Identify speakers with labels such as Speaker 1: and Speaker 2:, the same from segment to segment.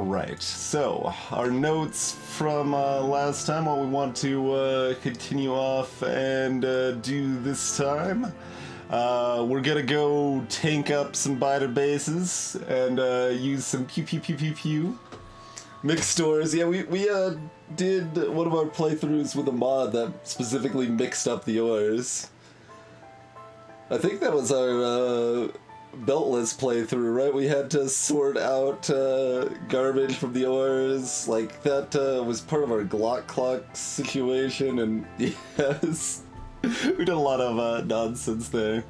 Speaker 1: Alright, so our notes from last time, what we want to continue off and do this time. We're gonna go tank up some biter bases and use some pew pew pew pew pew. Mixed stores, yeah, we did one of our playthroughs with a mod that specifically mixed up the ores. I think that was our beltless playthrough, right? We had to sort out garbage from the ores. Like, that was part of our Glock clock situation, and yes, we did a lot of nonsense there.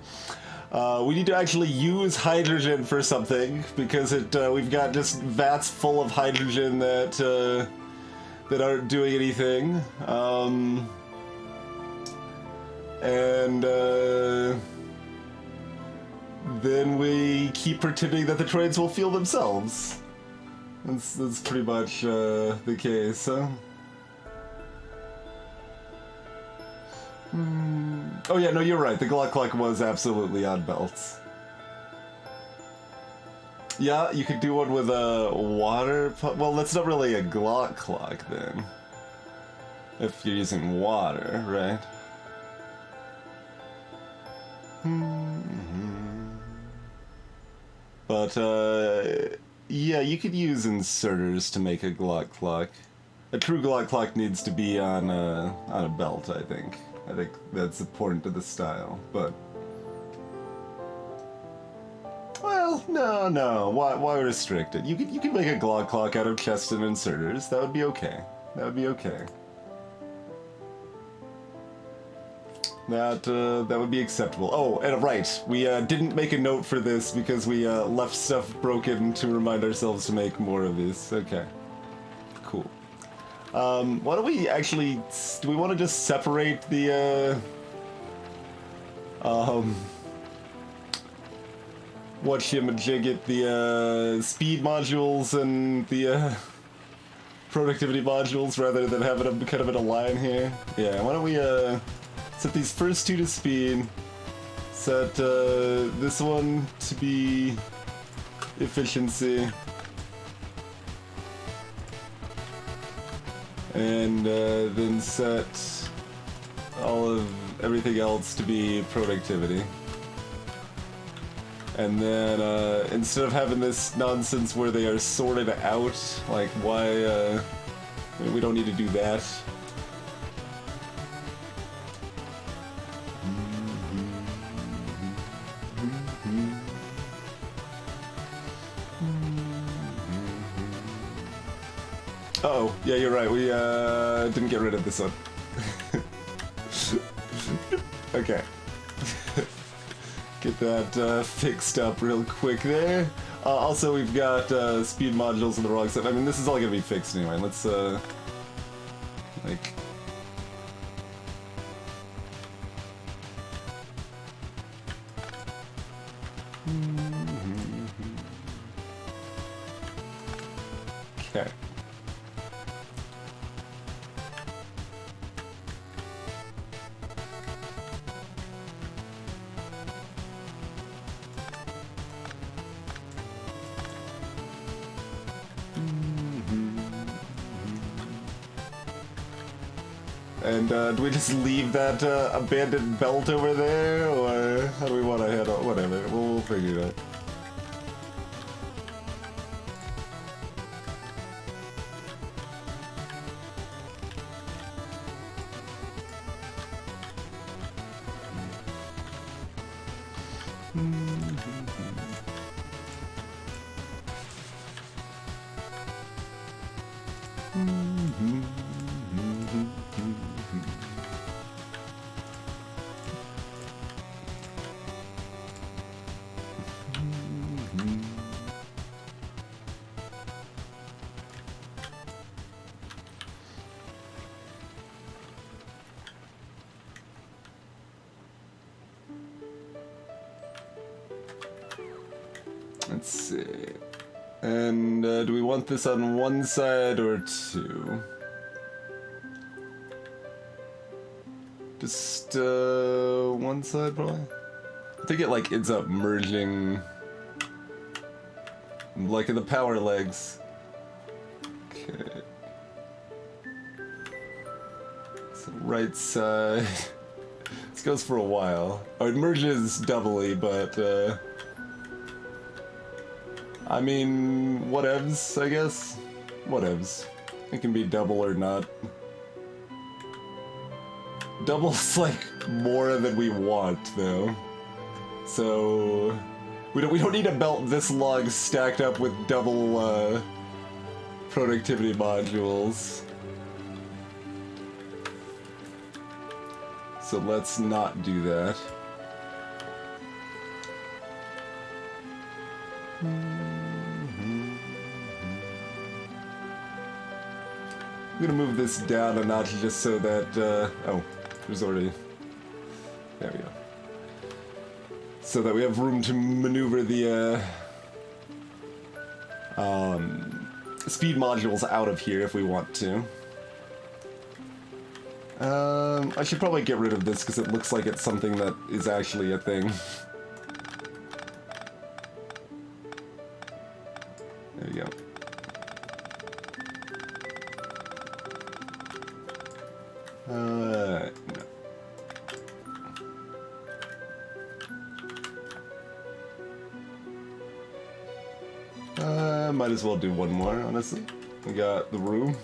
Speaker 1: We need to actually use hydrogen for something, because we've got just vats full of hydrogen that aren't doing anything. Then we keep pretending that the trains will fuel themselves. That's pretty much the case, huh? Oh yeah, no, you're right. The Glock clock was absolutely on belts. Yeah, you could do one with a water... Well, that's not really a Glock clock, then. If you're using water, right? But, yeah, you could use inserters to make a Glock clock. A true Glock clock needs to be on a belt, I think. I think that's important to the style, but... Well, no. Why restrict it? You could make a Glock clock out of chest and inserters. That would be okay. That would be okay. That would be acceptable. Oh, and right, we didn't make a note for this because we left stuff broken to remind ourselves to make more of this. Okay, cool. Why don't we actually... Do we want to just separate the, whatchamajigget, the speed modules and the productivity modules rather than having them kind of in a line here? Yeah, why don't we set these first two to speed, set this one to be efficiency, and then set all of everything else to be productivity. And then instead of having this nonsense where they are sorted out, like why, we don't need to do that. Uh-oh, yeah, you're right, we didn't get rid of this one. Okay. Get that fixed up real quick there. Also, we've got speed modules on the wrong side. I mean, this is all gonna be fixed anyway. Let's, like... Okay. And do we just leave that abandoned belt over there, or how do we want to handle it? Whatever, we'll figure it out. Let's see. And do we want this on one side or two? Just one side probably? I think it like ends up merging like in the power legs. Okay. So right side. This goes for a while. Oh, it merges doubly, but I mean, whatevs, I guess. Whatevs. It can be double or not. Double's like more than we want, though. So we don't need a belt this long stacked up with double productivity modules. So let's not do that. I'm gonna move this down a notch just so that, oh, there's already, there we go. So that we have room to maneuver the, speed modules out of here if we want to. I should probably get rid of this because it looks like it's something that is actually a thing. There you go. No. Might as well do one more, honestly. We got the room.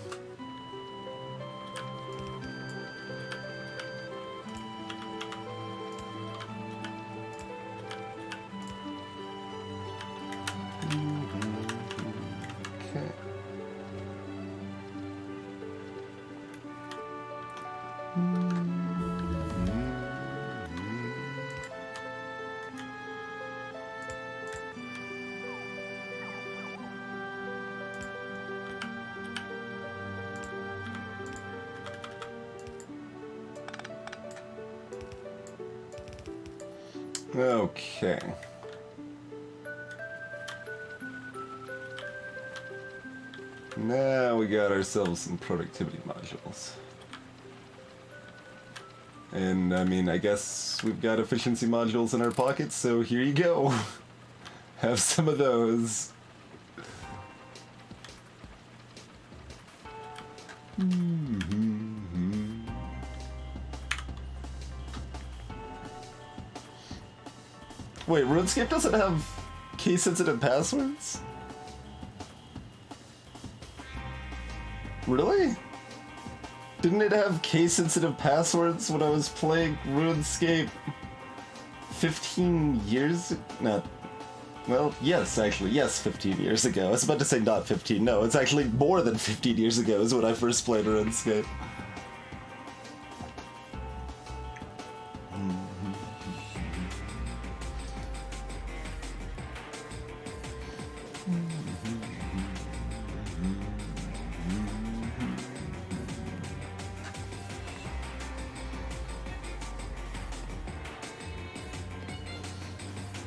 Speaker 1: Okay. Now we got ourselves some productivity modules. And I mean, I guess we've got efficiency modules in our pockets, so here you go. Have some of those. Wait, RuneScape doesn't have case-sensitive passwords? Really? Didn't it have case-sensitive passwords when I was playing RuneScape 15 years? No. Well, yes, actually. Yes, 15 years ago. I was about to say not 15. No, it's actually more than 15 years ago is when I first played RuneScape.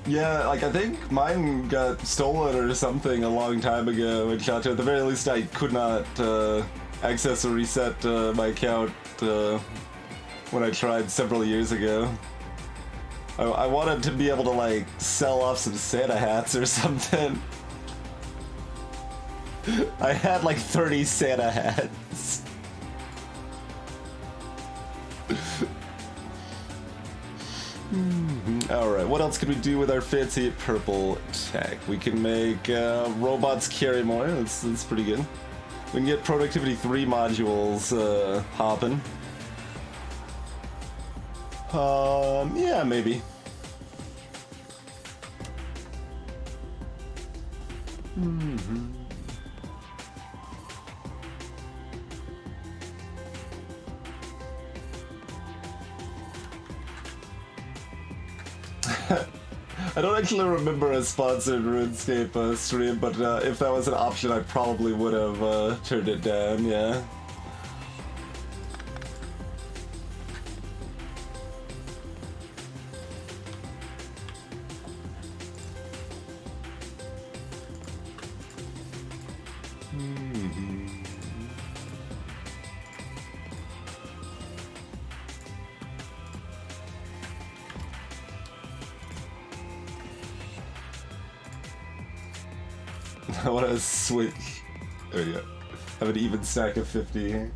Speaker 1: Yeah, like I think mine got stolen or something a long time ago in Chateau. At the very least, I could not access or reset my account when I tried several years ago. I wanted to be able to like sell off some Santa hats or something. I had like 30 Santa hats. Alright, what else could we do with our fancy purple tech? We can make robots carry more, that's pretty good. We can get productivity 3 modules hopping. Yeah, maybe. I don't actually remember a sponsored RuneScape stream, but if that was an option, I probably would have turned it down, yeah. I want to switch. There you go. have an even stack of 50 here.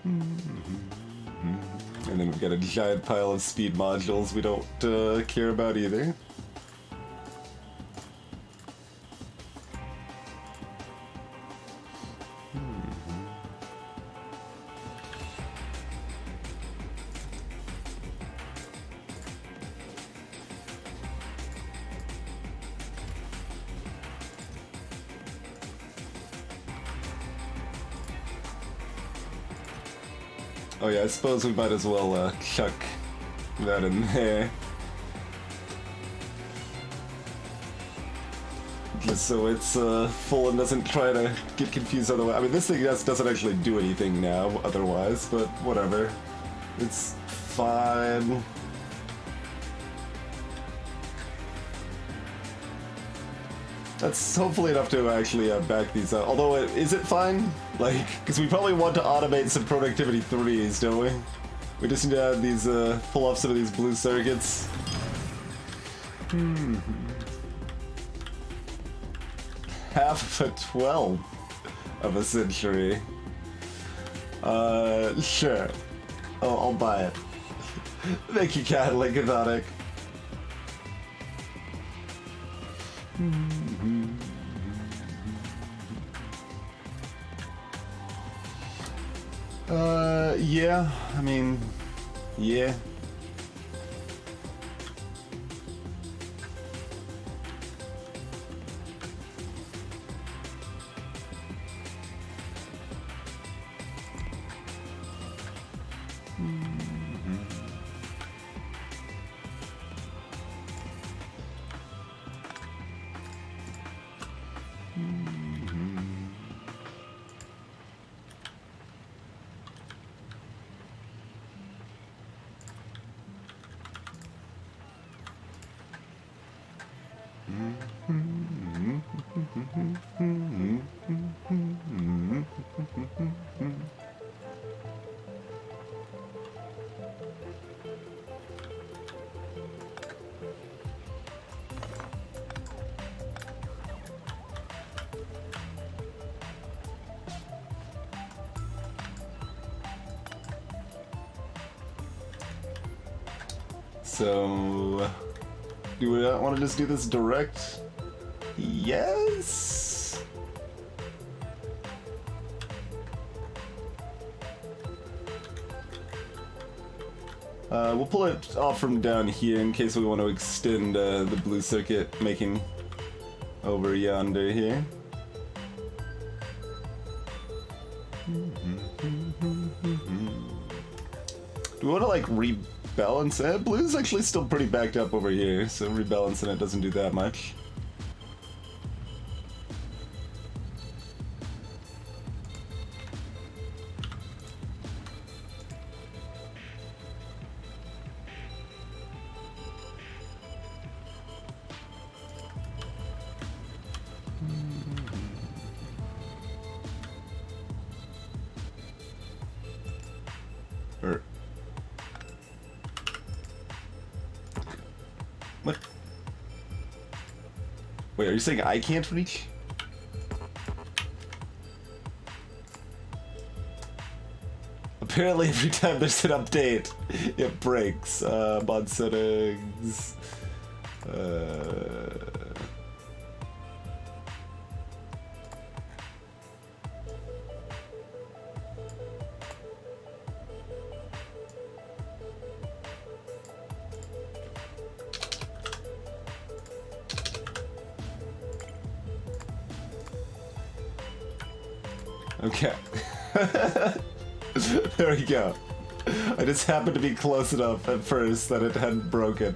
Speaker 1: And then we've got a giant pile of speed modules we don't care about either. Oh yeah, I suppose we might as well chuck that in there. Just so it's full and doesn't try to get confused otherwise. I mean, this thing doesn't actually do anything now otherwise, but whatever. It's fine. That's hopefully enough to actually back these up. Although, is it fine? Like, because we probably want to automate some productivity 3s, don't we? We just need to have these, pull off some of these blue circuits. Half a 12th of a century. Sure. Oh, I'll buy it. Thank you, Catholic Catholic. Yeah, I mean, yeah. So, do we want to just do this direct? Yes? We'll pull it off from down here in case we want to extend the blue circuit making over yonder here. Do we want to like rebalance it? Blue's actually still pretty backed up over here, so rebalancing it doesn't do that much. What? Wait, are you saying I can't reach? Apparently every time there's an update, it breaks. Mod settings. Okay. There we go. I just happened to be close enough at first that it hadn't broken.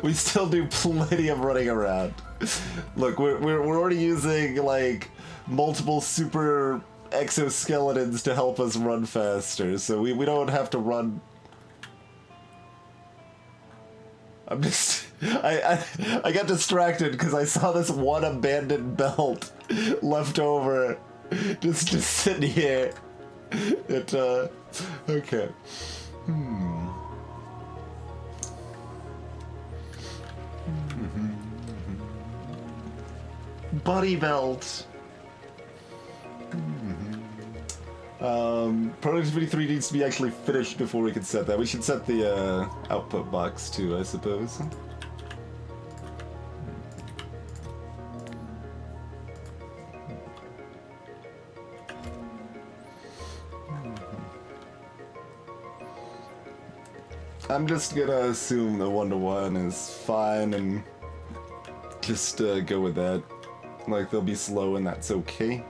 Speaker 1: We still do plenty of running around. Look, we're already using, like, multiple super exoskeletons to help us run faster, so we don't have to run. I'm just... I got distracted because I saw this one abandoned belt left over just sitting here. Okay. Body belt. Productivity 3 needs to be actually finished before we can set that. We should set the output box too, I suppose. I'm just gonna assume the 1-to-1 is fine and just go with that. Like, they'll be slow and that's okay.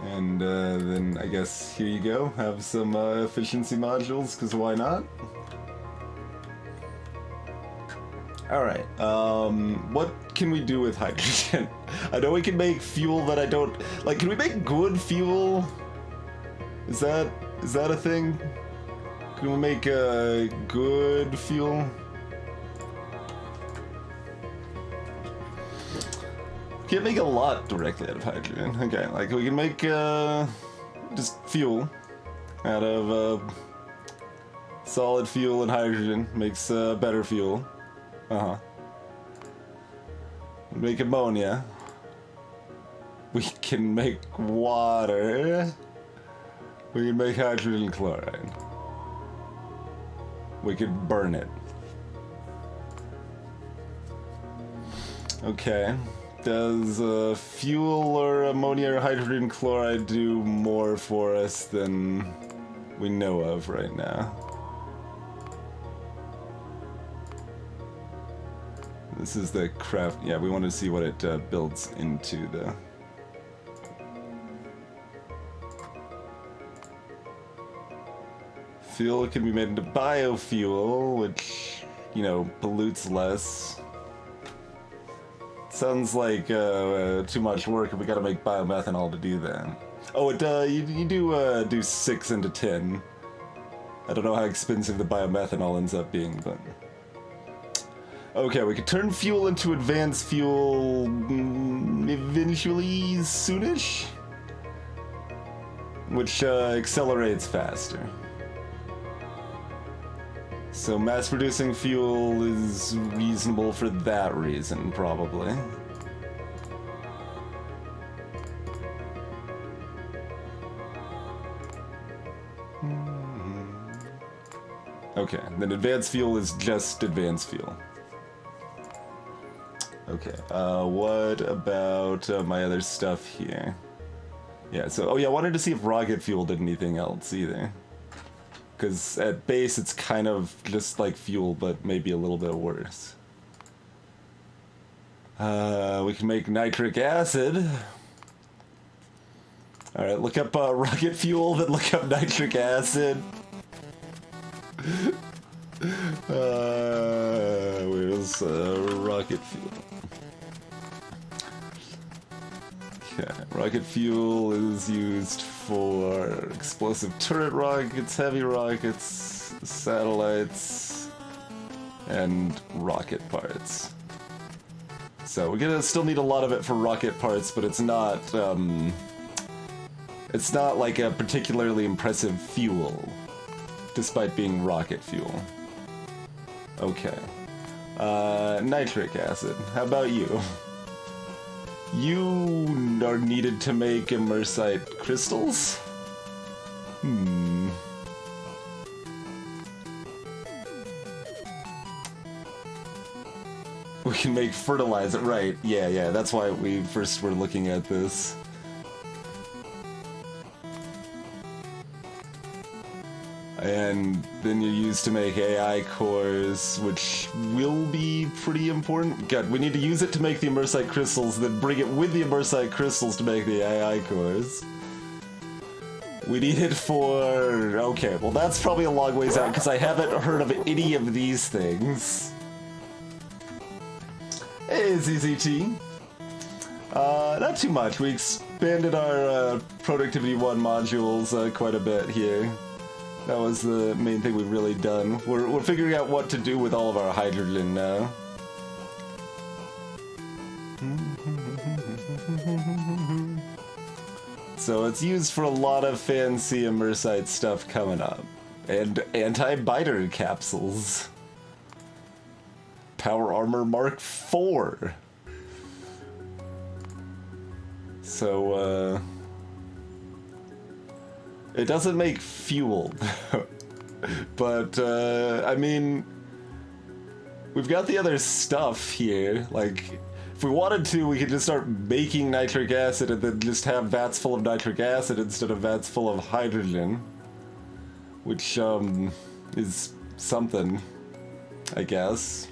Speaker 1: And then I guess here you go. Have some efficiency modules, because why not? Alright, what can we do with hydrogen? I know we can make fuel that I don't... Like, can we make good fuel? Is that a thing? Can we make good fuel? Can't make a lot directly out of hydrogen. Okay, like we can make just fuel out of solid fuel and hydrogen. Makes better fuel. Make ammonia. We can make water. We can make hydrogen chloride. We could burn it. Okay. Does fuel or ammonia or hydrogen chloride do more for us than we know of right now? This is the craft. Yeah, we want to see what it builds into, though. Fuel can be made into biofuel, which, you know, pollutes less. Sounds like too much work, and we gotta make biomethanol to do that. Oh, you do 6 into 10. I don't know how expensive the biomethanol ends up being, but... Okay, we could turn fuel into advanced fuel eventually soonish? Which accelerates faster. So mass-producing fuel is reasonable for that reason, probably. Okay, then advanced fuel is just advanced fuel. Okay, what about my other stuff here? Yeah, so, oh yeah, I wanted to see if rocket fuel did anything else either. Because at base it's kind of just like fuel, but maybe a little bit worse. We can make nitric acid. Alright, look up rocket fuel, then look up nitric acid. Where's rocket fuel? Okay, rocket fuel is used for explosive turret rockets, heavy rockets, satellites, and rocket parts. So we're gonna still need a lot of it for rocket parts, but it's not like a particularly impressive fuel, despite being rocket fuel. Okay. Nitric acid. How about you? You are needed to make immersite crystals? We can make fertilizer, right, yeah, that's why we first were looking at this. And then you use to make AI cores, which will be pretty important. God, we need to use it to make the immersite crystals, then bring it with the immersite crystals to make the AI cores. We need it for... Okay, well that's probably a long ways out, because I haven't heard of any of these things. Hey, ZZT. Not too much. We expanded our Productivity 1 modules quite a bit here. That was the main thing we've really done. We're figuring out what to do with all of our hydrogen now. So it's used for a lot of fancy immersite stuff coming up. And anti-biter capsules. Power Armor Mark IV. So, it doesn't make fuel, but, I mean, we've got the other stuff here. Like, if we wanted to, we could just start making nitric acid and then just have vats full of nitric acid instead of vats full of hydrogen. Which, is something, I guess.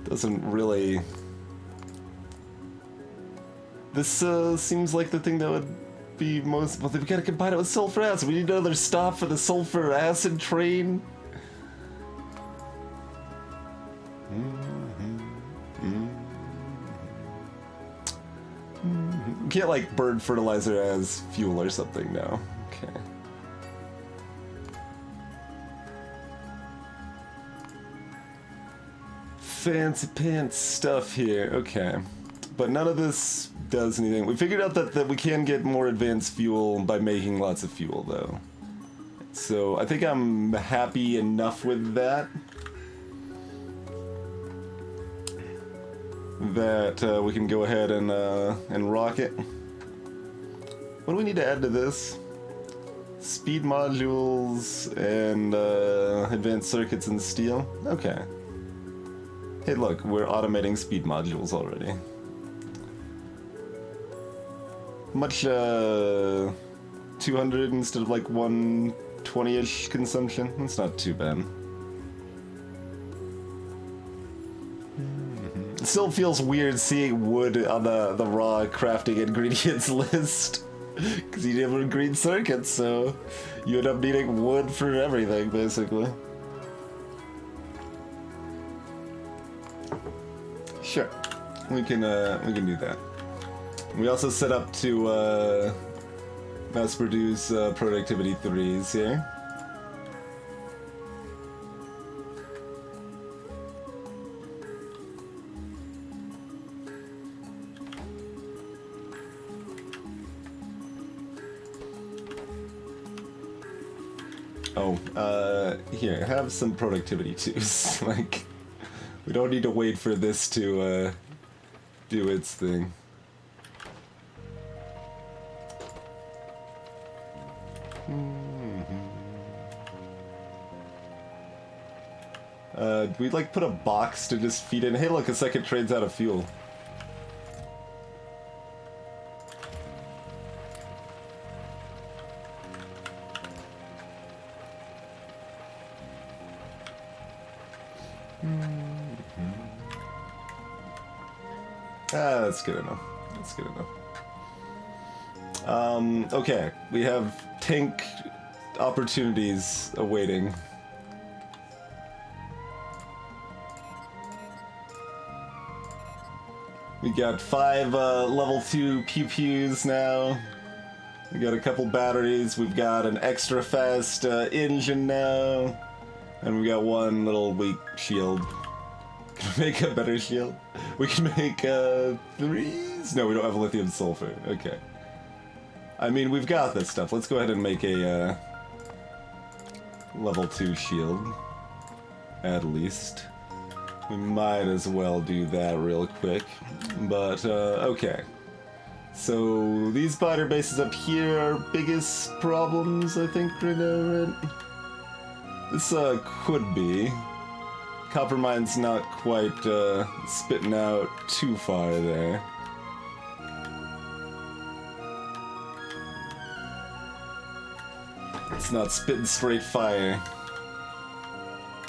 Speaker 1: Doesn't really... This, seems like the thing that would be most... Well, we've got to combine it with sulfur acid. We need another stop for the sulfur acid train. You can't, like, burn fertilizer as fuel or something, no. Okay. Fancy pants stuff here, okay. But none of this does anything. We figured out that we can get more advanced fuel by making lots of fuel, though. So I think I'm happy enough with that. That we can go ahead and rock it. What do we need to add to this? Speed modules and advanced circuits and steel? Okay. Hey look, we're automating speed modules already. Much 200 instead of like 120-ish consumption. That's not too bad. It still feels weird seeing wood on the raw crafting ingredients list. Because you never green circuits, so you end up needing wood for everything, basically. Sure, we can do that. We also set up to mass produce productivity 3s here. Oh, here, have some productivity 2s. Like, we don't need to wait for this to do its thing. Do we like put a box to just feed in? Hey look, a second train's out of fuel. That's good enough. That's good enough. Okay, we have tank opportunities awaiting. We got 5 level 2 pew-pews now. We got a couple batteries. We've got an extra fast engine now. And we got one little weak shield. Can we make a better shield? We can make 3s? No, we don't have lithium sulfur. Okay. I mean, we've got this stuff. Let's go ahead and make a level 2 shield. At least. We might as well do that real quick. But, okay. So, these spider bases up here are biggest problems, I think, right now, right? This, could be. Copper mine's not quite, spitting out too far there. It's not spitting straight fire.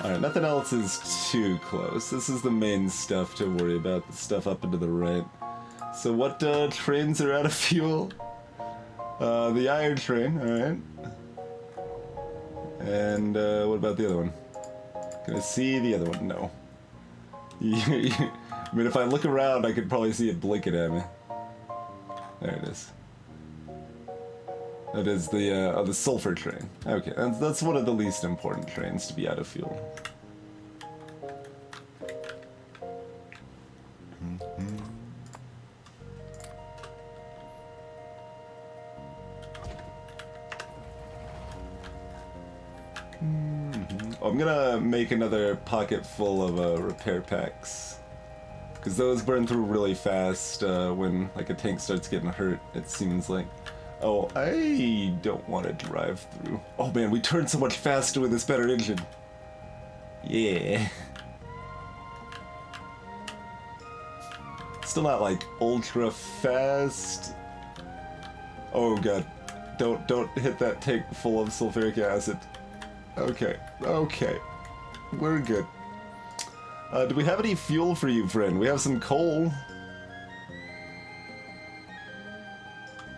Speaker 1: Alright, nothing else is too close. This is the main stuff to worry about, the stuff up and to the right. So what trains are out of fuel? The iron train, alright. And what about the other one? Can I see the other one? No. I mean, if I look around, I could probably see it blinking at me. There it is. That is the sulfur train. Okay, that's one of the least important trains to be out of fuel. I'm gonna make another pocket full of repair packs, because those burn through really fast when like a tank starts getting hurt, it seems like. Oh, I don't want to drive through. Oh man, we turn so much faster with this better engine. Yeah. Still not like ultra fast. Oh god, don't hit that tank full of sulfuric acid. Okay, okay, we're good. Do we have any fuel for you, friend? We have some coal.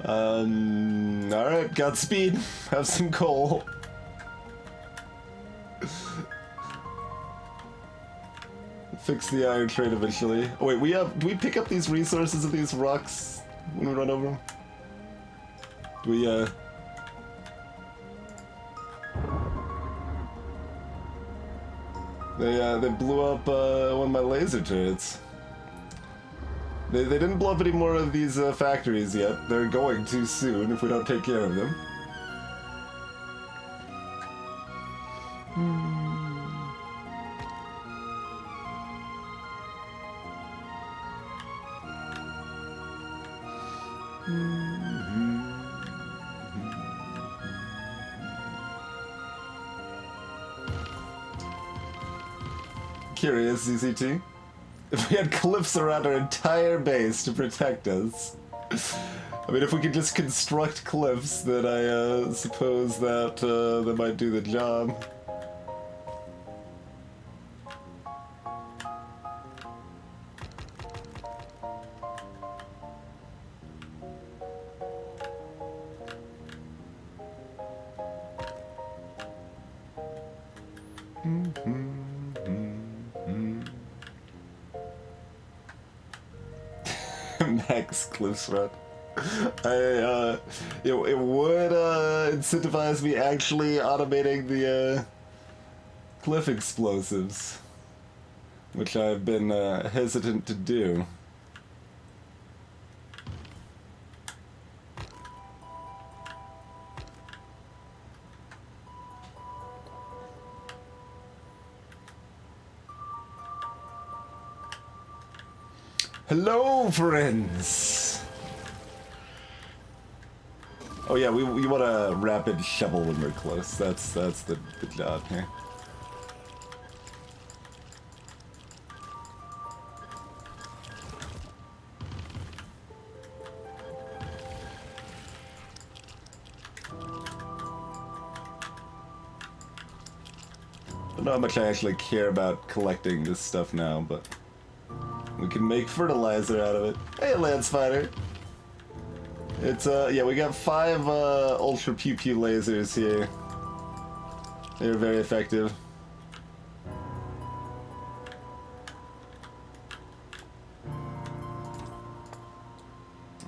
Speaker 1: Alright, Godspeed. Have some coal. Fix the iron train eventually. Oh wait, do we pick up these resources of these rocks when we run over them? Do we, They blew up, one of my laser turrets. They didn't blow up any more of these factories yet. They're going to soon if we don't take care of them. Curious, CCT. If we had cliffs around our entire base to protect us. I mean, if we could just construct cliffs, then I suppose that that might do the job. Max cliffs run. It would incentivize me actually automating the cliff explosives, which I've been hesitant to do. Hello, friends! Oh yeah, we want a rapid shovel when we're close. That's the job here. I don't know how much I actually care about collecting this stuff now, but we can make fertilizer out of it. Hey, Lance Fighter! It's, yeah, we got 5, ultra pew pew lasers here. They're very effective.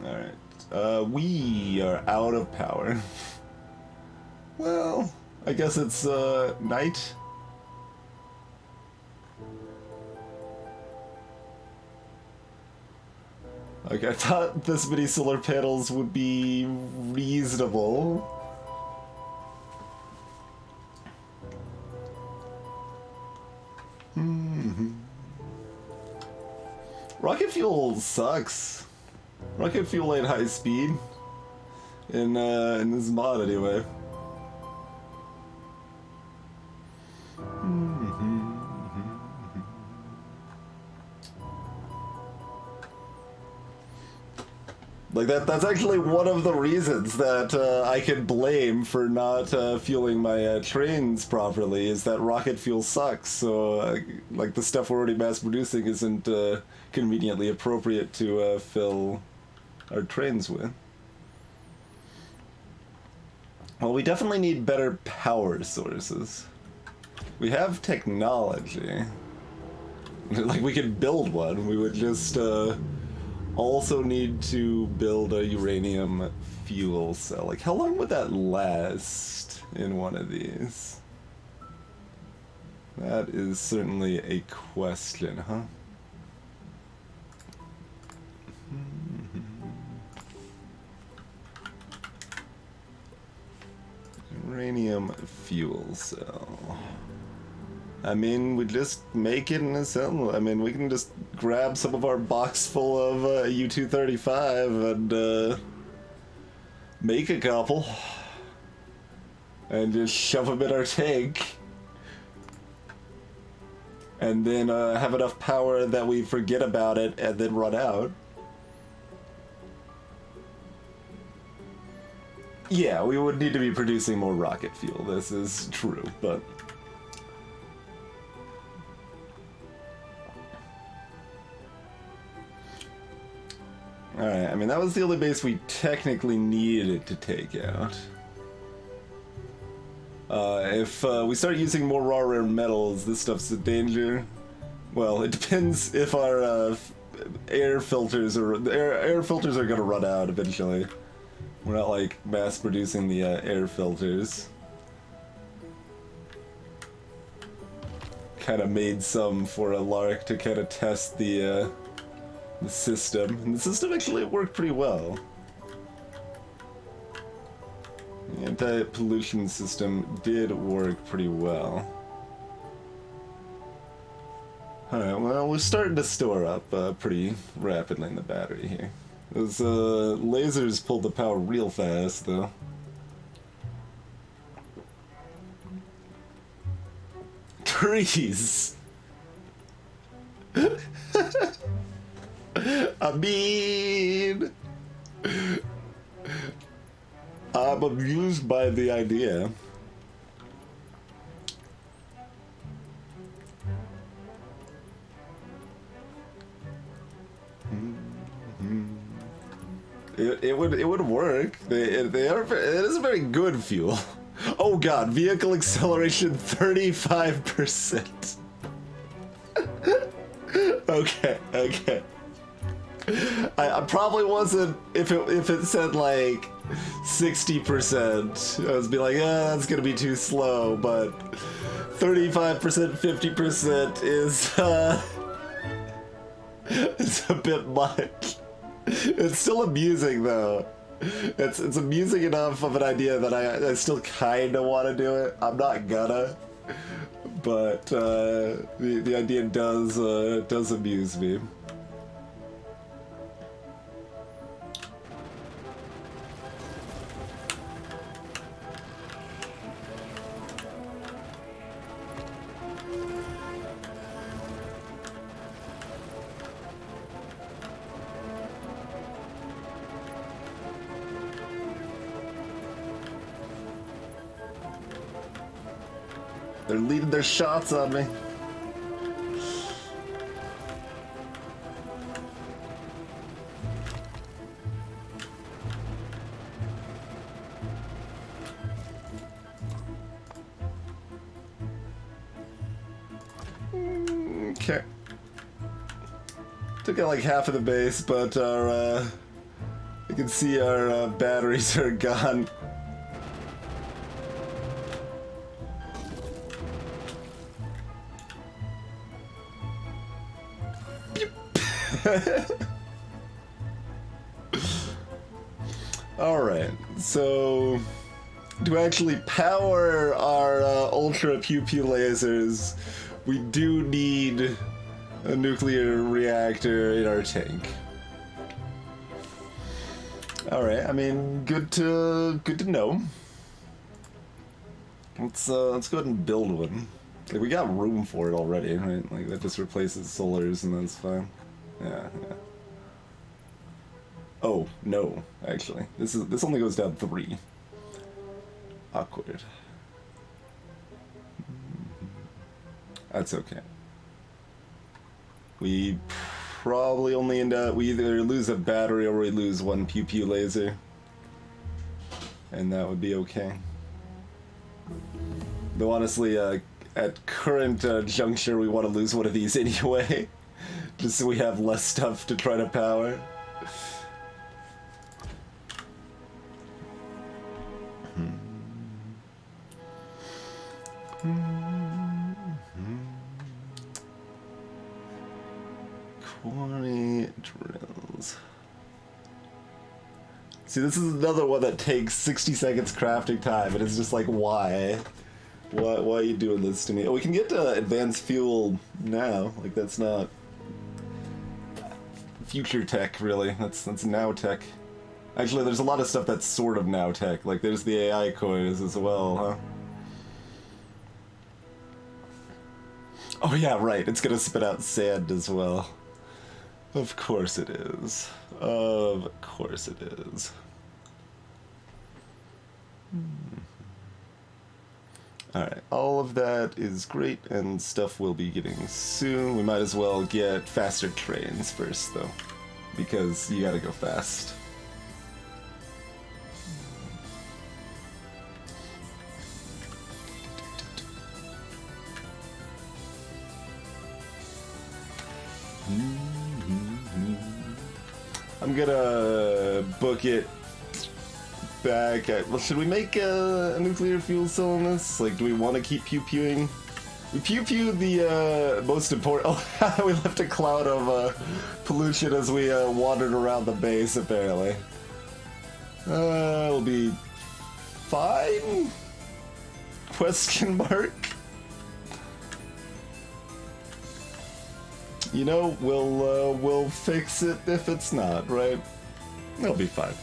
Speaker 1: Alright. We are out of power. Well, I guess it's, night. Like, I thought this many solar panels would be reasonable. Rocket fuel sucks. Rocket fuel ain't high speed. In this mod, anyway. Like, that's actually one of the reasons that I can blame for not fueling my trains properly, is that rocket fuel sucks. So, like, the stuff we're already mass producing isn't conveniently appropriate to fill our trains with. Well, we definitely need better power sources. We have technology. Like, we could build one. We would just, also need to build a uranium fuel cell. Like, how long would that last in one of these? That is certainly a question, huh? Uranium fuel cell. I mean, we just make it and assemble. I mean, we can just grab some of our box full of U-235 and make a couple. And just shove them in our tank. And then have enough power that we forget about it and then run out. Yeah, we would need to be producing more rocket fuel. This is true, but... Alright, I mean, that was the only base we technically needed to take out. If we start using more raw rare metals, this stuff's a danger. Well, it depends if our air filters are gonna run out eventually. We're not like mass producing the air filters. Kind of made some for a lark to kind of test the system, and the system actually worked pretty well. The anti-pollution system did work pretty well. Alright, well, we're starting to store up pretty rapidly in the battery here. Those lasers pulled the power real fast, though. Trees! I mean... I'm amused by the idea. It would work. It is a very good fuel. Oh god, vehicle acceleration 35%. Okay. I probably wasn't, if it said like 60%, I was be like, that's gonna be too slow, but 35%, 50% is a bit much. It's still amusing though. It's amusing enough of an idea that I still kinda wanna do it. I'm not gonna. But the idea does amuse me. They're leading their shots on me. Okay. Took out like half of the base, but our you can see our batteries are gone. Alright, so to actually power our ultra pew-pew lasers, we do need a nuclear reactor in our tank. Alright, I mean, good to know. Let's go ahead and build one. Like, we got room for it already, right? Like, that just replaces solars and that's fine. Yeah. Oh, no, actually. This only goes down 3. Awkward. That's okay. We probably only end up, we either lose a battery or we lose one pew-pew laser. and that would be okay. Though honestly, at current juncture, we want to lose one of these anyway, just so we have less stuff to try to power. Quarry drills. See, this is another one that takes 60 seconds crafting time, and it's just like, why? Why are you doing this to me? Oh, we can get advanced fuel now. Like, that's not future tech, really. That's now tech. Actually, there's a lot of stuff that's sort of now tech. Like, there's the AI cores as well, huh? Oh yeah, right. It's gonna spit out sand as well. Of course it is. Of course it is. Alright, all of that is great, and stuff we'll be getting soon. We might as well get faster trains first, though, because you gotta go fast. I'm gonna book it back at... Well, should we make a nuclear fuel cell in this? Like, do we want to keep pew-pewing? We pew-pewed the most important... Oh, we left a cloud of pollution as we wandered around the base, apparently. It'll be fine? Question mark? You know, we'll fix it if it's not, right? It'll be fine.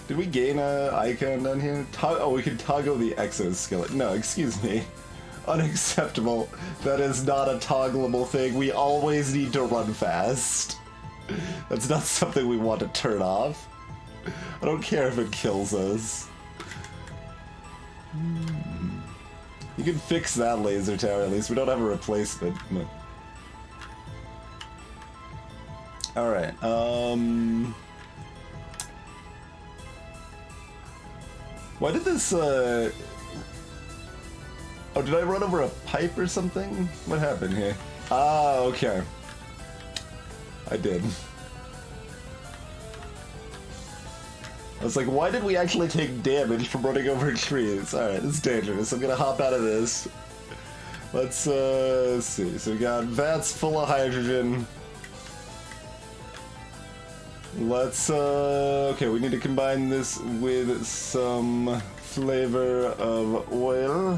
Speaker 1: Did we gain a icon down here? Oh, we can toggle the exoskeleton. No, excuse me. Unacceptable. That is not a toggleable thing. We always need to run fast. That's not something we want to turn off. I don't care if it kills us. You can fix that laser tower at least. We don't have a replacement. But... Alright, why did this, Oh, did I run over a pipe or something? What happened here? Ah, okay. I did. I was like, why did we actually take damage from running over trees? Alright, this is dangerous. I'm gonna hop out of this. Let's see. So we got vats full of hydrogen. Let's, okay, we need to combine this with some flavor of oil.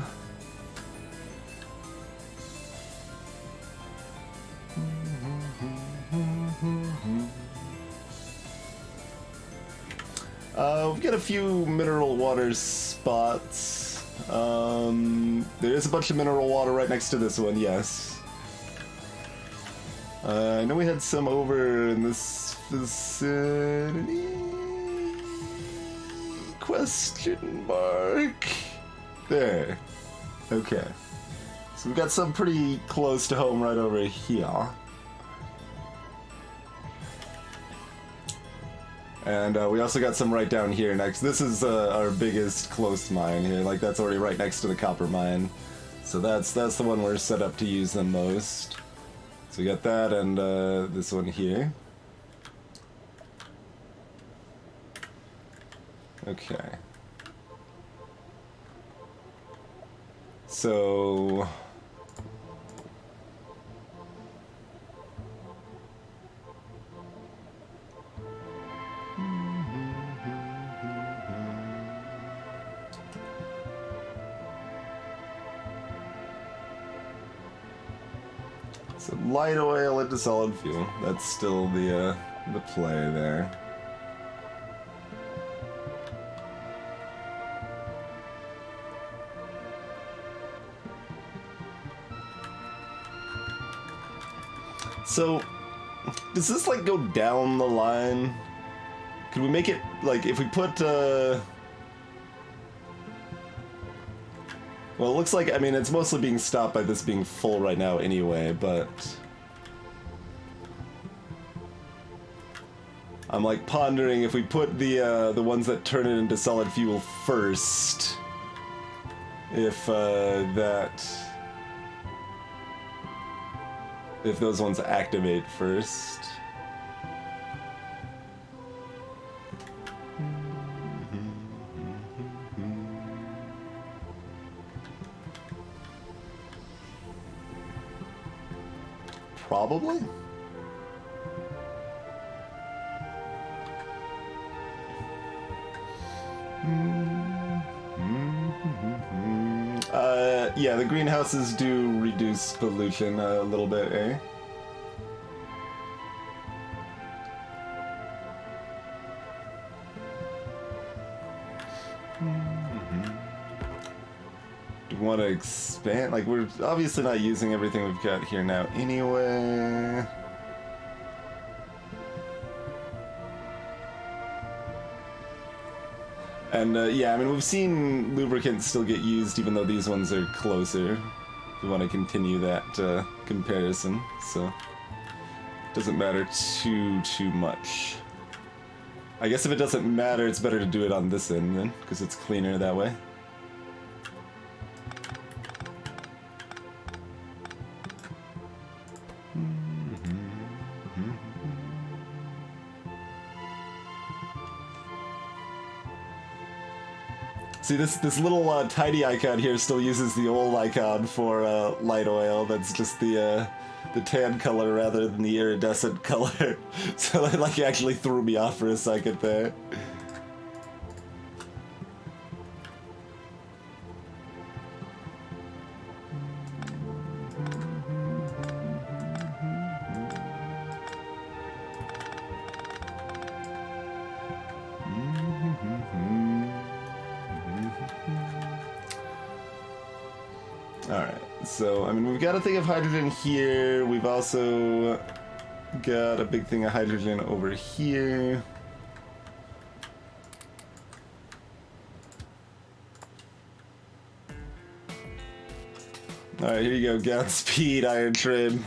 Speaker 1: We've got a few mineral water spots. There is a bunch of mineral water right next to this one, yes. I know we had some over in this vicinity? Question mark? There. Okay. So we've got some pretty close to home right over here. And we also got some right down here next. This is our biggest close mine here. Like, that's already right next to the copper mine. So that's the one we're set up to use the most. So we got that and this one here. Okay. So... So light oil into solid fuel. That's still the play there. So, does this like go down the line? Could we make it like if we put well, it looks like, I mean, it's mostly being stopped by this being full right now anyway, but... I'm like pondering if we put the ones that turn it into solid fuel first, if those ones activate first. Probably. Yeah, the greenhouses do reduce pollution a little bit, eh? Do we want to expand? Like, we're obviously not using everything we've got here now anyway. And yeah, I mean, we've seen lubricants still get used even though these ones are closer. If we want to continue that comparison, so it doesn't matter too much. I guess if it doesn't matter, it's better to do it on this end then, because it's cleaner that way. See, this little tiny icon here still uses the old icon for light oil. That's just the tan color rather than the iridescent color. So that like actually threw me off for a second there. Alright, so, I mean, we've got a thing of hydrogen here. We've also got a big thing of hydrogen over here. Alright, here you go. Godspeed, Iron Trim.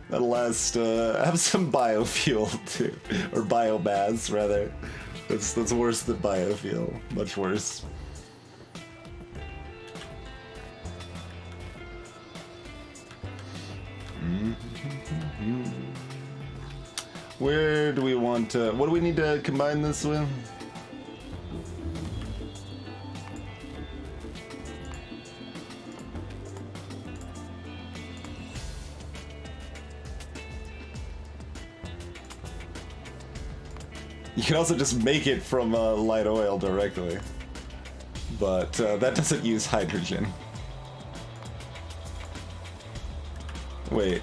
Speaker 1: That'll last, have some biofuel, too. Or biomass, rather. That's worse than biofuel. Much worse. Where do we want to... What do we need to combine this with? You can also just make it from light oil directly. But that doesn't use hydrogen. Wait.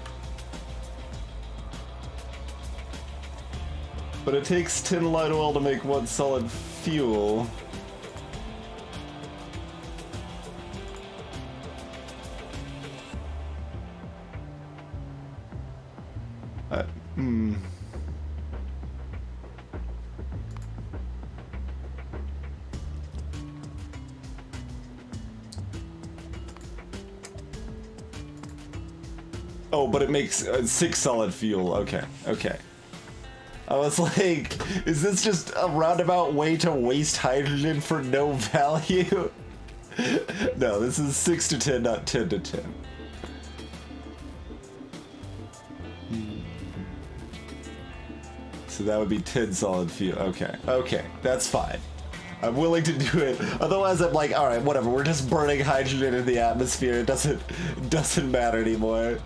Speaker 1: But it takes 10 light oil to make 1 solid fuel. Oh, but it makes 6 solid fuel. Okay, okay. I was like, is this just a roundabout way to waste hydrogen for no value? No, this is 6 to 10, not 10 to 10. So that would be 10 solid fuel. Okay, okay, that's fine. I'm willing to do it. Otherwise, I'm like, all right, whatever. We're just burning hydrogen in the atmosphere. It doesn't matter anymore.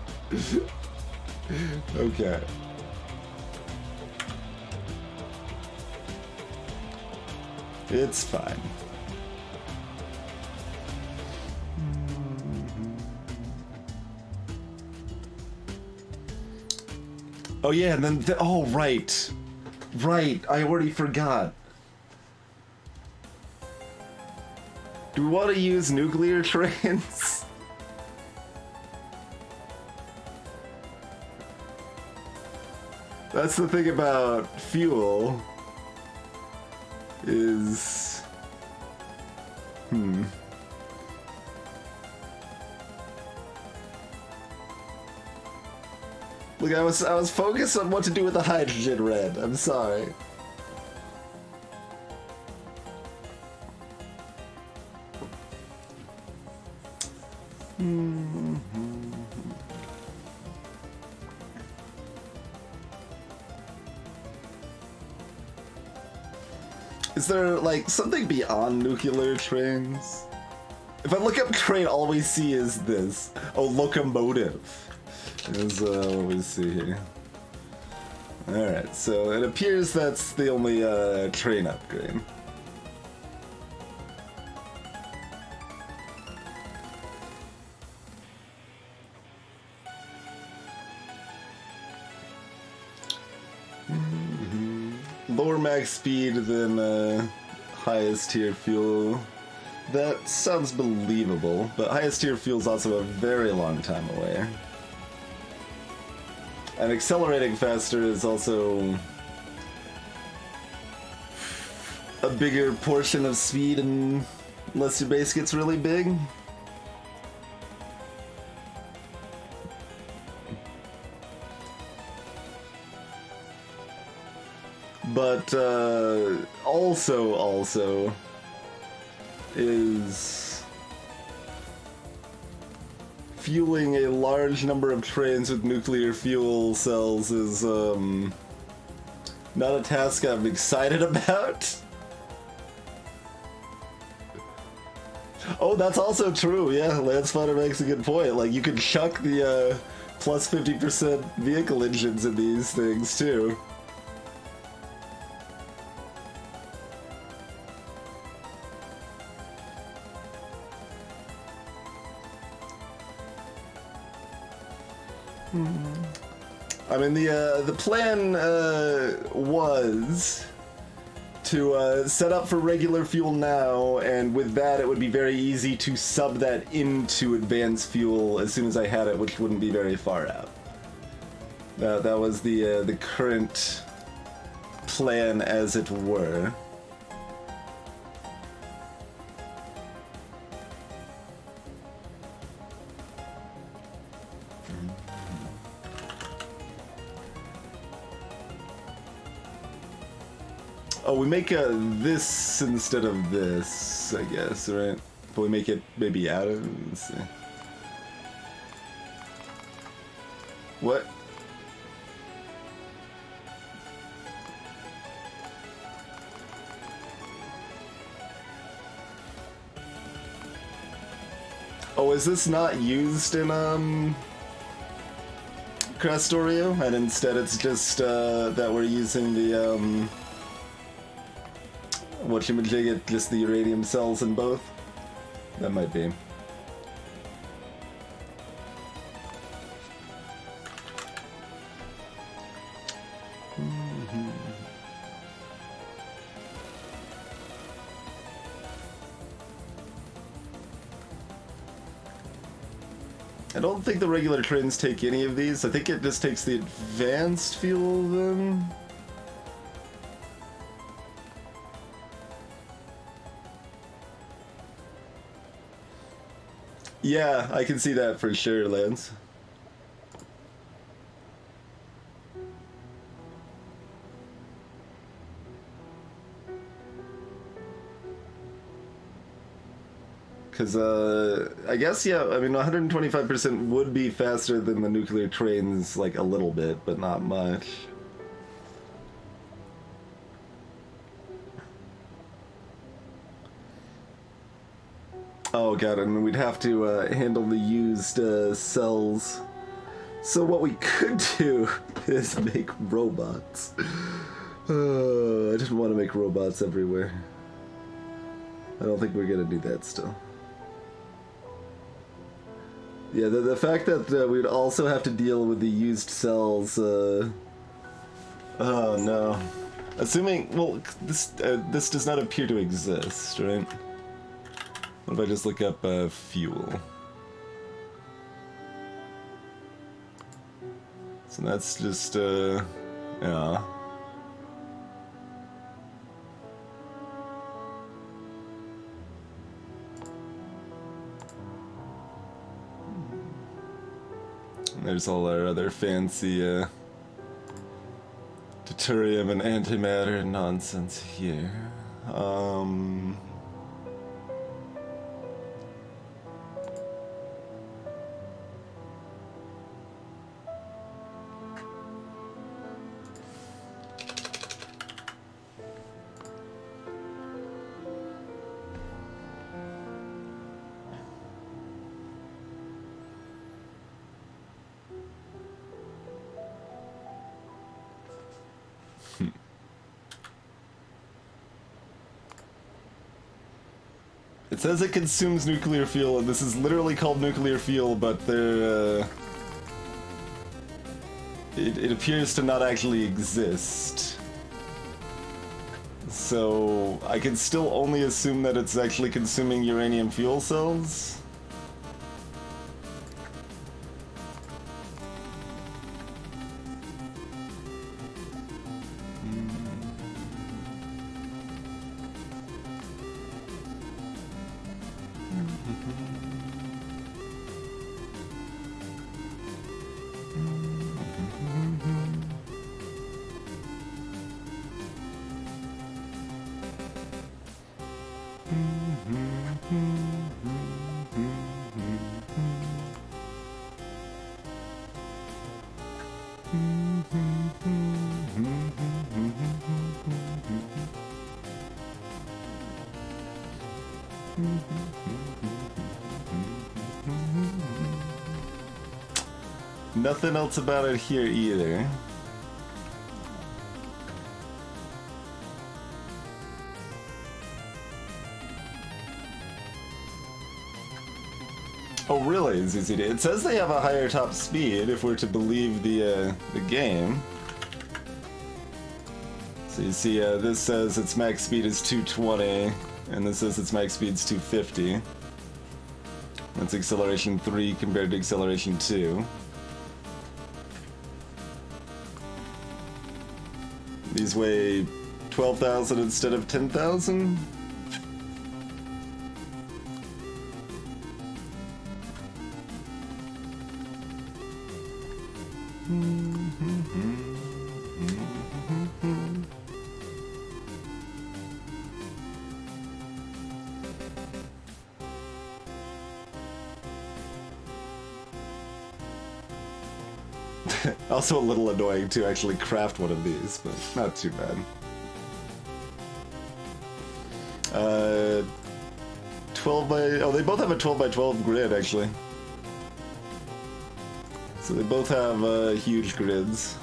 Speaker 1: Okay. It's fine. Oh yeah, and then oh right, I already forgot. Do we want to use nuclear trains? That's the thing about fuel. Is... Look, I was focused on what to do with the hydrogen red. I'm sorry. Is there, like, something beyond nuclear trains? If I look up train, all we see is this. Oh, locomotive is what we see here. Alright, so it appears that's the only train upgrade. Lower max speed than highest tier fuel. That sounds believable, but highest tier fuel is also a very long time away. And accelerating faster is also a bigger portion of speed unless your base gets really big. But also is fueling a large number of trains with nuclear fuel cells is not a task I'm excited about. Oh, that's also true, yeah, Landspotter makes a good point. Like, you could chuck the plus 50% vehicle engines in these things, too. I mean, the plan was to set up for regular fuel now, and with that it would be very easy to sub that into advanced fuel as soon as I had it, which wouldn't be very far out. That was the current plan, as it were. Oh, we make this instead of this, I guess, right? But we make it maybe out of... Let's see. What? Oh, is this not used in, Krastorio? And instead it's just, that we're using the, whatchamajigget, just the uranium cells in both? That might be. I don't think the regular trains take any of these. I think it just takes the advanced fuel then. Yeah, I can see that for sure, Lance. Because, I guess, yeah, I mean, 125% would be faster than the nuclear trains, like, a little bit, but not much. Oh god, and we'd have to handle the used cells. So what we could do is make robots. I didn't want to make robots everywhere. I don't think we're gonna do that still. Yeah, the fact that we'd also have to deal with the used cells, oh no. Assuming, well, this does not appear to exist, right? What if I just look up fuel? So that's just, yeah. There's all our other fancy deuterium and antimatter nonsense here. says it consumes nuclear fuel, and this is literally called nuclear fuel, but they're, it appears to not actually exist. So I can still only assume that it's actually consuming uranium fuel cells. Nothing else about it here either. Oh really, ZZD? It says they have a higher top speed if we're to believe the game. So you see, this says its max speed is 220, and this says its max speed is 250. That's acceleration 3 compared to acceleration 2. These weigh 12,000 instead of 10,000? Also a little annoying to actually craft one of these, but not too bad. 12 by... oh, they both have a 12 by 12 grid, actually. So they both have huge grids.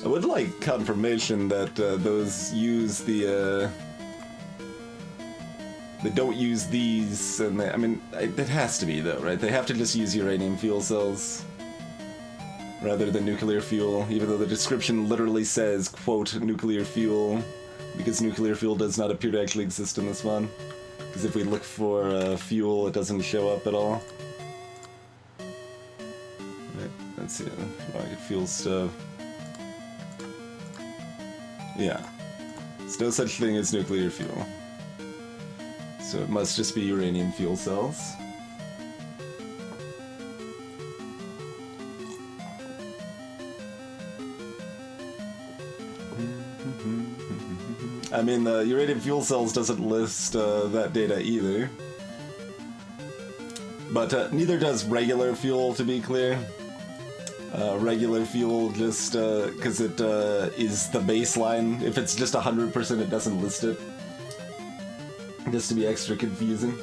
Speaker 1: I would like confirmation that those use the they don't use these, and they, I mean, it has to be though, right? They have to just use uranium fuel cells rather than nuclear fuel, even though the description literally says, quote, nuclear fuel, because nuclear fuel does not appear to actually exist in this one. Because if we look for fuel, it doesn't show up at all. Right, let's see, rocket fuel stuff. Yeah, there's no such thing as nuclear fuel. So it must just be uranium fuel cells. I mean, the uranium fuel cells doesn't list that data either. But neither does regular fuel, to be clear. Regular fuel just because it is the baseline. If it's just 100%, it doesn't list it. Just to be extra confusing.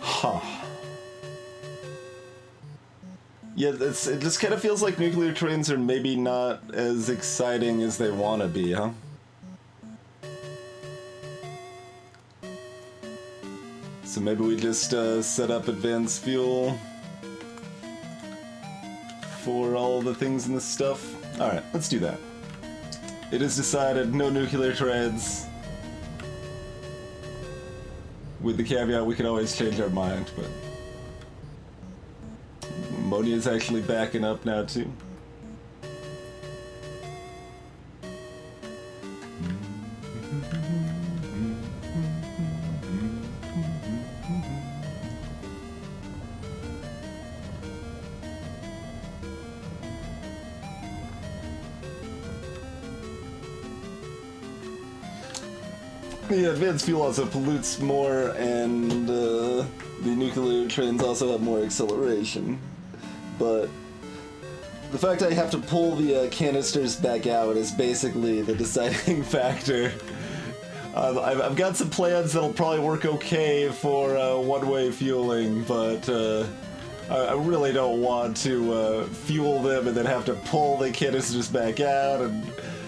Speaker 1: Huh. Yeah, it just kind of feels like nuclear trains are maybe not as exciting as they want to be, huh? So maybe we just set up advanced fuel for all the things in this stuff. Alright, let's do that. It is decided, no nuclear trains. With the caveat we can always change our mind, but... Ammonia's actually backing up now too. The advanced fuel also pollutes more, and the nuclear trains also have more acceleration. But the fact I have to pull the canisters back out is basically the deciding factor. I've got some plans that'll probably work okay for one-way fueling, but I really don't want to fuel them and then have to pull the canisters back out and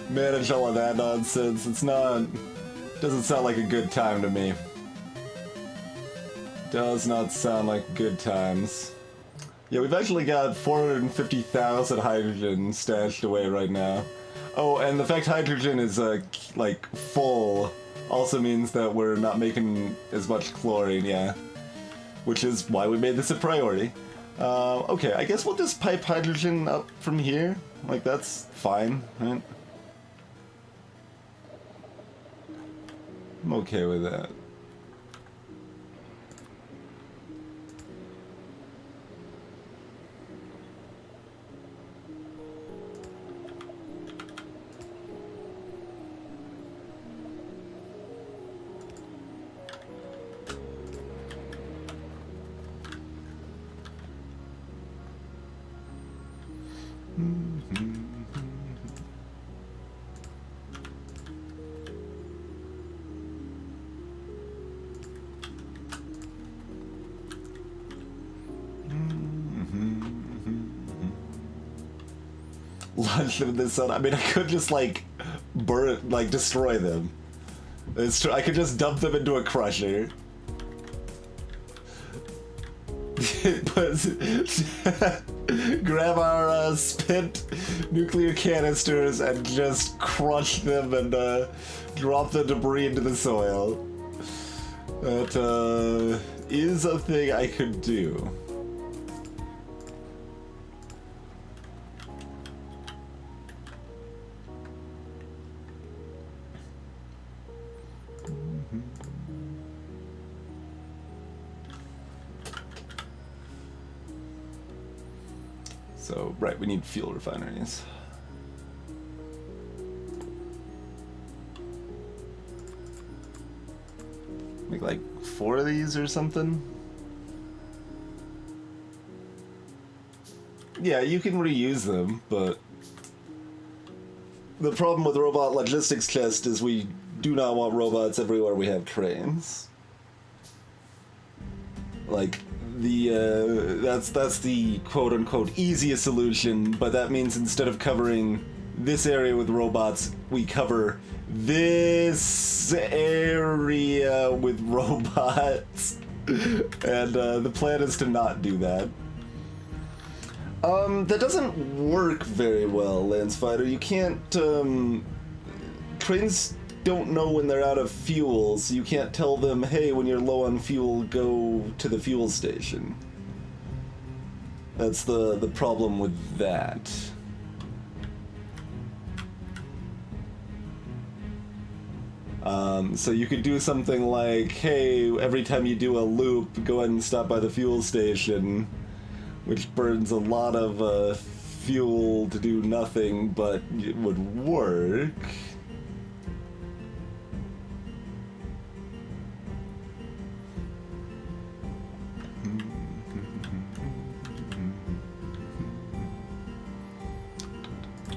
Speaker 1: manage all of that nonsense. Doesn't sound like a good time to me. Does not sound like good times. Yeah, we've actually got 450,000 hydrogen stashed away right now. Oh, and the fact hydrogen is like full also means that we're not making as much chlorine, yeah. Which is why we made this a priority. Okay, I guess we'll just pipe hydrogen up from here. Like, that's fine, right? I'm okay with that. Launch them in the sun. I mean, I could just like burn, like destroy them. It's true. I could just dump them into a crusher. Grab our spent nuclear canisters and just crush them and drop the debris into the soil. That is a thing I could do. So, right, we need fuel refineries. Make like 4 of these or something? Yeah, you can reuse them, but the problem with robot logistics chest is we do not want robots everywhere we have trains. Like, that's the quote-unquote easiest solution, but that means instead of covering this area with robots, we cover this area with robots. And the plan is to not do that. That doesn't work very well, Lancefighter. You can't, trains don't know when they're out of fuel, so you can't tell them, hey, when you're low on fuel, go to the fuel station. That's the problem with that. So you could do something like, hey, every time you do a loop, go ahead and stop by the fuel station, which burns a lot of fuel to do nothing, but it would work.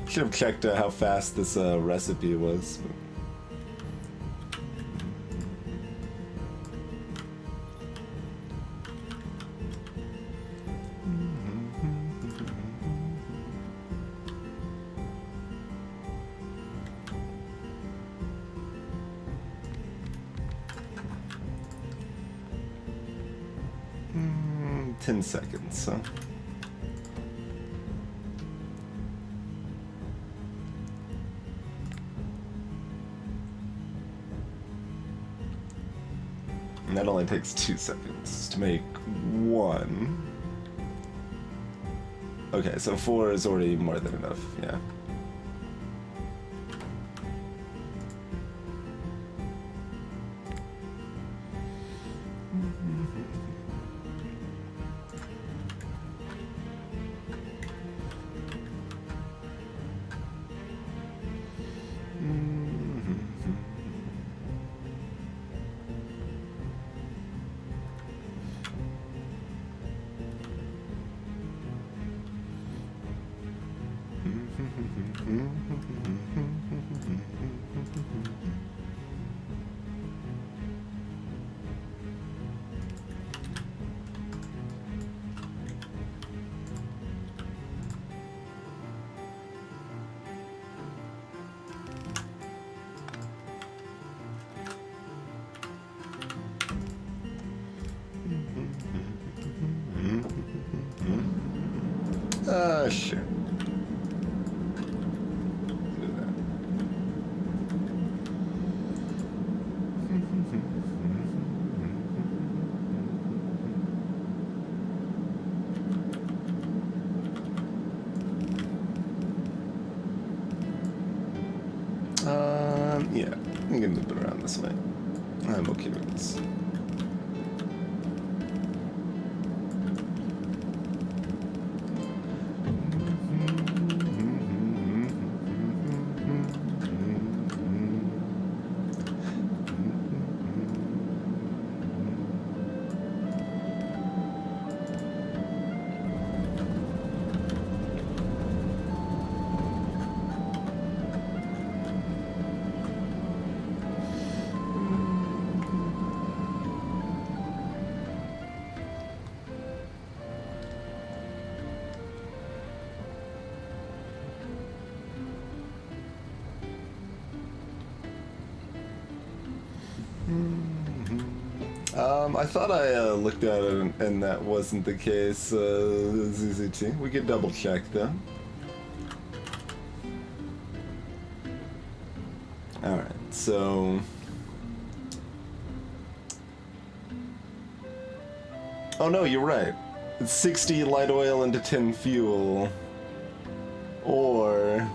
Speaker 1: Should have checked how fast this recipe was. Mm, 10 seconds, so. And that only takes 2 seconds to make 1. Okay, so 4 is already more than enough, yeah. Sure. Yeah, I'm gonna move it around this way. I'm okay with this. I thought I looked at it and that wasn't the case, ZZT. We could double check though. Alright, so... Oh no, you're right. It's 60 light oil into 10 fuel. Or...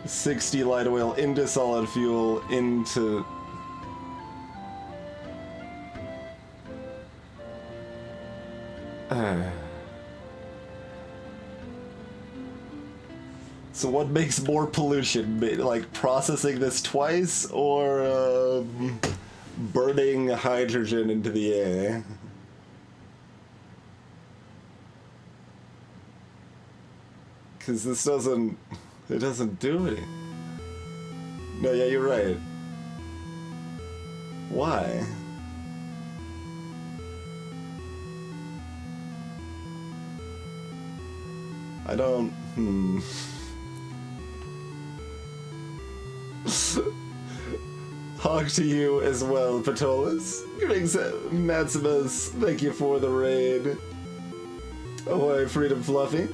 Speaker 1: 60 light oil into solid fuel into... So what makes more pollution? Like processing this twice or burning hydrogen into the air? Because this doesn't... It doesn't do it. No, yeah, you're right. Why? I don't... Hawk to you as well, Patolus. Greetings, Maximus. Thank you for the raid. Ahoy, Freedom Fluffy.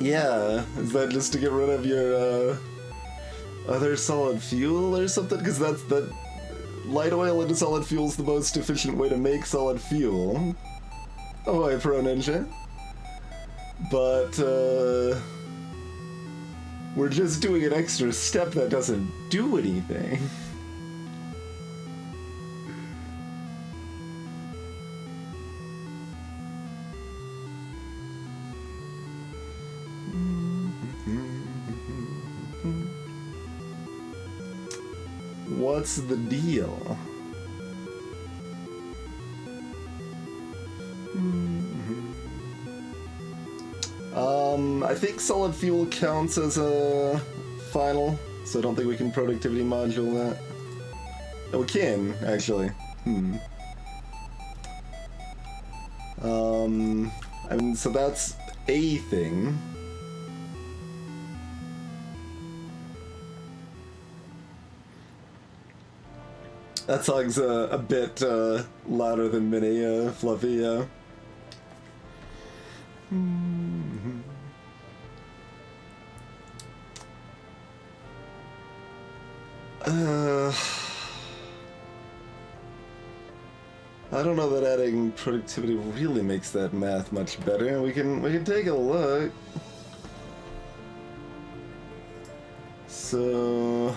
Speaker 1: Yeah, is that just to get rid of your other solid fuel or something? Because that's the light oil into solid fuel is the most efficient way to make solid fuel. Ahoy, Pro Ninja. But we're just doing an extra step that doesn't do anything. What's the deal? I think solid fuel counts as a final, so I don't think we can productivity module that. Oh, we can, actually. I mean, so that's a thing. That song's a bit louder than Minnie, Fluffy, I don't know that adding productivity really makes that math much better. We can take a look. So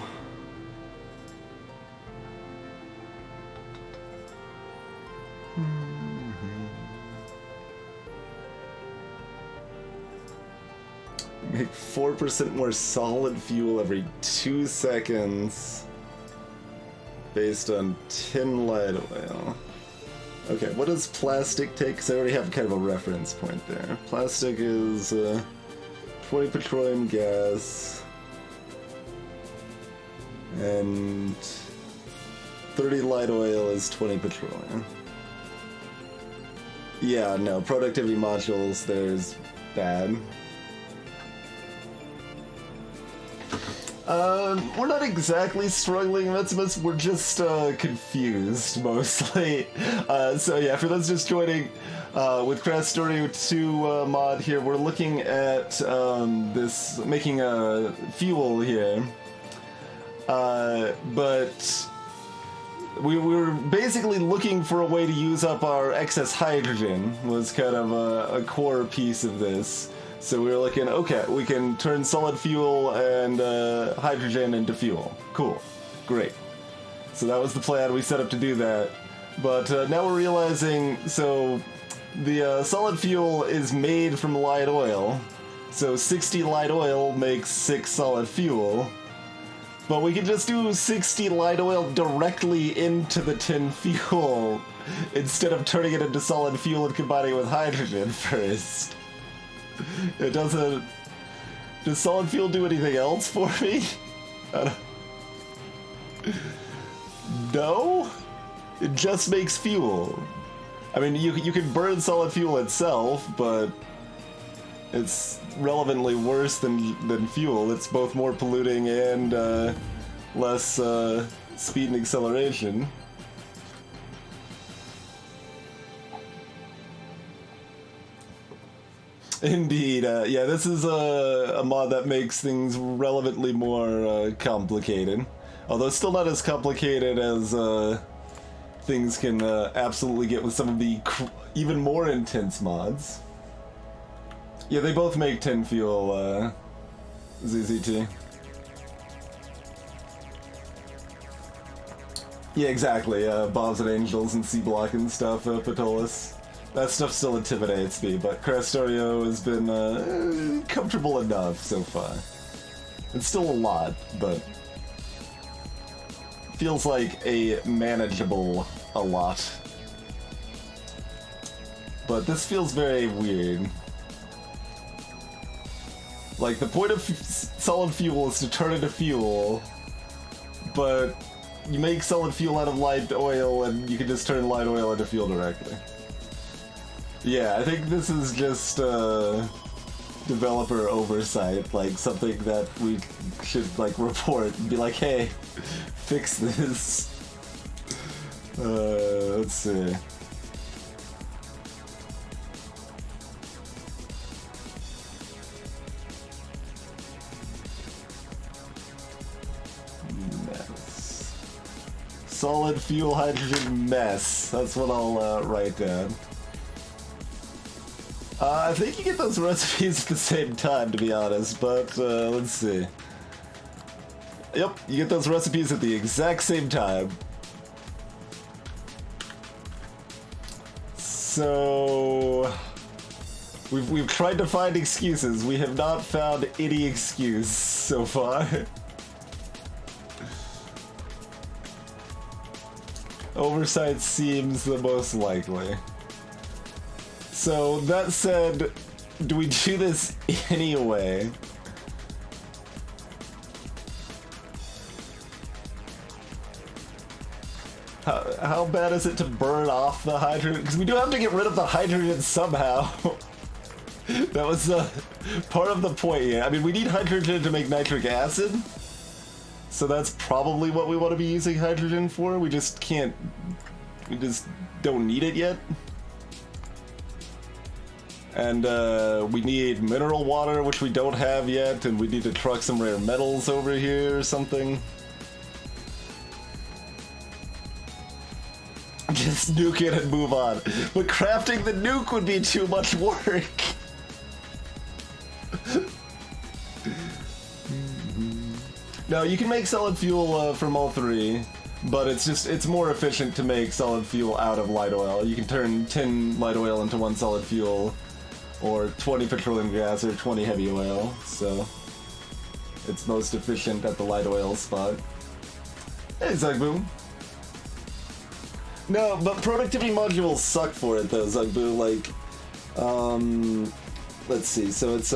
Speaker 1: make 4% more solid fuel every 2 seconds based on 10 light oil. Okay, what does plastic take? Because I already have kind of a reference point there. Plastic is 20 petroleum gas and 30 light oil is 20 petroleum. Yeah, no, productivity modules, there's bad. We're not exactly struggling, Maximus, we're just confused, mostly. So yeah, for those just joining, with Krastorio 2 mod here, we're looking at this, making a fuel here. But we were basically looking for a way to use up our excess hydrogen, was kind of a core piece of this. So we were looking, okay, we can turn solid fuel and hydrogen into fuel. Cool. Great. So that was the plan. We set up to do that. But now we're realizing, so the solid fuel is made from light oil. So 60 light oil makes 6 solid fuel. But we can just do 60 light oil directly into the tin fuel instead of turning it into solid fuel and combining it with hydrogen first. It doesn't... Does solid fuel do anything else for me? No? It just makes fuel. I mean, you can burn solid fuel itself, but it's relevantly worse than fuel. It's both more polluting and less speed and acceleration. Indeed, yeah, this is a mod that makes things relevantly more complicated. Although still not as complicated as things can absolutely get with some of the even more intense mods. Yeah, they both make tin fuel, ZZT. Yeah, exactly, Bombs and Angels and C-Block and stuff, Patolus. That stuff still intimidates me, but Krastorio has been comfortable enough so far. It's still a lot, but feels like a manageable a lot. But this feels very weird. Like, the point of solid fuel is to turn into fuel, but you make solid fuel out of light oil and you can just turn light oil into fuel directly. Yeah, I think this is just developer oversight, like something that we should like report and be like, hey, fix this. Let's see. Mess. Solid fuel hydrogen mess. That's what I'll write down. I think you get those recipes at the same time, to be honest, but let's see. Yep, you get those recipes at the exact same time. So we've tried to find excuses. We have not found any excuse so far. Oversight seems the most likely. So, that said, do we do this anyway? How bad is it to burn off the hydrogen? Because we do have to get rid of the hydrogen somehow. That was part of the point here. I mean, we need hydrogen to make nitric acid. So that's probably what we want to be using hydrogen for. We just can't... We just don't need it yet. And we need mineral water, which we don't have yet, and we need to truck some rare metals over here or something. Just nuke it and move on. But crafting the nuke would be too much work. No, you can make solid fuel from all three, but it's more efficient to make solid fuel out of light oil. You can turn 10 light oil into 1 solid fuel, or 20 petroleum gas, or 20 heavy oil, so it's most efficient at the light oil spot. Hey, Zugboom. No, but productivity modules suck for it though, Zugbu. Like, let's see. So it's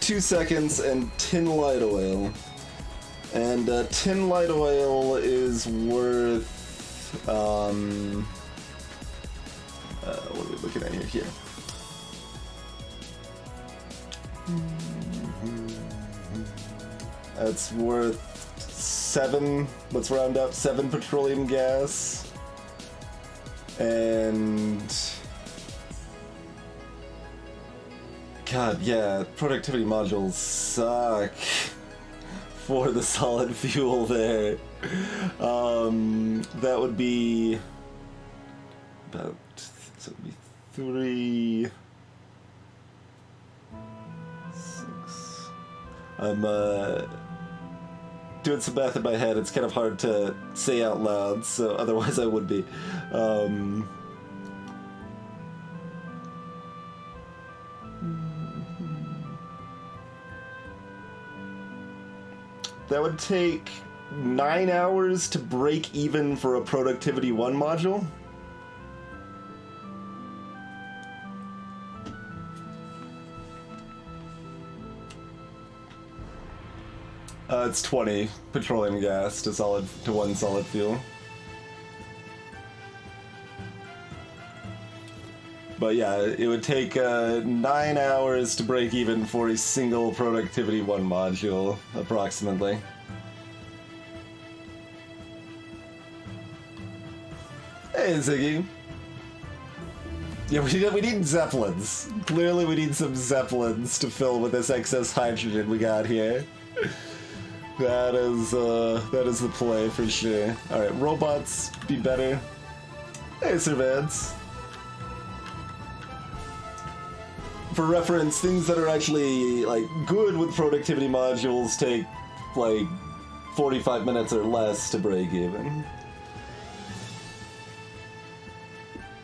Speaker 1: 2 seconds and tin light oil, and tin light oil is worth what are we looking at here? That's worth 7, let's round up, 7 petroleum gas. And... God, yeah, productivity modules suck for the solid fuel there. That would be... about... so it would be 3... 6... I'm, doing some math in my head. It's kind of hard to say out loud, so otherwise I would be. That would take 9 hours to break even for a Productivity 1 module. It's 20 petroleum gas to 1 solid fuel. But yeah, it would take 9 hours to break even for a single Productivity 1 module, approximately. Hey, Ziggy. Yeah, we need Zeppelins. Clearly we need some Zeppelins to fill with this excess hydrogen we got here. That is the play for sure. Alright, robots be better. Hey, Sir Vance. For reference, things that are actually, like, good with productivity modules take, like, 45 minutes or less to break even.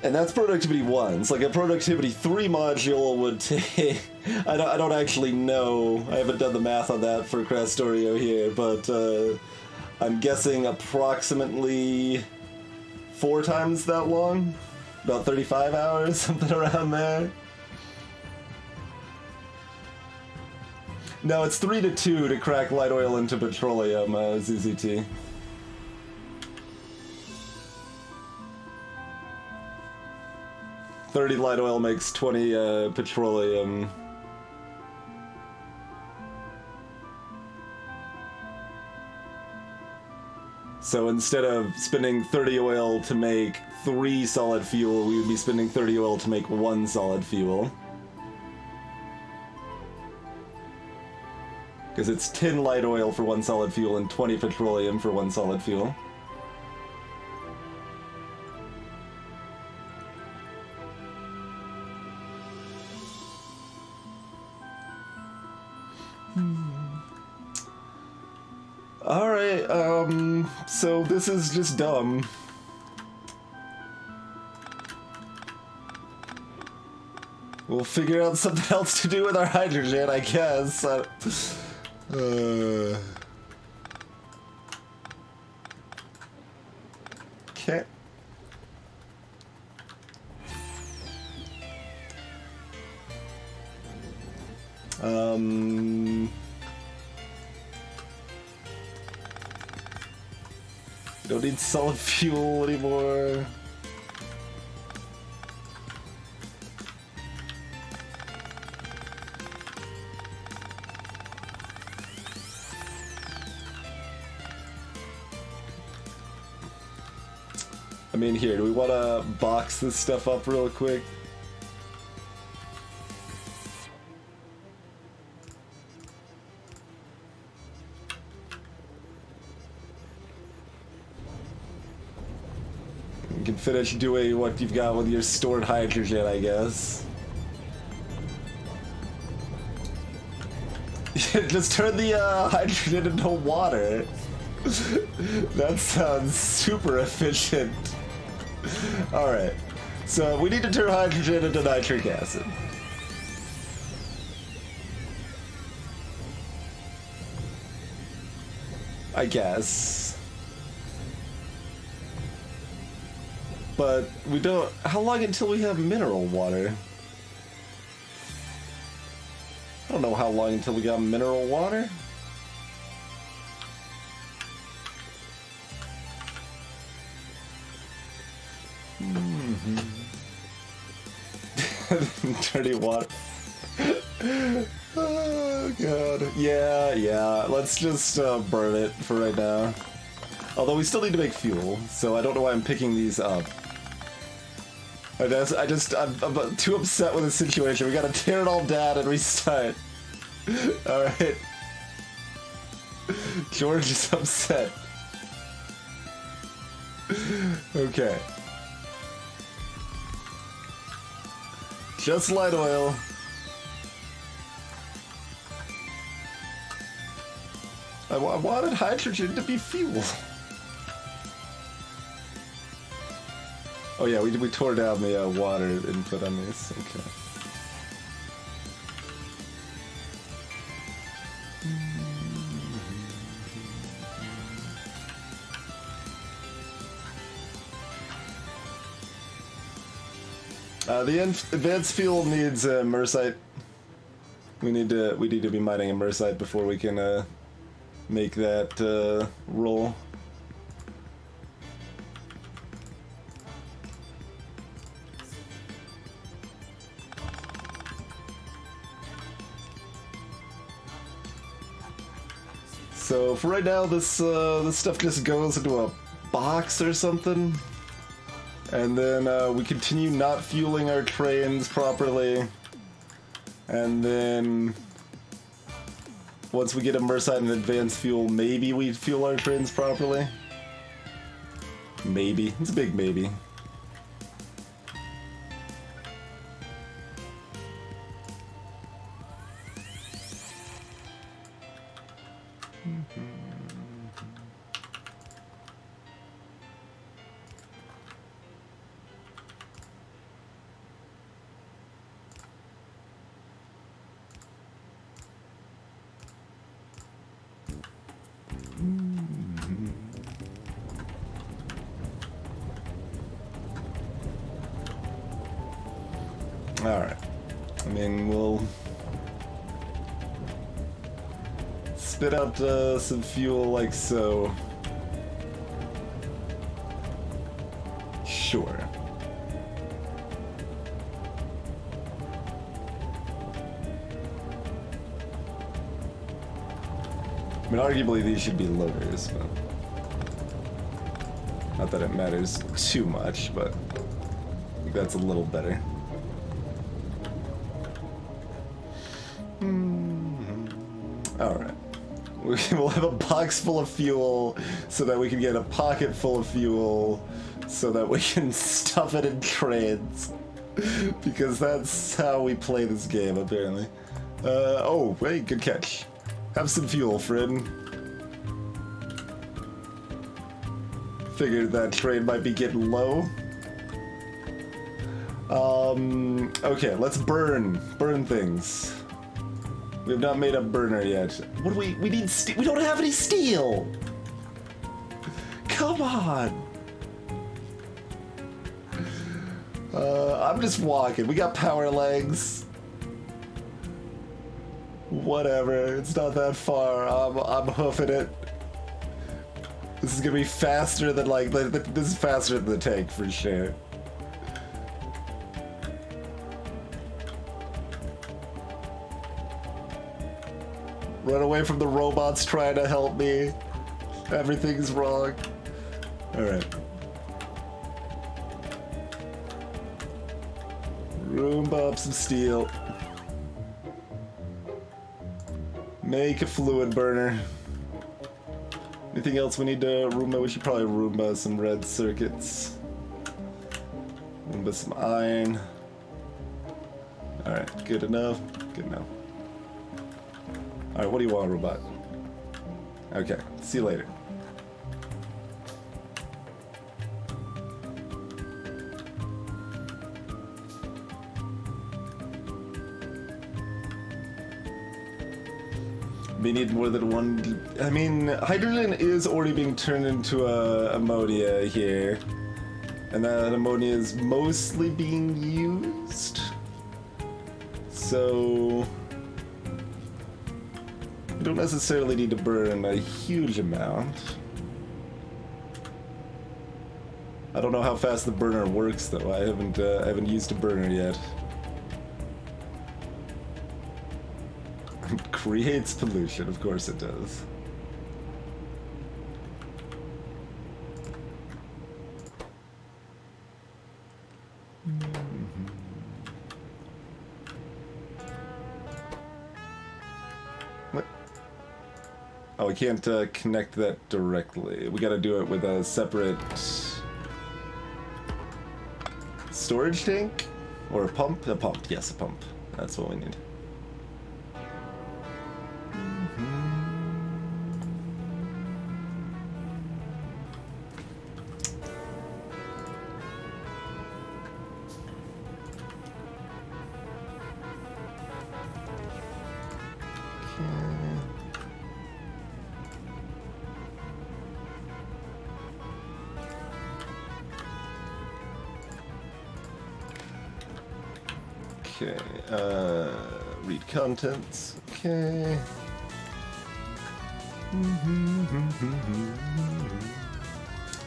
Speaker 1: And that's productivity 1. It's like a productivity 3 module would take... I don't actually know. I haven't done the math on that for Krastorio here, but I'm guessing approximately 4 times that long? About 35 hours, something around there. No, it's 3 to 2 to crack light oil into petroleum, ZZT. $30 light oil makes 20 petroleum. So instead of spending 30 oil to make 3 solid fuel, we would be spending 30 oil to make 1 solid fuel. Because it's 10 light oil for 1 solid fuel and 20 petroleum for 1 solid fuel. Alright, so this is just dumb. We'll figure out something else to do with our hydrogen, I guess. Okay. We don't need solid fuel anymore. I mean, here, do we want to box this stuff up real quick? You can finish doing what you've got with your stored hydrogen, I guess. Just turn the hydrogen into water. That sounds super efficient. Alright, so we need to turn hydrogen into nitric acid. I guess. But we don't... How long until we have mineral water? I don't know how long until we got mineral water. Dirty water. Oh god. Yeah. Let's just burn it for right now. Although we still need to make fuel, so I don't know why I'm picking these up. I'm too upset with the situation. We gotta tear it all down and restart. Alright. George is upset. Okay. Just light oil. I wanted hydrogen to be fuel. Oh yeah, we tore down the water input on this. Okay. The advanced fuel needs Mersite. We need to be mining a Mersite before we can make that roll. So for right now, this stuff just goes into a box or something, and then we continue not fueling our trains properly, and then once we get a Mersite and advanced fuel, maybe we fuel our trains properly. Maybe. It's a big maybe. Alright. I mean, we'll spit out some fuel like so. Sure. I mean, arguably these should be loaders, but not that it matters too much, but I think that's a little better. Alright. We'll have a box full of fuel so that we can get a pocket full of fuel so that we can stuff it in trains. Because that's how we play this game, apparently. Oh, hey, good catch. Have some fuel, friend. Figured that train might be getting low. Okay, let's burn things. We have not made a burner yet. What do we need steel. We don't have any steel! Come on! I'm just walking. We got power legs. Whatever, it's not that far. I'm hoofing it. This is gonna be faster than this is faster than the tank for sure. Run away from the robots trying to help me. Everything's wrong. Alright. Roomba up some steel. Make a fluid burner. Anything else we need to Roomba? We should probably Roomba some red circuits. Roomba some iron. Alright, good enough. Good enough. Alright, what do you want, robot? Okay, see you later. We need more than one. I mean, hydrogen is already being turned into ammonia here. and that ammonia is mostly being used. So we don't necessarily need to burn a huge amount. I don't know how fast the burner works though. I haven't used a burner yet. It creates pollution, of course it does. What? Oh, we can't connect that directly. We gotta do it with a separate storage tank? Or a pump? A pump, yes, a pump. That's what we need. Okay, read contents, okay.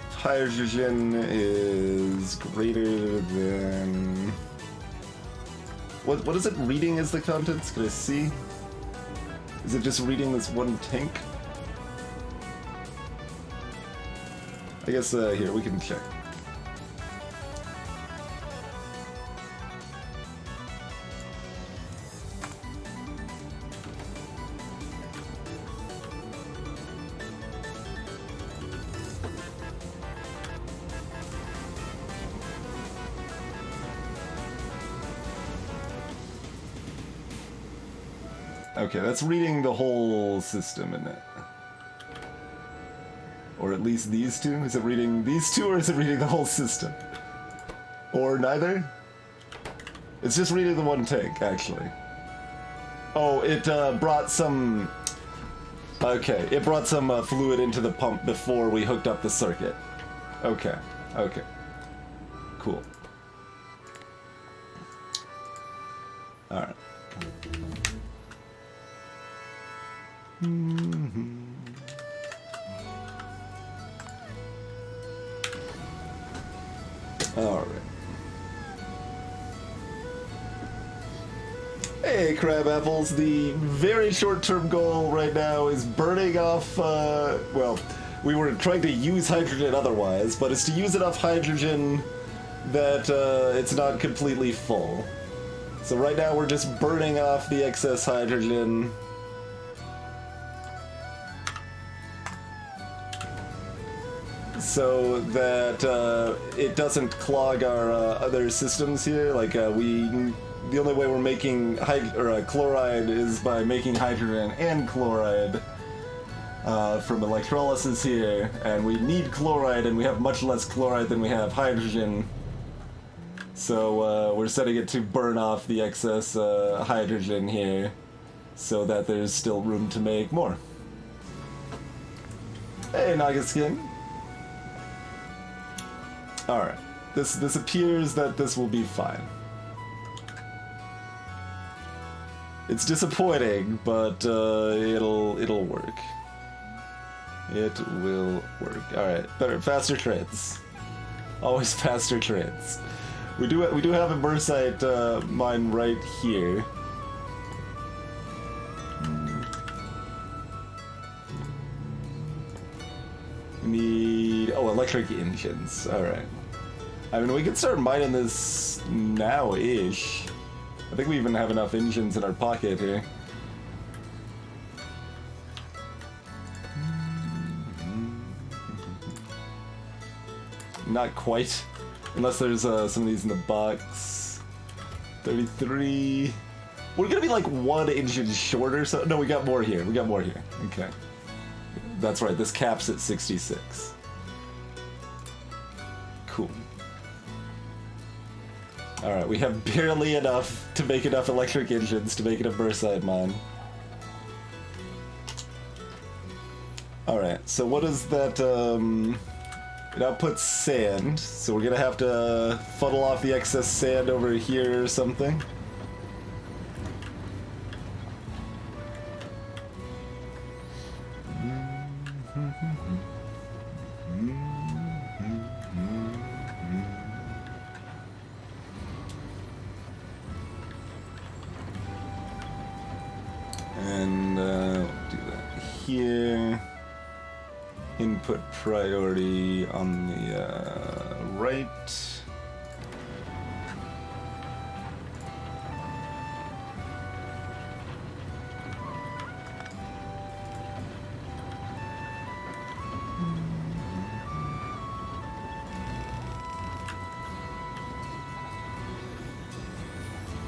Speaker 1: Hydrogen is greater than... What is it reading as the contents? Can I see? Is it just reading this one tank? I guess, here, we can check. Okay, that's reading the whole system, isn't it? Or at least these two? Is it reading these two, or is it reading the whole system? Or neither? It's just reading the one tank, actually. Oh, it brought some... Okay, it brought some fluid into the pump before we hooked up the circuit. Okay, okay. Cool. Alright. Alright. Hey, crab apples. The very short-term goal right now is burning off, well, we were trying to use hydrogen otherwise, but it's to use enough hydrogen that it's not completely full. So right now we're just burning off the excess hydrogen. So that it doesn't clog our other systems here. Like the only way we're making chloride is by making hydrogen and chloride from electrolysis here, and we need chloride, and we have much less chloride than we have hydrogen. So we're setting it to burn off the excess hydrogen here, so that there's still room to make more. Hey, Naga Skin. Alright, this appears that this will be fine. It's disappointing, but it'll work. It will work. Alright, better, faster trades. Always faster trades. We do have a bursite mine right here. We need electric engines. Alright. I mean, we could start mining this now-ish. I think we even have enough engines in our pocket here. Not quite. Unless there's some of these in the box. 33. We're gonna be like one engine shorter, so... No, we got more here. We got more here. Okay. That's right, this caps at 66. Cool. Alright, we have barely enough to make enough electric engines to make it a bursite mine. Alright, so what is that, It outputs sand, so we're gonna have to funnel off the excess sand over here or something. And we'll do that here. Input priority on the right.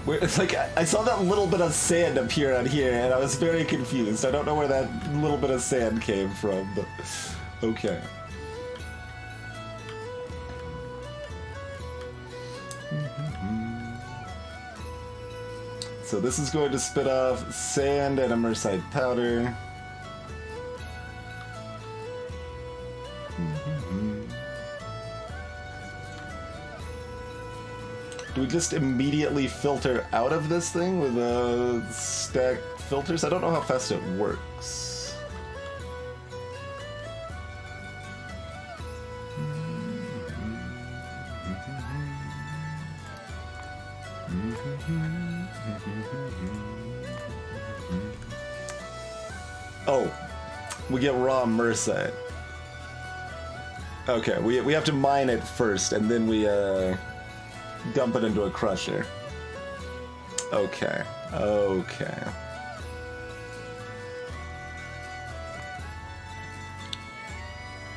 Speaker 1: It's like I saw that little bit of sand appear on here, and I was very confused. I don't know where that little bit of sand came from, but okay. So this is going to spit off sand and immersite powder. Do we just immediately filter out of this thing with stack filters? I don't know how fast it works. Oh, we get raw immersite. Okay, we have to mine it first, and then we dump it into a crusher. Okay. Okay.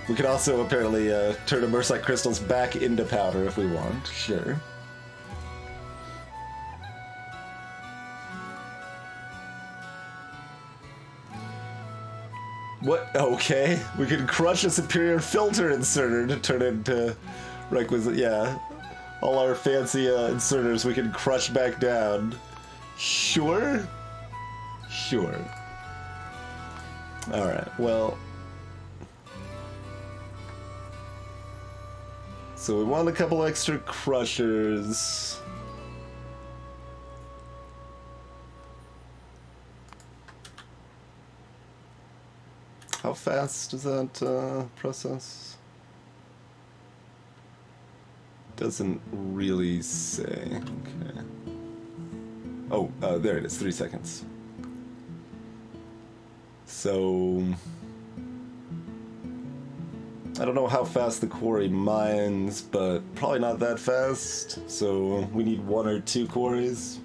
Speaker 1: We could also apparently turn immersite crystals back into powder if we want. Sure. What? Okay. We could crush a superior filter inserter to turn it into requisite. Yeah. All our fancy inserters we can crush back down. Sure? Sure. Alright, well. So we want a couple extra crushers. How fast does that process? Doesn't really say. Okay. Oh, there it is. 3 seconds. So I don't know how fast the quarry mines, but probably not that fast. So we need 1 or 2 quarries.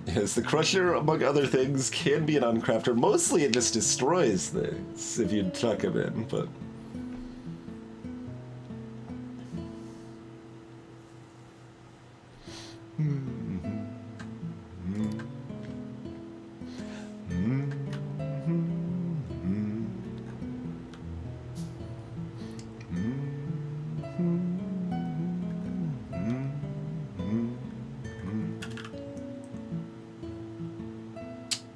Speaker 1: Yes, the crusher, among other things, can be an uncrafter. Mostly it just destroys things if you chuck them in, but...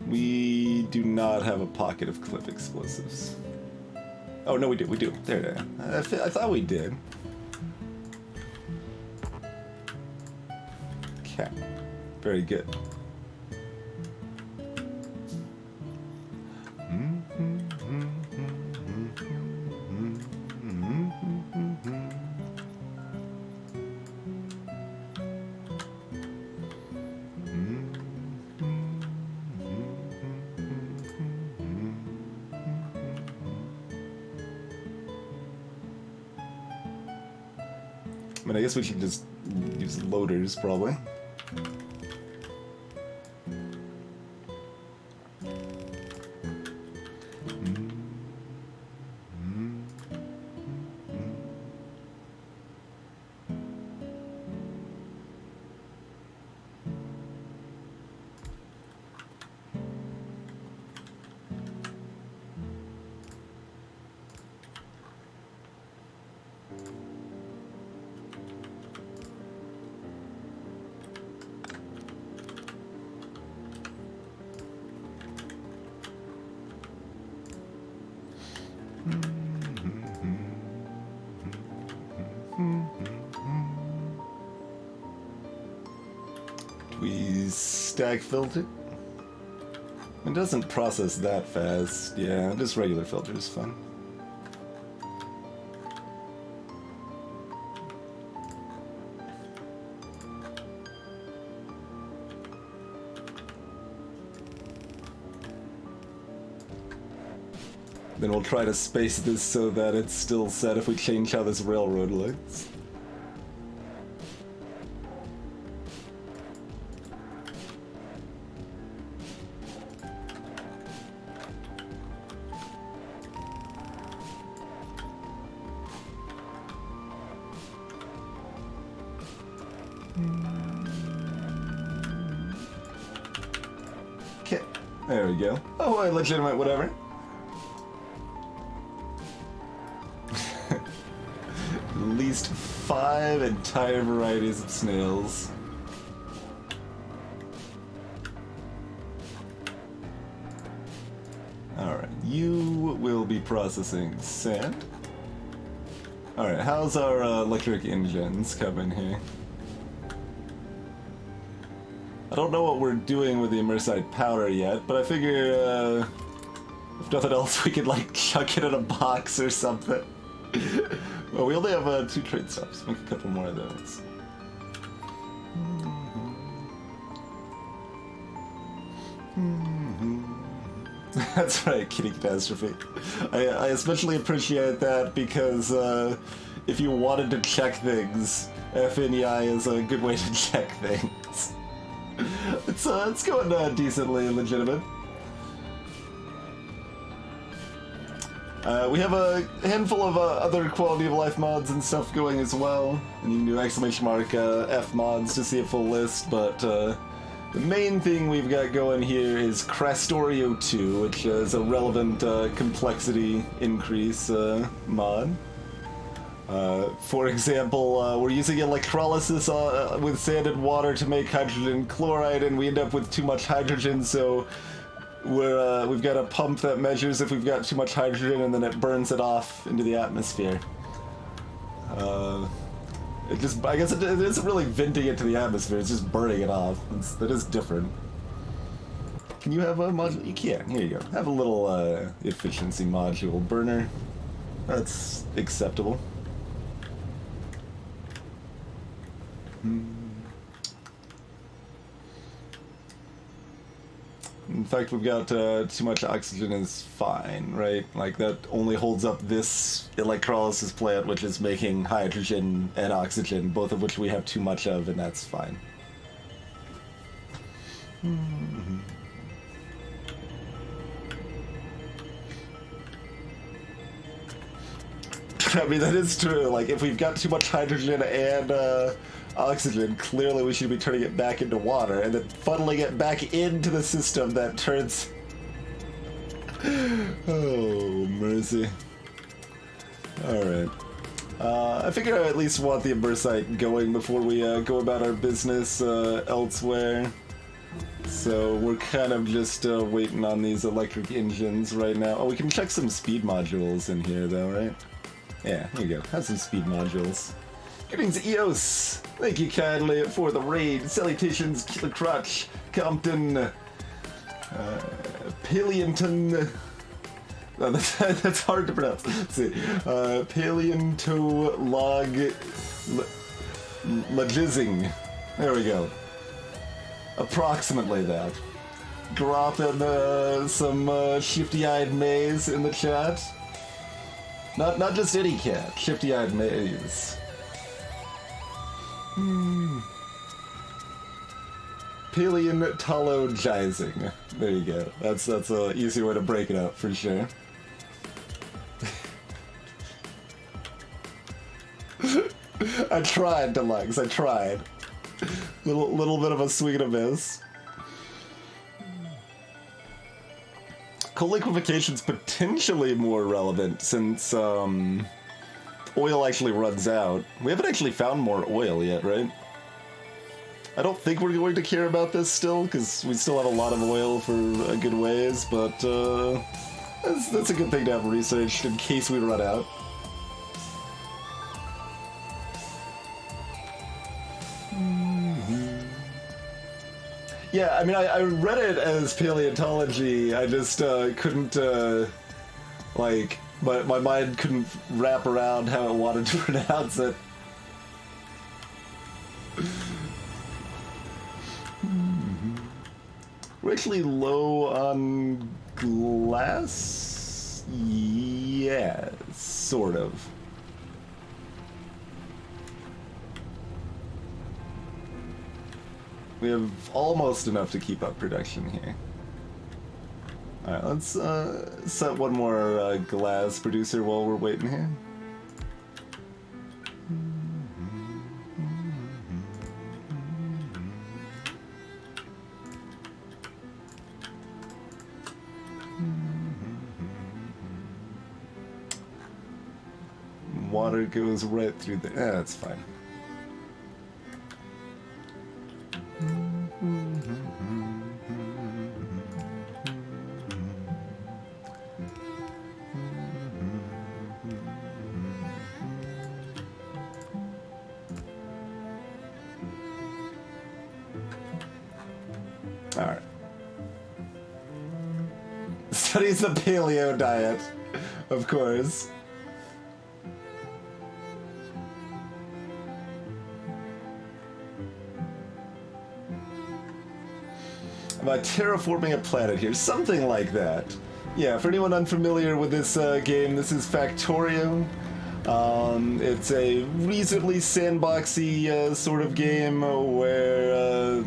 Speaker 1: We do not have a pocket of clip explosives. Oh, no, we do. We do. There it is. I thought we did. Okay. Very good. I mean, I guess we should just use loaders, probably. stack filter. It doesn't process that fast. Yeah, just regular filter is fine. Then we'll try to space this so that it's still set if we change how this railroad looks. Okay, there we go. Oh, a legitimate whatever. At least 5 entire varieties of snails. Alright, you will be processing sand. Alright, how's our electric engines coming here? I don't know what we're doing with the immersite powder yet, but I figure, if nothing else, we could, like, chuck it in a box or something. Well, we only have 2 trade stops. Make a couple more of those. That's right, Kitty Catastrophe. I especially appreciate that because if you wanted to check things, FNEI is a good way to check things. It's going decently legitimate. We have a handful of other quality of life mods and stuff going as well, and you can do !F mods to see a full list, but the main thing we've got going here is Krastorio 2, which is a relevant complexity increase mod. For example, we're using electrolysis with sand and water to make hydrogen chloride, and we end up with too much hydrogen, so we've got a pump that measures if we've got too much hydrogen, and then it burns it off into the atmosphere. I guess it isn't really venting it to the atmosphere, it's just burning it off. That is different. Can you have a module? You can, here you go. Have a little efficiency module burner. That's acceptable. In fact, we've got too much oxygen is fine, right? Like, that only holds up this electrolysis plant, which is making hydrogen and oxygen, both of which we have too much of, and that's fine. I mean, that is true. Like, if we've got too much hydrogen and oxygen, clearly we should be turning it back into water and then funneling it back into the system that turns... Oh, mercy. Alright. I figure I at least want the immersite going before we go about our business elsewhere. So we're kind of just waiting on these electric engines right now. Oh, we can check some speed modules in here though, right? Yeah, here you go. Have some speed modules. Greetings, EOS! Thank you kindly for the raid. Salutations, Killer Crotch, Compton, Paleonton. Oh, that's hard to pronounce. Let's see. Paleontolog Legizzing. There we go. Approximately that. Dropping some shifty-eyed maze in the chat. Not just any cat, shifty-eyed maze. Paleontologizing. There you go. That's a easy way to break it up for sure. I tried, Deluxe. I tried. Little bit of a swing and a miss. Coal liquefation's potentially more relevant since oil actually runs out. We haven't actually found more oil yet, right? I don't think we're going to care about this still, because we still have a lot of oil for a good ways, but that's a good thing to have researched in case we run out. Yeah, I mean, I read it as paleontology. I just couldn't, like, my mind couldn't wrap around how it wanted to pronounce it. We're actually low on glass? Yeah, sort of. We have almost enough to keep up production here. Alright, let's set one more glass producer while we're waiting here. Water goes right through the... that's fine. Alright. Studies the paleo diet, of course. About terraforming a planet here, something like that. Yeah, for anyone unfamiliar with this game, this is Factorio. It's a reasonably sandboxy sort of game where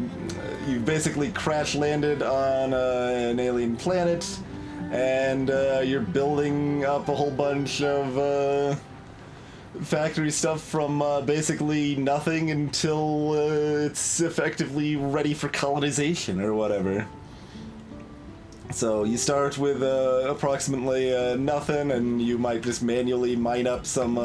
Speaker 1: you basically crash landed on an alien planet, and you're building up a whole bunch of factory stuff from basically nothing until it's effectively ready for colonization or whatever. So you start with approximately nothing, and you might just manually mine up some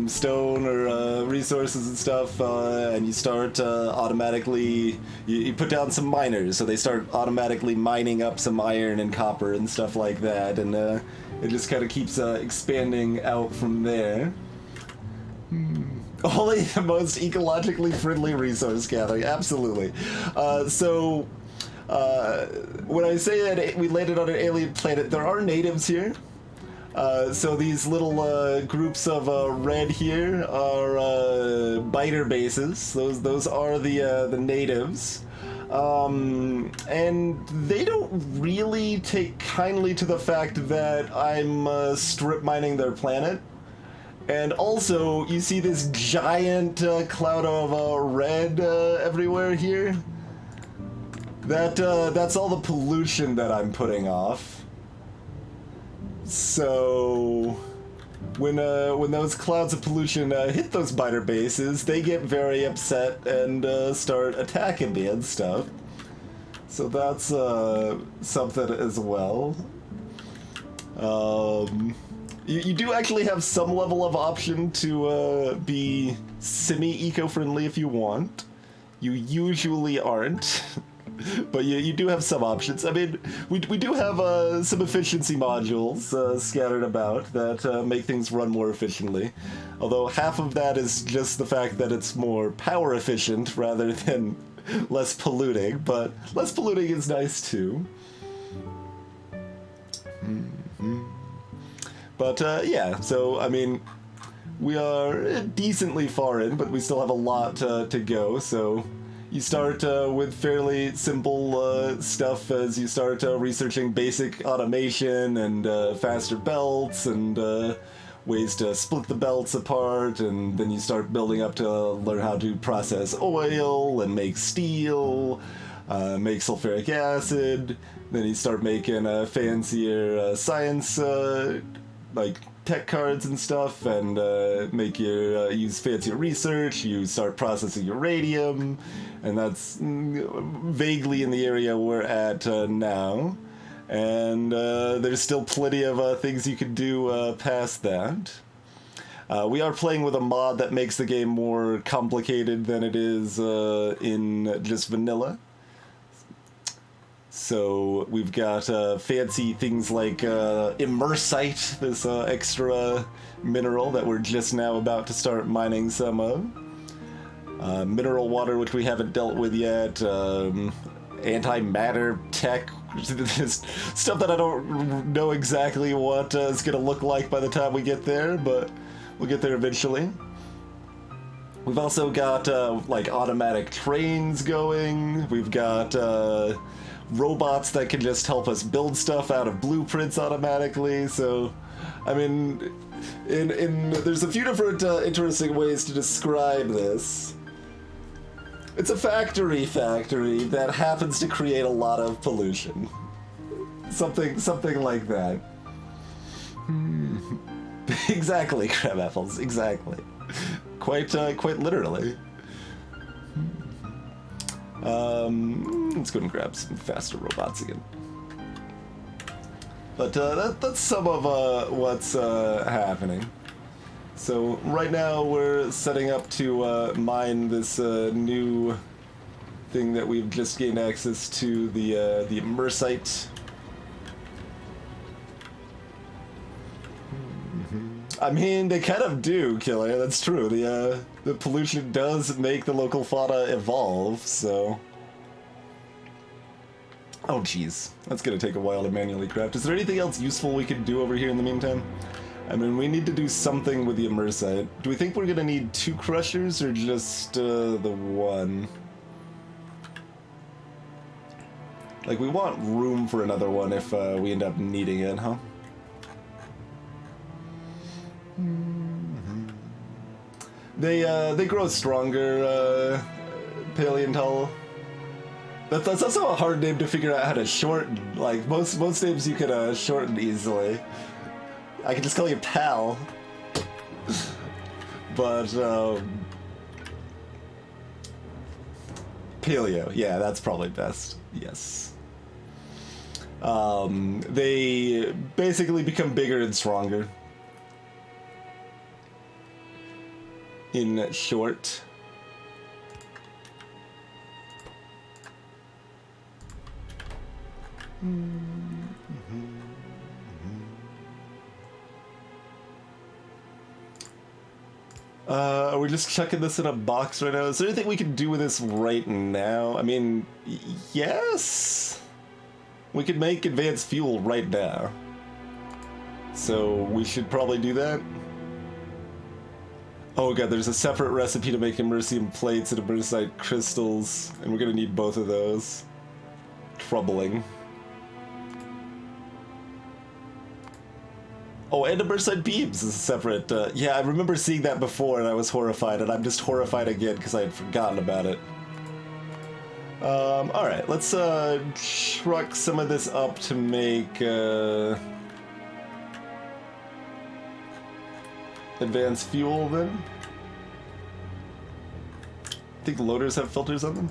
Speaker 1: stone or resources and stuff, and you start automatically, you put down some miners, so they start automatically mining up some iron and copper and stuff like that, and it just kind of keeps expanding out from there. Only the most ecologically friendly resource gathering, absolutely. So when I say that we landed on an alien planet, there are natives here. So these little groups of red here are biter bases. Those are the natives. And they don't really take kindly to the fact that I'm strip mining their planet. And also, you see this giant cloud of red everywhere here? That's all the pollution that I'm putting off. So when those clouds of pollution hit those biter bases, they get very upset and start attacking me and stuff. So that's something as well. You do actually have some level of option to be semi-eco-friendly if you want. You usually aren't. But you do have some options. I mean, we do have some efficiency modules scattered about that make things run more efficiently. Although half of that is just the fact that it's more power efficient rather than less polluting. But less polluting is nice too. But yeah, so I mean, we are decently far in, but we still have a lot to go, so... You start with fairly simple stuff as you start researching basic automation and faster belts and ways to split the belts apart, and then you start building up to learn how to process oil and make steel, make sulfuric acid. Then you start making fancier science like tech cards and stuff, and make your use fancier research. You start processing uranium, and that's vaguely in the area we're at now. And there's still plenty of things you can do past that. We are playing with a mod that makes the game more complicated than it is in just vanilla. So we've got fancy things like immersite, this extra mineral that we're just now about to start mining some of. Mineral water, which we haven't dealt with yet. Antimatter tech. Stuff that I don't know exactly what it's going to look like by the time we get there, but we'll get there eventually. We've also got, like, automatic trains going. We've got, robots that can just help us build stuff out of blueprints automatically. So, I mean, there's a few different, interesting ways to describe this. It's a factory that happens to create a lot of pollution. Something like that. Exactly, crab apples, exactly. Quite literally. Let's go and grab some faster robots again. But that's some of what's happening. So right now we're setting up to mine this new thing that we've just gained access to, the immersite. I mean, they kind of do, Killer. That's true. The pollution does make the local fauna evolve, so. Oh, jeez. That's gonna take a while to manually craft. Is there anything else useful we could do over here in the meantime? I mean, we need to do something with the immersite. Do we think we're gonna need 2 crushers or just the 1? Like, we want room for another one if we end up needing it, huh? They grow stronger, Paleontol. That's also a hard name to figure out how to shorten. Like, most names you can shorten easily. I can just call you Pal. But, Paleo, yeah, that's probably best. Yes. They basically become bigger and stronger. In short. Are we just chucking this in a box right now? Is there anything we can do with this right now? I mean, yes. We could make advanced fuel right now. So we should probably do that. Oh god, there's a separate recipe to make immersium plates and immersite crystals, and we're gonna need both of those. Troubling. Oh, and immersite beams is a separate, yeah, I remember seeing that before and I was horrified, and I'm just horrified again because I had forgotten about it. Alright, let's, truck some of this up to make, advanced fuel, then? I think loaders have filters on them?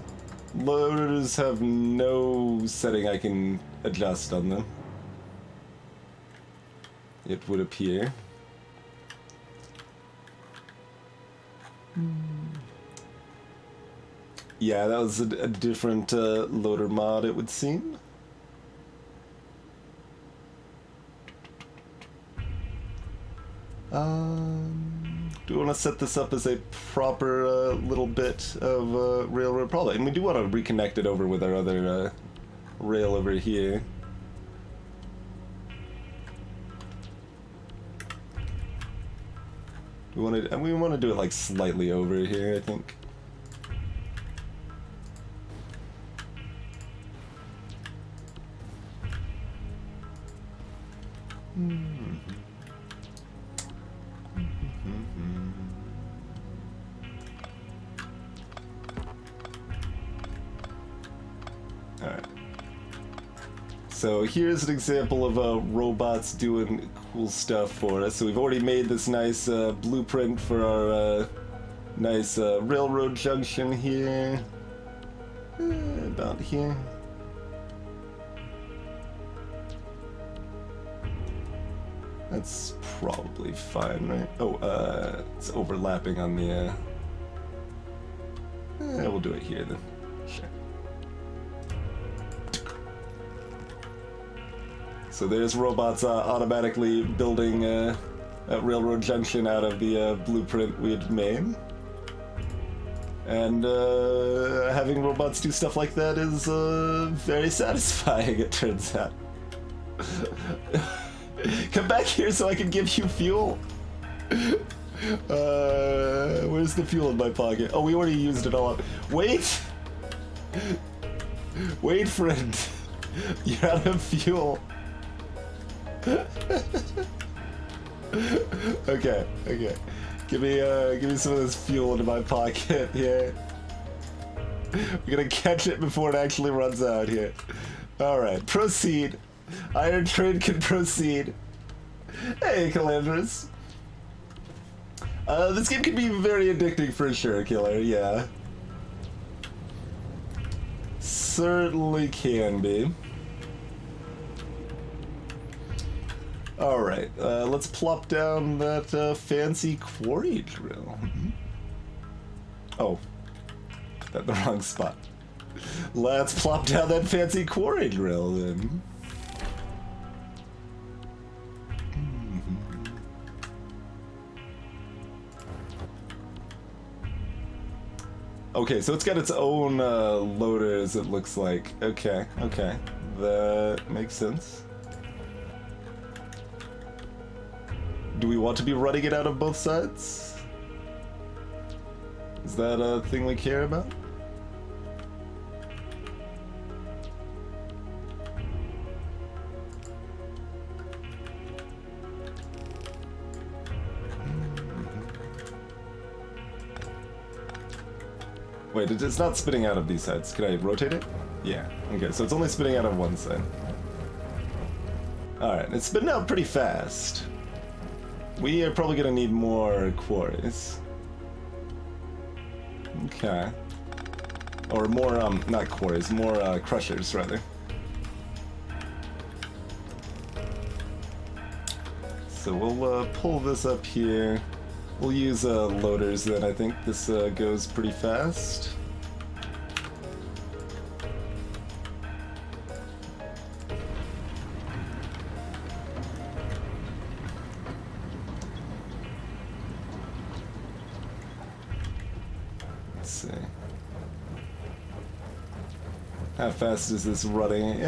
Speaker 1: Loaders have no setting I can adjust on them. It would appear. Yeah, that was a different loader mod, it would seem. Do we want to set this up as a proper little bit of railroad? Probably, and we do want to reconnect it over with our other rail over here. We want to do it like slightly over here, I think. Alright. So here's an example of robots doing cool stuff for us. So we've already made this nice blueprint for our nice railroad junction here. About here. That's probably fine, right? Oh, it's overlapping on the... we'll do it here then. Sure. So there's robots automatically building a railroad junction out of the blueprint we had made. And having robots do stuff like that is very satisfying, it turns out. Come back here so I can give you fuel. Where's the fuel in my pocket? Oh, we already used it all up. Wait! Wait, friend. You're out of fuel. Okay, okay. Give me some of this fuel into my pocket here. We're gonna catch it before it actually runs out here. Alright, proceed. Iron Trade can proceed. Hey, Calandris. This game can be very addicting for sure, Killer, yeah. Certainly can be. Alright, let's plop down that fancy quarry drill. Oh, put that in the wrong spot. Let's plop down that fancy quarry drill then. Okay, so it's got its own loaders, it looks like. Okay, okay. That makes sense. Do we want to be running it out of both sides? Is that a thing we care about? Wait, it's not spitting out of these sides. Can I rotate it? Yeah. Okay, so it's only spitting out of one side. Alright, it's spitting out pretty fast. We are probably gonna need more quarries. Okay. Or more, not quarries, more, crushers, rather. So we'll, pull this up here. We'll use, loaders then, I think. This, goes pretty fast. Let's see. How fast is this running?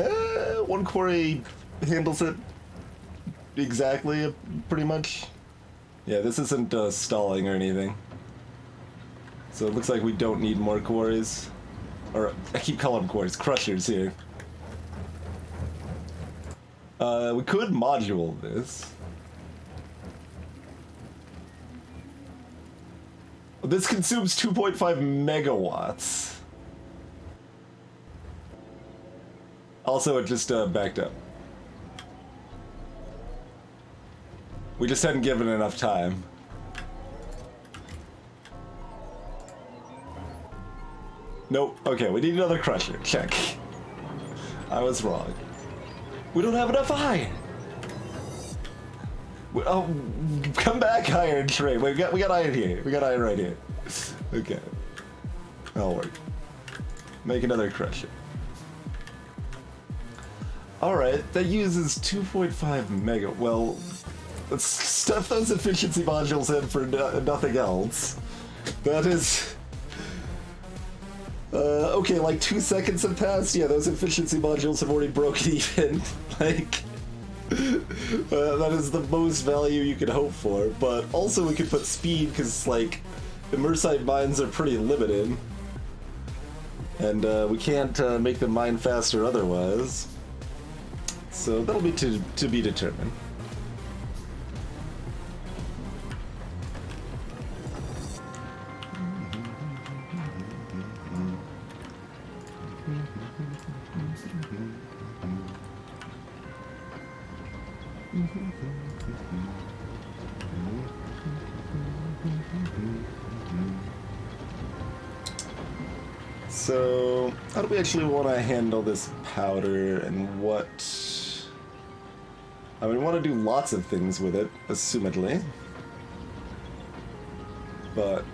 Speaker 1: One quarry handles it exactly, pretty much. Yeah, this isn't stalling or anything. So it looks like we don't need more quarries. Or, I keep calling them quarries, crushers here. We could module this. This consumes 2.5 megawatts. Also, it just backed up. We just hadn't given enough time. Nope. Okay, we need another crusher. Check. I was wrong. We don't have enough iron. Oh, come back, iron trade. Wait, we got iron here. We got iron right here. Okay. That'll work. Make another crusher. Alright, that uses 2.5 mega. Well, let's stuff those efficiency modules in for nothing else. That is... okay, like 2 seconds have passed. Yeah, those efficiency modules have already broken even. Like... that is the most value you could hope for, but also we could put speed, because, like, immersite mines are pretty limited. And, we can't, make them mine faster otherwise. So that'll be to be determined. So, how do we actually want to handle this powder, and what... I mean, we want to do lots of things with it, assumedly. But...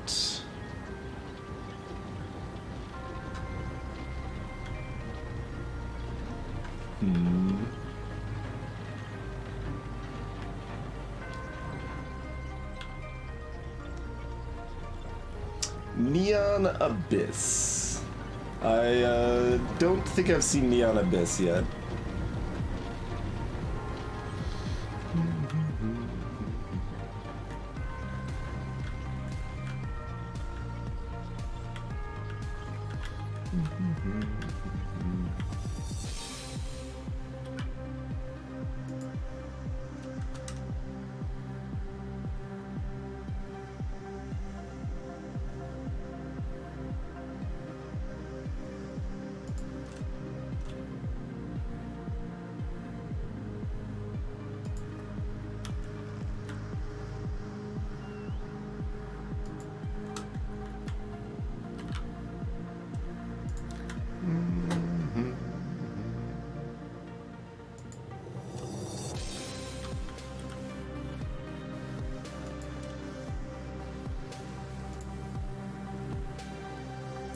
Speaker 1: Neon Abyss. I don't think I've seen Neon Abyss yet.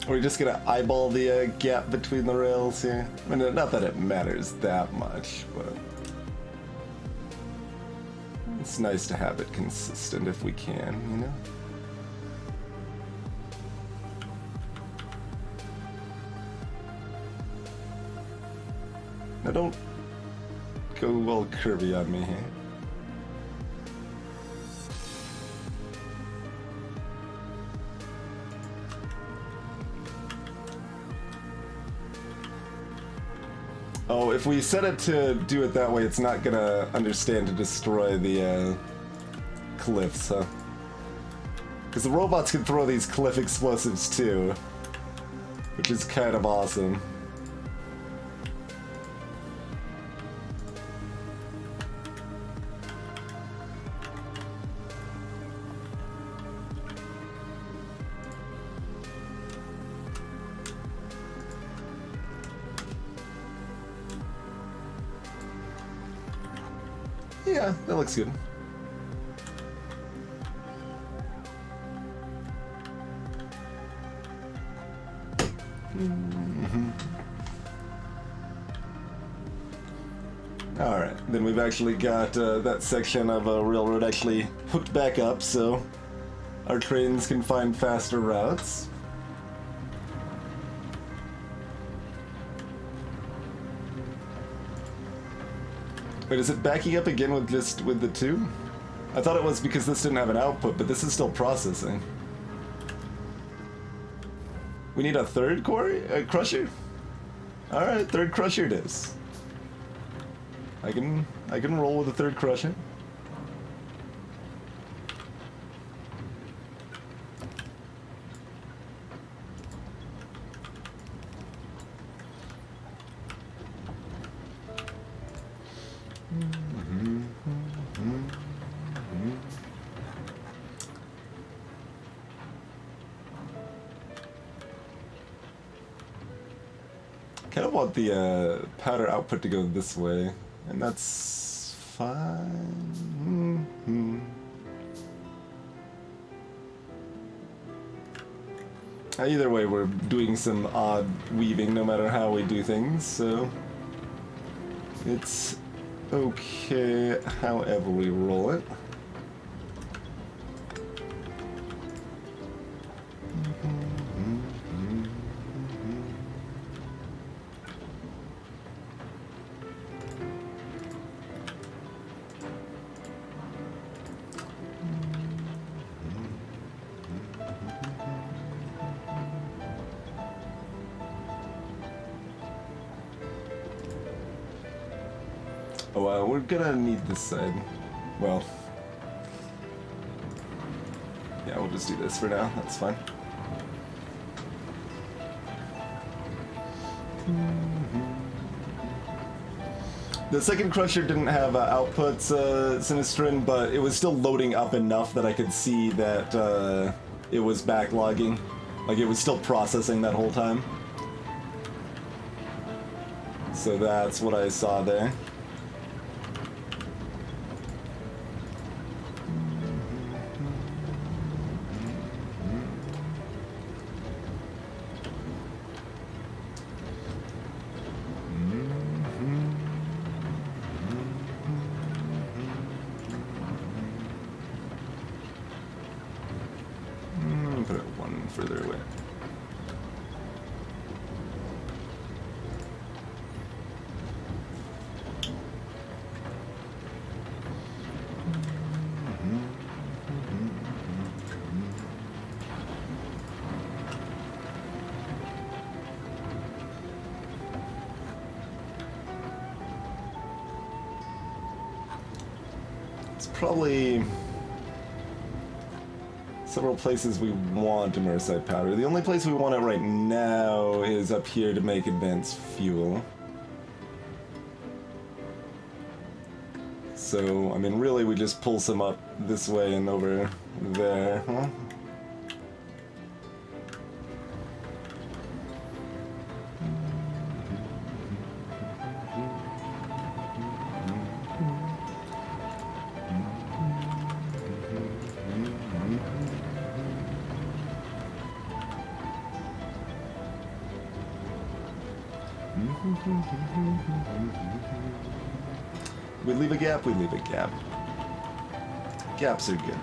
Speaker 1: We're just gonna eyeball the gap between the rails here. I mean, not that it matters that much, but it's nice to have it consistent if we can, you know? Now don't go all curvy on me here. Oh, if we set it to do it that way, it's not gonna understand to destroy the cliffs, huh? Because the robots can throw these cliff explosives too, which is kind of awesome. Yeah, that looks good. Alright, then we've actually got that section of a railroad actually hooked back up, so our trains can find faster routes. Wait, is it backing up again with the two? I thought it was because this didn't have an output, but this is still processing. We need a third crusher? Alright, third crusher it is. I can roll with a third crusher. I kind of want the powder output to go this way, and that's fine. Either way, we're doing some odd weaving no matter how we do things, so it's okay however we roll it. Oh, we're gonna need this side. Well, yeah, we'll just do this for now. That's fine. The second crusher didn't have outputs, Sinistrin, but it was still loading up enough that I could see that it was backlogging. Like, it was still processing that whole time. So that's what I saw there. further away. Probably several places we want immersite powder. The only place we want it right now is up here to make advanced fuel. So, I mean, really we just pull some up this way and over there, huh? We leave a gap, we leave a gap. Gaps are good.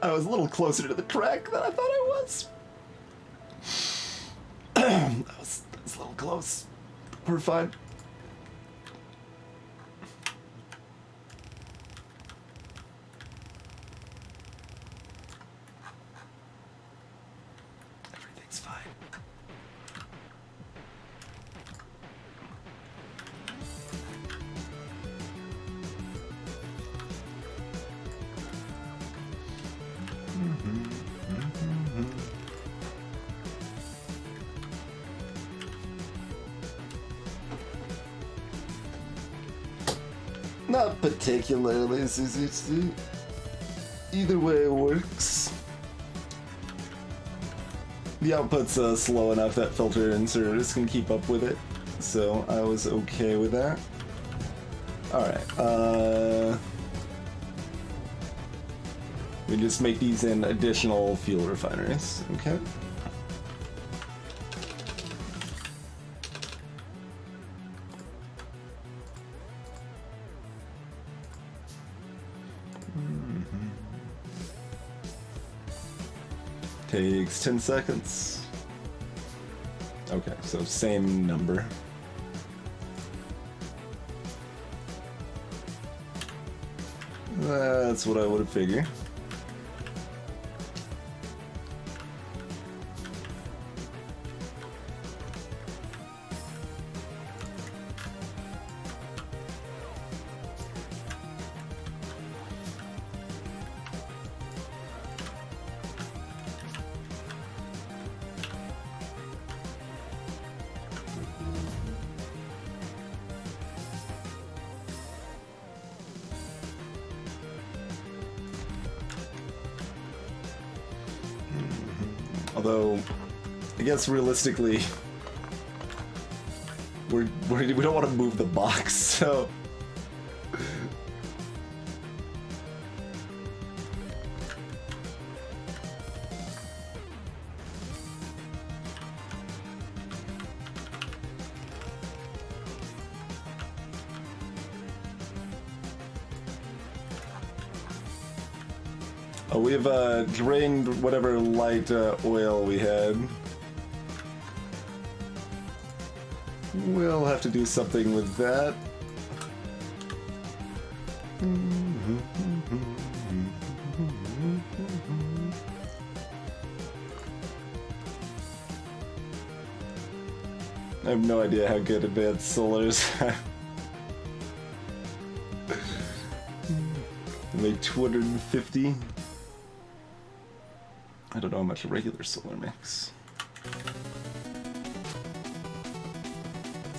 Speaker 1: I was a little closer to the crack than I thought I was. that was a little close. We're fine. Everything's fine. Not particularly, CCC. Either way works. The output's slow enough that filter inserters can keep up with it, so I was okay with that. Alright, we just make these in additional fuel refineries, okay? Takes 10 seconds. Okay, so same number. That's what I would have figured. Although, I guess realistically, we don't want to move the box, so... Oh, we've drained whatever light oil we had. We'll have to do something with that. I have no idea how good advanced solars are. They made 250. I don't know how much a regular solar makes.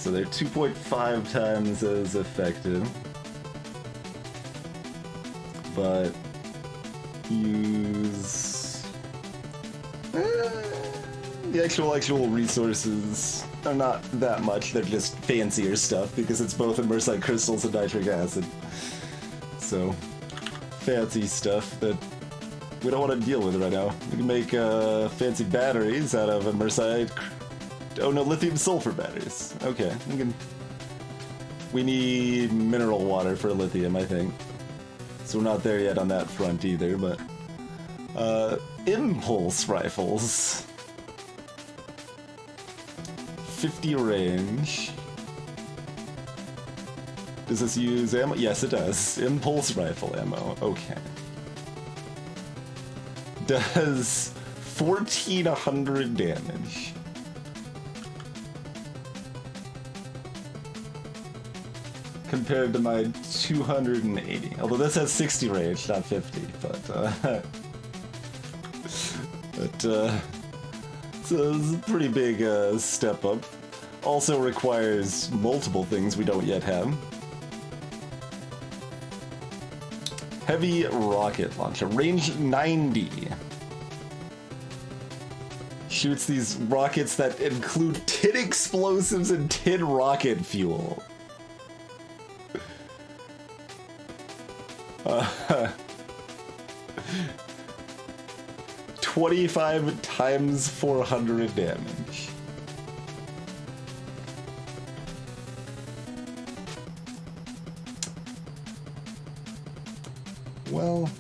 Speaker 1: So they're 2.5 times as effective. But use the actual resources are not that much. They're just fancier stuff because it's both immersite crystals and nitric acid. So fancy stuff that we don't want to deal with right now. We can make fancy batteries out of immersite. Oh no, lithium sulfur batteries. Okay, we need mineral water for lithium, I think. So we're not there yet on that front either, but impulse rifles. 50 range. Does this use ammo? Yes, it does. Impulse rifle ammo. Okay. Does 1400 damage. Compared to my 280. Although this has 60 range, not 50, but it's a pretty big step up. Also requires multiple things we don't yet have. Heavy rocket launcher, range 90. Shoots these rockets that include tin explosives and tin rocket fuel. 25 times 400 damage. Well,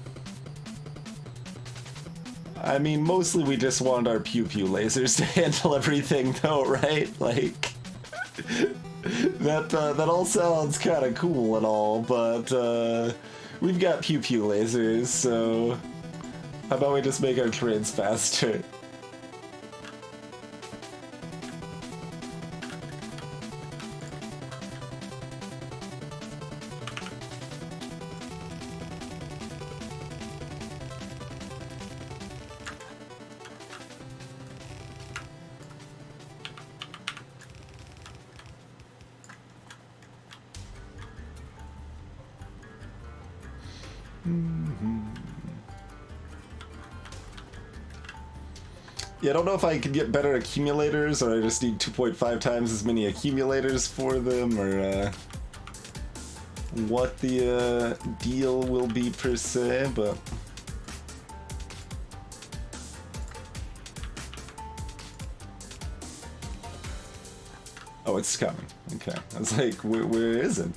Speaker 1: I mean, mostly we just want our pew-pew lasers to handle everything, though, right? Like, that all sounds kind of cool and all, but we've got pew-pew lasers, so how about we just make our trains faster? Yeah, I don't know if I could get better accumulators, or I just need 2.5 times as many accumulators for them, or what the deal will be per se, but... Oh, it's coming. Okay. I was like, where is it?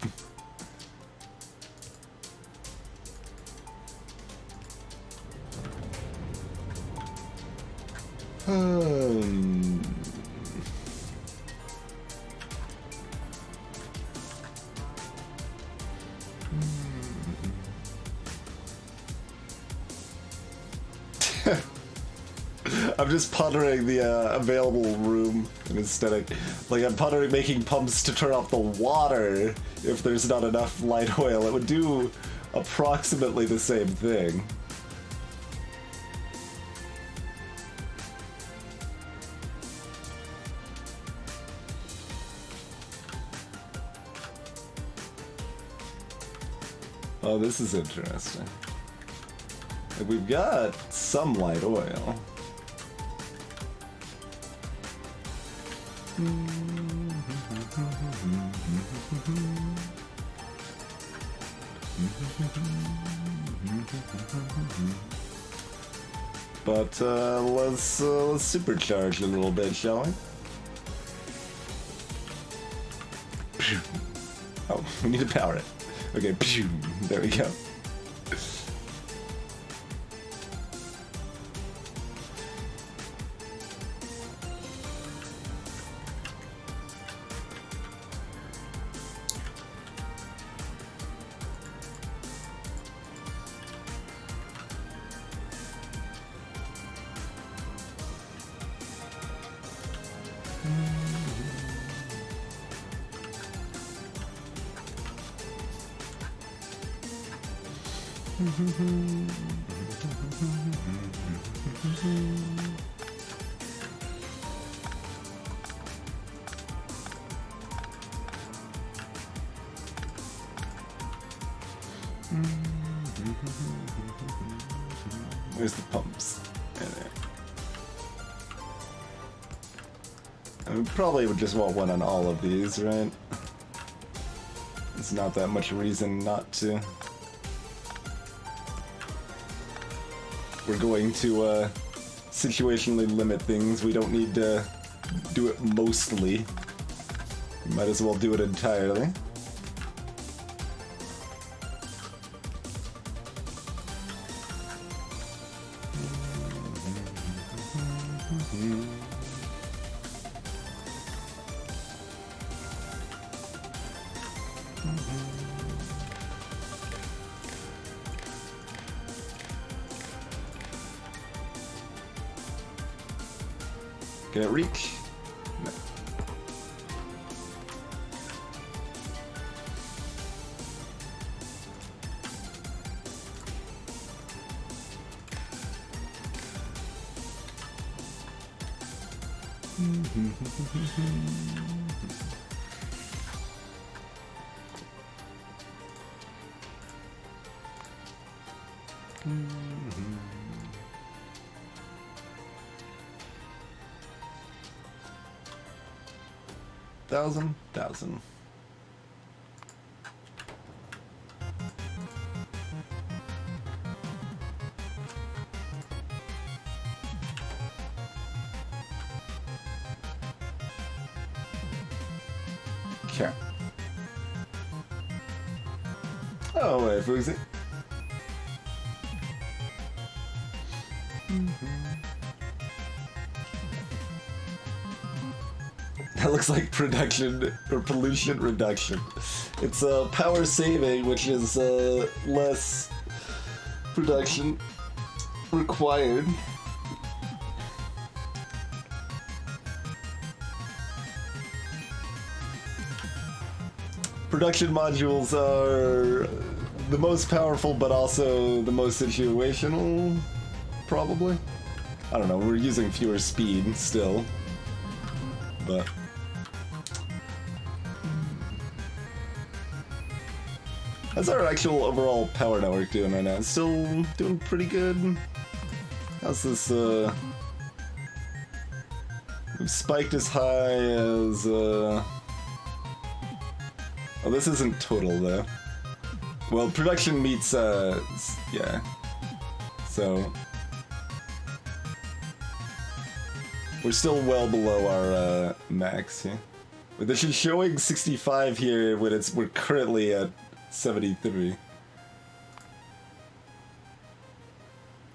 Speaker 1: I'm just pondering the available room in aesthetic. Like, I'm pondering making pumps to turn off the water if there's not enough light oil. It would do approximately the same thing. Oh, this is interesting. Like, we've got some light oil. But let's supercharge a little bit, shall we? Oh, we need to power it. Okay, there we go. Where's the pumps? There. I mean, probably would just want one on all of these, right? There's not that much reason not to. We're going to situationally limit things. We don't need to do it mostly. Might as well do it entirely. Can it reach? No. Thousand. Okay. Oh, wait, for example. That looks like production or pollution reduction. It's power saving, which is less production required. Production modules are the most powerful, but also the most situational, probably. I don't know, we're using fewer speed still, but... How's our actual overall power network doing right now? It's still doing pretty good. How's this, we've spiked as high as, oh, this isn't total, though. Well, production meets, yeah. So... We're still well below our, max here. But this is showing 65 here when we're currently at 73.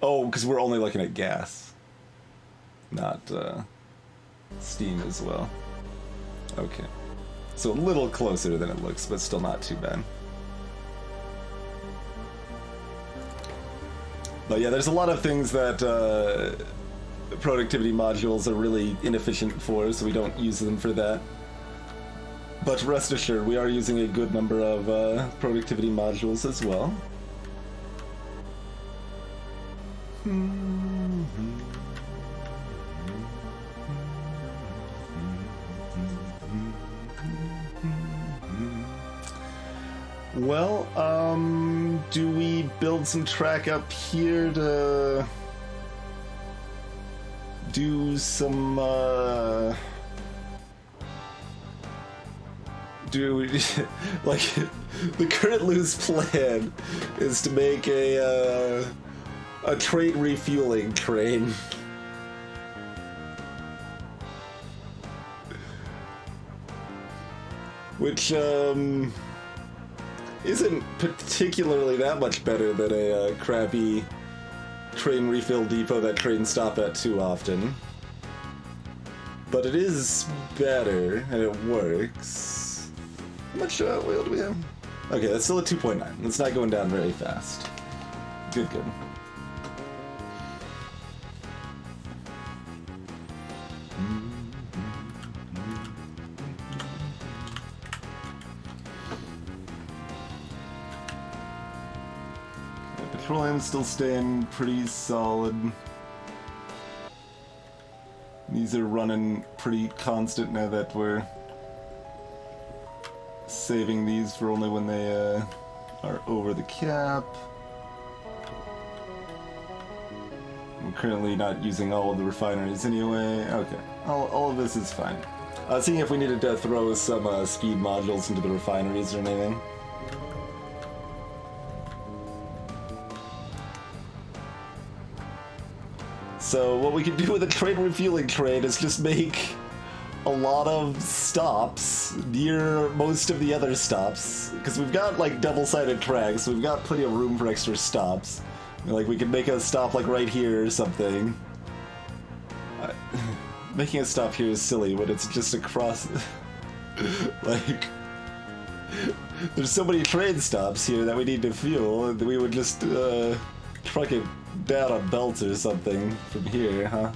Speaker 1: Oh, because we're only looking at gas. Not, steam as well. Okay. So a little closer than it looks, but still not too bad. But yeah, there's a lot of things that, productivity modules are really inefficient for, so we don't use them for that. But rest assured, we are using a good number of productivity modules as well. Well, do we build some track up here to do some, like, the current loose plan is to make a train refueling train. Which, isn't particularly that much better than a crappy train refill depot that trains stop at too often. But it is better, and it works. How much oil do we have? Okay, that's still a 2.9. It's not going down very fast. Good, good. Petroleum's still staying pretty solid. These are running pretty constant now that we're saving these for only when they are over the cap. I'm currently not using all of the refineries anyway. Okay, all of this is fine. Seeing if we needed to throw some speed modules into the refineries or anything. So what we can do with a train refueling train is just make a lot of stops near most of the other stops, because we've got like double-sided tracks, so we've got plenty of room for extra stops. Like we could make a stop like right here or something. Making a stop here is silly when it's just across. Like, there's so many train stops here that we need to fuel, and we would just truck it down a belt or something from here, huh?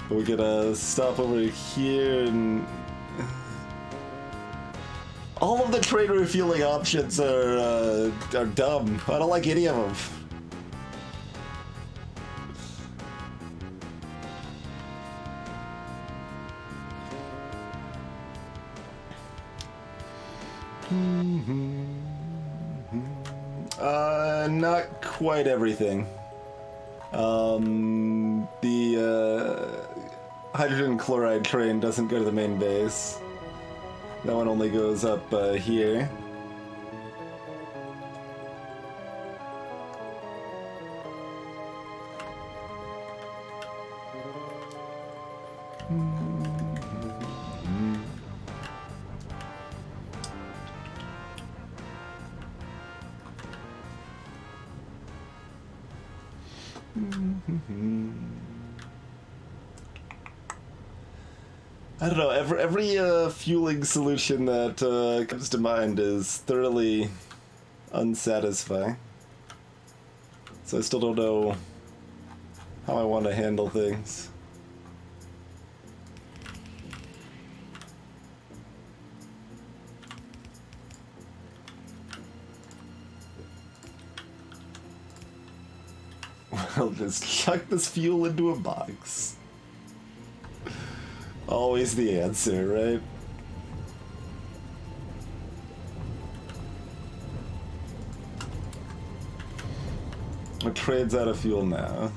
Speaker 1: But we could stop over here and... All of the train refueling options are dumb. I don't like any of them. Not quite everything. The hydrogen chloride train doesn't go to the main base. That one only goes up here. I don't know, every fueling solution that comes to mind is thoroughly unsatisfying. So I still don't know how I want to handle things. Well, just chuck this fuel into a box. Always the answer, right? Our train's out of fuel now.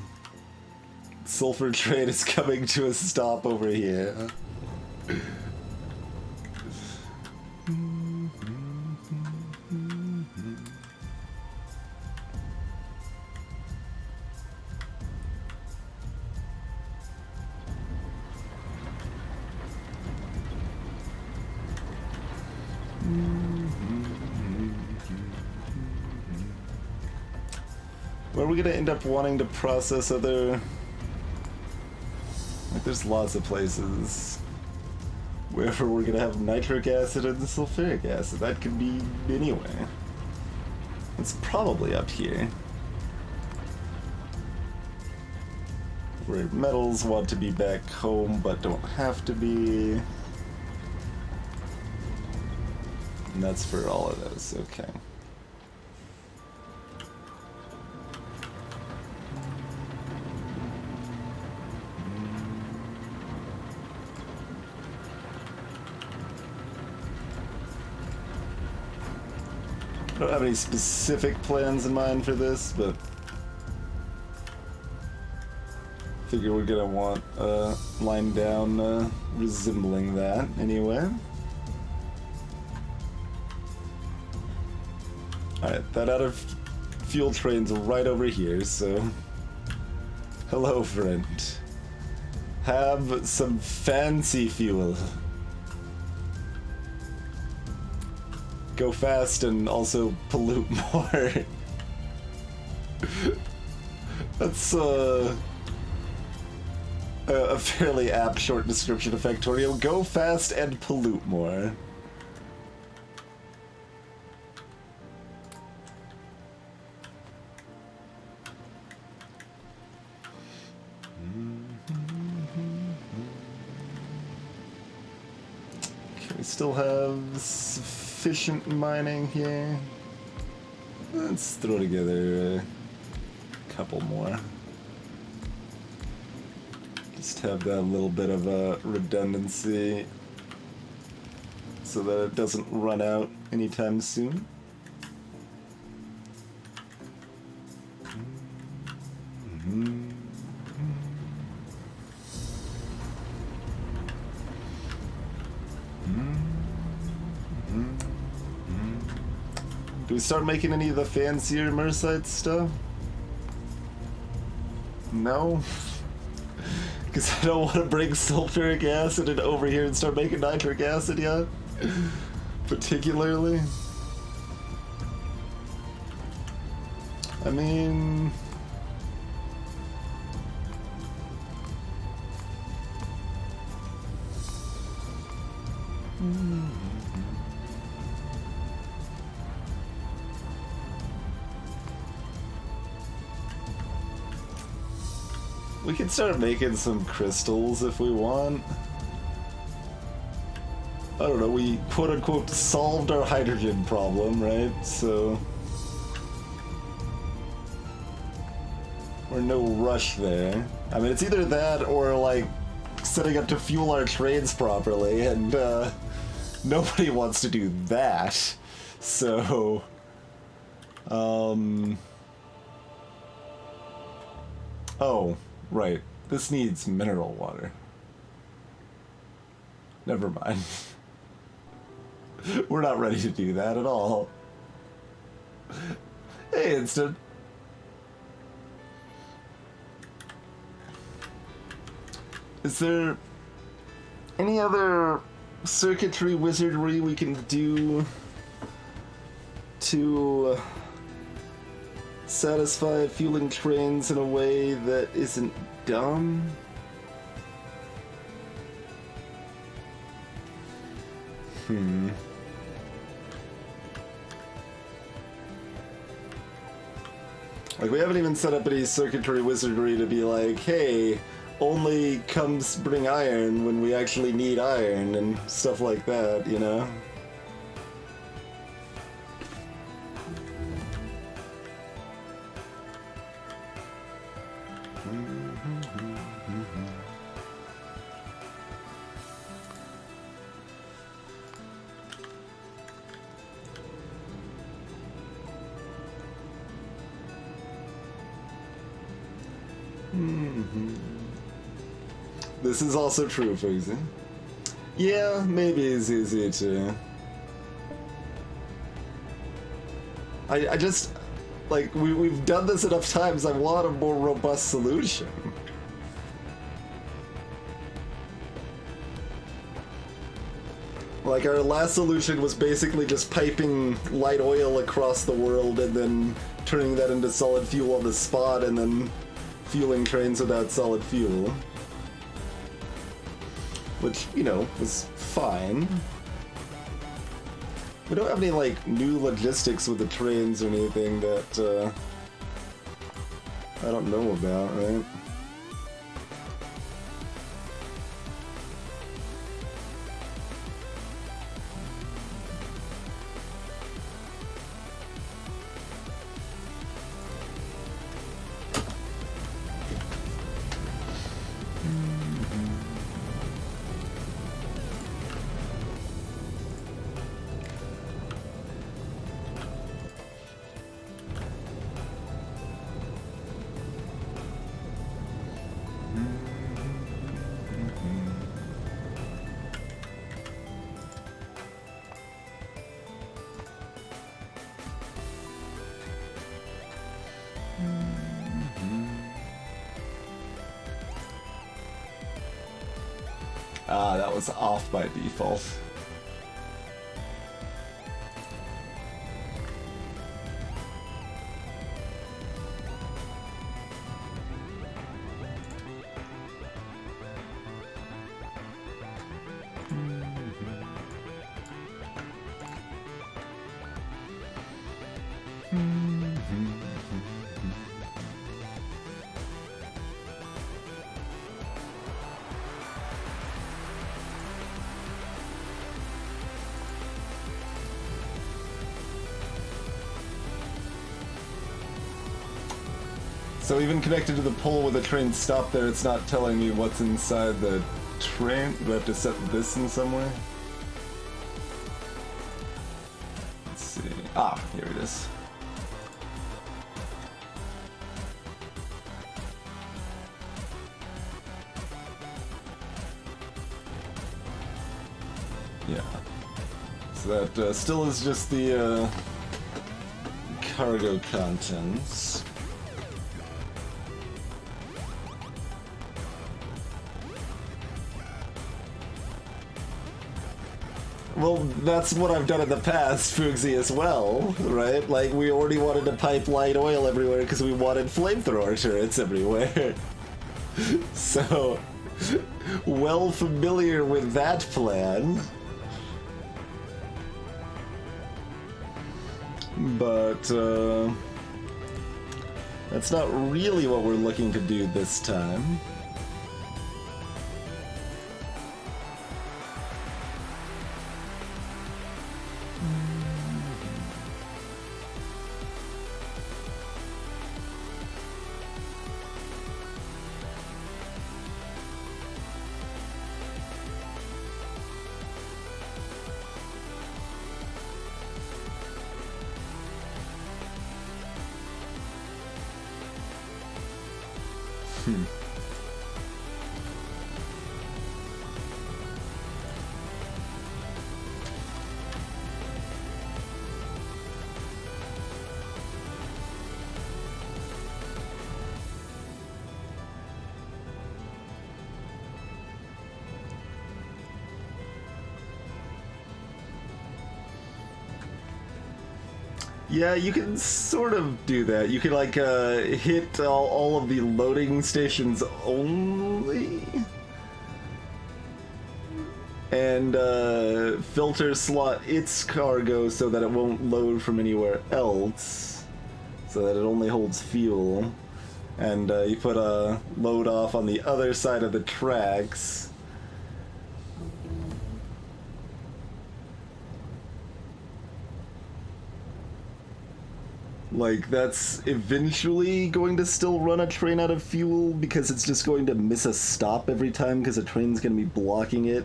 Speaker 1: Sulfur train is coming to a stop over here. Where are we gonna end up wanting to process other... Like, there's lots of places where we're gonna have nitric acid and sulfuric acid. That could be anywhere. It's probably up here. Where metals want to be back home but don't have to be. And that's for all of those, okay. I don't have any specific plans in mind for this, but figure we're gonna want a line down resembling that anyway. Alright, that out of fuel train's right over here, so hello friend. Have some fancy fuel. Go fast and also pollute more. That's a fairly apt short description of Factorio. Go fast and pollute more. Okay, we still have sufficient mining here. Let's throw together a couple more. Just have that little bit of a redundancy so that it doesn't run out anytime soon. Do we start making any of the fancier Mercite stuff? No? Because I don't want to bring sulfuric acid and over here and start making nitric acid yet. Particularly. I mean... We can start making some crystals if we want. I don't know, we quote-unquote solved our hydrogen problem, right? So... we're no rush there. I mean, it's either that or, like, setting up to fuel our trains properly, and, nobody wants to do that. So... Oh, right. This needs mineral water. Never mind. We're not ready to do that at all. Hey, Instant. Is there any other circuitry wizardry we can do to satisfy fueling trains in a way that isn't dumb? Like, we haven't even set up any circuitry wizardry to be like, hey, only comes bring iron when we actually need iron and stuff like that, you know? This is also true, Fuzi. Yeah, maybe it's easy to... I just... Like, we've done this enough times, I want a more robust solution. Like, our last solution was basically just piping light oil across the world and then turning that into solid fuel on the spot and then fueling trains without solid fuel. Which, you know, was fine. We don't have any, like, new logistics with the trains or anything that, I don't know about, right? Ah, that was off by default. So even connected to the pole where the train stopped there, it's not telling me what's inside the train? Do I have to set this in some way? Let's see. Ah, here it is. Yeah. So that still is just the cargo contents. Well, that's what I've done in the past, Fugsy, as well, right? Like, we already wanted to pipe light oil everywhere because we wanted flamethrower turrets everywhere. So, well familiar with that plan. But, that's not really what we're looking to do this time. Yeah, you can sort of do that. You can, like, hit all of the loading stations only. And, filter slot its cargo so that it won't load from anywhere else. So that it only holds fuel. And, you put a load off on the other side of the tracks. Like, that's eventually going to still run a train out of fuel because it's just going to miss a stop every time because a train's going to be blocking it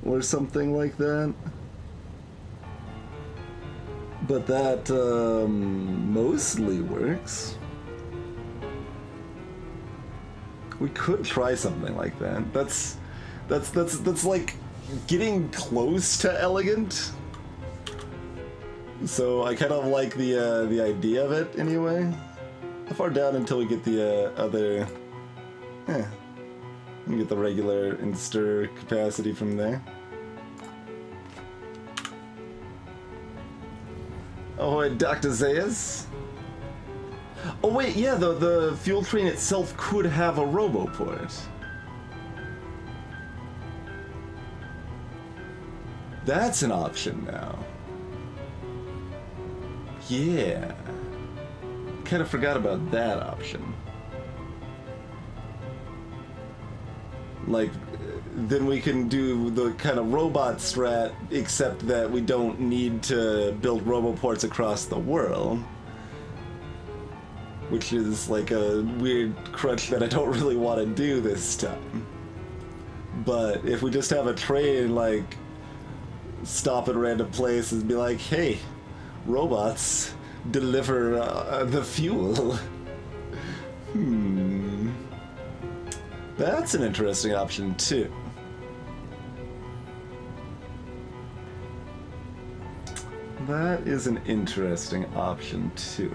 Speaker 1: or something like that. But that mostly works. We could try something like that. That's like getting close to elegant. So I kind of like the idea of it anyway. How far down until we get the other? We get the regular inster capacity from there. Oh, and Dr. Zayas? Oh wait, yeah, the fuel train itself could have a roboport. That's an option now. Yeah. Kind of forgot about that option. Like, then we can do the kind of robot strat, except that we don't need to build roboports across the world. Which is like a weird crutch that I don't really want to do this time. But if we just have a train, like, stop at random places and be like, hey, robots, deliver the fuel. That's an interesting option, too. That is an interesting option, too.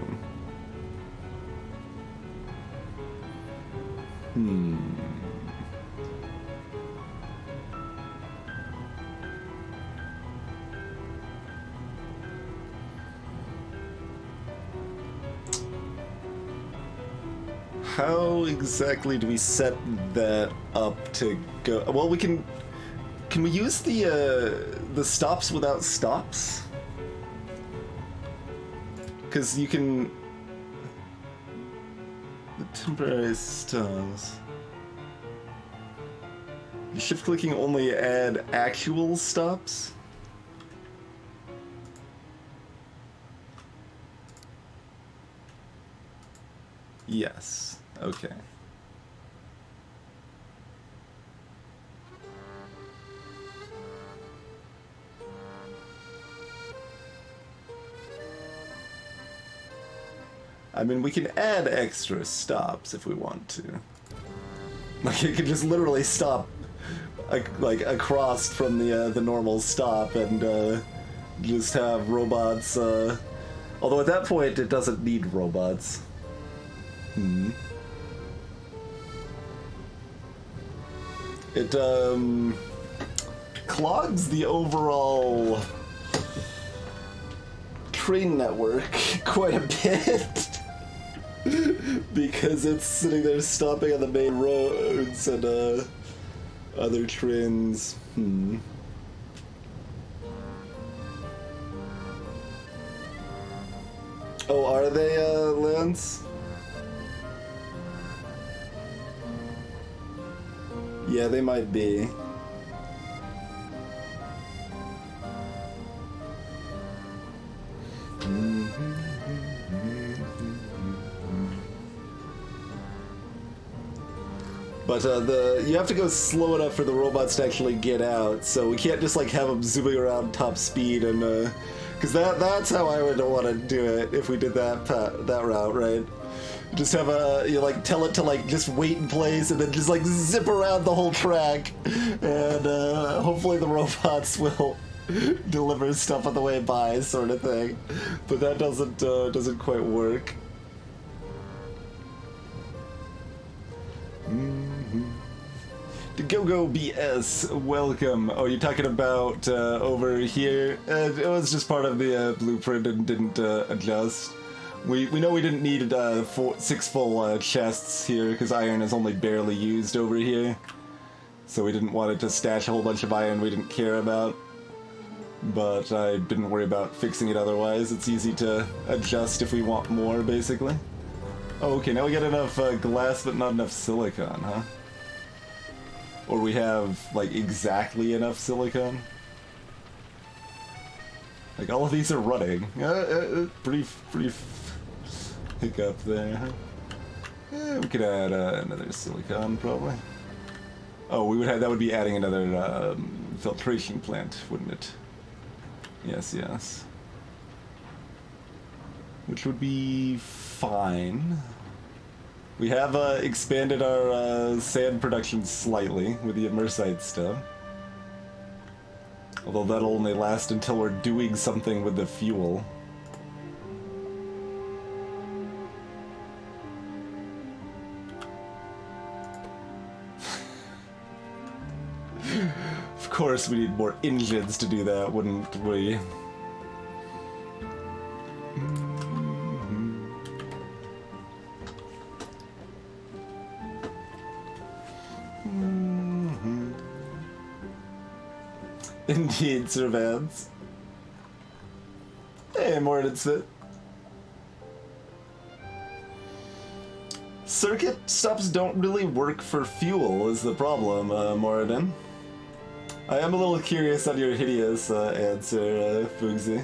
Speaker 1: How exactly do we set that up to go? Well, we can we use the stops without stops? Because you can... The temporary stops. Shift clicking only add actual stops? Yes. Okay. I mean, we can add extra stops if we want to. Like, it could just literally stop, like, across from the normal stop and just have robots Although at that point, it doesn't need robots. It, clogs the overall train network quite a bit. Because it's sitting there stopping on the main roads and, other trains. Oh, are they, Lance? Yeah, they might be. But you have to go slow enough for the robots to actually get out, so we can't just like have them zooming around top speed and because that's how I would want to do it if we did that route, right? Just have you like tell it to like just wait in place and then just like zip around the whole track, and hopefully the robots will deliver stuff on the way by, sort of thing. But that doesn't quite work. The Go-Go BS, welcome. Oh, you're talking about over here? It was just part of the blueprint and didn't adjust. We know we didn't need 6 full chests here because iron is only barely used over here. So we didn't want it to stash a whole bunch of iron we didn't care about. But I didn't worry about fixing it otherwise. It's easy to adjust if we want more, basically. Oh, okay, now we got enough glass but not enough silicon, huh? Or we have, like, exactly enough silicon? Like, all of these are running. Pretty hiccup there, huh? We could add another silicon, probably. Oh, that would be adding another filtration plant, wouldn't it? Yes, yes. Which would be fine. We have expanded our sand production slightly with the immersite stuff. Although that'll only last until we're doing something with the fuel. Of course we need more engines to do that, wouldn't we? Indeed, Sir Vance. Hey, Morton Smith. Circuit stops don't really work for fuel is the problem, Moradin. I am a little curious on your hideous answer, Fugsy.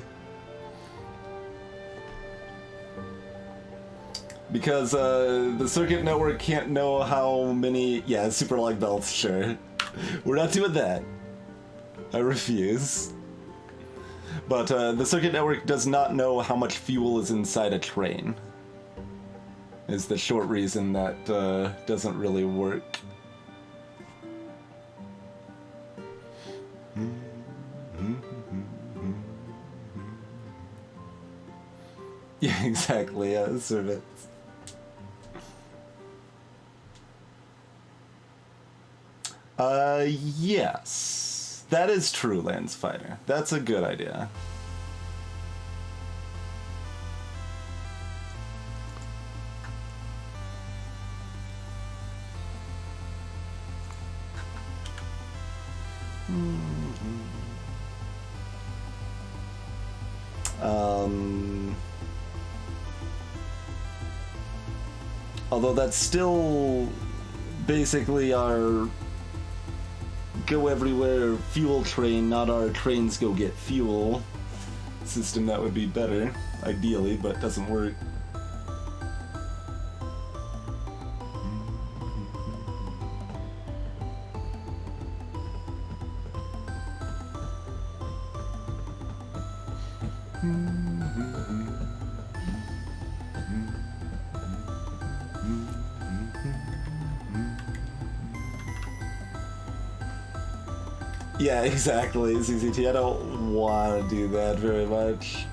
Speaker 1: Because the circuit network can't know how many... Yeah, super log belts, sure. We're not doing that. I refuse. But the circuit network does not know how much fuel is inside a train. Is the short reason that doesn't really work. Yeah, exactly, yeah, servants. Yes. That is true, Lance Fighter. That's a good idea. Although that's still basically our go everywhere fuel train, not our trains go get fuel system. That would be better, ideally, but doesn't work. Yeah, exactly, CCT. I don't want to do that very much.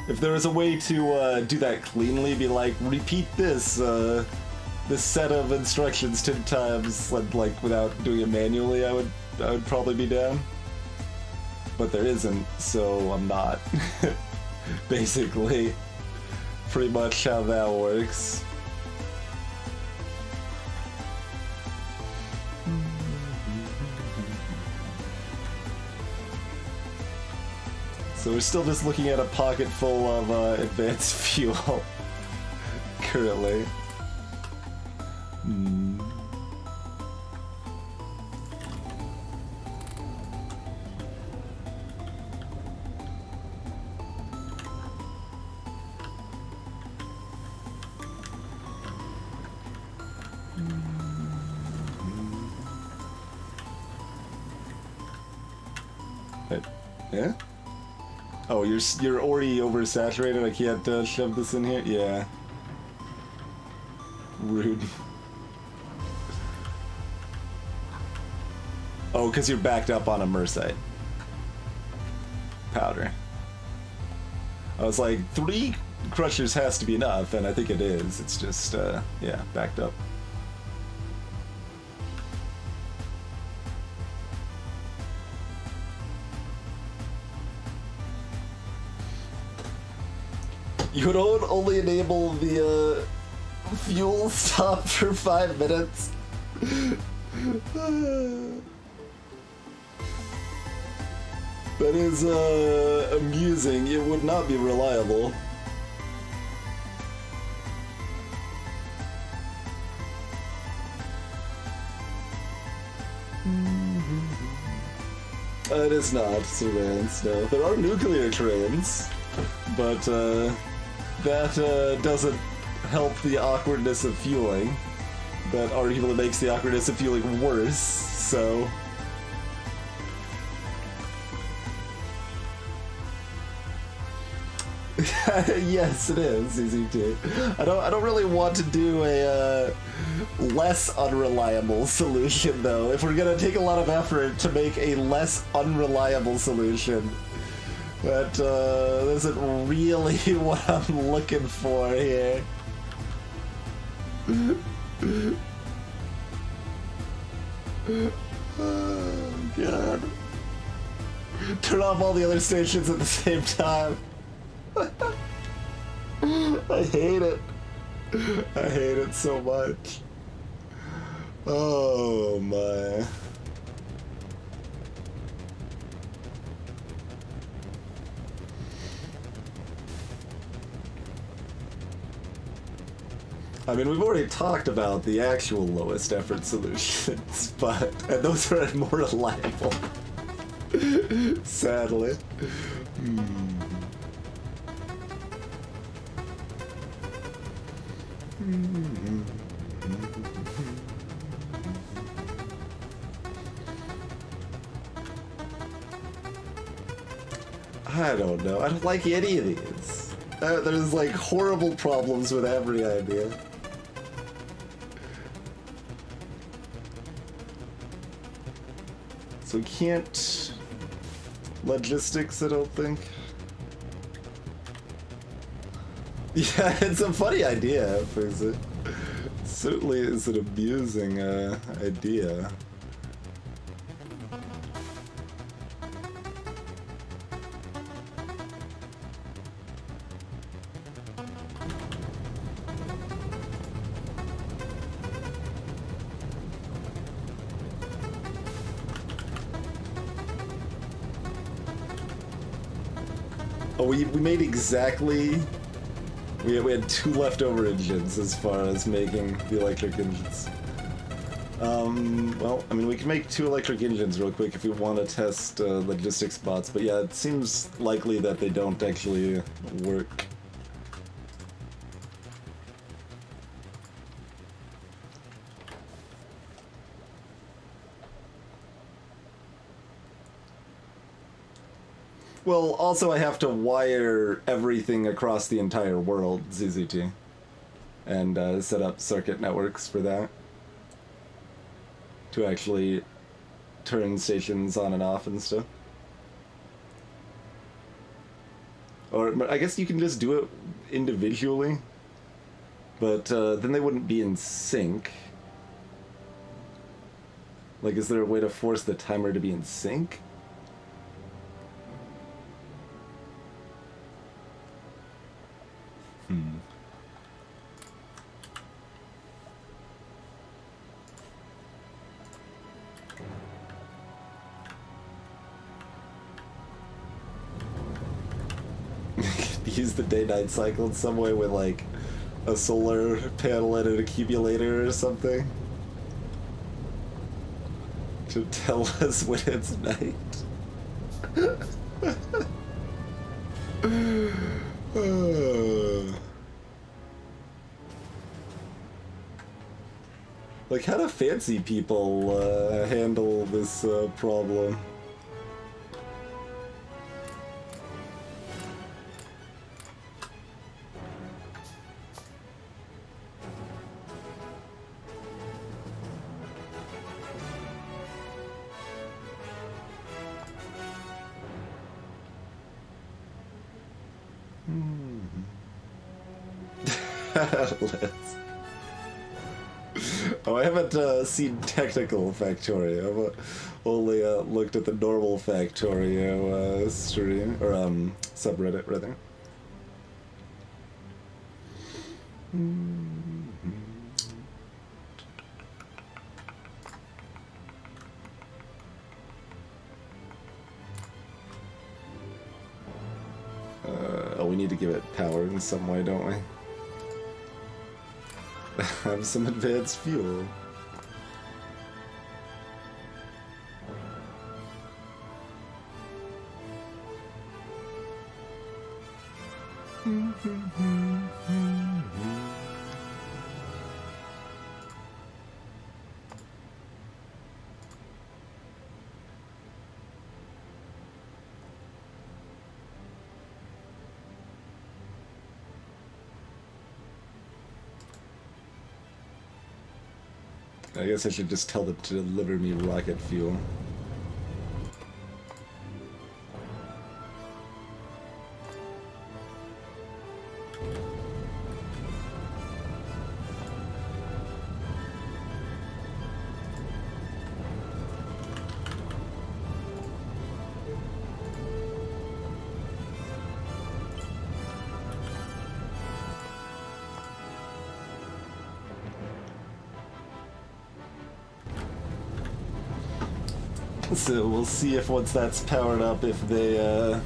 Speaker 1: If there was a way to do that cleanly, be like, repeat this set of instructions 10 times, like without doing it manually, I would probably be down. But there isn't, so I'm not. Basically, pretty much how that works. So we're still just looking at a pocket full of advanced fuel currently. Yeah? Oh, you're already oversaturated? I can't shove this in here? Yeah. Rude. Oh, because you're backed up on a Mersite powder. I was like, 3 crushers has to be enough, and I think it is. It's just, yeah, backed up. You would only enable the fuel stop for 5 minutes. That is amusing. It would not be reliable. It is not surveillance, no. There are nuclear trains, but that doesn't help the awkwardness of fueling. That arguably makes the awkwardness of fueling worse, so... Yes, it is easy to. I don't really want to do a less unreliable solution though. If we're gonna take a lot of effort to make a less unreliable solution, that isn't really what I'm looking for here. Oh god. Turn off all the other stations at the same time. I hate it. I hate it so much. Oh my. I mean, we've already talked about the actual lowest effort solutions, and those are more reliable. Sadly. I don't know. I don't like any of these. There's like horrible problems with every idea. So we can't... Logistics, I don't think. Yeah, it's a funny idea, because it certainly is an amusing idea. Oh, we made exactly... We had 2 leftover engines as far as making the electric engines. Well, I mean, we can make 2 electric engines real quick if we want to test logistics bots, but yeah, it seems likely that they don't actually work. Well, also I have to wire everything across the entire world, ZZT, and set up circuit networks for that to actually turn stations on and off and stuff. Or I guess you can just do it individually, but then they wouldn't be in sync. Like, is there a way to force the timer to be in sync? Use the day-night cycle in some way with, like, a solar panel and an accumulator or something to tell us when it's night. Like, how do fancy people handle this problem? Let's. Oh, I haven't seen technical Factorio. I've only looked at the normal Factorio stream, or subreddit, rather. Oh, we need to give it power in some way, don't we? Have some advanced fuel. I guess I should just tell them to deliver me rocket fuel. So we'll see if once that's powered up, if they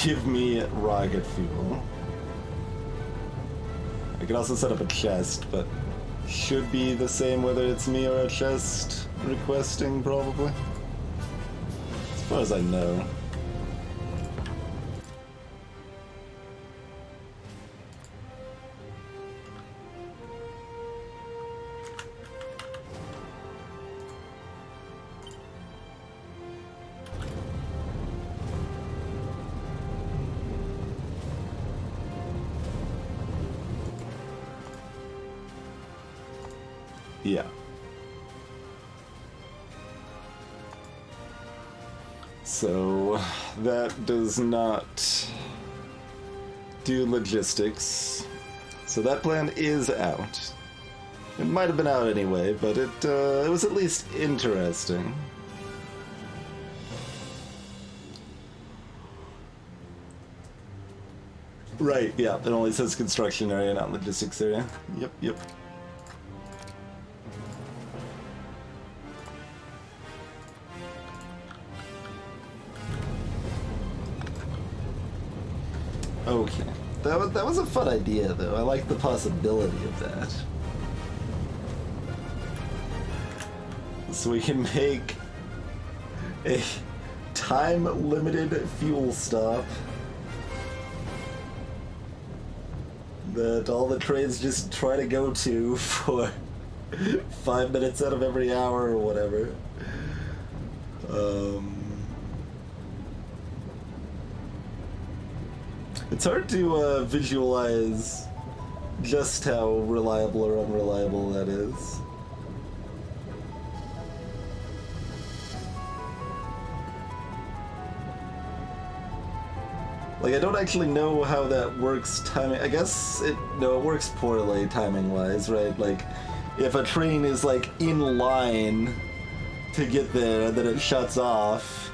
Speaker 1: give me rocket fuel. I can also set up a chest, but should be the same whether it's me or a chest requesting, probably. As far as I know. Yeah. So that does not do logistics. So that plan is out. It might have been out anyway, but it was at least interesting. Right, yeah, it only says construction area, not logistics area. Yep. Okay. That was a fun idea, though. I like the possibility of that. So we can make a time-limited fuel stop that all the trains just try to go to for 5 minutes out of every hour or whatever. It's hard to visualize just how reliable or unreliable that is. Like, I don't actually know how that works timing. I guess it works poorly timing-wise, right? Like, if a train is, like, in line to get there, then it shuts off,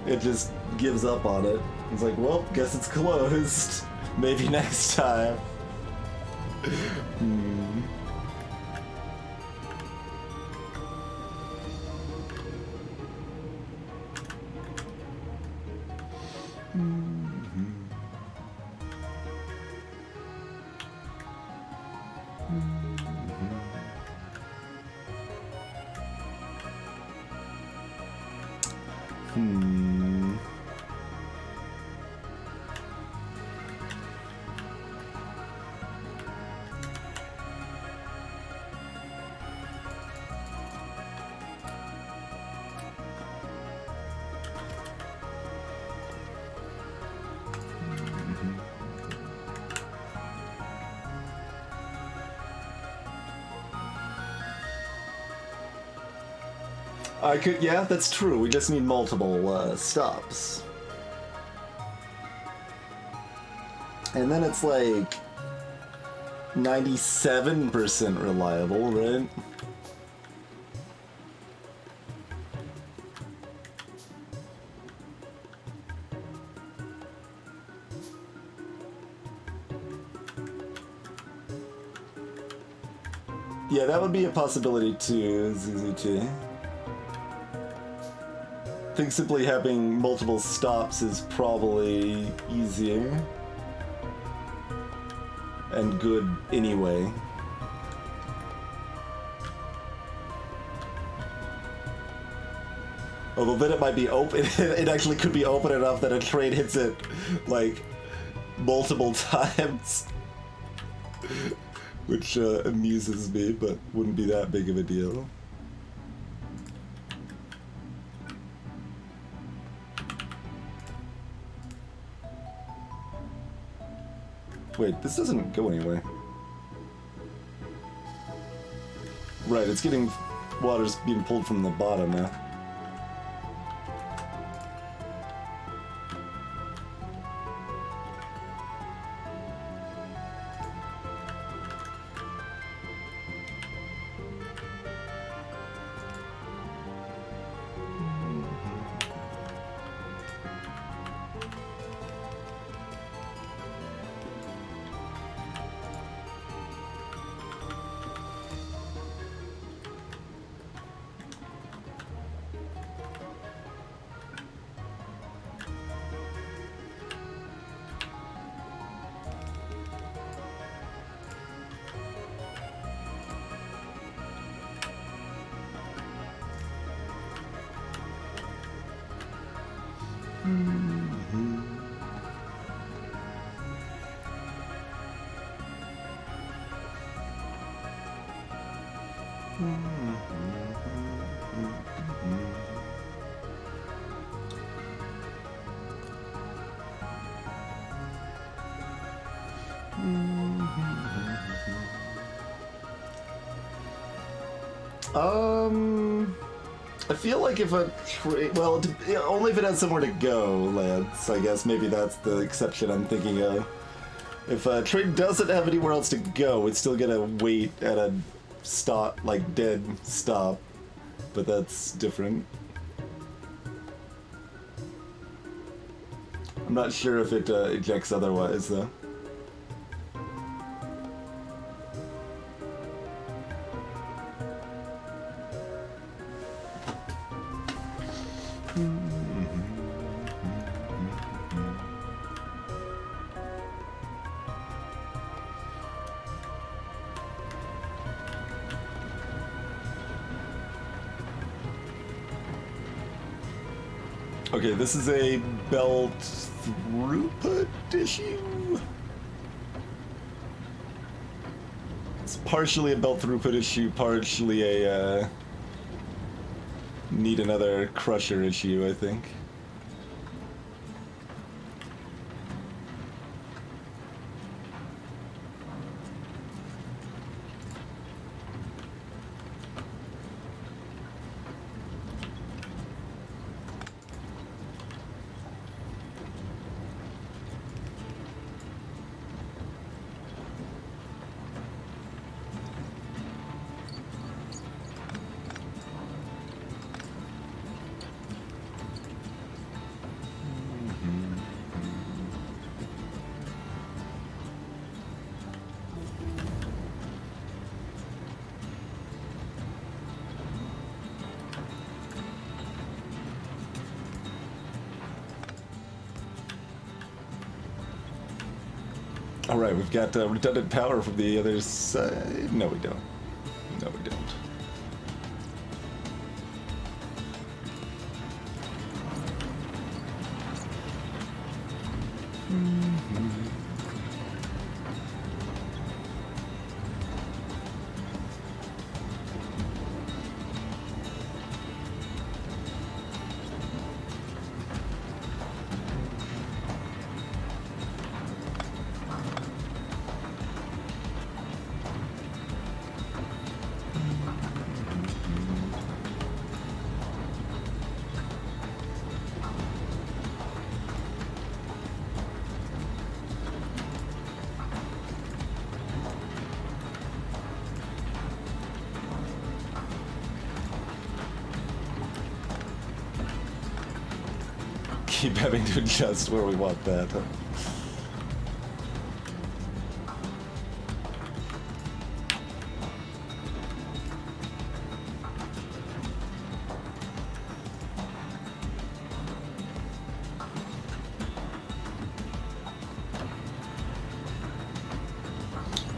Speaker 1: it just gives up on it. It's like, well, guess it's closed. Maybe next time. I could, yeah, that's true. We just need multiple stops. And then it's like 97% reliable, right? Yeah, that would be a possibility too, ZZT. I think simply having multiple stops is probably easier and good anyway. Although then it might be open, it actually could be open enough that a train hits it like multiple times. Which amuses me, but wouldn't be that big of a deal. Wait, this doesn't go anywhere. Right, it's getting... water's being pulled from the bottom now. I feel like if a train, well, only if it has somewhere to go, Lance. I guess maybe that's the exception I'm thinking of. If a train doesn't have anywhere else to go, it's still gonna wait at a stop, like dead stop, but that's different. I'm not sure if it ejects otherwise, though. Okay, this is a belt throughput issue. It's partially a belt throughput issue, partially a need another crusher issue, I think. Alright, we've got redundant power from the other side. No, we don't. No, we don't. Keep having to adjust where we want that.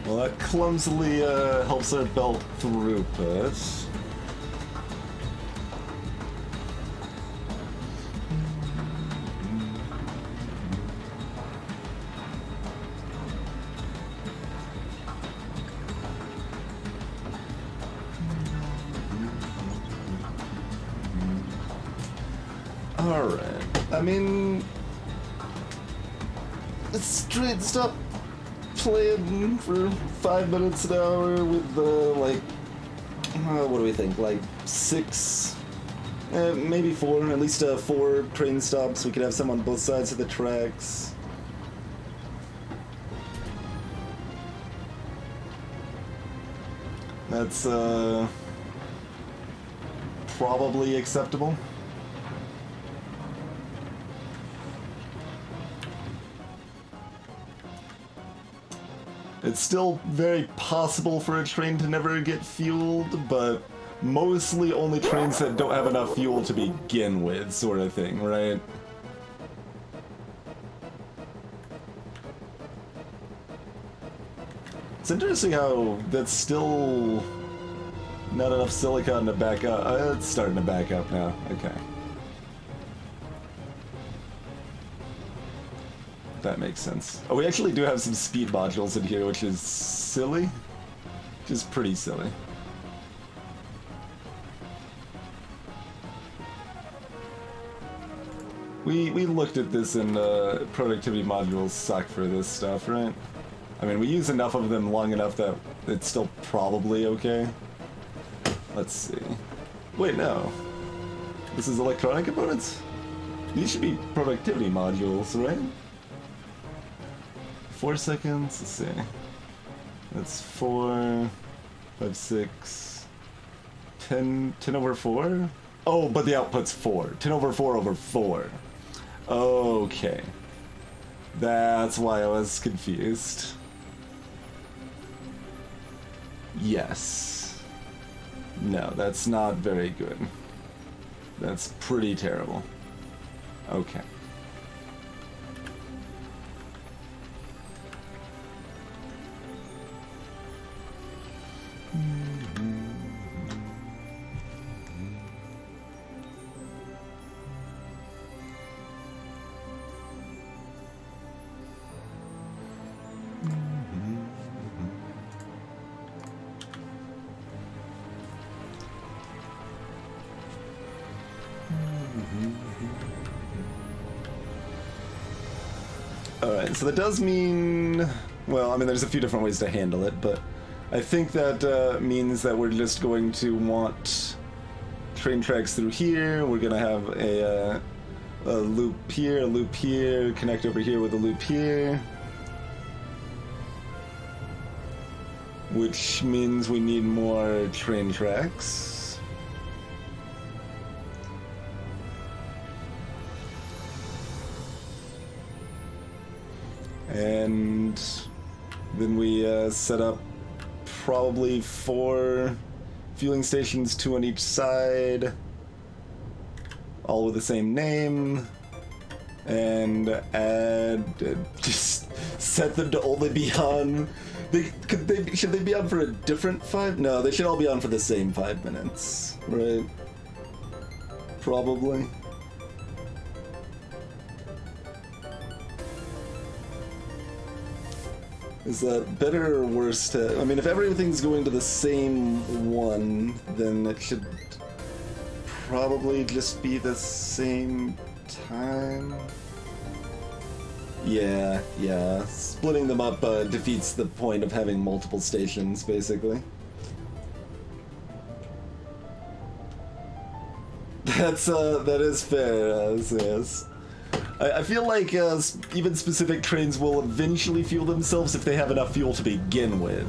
Speaker 1: Well, that clumsily helps our belt throughput. Alright, I mean, straight stop playing for 5 minutes an hour with like, what do we think, like 6, maybe 4, at least 4 train stops. We could have some on both sides of the tracks. That's probably acceptable. It's still very possible for a train to never get fueled, but mostly only trains that don't have enough fuel to begin with, sort of thing, right? It's interesting how that's still not enough silicon to back up. It's starting to back up now. Okay. That makes sense. Oh, we actually do have some speed modules in here, which is silly. Which is pretty silly. We looked at this and productivity modules suck for this stuff, right? I mean, we use enough of them long enough that it's still probably okay. Let's see. Wait, no. This is electronic components? These should be productivity modules, right? 4 seconds, let's see. That's 4, 5, 6, 10 over 4? Oh, but the output's 4. 10 over 4 over 4. Okay. That's why I was confused. Yes. No, that's not very good. That's pretty terrible. Okay. Alright, so that does mean... Well, I mean, there's a few different ways to handle it, but I think that means that we're just going to want train tracks through here. We're going to have a loop here, connect over here with a loop here. Which means we need more train tracks. And then we set up probably 4 fueling stations, 2 on each side, all with the same name, and add just set them to only be on. Should they be on for a different 5? No, they should all be on for the same 5 minutes, right? Probably. Is that better or worse to... I mean, if everything's going to the same one, then it should probably just be the same time. Yeah. Splitting them up defeats the point of having multiple stations, basically. That is fair, yes. I feel like even specific trains will eventually fuel themselves if they have enough fuel to begin with.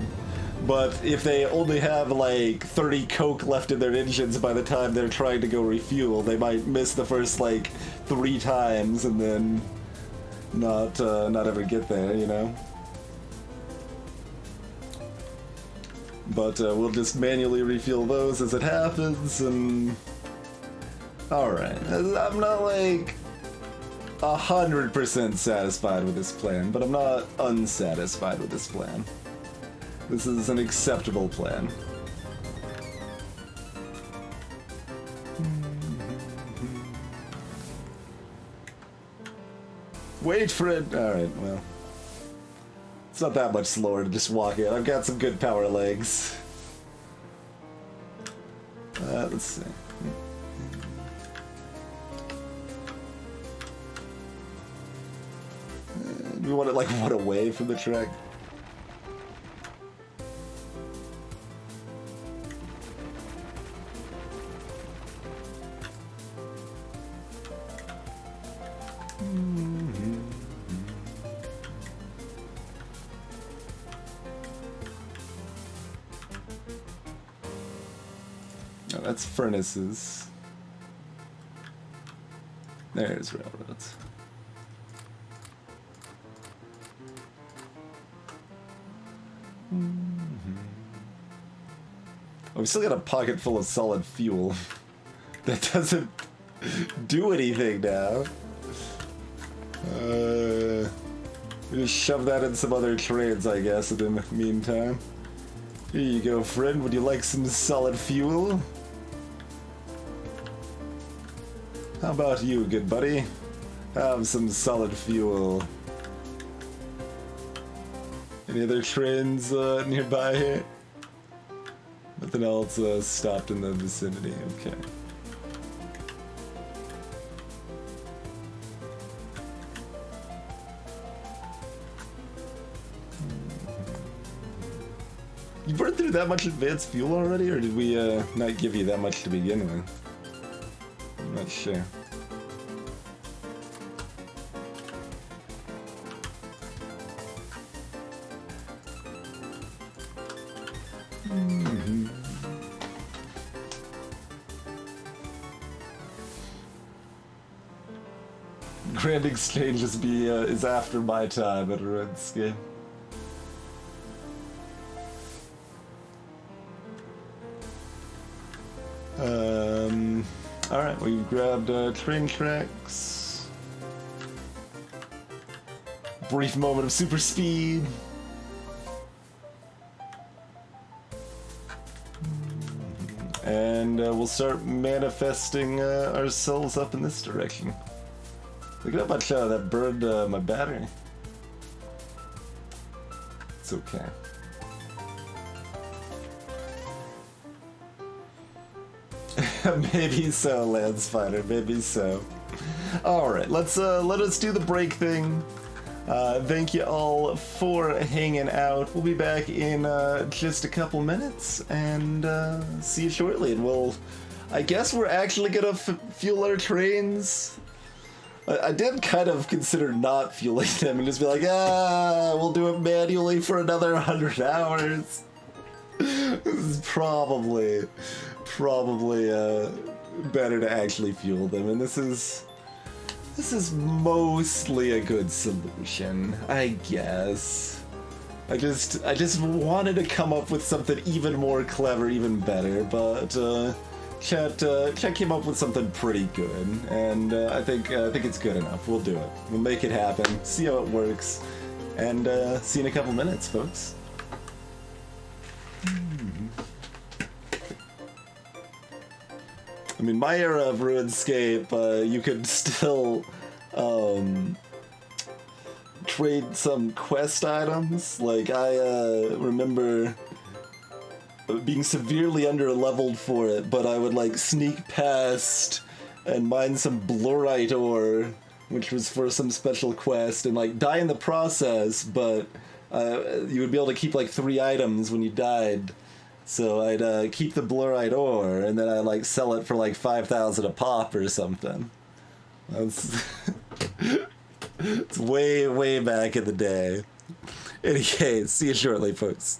Speaker 1: But if they only have like 30 coke left in their engines by the time they're trying to go refuel, they might miss the first like 3 times and then not ever get there, you know? But we'll just manually refuel those as it happens, and... Alright, I'm not like 100% satisfied with this plan, but I'm not unsatisfied with this plan. This is an acceptable plan. Wait for it! Alright, well. It's not that much slower to just walk in. I've got some good power legs. Let's see. We want it like one away from the track. Oh, that's furnaces. There's railroads. Oh, we still got a pocket full of solid fuel. That doesn't do anything now. We just shove that in some other trains, I guess, in the meantime. Here you go, friend. Would you like some solid fuel? How about you, good buddy? Have some solid fuel. Any other trains nearby here? Nothing else stopped in the vicinity. Okay. You burned through that much advanced fuel already, or did we not give you that much to begin with? I'm not sure. Grand Exchange is after my time at Redskin. Alright, we grabbed train tracks. Brief moment of super speed. And we'll start manifesting ourselves up in this direction. Look at how much that burned my battery. It's okay. Maybe so, Land Spider. Maybe so. All right, let us do the break thing. Thank you all for hanging out. We'll be back in just a couple minutes, and see you shortly. And I guess we're actually gonna fuel our trains. I did kind of consider not fueling them and just be like, we'll do it manually for another 100 hours. This is probably better to actually fuel them, and this is mostly a good solution, I guess. I just wanted to come up with something even more clever, even better, but Chat came up with something pretty good, and I think it's good enough. We'll do it. We'll make it happen. See how it works. And see you in a couple minutes, folks. I mean, my era of RuneScape, you could still trade some quest items. Like, I remember being severely under-leveled for it, but I would, like, sneak past and mine some blurite ore, which was for some special quest, and, like, die in the process, but you would be able to keep, like, 3 items when you died. So I'd keep the blurite ore, and then I'd like sell it for like 5,000 a pop or something. That's it's way, way back in the day. In any case, see you shortly, folks.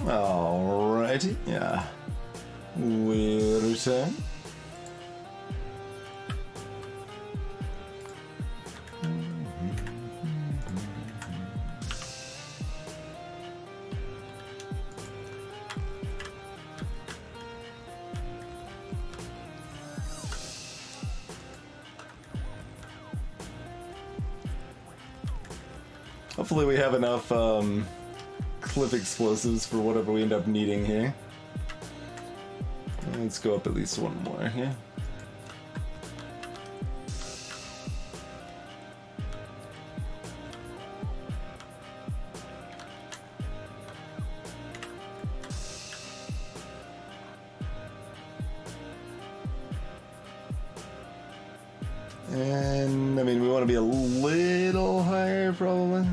Speaker 1: Alrighty, yeah. We'll return. Hopefully we have enough cliff explosives for whatever we end up needing here. Let's go up at least one more here. And I mean, we want to be a little higher, probably.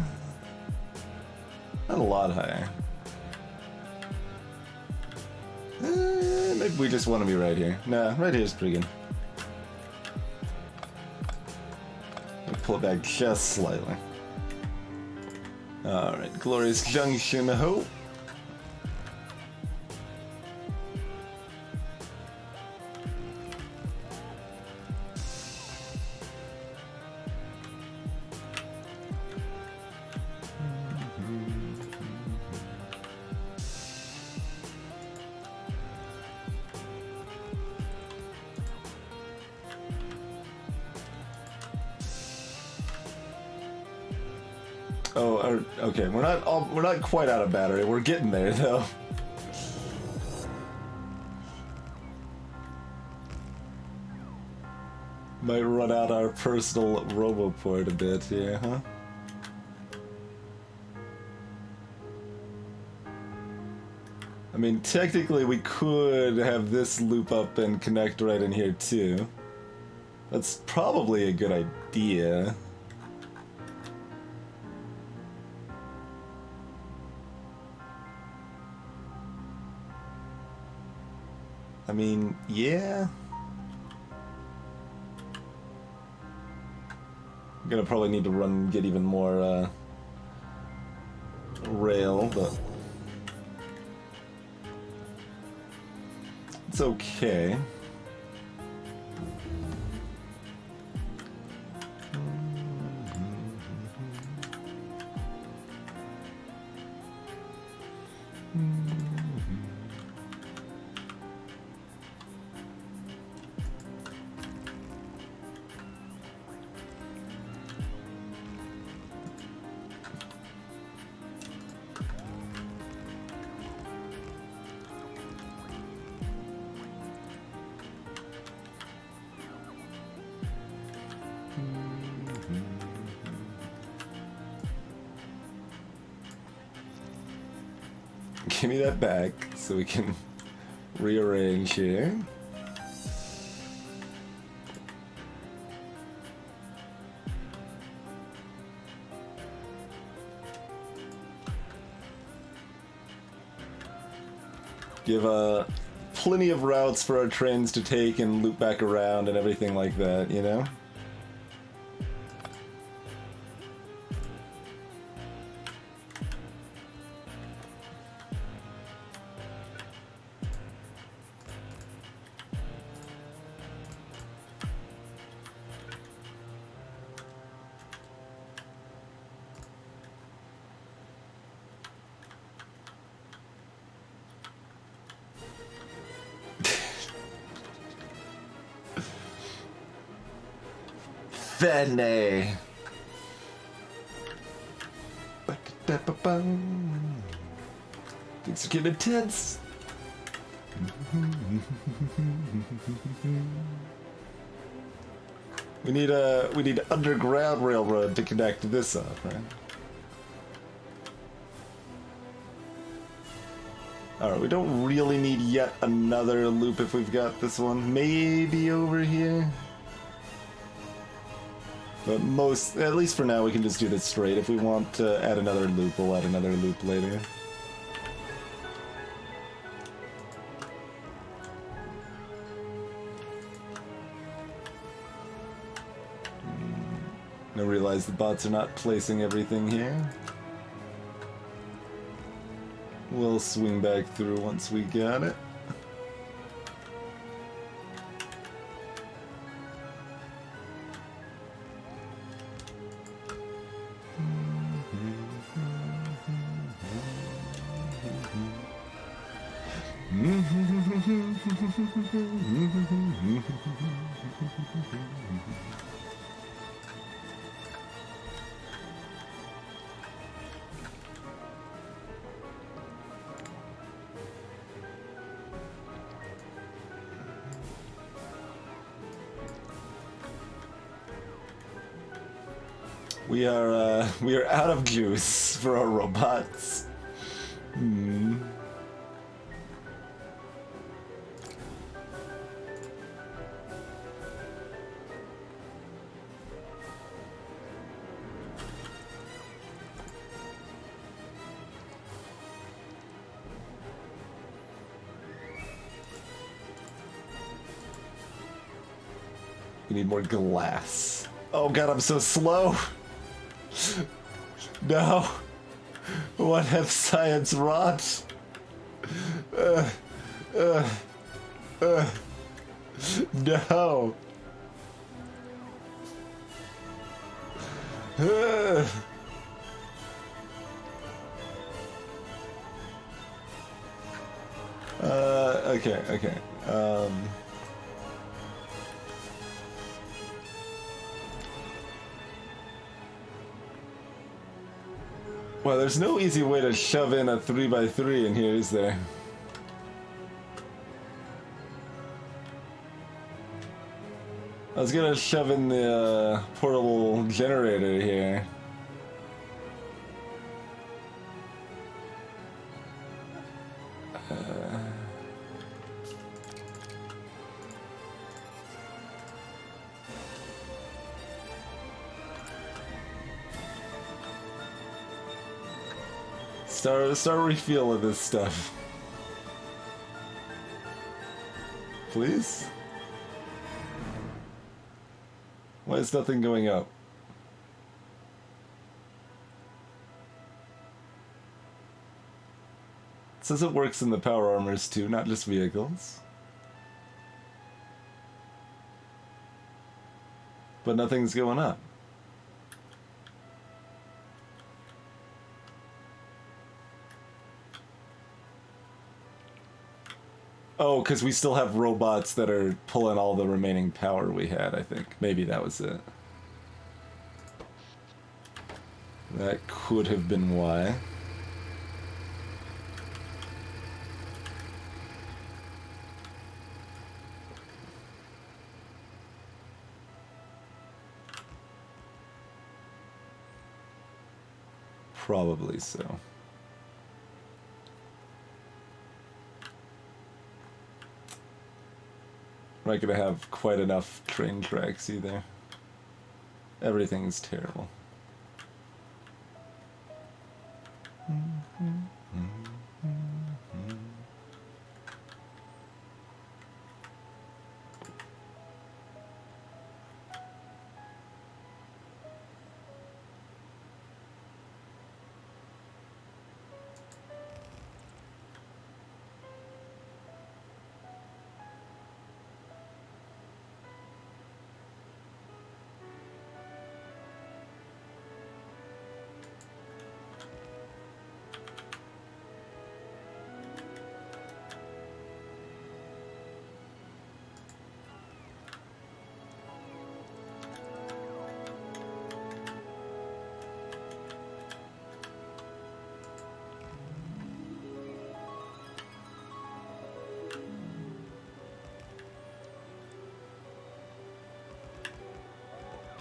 Speaker 1: Not a lot higher. Maybe we just want to be right here. Nah, right here is pretty good. We'll pull it back just slightly. Alright, Glorious Junction, ho! Oh, okay. We're not quite out of battery. We're getting there though. Might run out our personal roboport a bit here, huh? I mean, technically we could have this loop up and connect right in here too. That's probably a good idea. I mean, yeah. I'm gonna probably need to get even more rail, but it's okay. Give me that back so we can rearrange here. Give plenty of routes for our trains to take and loop back around and everything like that, you know? Fene. Things are getting intense. We need underground railroad to connect this up, right? Alright, we don't really need yet another loop if we've got this one. Maybe over here. But at least for now, we can just do this straight. If we want to add another loop, we'll add another loop later. I realize the bots are not placing everything here. We'll swing back through once we got it. We are out of juice for our robots. Hmm. We need more glass. Oh god, I'm so slow. No. What have science wrought? No. Okay, okay. Well, there's no easy way to shove in a 3x3 in here, is there? I was gonna shove in the portable generator here. Start refilling this stuff. Please? Why is nothing going up? It says it works in the power armors too, not just vehicles. But nothing's going up. Oh, because we still have robots that are pulling all the remaining power we had, I think. Maybe that was it. That could have been why. Probably so. We're not gonna have quite enough train tracks either. Everything's terrible.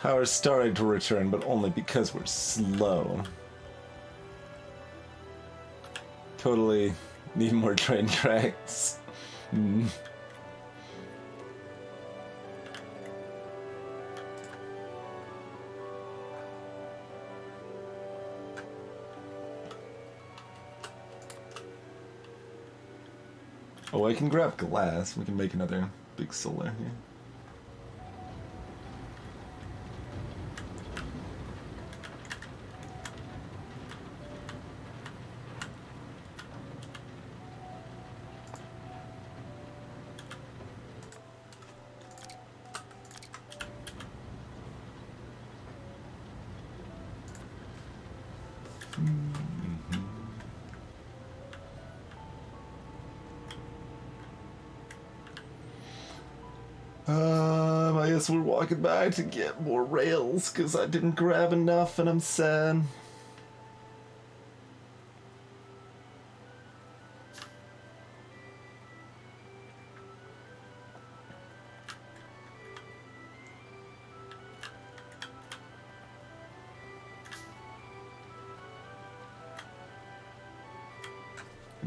Speaker 1: Power's starting to return, but only because we're slow. Totally need more train tracks. Oh, I can grab glass. We can make another big solar here. I guess we're walking by to get more rails because I didn't grab enough and I'm sad.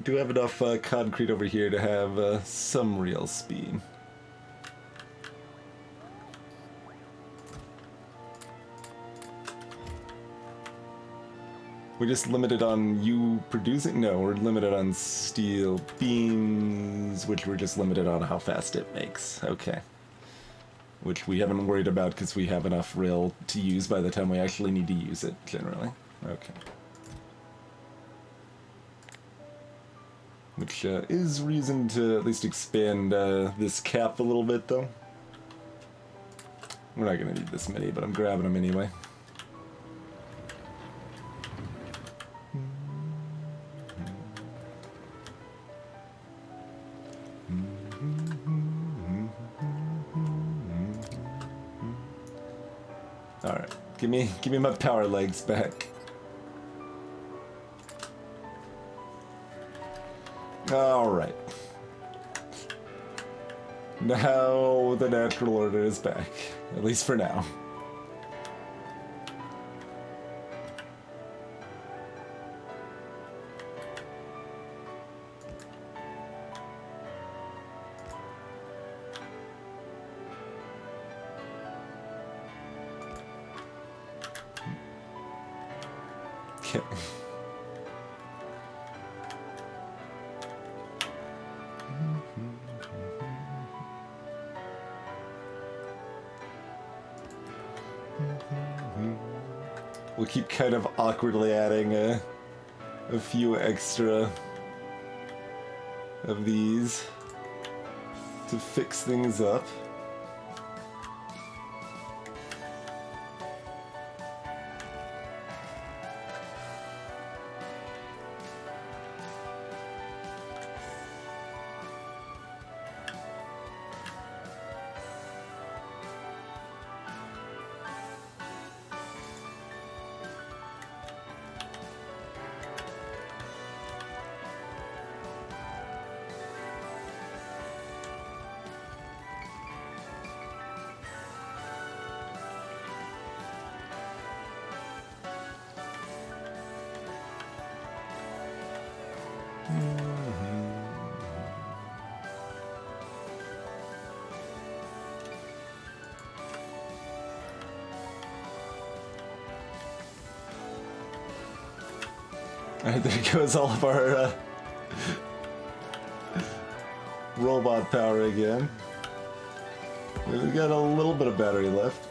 Speaker 1: do have enough concrete over here to have some real speed. We're just limited on you producing? No, we're limited on steel beams, which we're just limited on how fast it makes. Okay. Which we haven't worried about because we have enough rail to use by the time we actually need to use it, generally. Okay. Which is reason to at least expand this cap a little bit, though. We're not going to need this many, but I'm grabbing them anyway. Alright, give me my power legs back. Alright. Now the natural order is back. At least for now. Okay. We'll keep kind of awkwardly adding a few extra of these to fix things up. Alright, there goes all of our robot power again. We've got a little bit of battery left.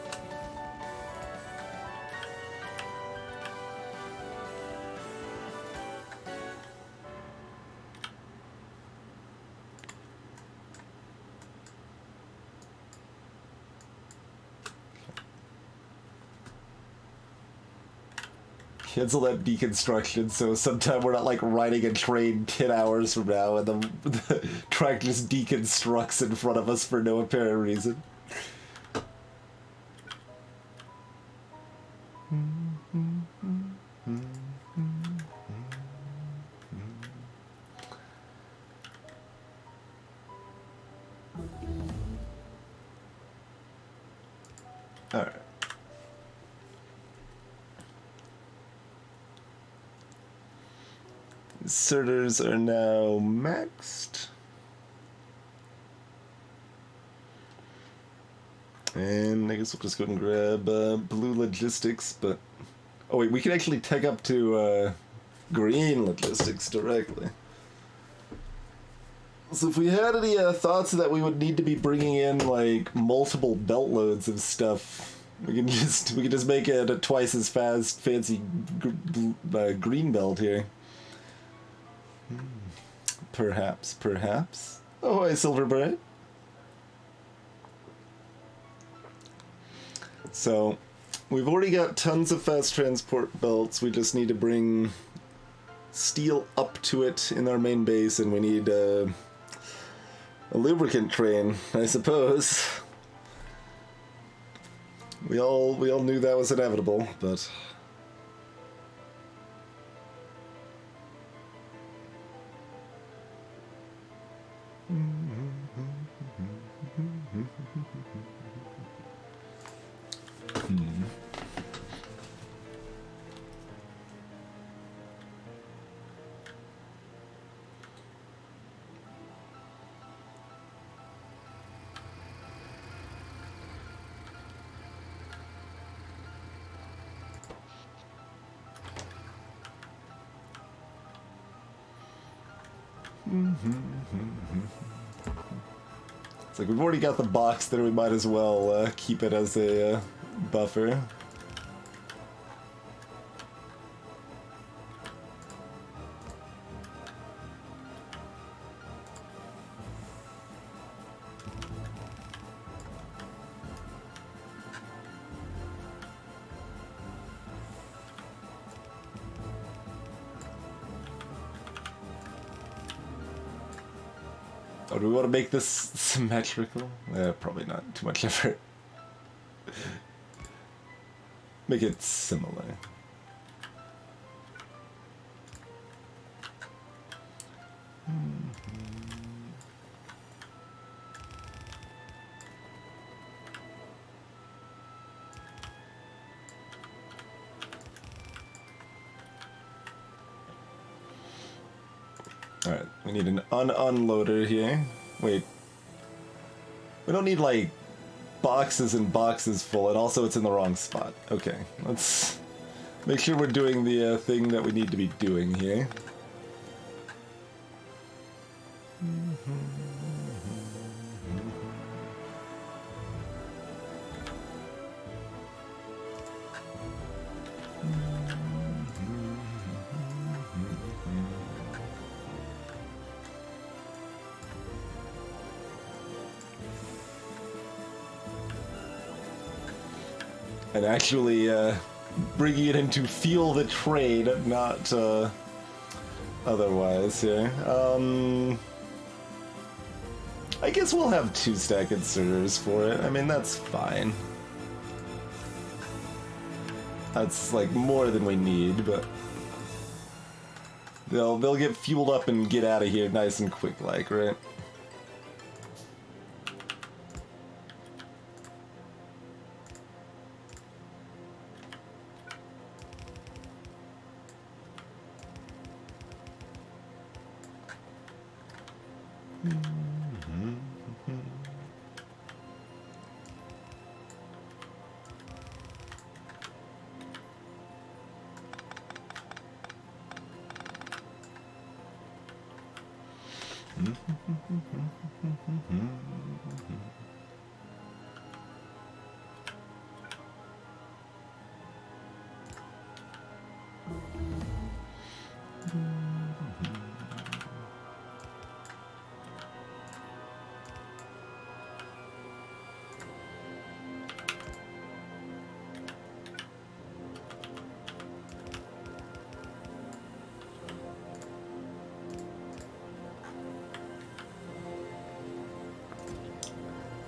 Speaker 1: Cancel that deconstruction so sometime we're not like riding a train 10 hours from now and the track just deconstructs in front of us for no apparent reason. Alright. Inserters are now maxed. And I guess we'll just go and grab blue logistics, but... Oh wait, we can actually tech up to green logistics directly. So if we had any thoughts that we would need to be bringing in like multiple belt loads of stuff, we can just make it a twice as fast, fancy green belt here. Perhaps. Oh, hi, Silverbright. So, we've already got tons of fast transport belts. We just need to bring steel up to it in our main base, and we need a lubricant train, I suppose. We all knew that was inevitable, but... It's like we've already got the box there, we might as well keep it as a buffer. Oh, do we want to make this symmetrical? Probably not. Too much effort. Make it similar. Alright, we need an unloader here. Wait. We don't need, like, boxes and boxes full, and also it's in the wrong spot. Okay, let's make sure we're doing the thing that we need to be doing here. And actually bringing it into feel the trade, not otherwise here. I guess we'll have 2-stack inserters for it. I mean, that's fine. That's like more than we need, but they'll get fueled up and get out of here nice and quick, like, right?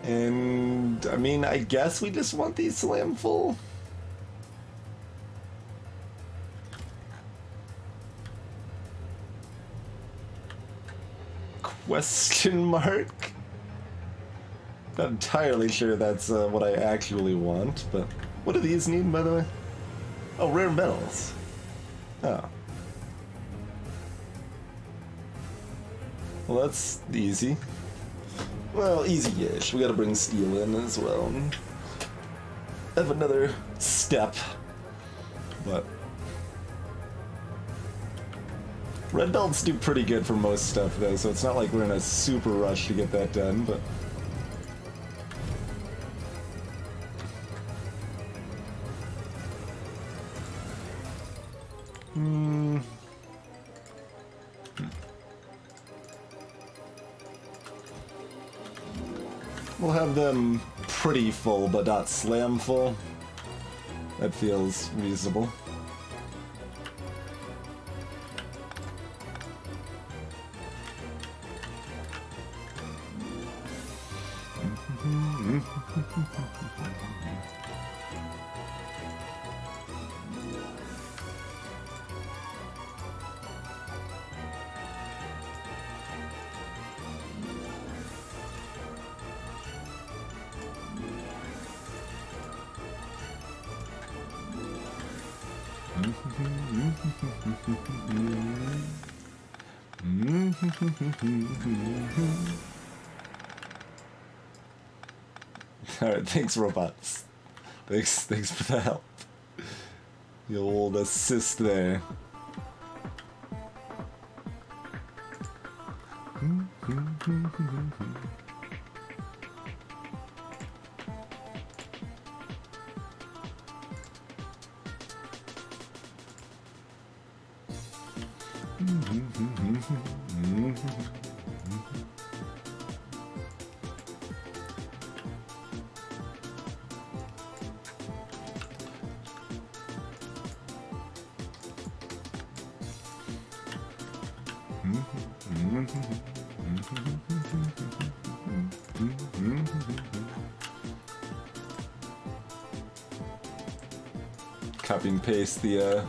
Speaker 1: And, I mean, I guess we just want these slam full. Question mark? Not entirely sure that's what I actually want, but what do these need, by the way? Oh, rare metals. Oh. Well, that's easy. Well, easy-ish. We gotta bring steel in as well. Have another step. But red belts do pretty good for most stuff, though, so it's not like we're in a super rush to get that done, but we'll have them pretty full, but not slam full. That feels reasonable. Alright, thanks, robots. Thanks for the help. The old assist there. Copy and paste the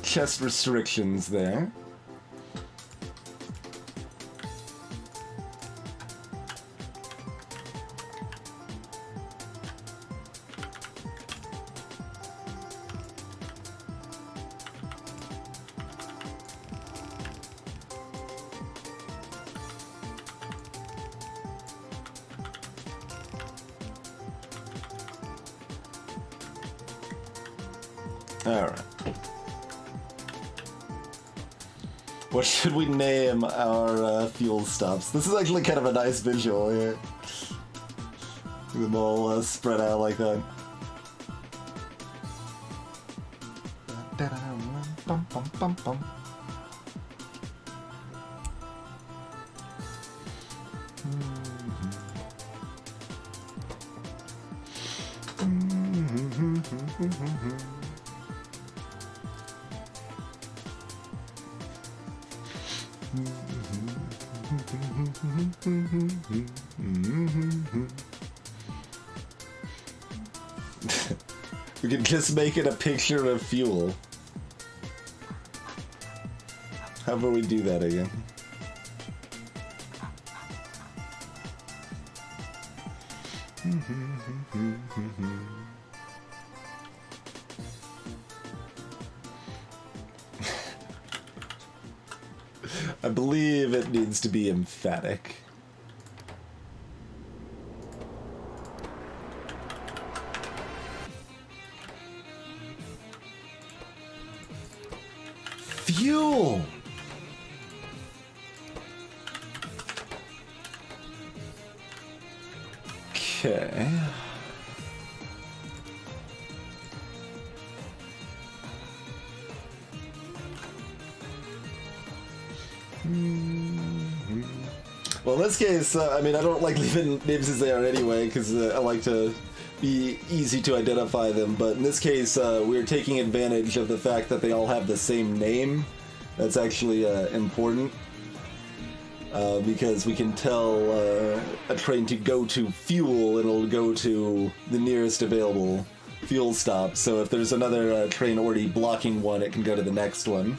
Speaker 1: chest restrictions there. Alright. What should we name our fuel stops? This is actually kind of a nice visual here. With them all spread out like that. We can just make it a picture of fuel. How about we do that again? I believe it needs to be emphatic. Fuel! Okay. Well, in this case, I mean, I don't like leaving names as they are anyway, because I like to be easy to identify them, but in this case, we're taking advantage of the fact that they all have the same name. That's actually important, because we can tell a train to go to fuel, and it'll go to the nearest available fuel stop, so if there's another train already blocking one, it can go to the next one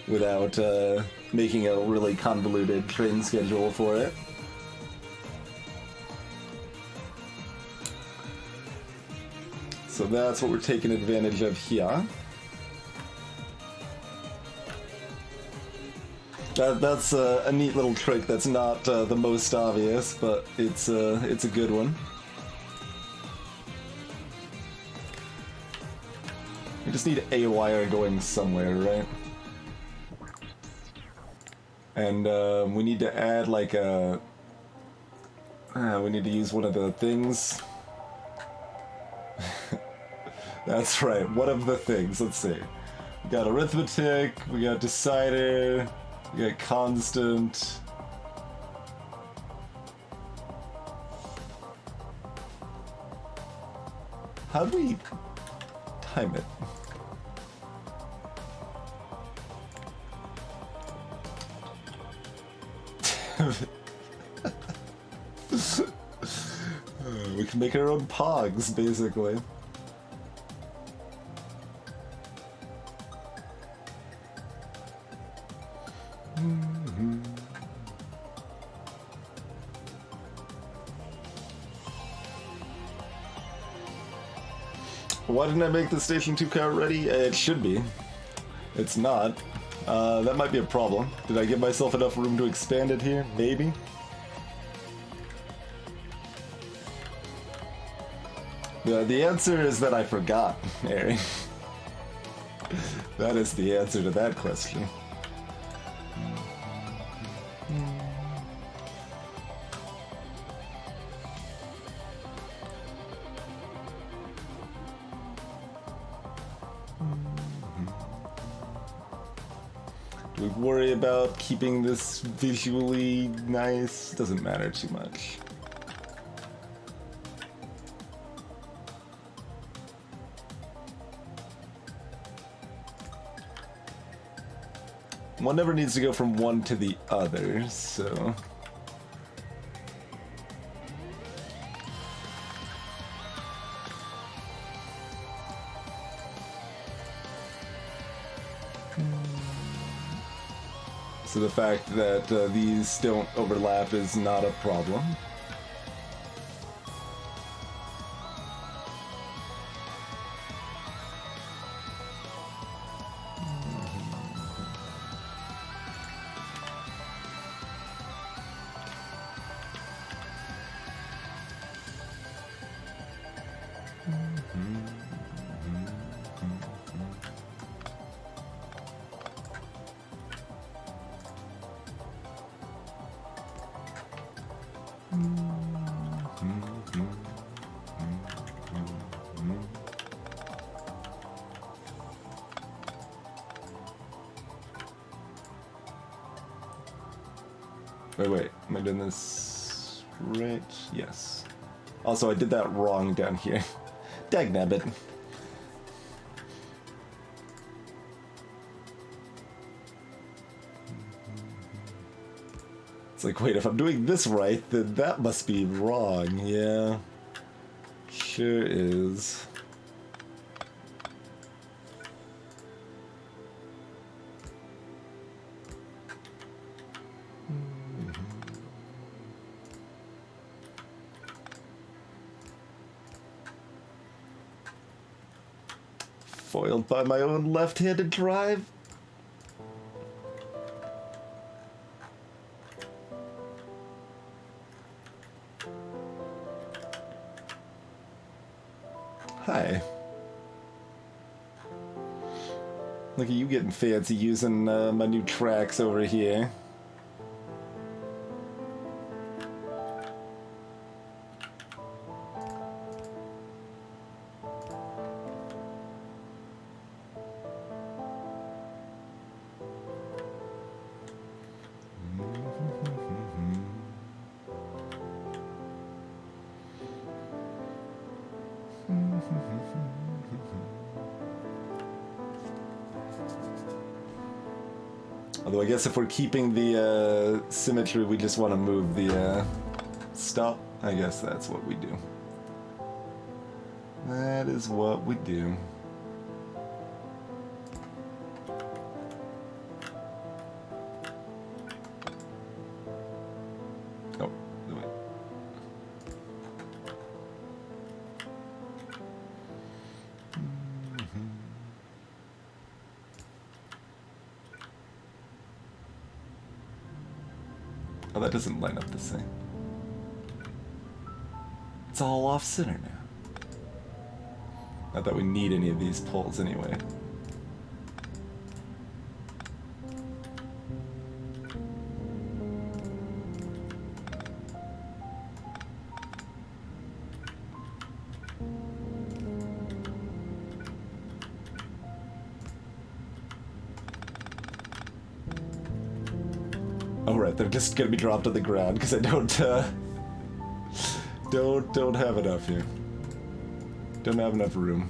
Speaker 1: without making a really convoluted train schedule for it. So that's what we're taking advantage of here. That's a neat little trick that's not the most obvious, but it's a good one. We just need a wire going somewhere, right? And we need to add like a... we need to use one of the things. That's right, one of the things. Let's see. We got arithmetic, we got decider, we got constant. How do we time it? We can make our own pogs, basically. Why didn't I make the Station 2 car ready? It should be. It's not. That might be a problem. Did I give myself enough room to expand it here? Maybe? The answer is that I forgot, Harry. That is the answer to that question. Do we worry about keeping this visually nice? Doesn't matter too much. One never needs to go from one to the other, so... So the fact that these don't overlap is not a problem. Wait, am I doing this right? Yes. Also, I did that wrong down here. Dagnabbit. It's like, wait, if I'm doing this right, then that must be wrong. Yeah. Sure is. Foiled by my own left-handed drive. Hi. Look at you getting fancy using my new tracks over here. Although I guess if we're keeping the symmetry, we just want to move the stop. I guess that's what we do. That is what we do. Oh, the way. Oh, that doesn't line up the same. It's all off center now. Not that we need any of these poles anyway. Oh right, they're just gonna be dropped to the ground because I don't have enough here. Don't have enough room.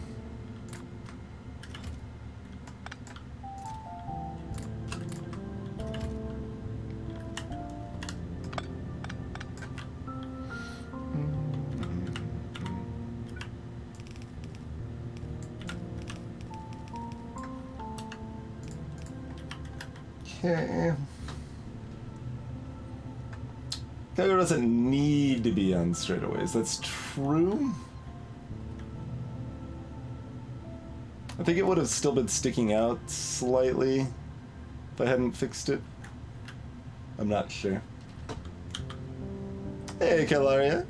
Speaker 1: Okay. Factorio doesn't need to be on straightaways. That's true. I think it would have still been sticking out slightly if I hadn't fixed it. I'm not sure. Hey, Calaria.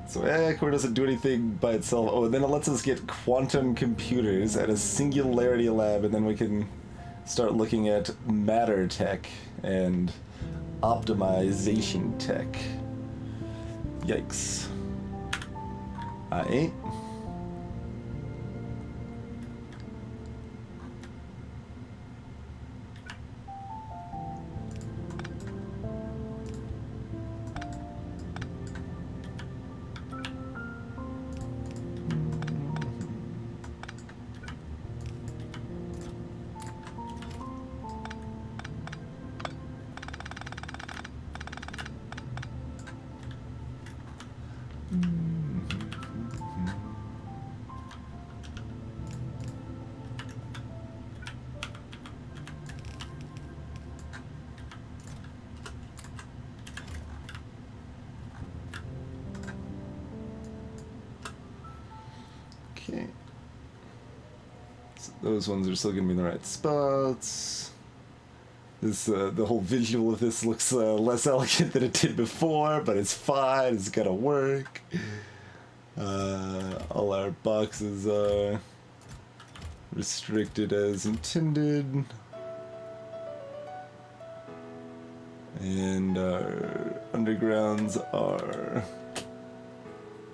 Speaker 1: So Core doesn't do anything by itself. Oh, and then it lets us get quantum computers at a singularity lab, and then we can start looking at matter tech and optimization tech. Yikes. I ain't. Okay. So those ones are still gonna be in the right spots. This the whole visual of this looks less elegant than it did before, but it's fine. It's gonna work. All our boxes are restricted as intended, and our undergrounds are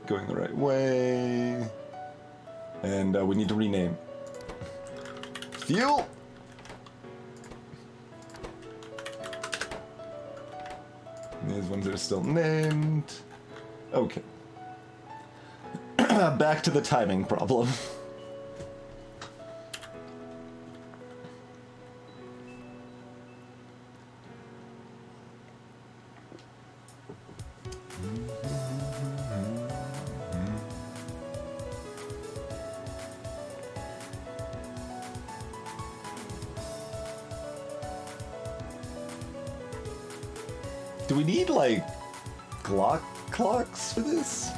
Speaker 1: going the right way. And we need to rename. Fuel! These ones are still named. Okay. Back to the timing problem. Do we need, like, Glock clocks for this?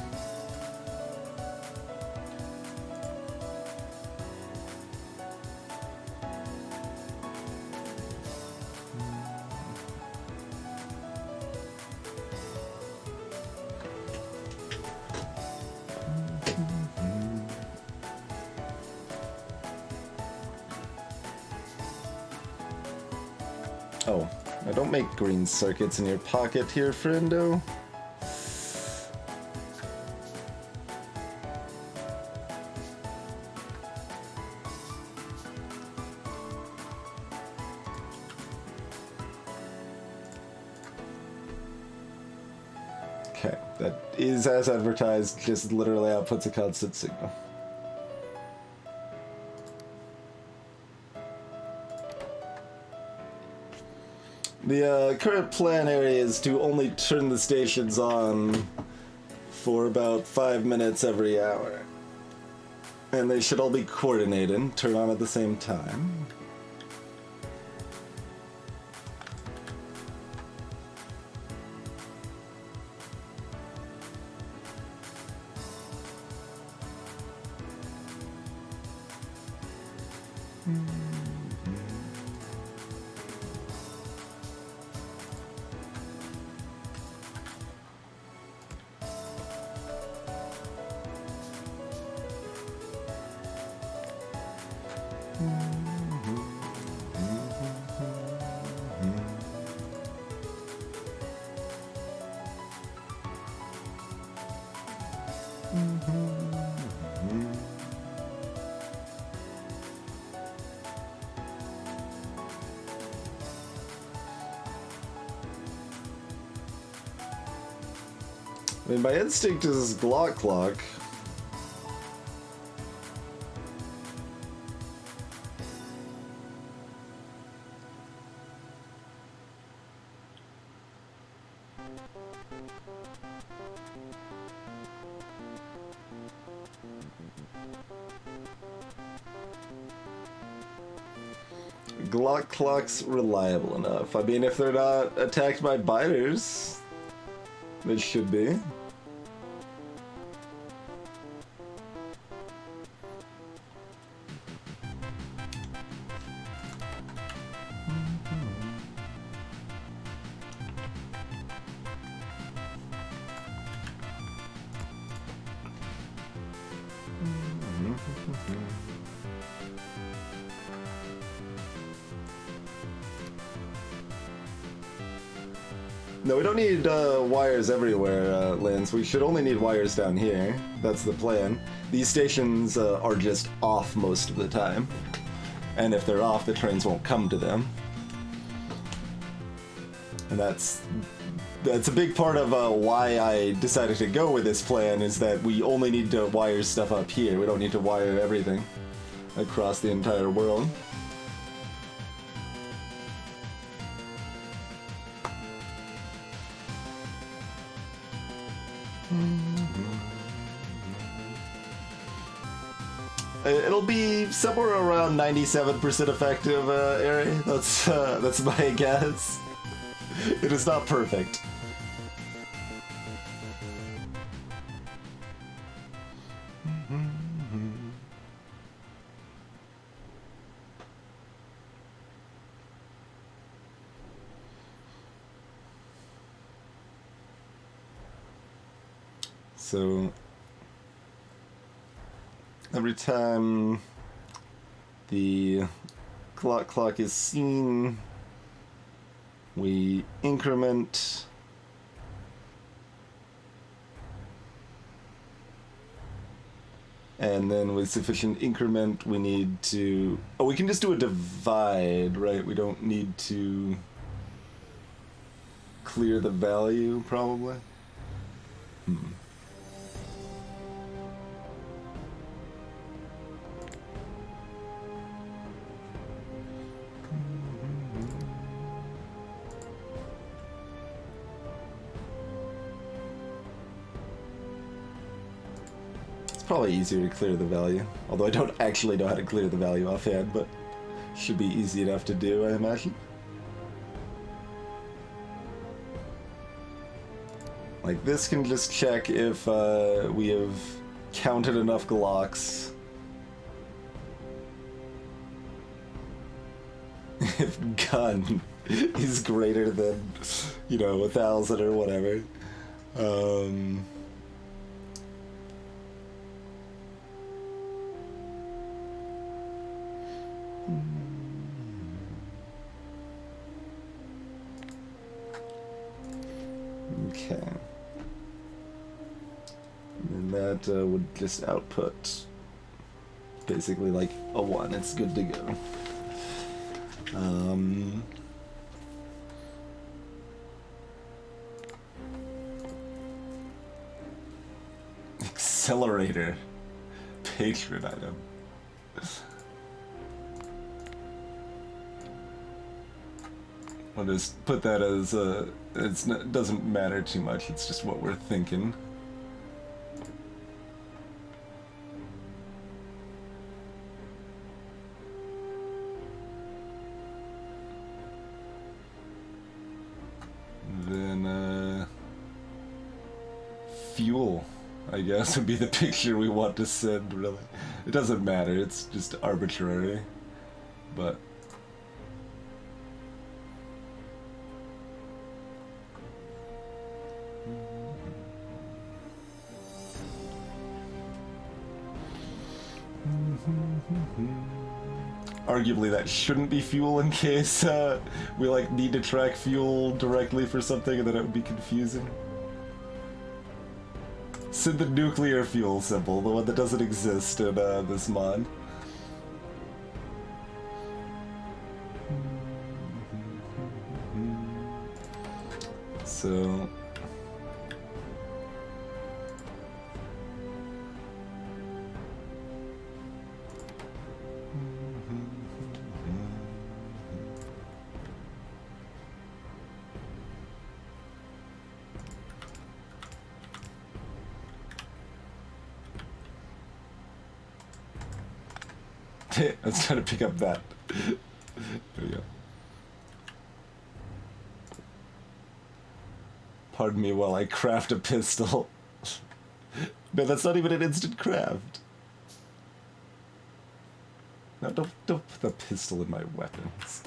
Speaker 1: Oh. Now don't make green circuits in your pocket here, friendo. Okay, that is as advertised, just literally outputs a constant signal. The current plan area is to only turn the stations on for about 5 minutes every hour. And they should all be coordinated, turn on at the same time. I mean, my instinct is Glock clock. Glock clock's reliable enough. I mean, if they're not attacked by biters, they should be. No, we don't need wires everywhere, Lance. We should only need wires down here. That's the plan. These stations are just off most of the time. And if they're off, the trains won't come to them. And that's a big part of why I decided to go with this plan, is that we only need to wire stuff up here. We don't need to wire everything across the entire world. It'll be somewhere around 97% effective, Ari. That's my guess. It is not perfect. So every time the clock is seen, we increment. And then with sufficient increment, we need to... Oh, we can just do a divide, right? We don't need to clear the value, probably. Probably easier to clear the value, although I don't actually know how to clear the value offhand, but should be easy enough to do, I imagine. Like, this can just check if we have counted enough Glocks. If gun is greater than, 1,000 or whatever. Okay. And that would just output basically like a 1. It's good to go. Accelerator. Patron item. I'll just put that as it doesn't matter too much, it's just what we're thinking. Then, fuel, I guess, would be the picture we want to send, really. It doesn't matter, it's just arbitrary, but... Arguably that shouldn't be fuel in case we need to track fuel directly for something, and then it would be confusing. Send the nuclear fuel symbol, the one that doesn't exist in this mod. So... I was trying to pick up that. There we go. Pardon me while I craft a pistol. No, that's not even an instant craft. No, don't put the pistol in my weapons.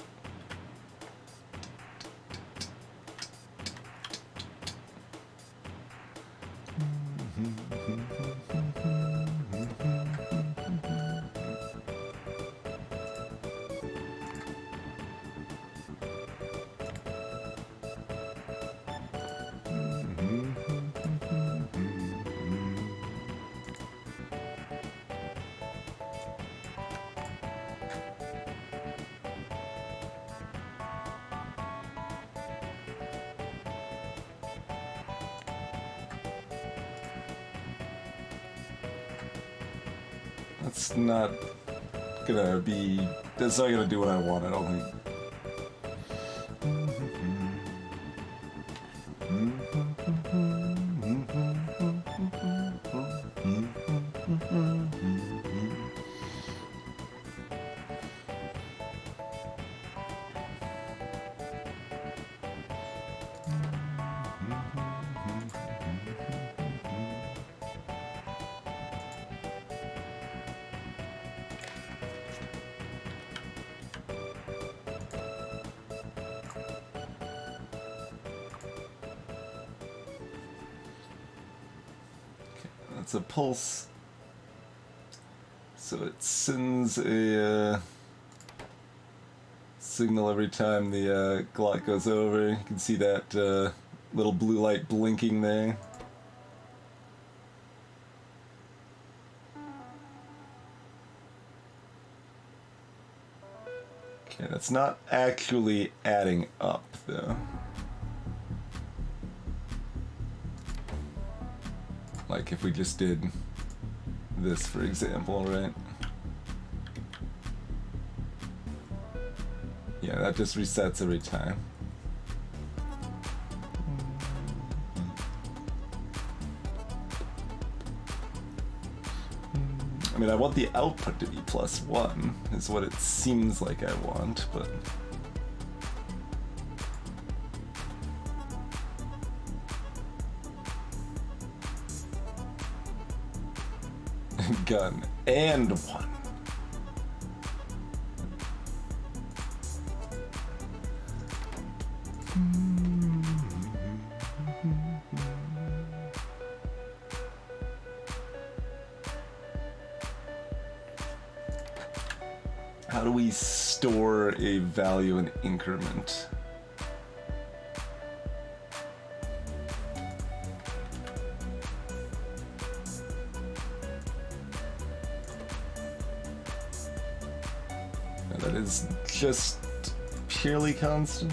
Speaker 1: That's not gonna be... That's not gonna do what I want, I don't think. That's a pulse. So it sends a signal every time the Glock goes over. You can see that little blue light blinking there. Okay, that's not actually adding up, though. Like if we just did this, for example, right? Yeah, that just resets every time. I mean, I want the output to be +1, is what it seems like I want, but... Gun and 1. How do we store a value in increment? Now that is just purely constant.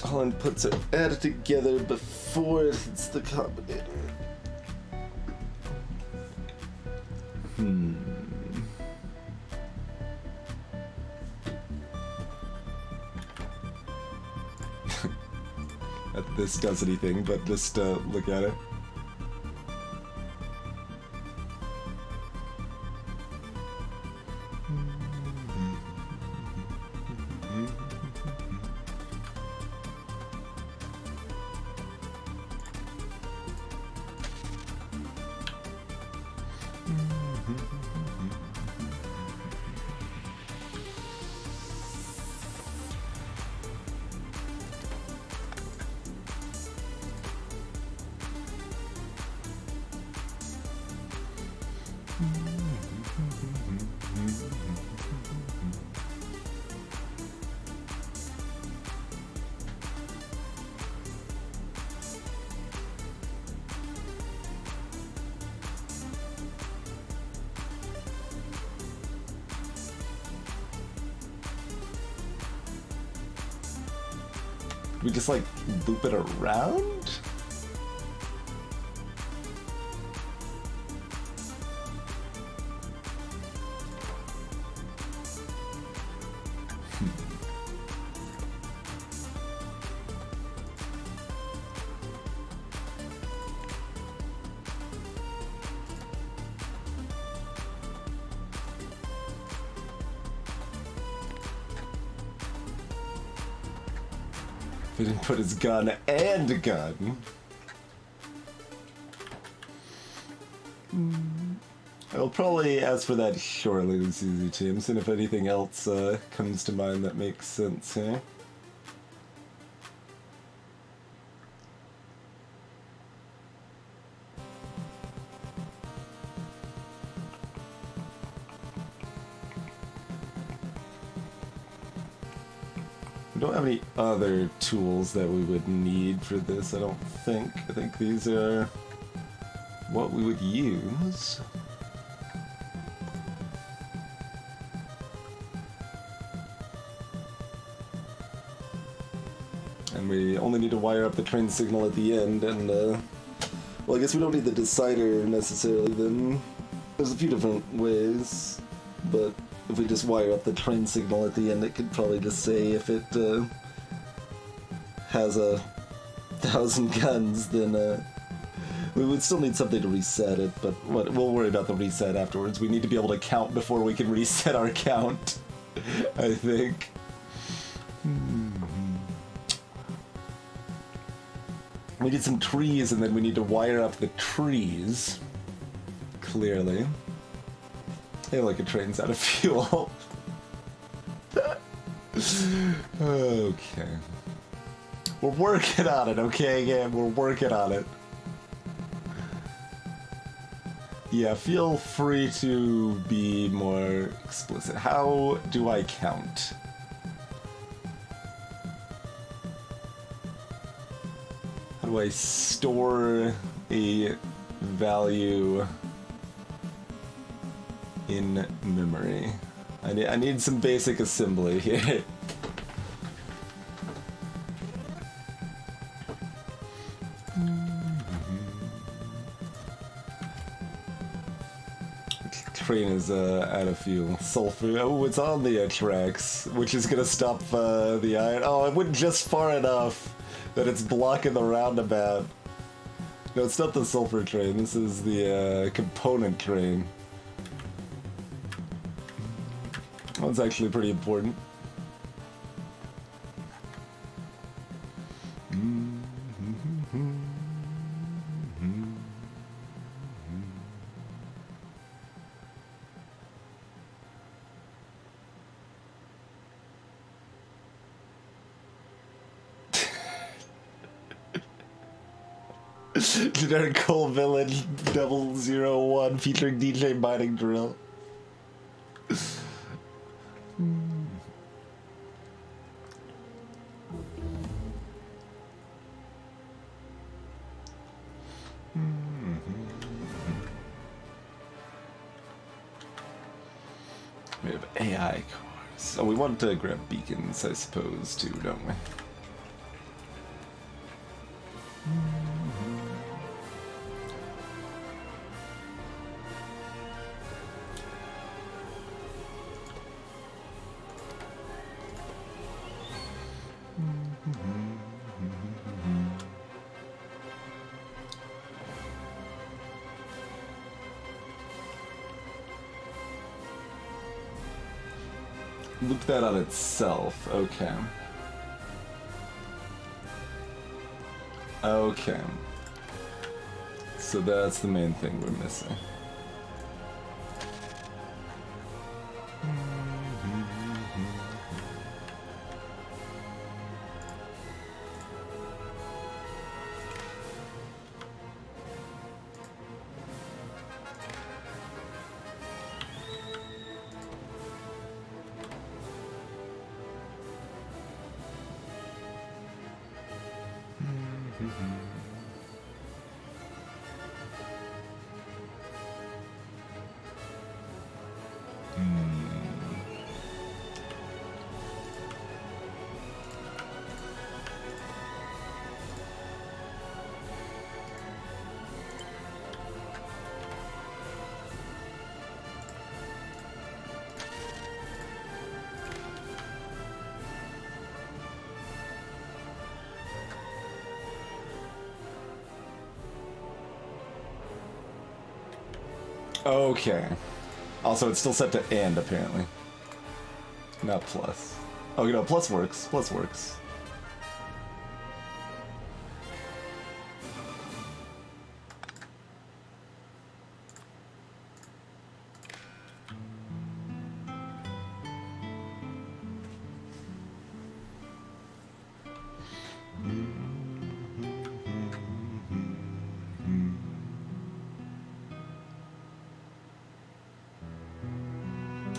Speaker 1: All inputs are added together before it hits the combinator. That this does anything, but just look at it. We just like loop it around? He didn't put his gun and a gun. I'll probably ask for that shortly, Susie James, and if anything else comes to mind that makes sense here. We don't have any other tools that we would need for this, I don't think. I think these are what we would use. And we only need to wire up the train signal at the end, and, well, I guess we don't need the decider necessarily, then. There's a few different ways, but if we just wire up the train signal at the end, it could probably just say if it, has 1,000 guns, then, we would still need something to reset it, but we'll worry about the reset afterwards. We need to be able to count before we can reset our count, I think. We need some trees, and then we need to wire up the trees. Clearly. Hey, look, a train's out of fuel. Okay. We're working on it, okay, again? We're working on it. Yeah, feel free to be more explicit. How do I count? How do I store a value in memory? I need some basic assembly here. Train is out of fuel. Sulfur. Oh, it's on the tracks, which is gonna stop the iron. Oh, it went just far enough that it's blocking the roundabout. No, it's not the sulfur train. This is the component train. That's actually pretty important. Generic Coal Village 001 featuring DJ Mining Drill. We have AI cores. Oh, we want to grab beacons, I suppose, too, don't we? Look that on itself. Okay. Okay. So that's the main thing we're missing. Okay. Also, it's still set to and, apparently. Not plus. Oh, you know, plus works. Plus works.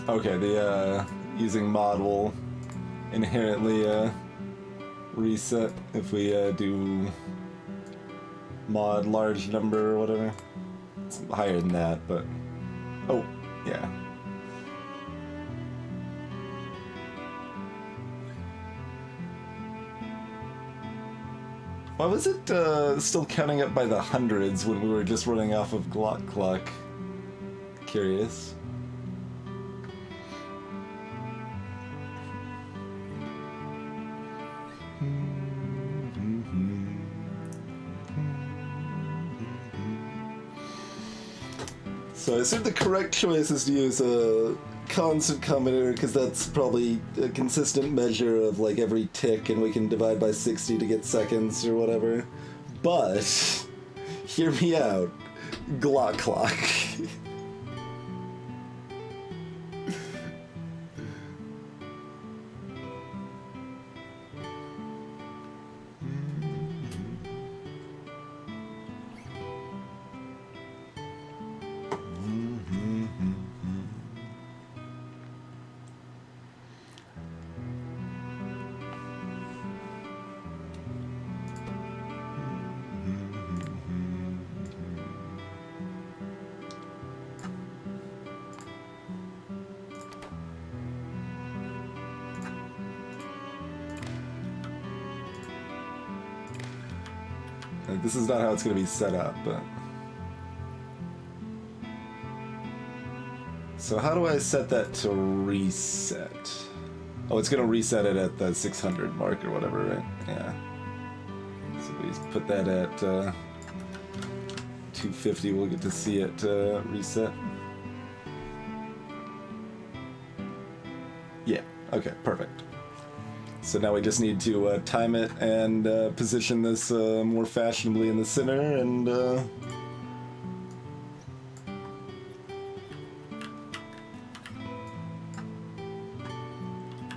Speaker 1: Okay, the using mod will inherently reset if we do mod large number or whatever. It's higher than that, but oh yeah. Why was it still counting up by the hundreds when we were just running off of Glock Clock? Curious. So I assume the correct choice is to use a constant combinator because that's probably a consistent measure of like every tick, and we can divide by 60 to get seconds or whatever. But hear me out, Glock Clock. Like, this is not how it's going to be set up, but... So how do I set that to reset? Oh, it's going to reset it at the 600 mark or whatever, right? Yeah. So we just put that at 250, we'll get to see it reset. Yeah, okay, perfect. So now we just need to time it and position this more fashionably in the center, and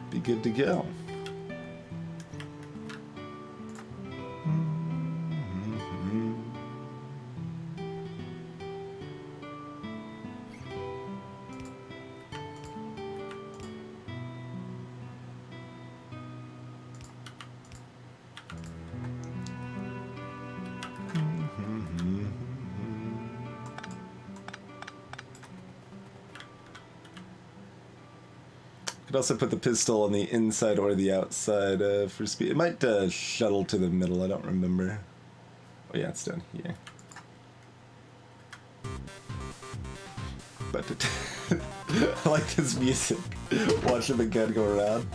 Speaker 1: be good to go. Could also put the pistol on the inside or the outside for speed. It might shuttle to the middle, I don't remember. Oh yeah, it's down here. But I like this music. Watching the gun go around.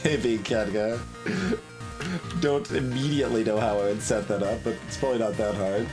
Speaker 1: Maybe, Katka. Don't immediately know how I would set that up, but it's probably not that hard.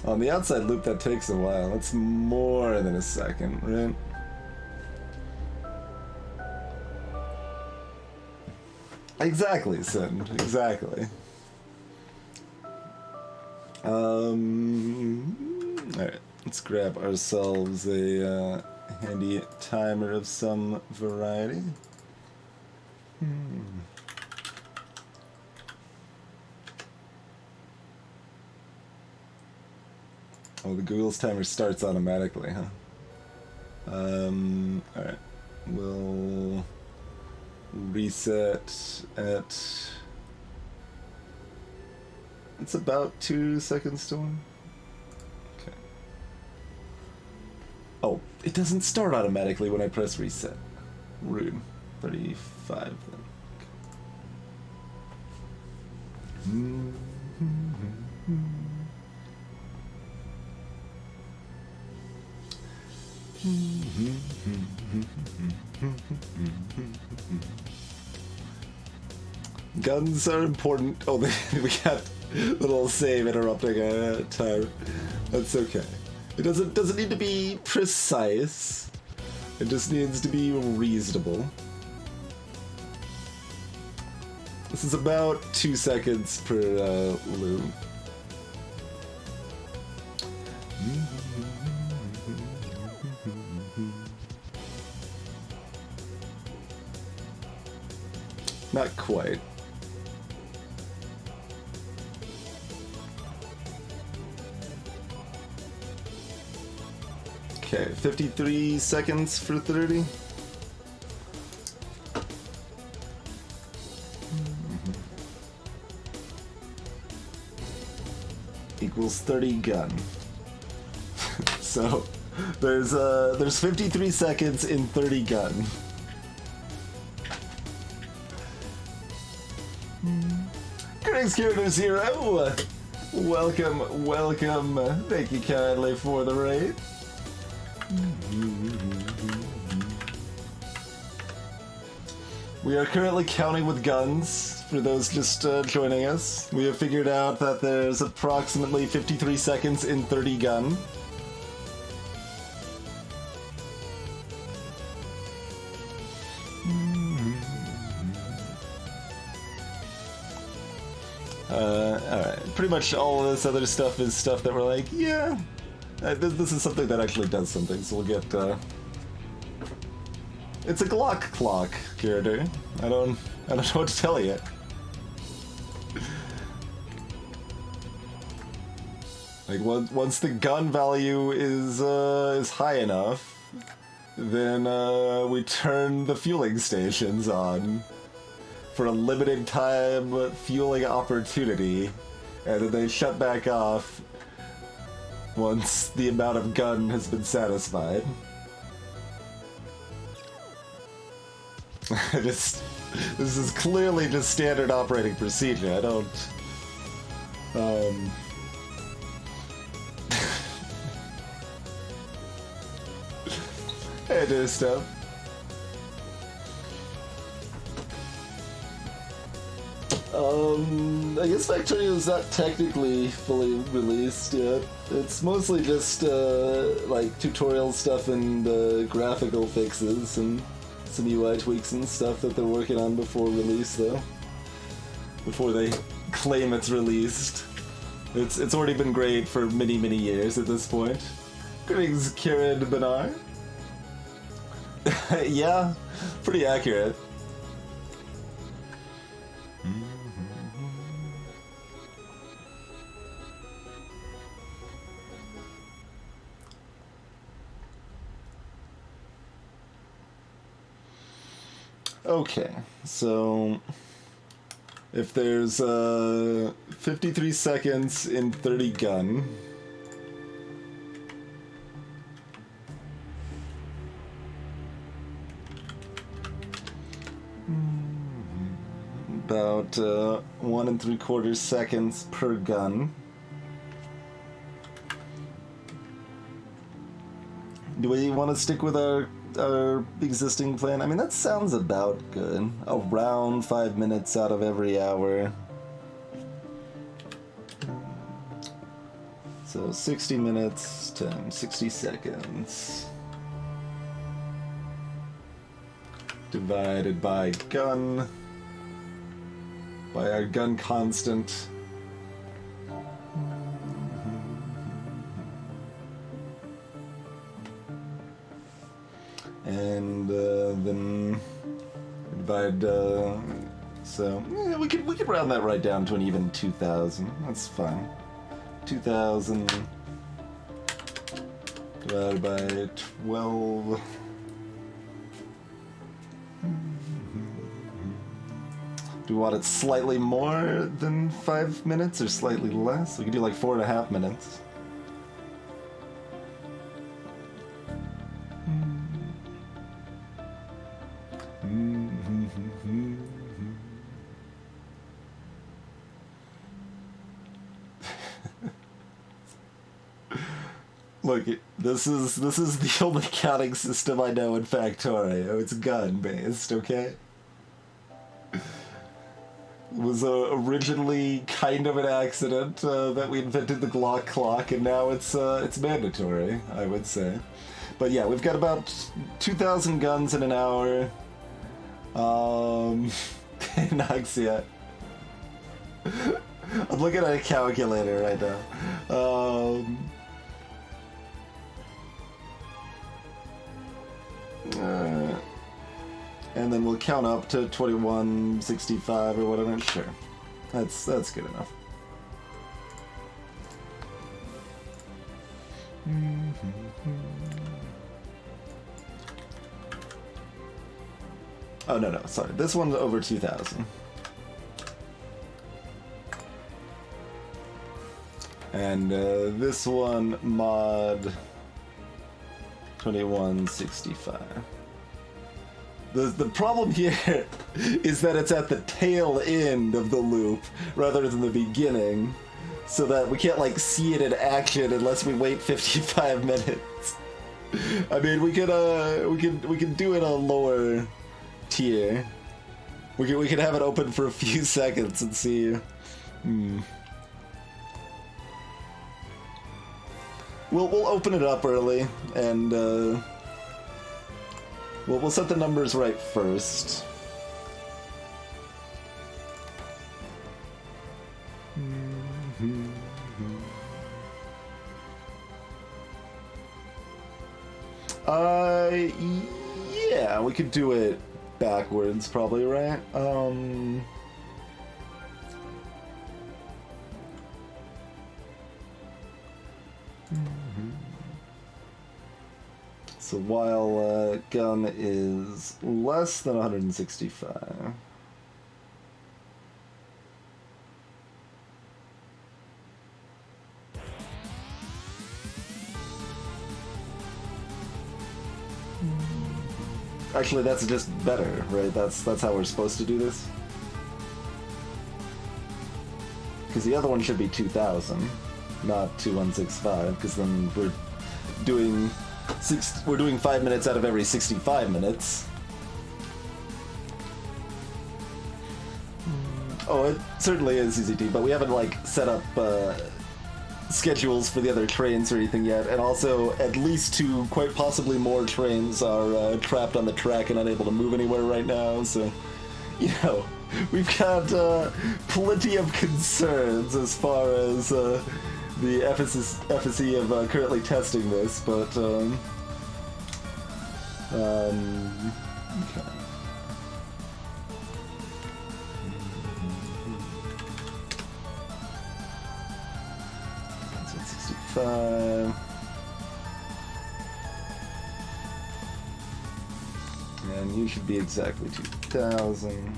Speaker 1: On the outside loop, that takes a while. That's more than a second, right? Exactly, Sin. Exactly. Alright, let's grab ourselves a handy timer of some variety. Oh, the Google's timer starts automatically, huh? Alright. We'll reset at... It's about 2 seconds still. Okay. Oh, it doesn't start automatically when I press reset. Rude. 35 then. Guns are important. Oh, we got a little save interrupting a time. That's okay. It doesn't need to be precise. It just needs to be reasonable. This is about 2 seconds per loop. Not quite. Okay, 53 seconds for 30. Equals 30 gun. So there's 53 seconds in 30 gun. Greetings, Character Zero. Welcome, welcome. Thank you kindly for the raid. We are currently counting with guns, for those just joining us. We have figured out that there's approximately 53 seconds in 30 gun. Alright, pretty much all of this other stuff is stuff that we're like, yeah, this is something that actually does something, so we'll get, it's a Glock clock, character. I don't know what to tell you. Like, once the gun value is high enough, then we turn the fueling stations on for a limited time fueling opportunity, and then they shut back off once the amount of gun has been satisfied. This is clearly just standard operating procedure. I don't... I do stuff. I guess Factorio is not technically fully released yet. It's mostly just, like, tutorial stuff and graphical fixes and some UI tweaks and stuff that they're working on before release, though. Before they claim it's released. It's already been great for many, many years at this point. Greetings, Kieran Benar. Yeah, pretty accurate. Okay, so if there's 53 seconds in 30 gun, about 1 3/4 seconds per gun. Do we want to stick with our existing plan? I mean, that sounds about good. Around 5 minutes out of every hour. So 60 minutes times 60 seconds. Divided by gun. By our gun constant. And then divide, so yeah, we could round that right down to an even 2,000. That's fine. 2,000 divided by 12. Do we want it slightly more than 5 minutes or slightly less? We could do like 4.5 minutes. Look, this is the only counting system I know in Factorio. It's gun-based, okay? It was originally kind of an accident that we invented the Glock clock, and now it's mandatory, I would say. But yeah, we've got about 2,000 guns in an hour. Noxia. I'm looking at a calculator right now. And then we'll count up to 2165 or whatever. Sure, that's good enough. Oh no, sorry. This one's over 2,000. And this one mod 2165. The problem here is that it's at the tail end of the loop rather than the beginning, so that we can't like see it in action unless we wait 55 minutes. I mean, we could do it on lower tier. We could have it open for a few seconds and see. We'll open it up early and we'll set the numbers right first. Yeah, we could do it backwards probably, right? So while gun is less than 165. Actually, that's just better, right? That's how we're supposed to do this. Because the other one should be 2,000, not 2165. Because then we're doing 5 minutes out of every 65 minutes. Oh, it certainly is CCT, but we haven't like set up schedules for the other trains or anything yet, and also at least 2, quite possibly more trains are trapped on the track and unable to move anywhere right now, so, you know, we've got plenty of concerns as far as the FSE of currently testing this, but, okay. And you should be exactly 2,000,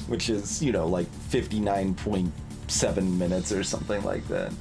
Speaker 1: which is, you know, like 59.7 minutes or something like that.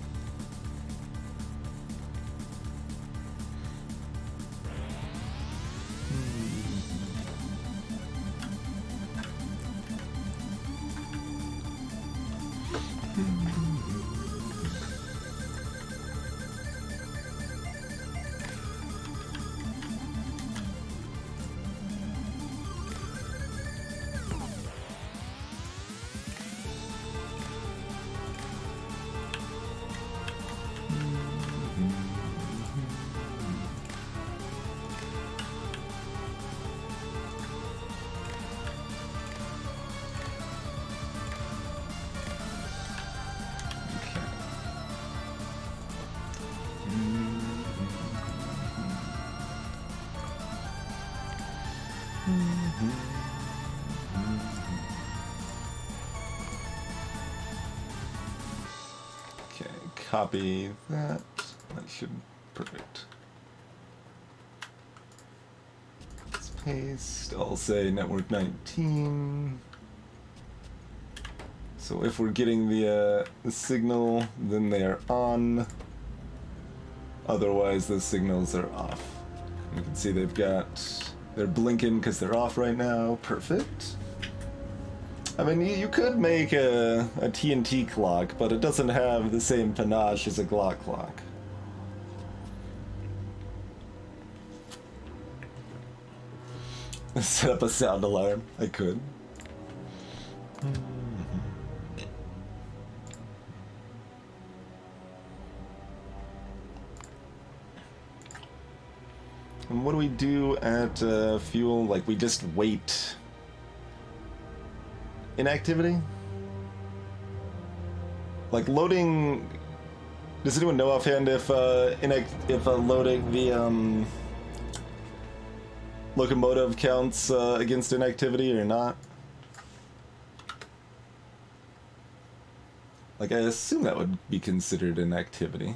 Speaker 1: copy that. That should perfect. Let's paste. I'll say network 19. So if we're getting the signal, then they are on. Otherwise, the signals are off. You can see they're blinking because they're off right now. Perfect. I mean, you could make a TNT clock, but it doesn't have the same panache as a Glock clock. Set up a sound alarm. I could. And what do we do at fuel? Like, we just wait. Inactivity? Like, loading... Does anyone know offhand if loading the locomotive counts against inactivity or not? Like, I assume that would be considered inactivity.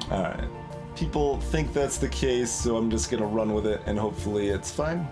Speaker 1: Alright. People think that's the case, so I'm just gonna run with it and hopefully it's fine.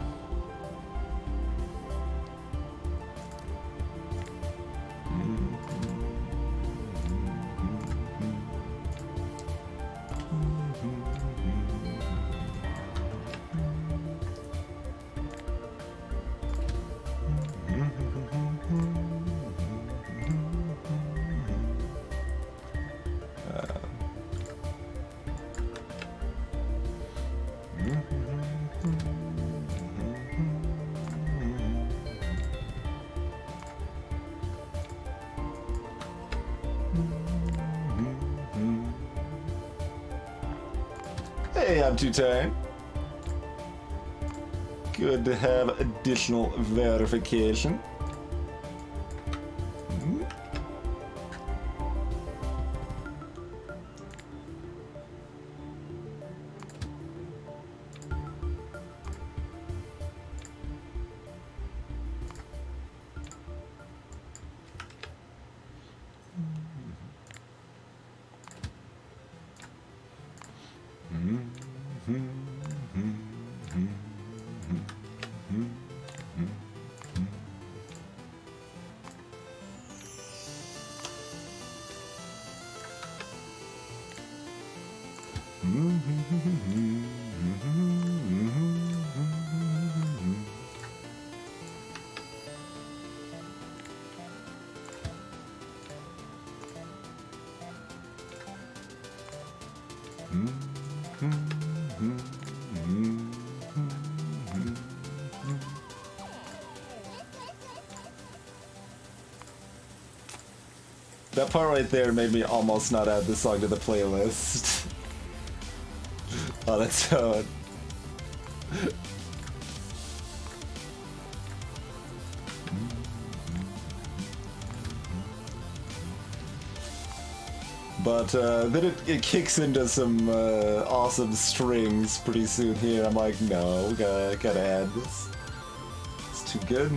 Speaker 1: Hey, I'm too tired. Good to have additional verification. That part right there made me almost not add the song to the playlist. Oh, that's so... But then it kicks into some awesome strings pretty soon here. I'm like, no, gotta add this. It's too good.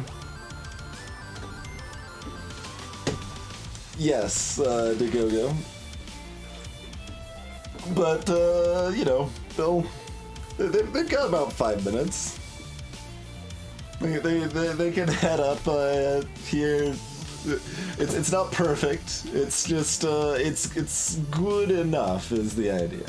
Speaker 1: Yes, Digogo. But, you know, they've got about 5 minutes. They can head up here. It's not perfect. It's just, it's good enough is the idea.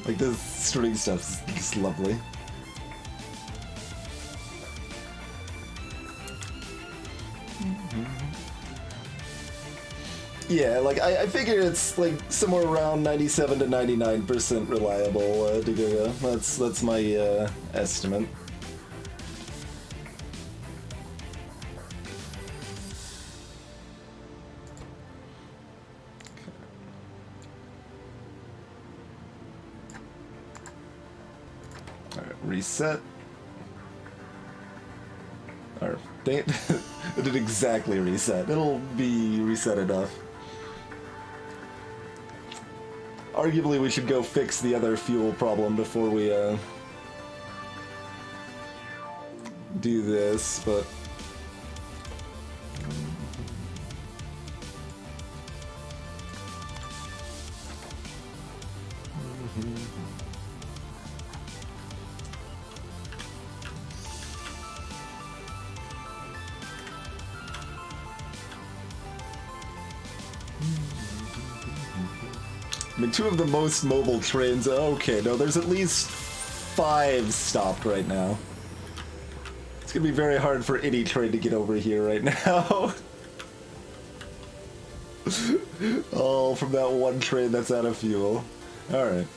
Speaker 1: Like, this string stuff's just lovely. Yeah, like, I figure it's, like, somewhere around 97 to 99% reliable, Digogo. That's my, estimate. reset. Or, dang it, it didn't exactly reset. It'll be reset enough. Arguably, we should go fix the other fuel problem before we, do this, but... I mean, two of the most mobile trains... Okay, no, there's at least 5 stopped right now. It's gonna be very hard for any train to get over here right now. All from that one train that's out of fuel. Alright.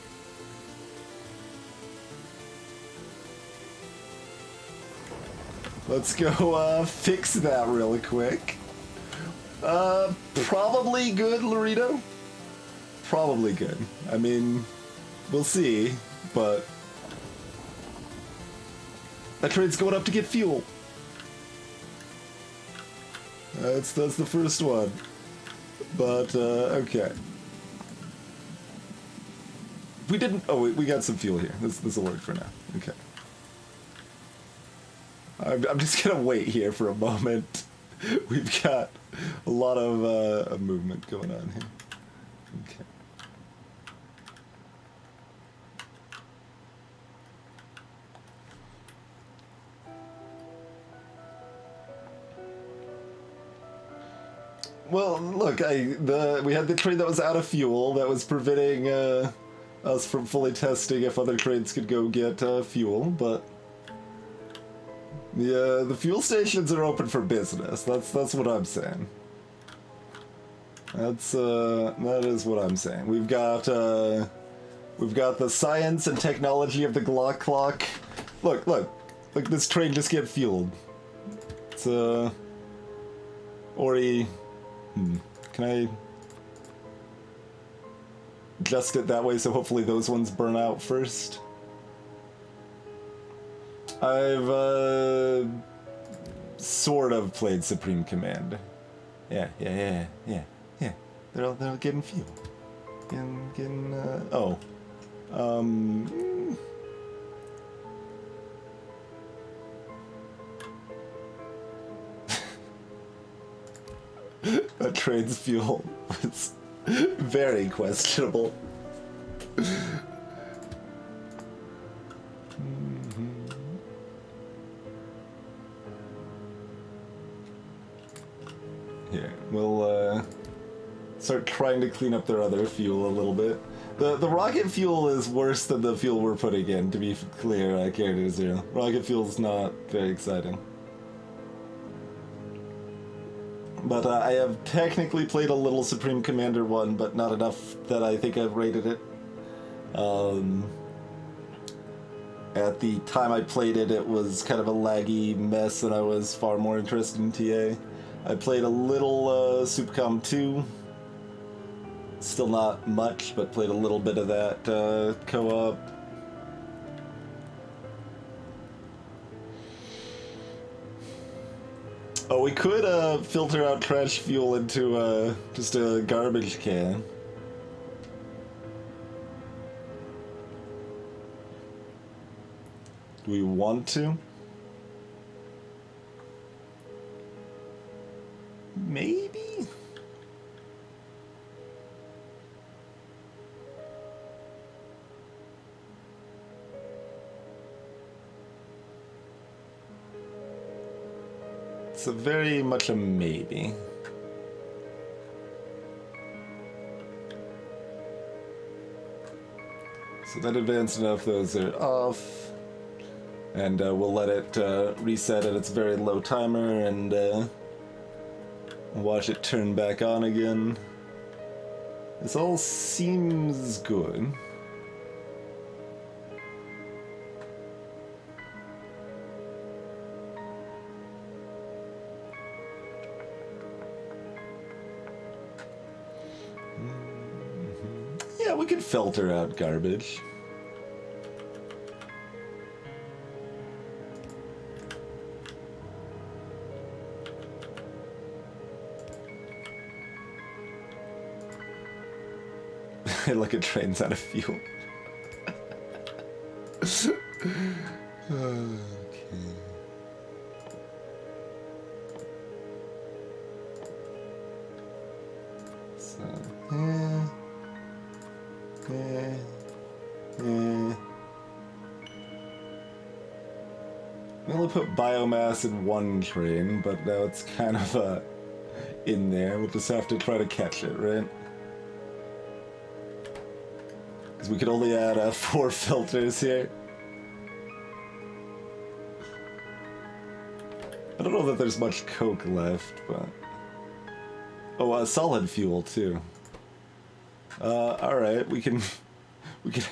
Speaker 1: Let's go fix that really quick. Probably good, Laredo. Probably good. I mean, we'll see, but... That train's going up to get fuel. That's the first one. But, okay. We didn't... Oh, we got some fuel here. This will work for now. Okay. I'm just gonna wait here for a moment. We've got a lot of movement going on here. Okay. Well, look, we had the train that was out of fuel that was preventing us from fully testing if other trains could go get fuel, but the fuel stations are open for business. That's what I'm saying. That is what I'm saying. We've got the science and technology of the Glock clock. Look, this train just get fueled. It's Ori. Can I adjust it that way so hopefully those ones burn out first? I've sort of played Supreme Command. Yeah. They're all getting fuel. That train's fuel was very questionable. Here, we'll start trying to clean up their other fuel a little bit. The rocket fuel is worse than the fuel we're putting in, to be clear, Character Zero. Rocket fuel's not very exciting. But I have technically played a little Supreme Commander 1, but not enough that I think I've rated it. At the time I played it, it was kind of a laggy mess, and I was far more interested in TA. I played a little Supcom 2. Still not much, but played a little bit of that co-op. Oh, we could filter out trash fuel into just a garbage can. Do we want to? Maybe? It's a very much a maybe. So that advanced enough, those are off. And we'll let it reset at its very low timer and watch it turn back on again. This all seems good. Yeah, we could filter out garbage. like a train's out of fuel. Okay. So, we only put biomass in one train, but now it's kind of in there. We'll just have to try to catch it, right? Because we could only add 4 filters here. I don't know that there's much coke left, but... Oh, solid fuel, too. Alright, we can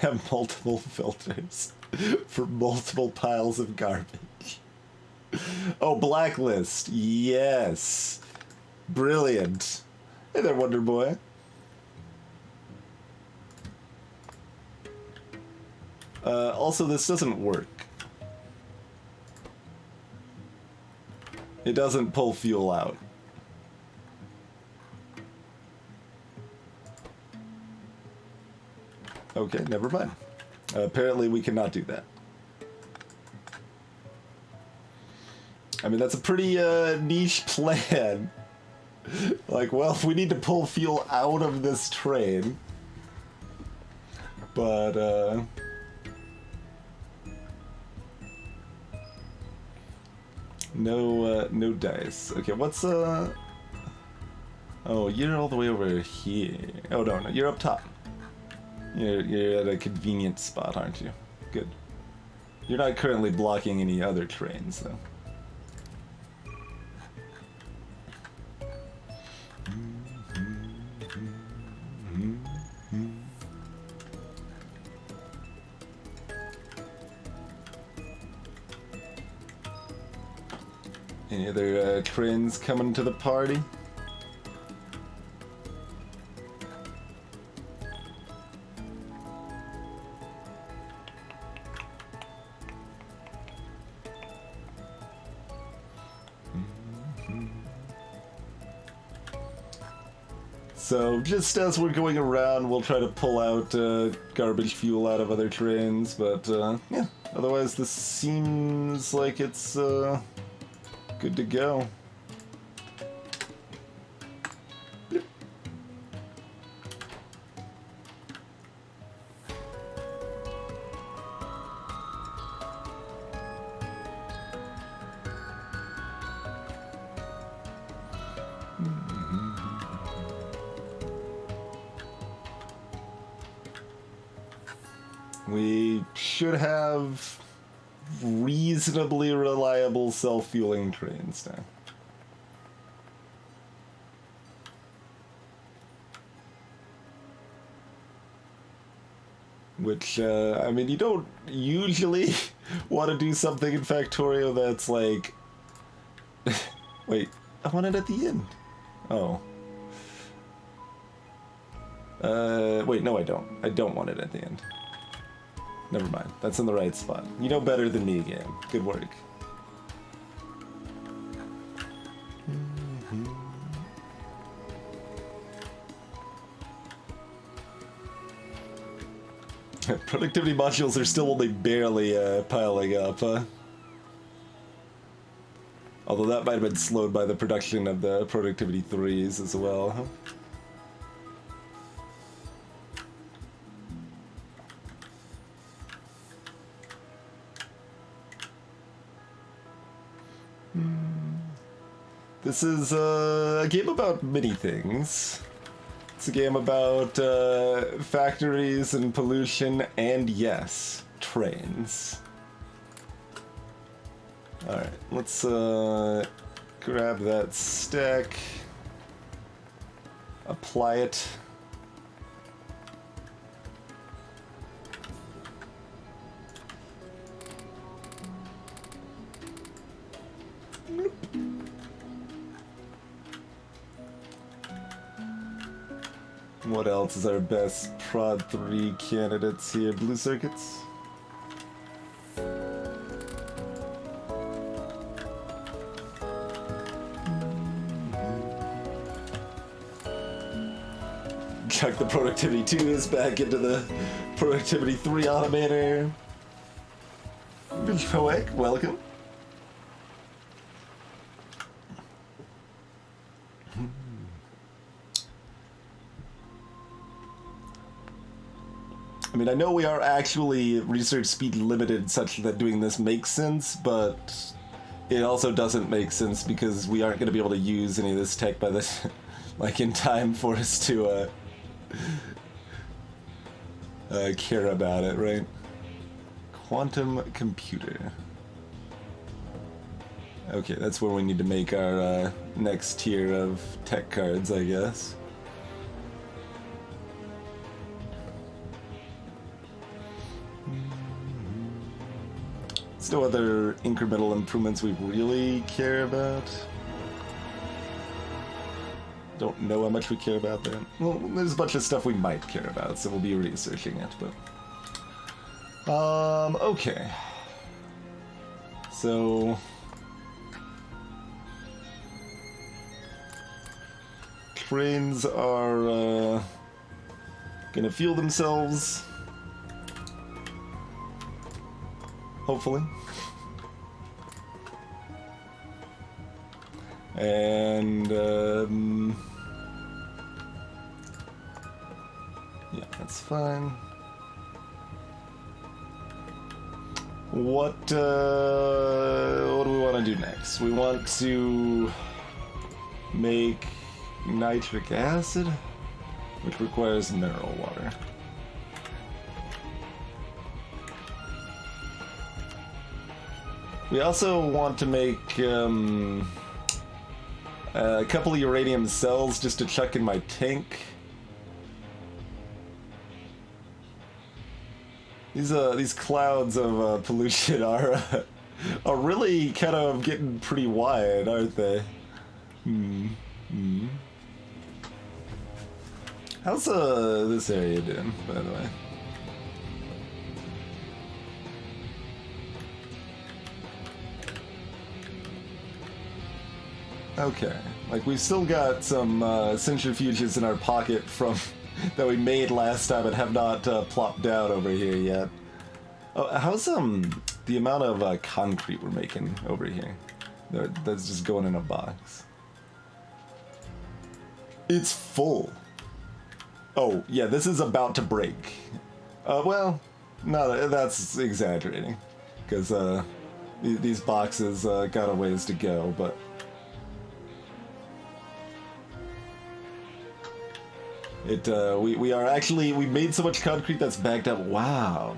Speaker 1: have multiple filters for multiple piles of garbage. Oh, blacklist. Yes. Brilliant. Hey there, Wonder Boy. Also, this doesn't work. It doesn't pull fuel out. Okay, never mind. Apparently we cannot do that. I mean, that's a pretty niche plan. Like, well, if we need to pull fuel out of this train. But, no dice. Okay, what's, Oh, you're all the way over here. Oh, no, you're up top. You're at a convenient spot, aren't you? Good. You're not currently blocking any other trains, though. Any other trains coming to the party? So, just as we're going around, we'll try to pull out garbage fuel out of other trains, but yeah, otherwise this seems like it's good to go. We should have reasonably reliable self-fueling trains now. Which, I mean, you don't usually want to do something in Factorio that's like... Wait, I want it at the end. Oh. Wait, no I don't. I don't want it at the end. Never mind. That's in the right spot. You know better than me, game. Good work. Productivity modules are still only barely piling up, huh? Although that might have been slowed by the production of the productivity 3s as well, huh? This is a game about many things. It's a game about factories and pollution and, yes, trains. Alright, let's grab that stack, apply it. What else is our best Prod 3 candidates here? Blue circuits? chuck the productivity 2s back into the productivity 3 automator. Poek, welcome. I mean, I know we are actually research speed limited such that doing this makes sense, but it also doesn't make sense because we aren't going to be able to use any of this tech by this, like, in time for us to care about it, right? Quantum computer. Okay, that's where we need to make our next tier of tech cards, I guess. There's no other incremental improvements we really care about. Don't know how much we care about that. Well, there's a bunch of stuff we might care about, so we'll be researching it, but... okay. So... trains are, gonna fuel themselves. Hopefully. And, yeah, that's fine. What do we want to do next? We want to make nitric acid, which requires mineral water. We also want to make a couple of uranium cells just to chuck in my tank. These clouds of pollution are really kind of getting pretty wide, aren't they? How's this area doing, by the way? Okay, like we've still got some centrifuges in our pocket from that we made last time and have not plopped down over here yet. Oh, how's the amount of concrete we're making over here? That's just going in a box. It's full. Oh yeah, this is about to break. Well, no, that's exaggerating, because these boxes got a ways to go, but. We are actually, we made so much concrete that's backed up. Wow.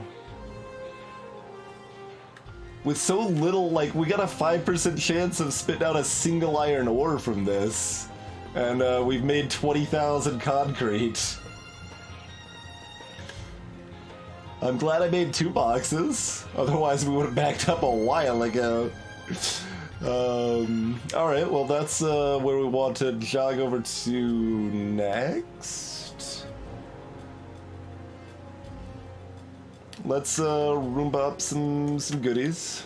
Speaker 1: With so little, like, we got a 5% chance of spitting out a single iron ore from this. And we've made 20,000 concrete. I'm glad I made 2 boxes. Otherwise we would have backed up a while ago. Alright, well that's where we want to jog over to next. Let's Roomba up some goodies.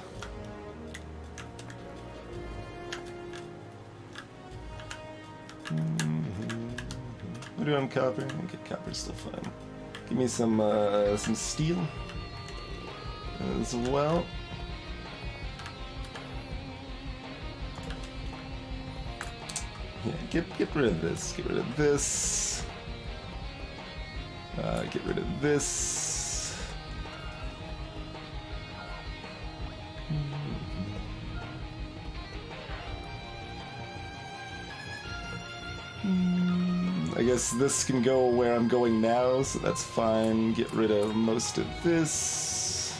Speaker 1: We're doing copper. Okay, copper's still fine. Give me some steel as well. Yeah, get rid of this. Get rid of this. Get rid of this. I guess this can go where I'm going now, so that's fine. Get rid of most of this.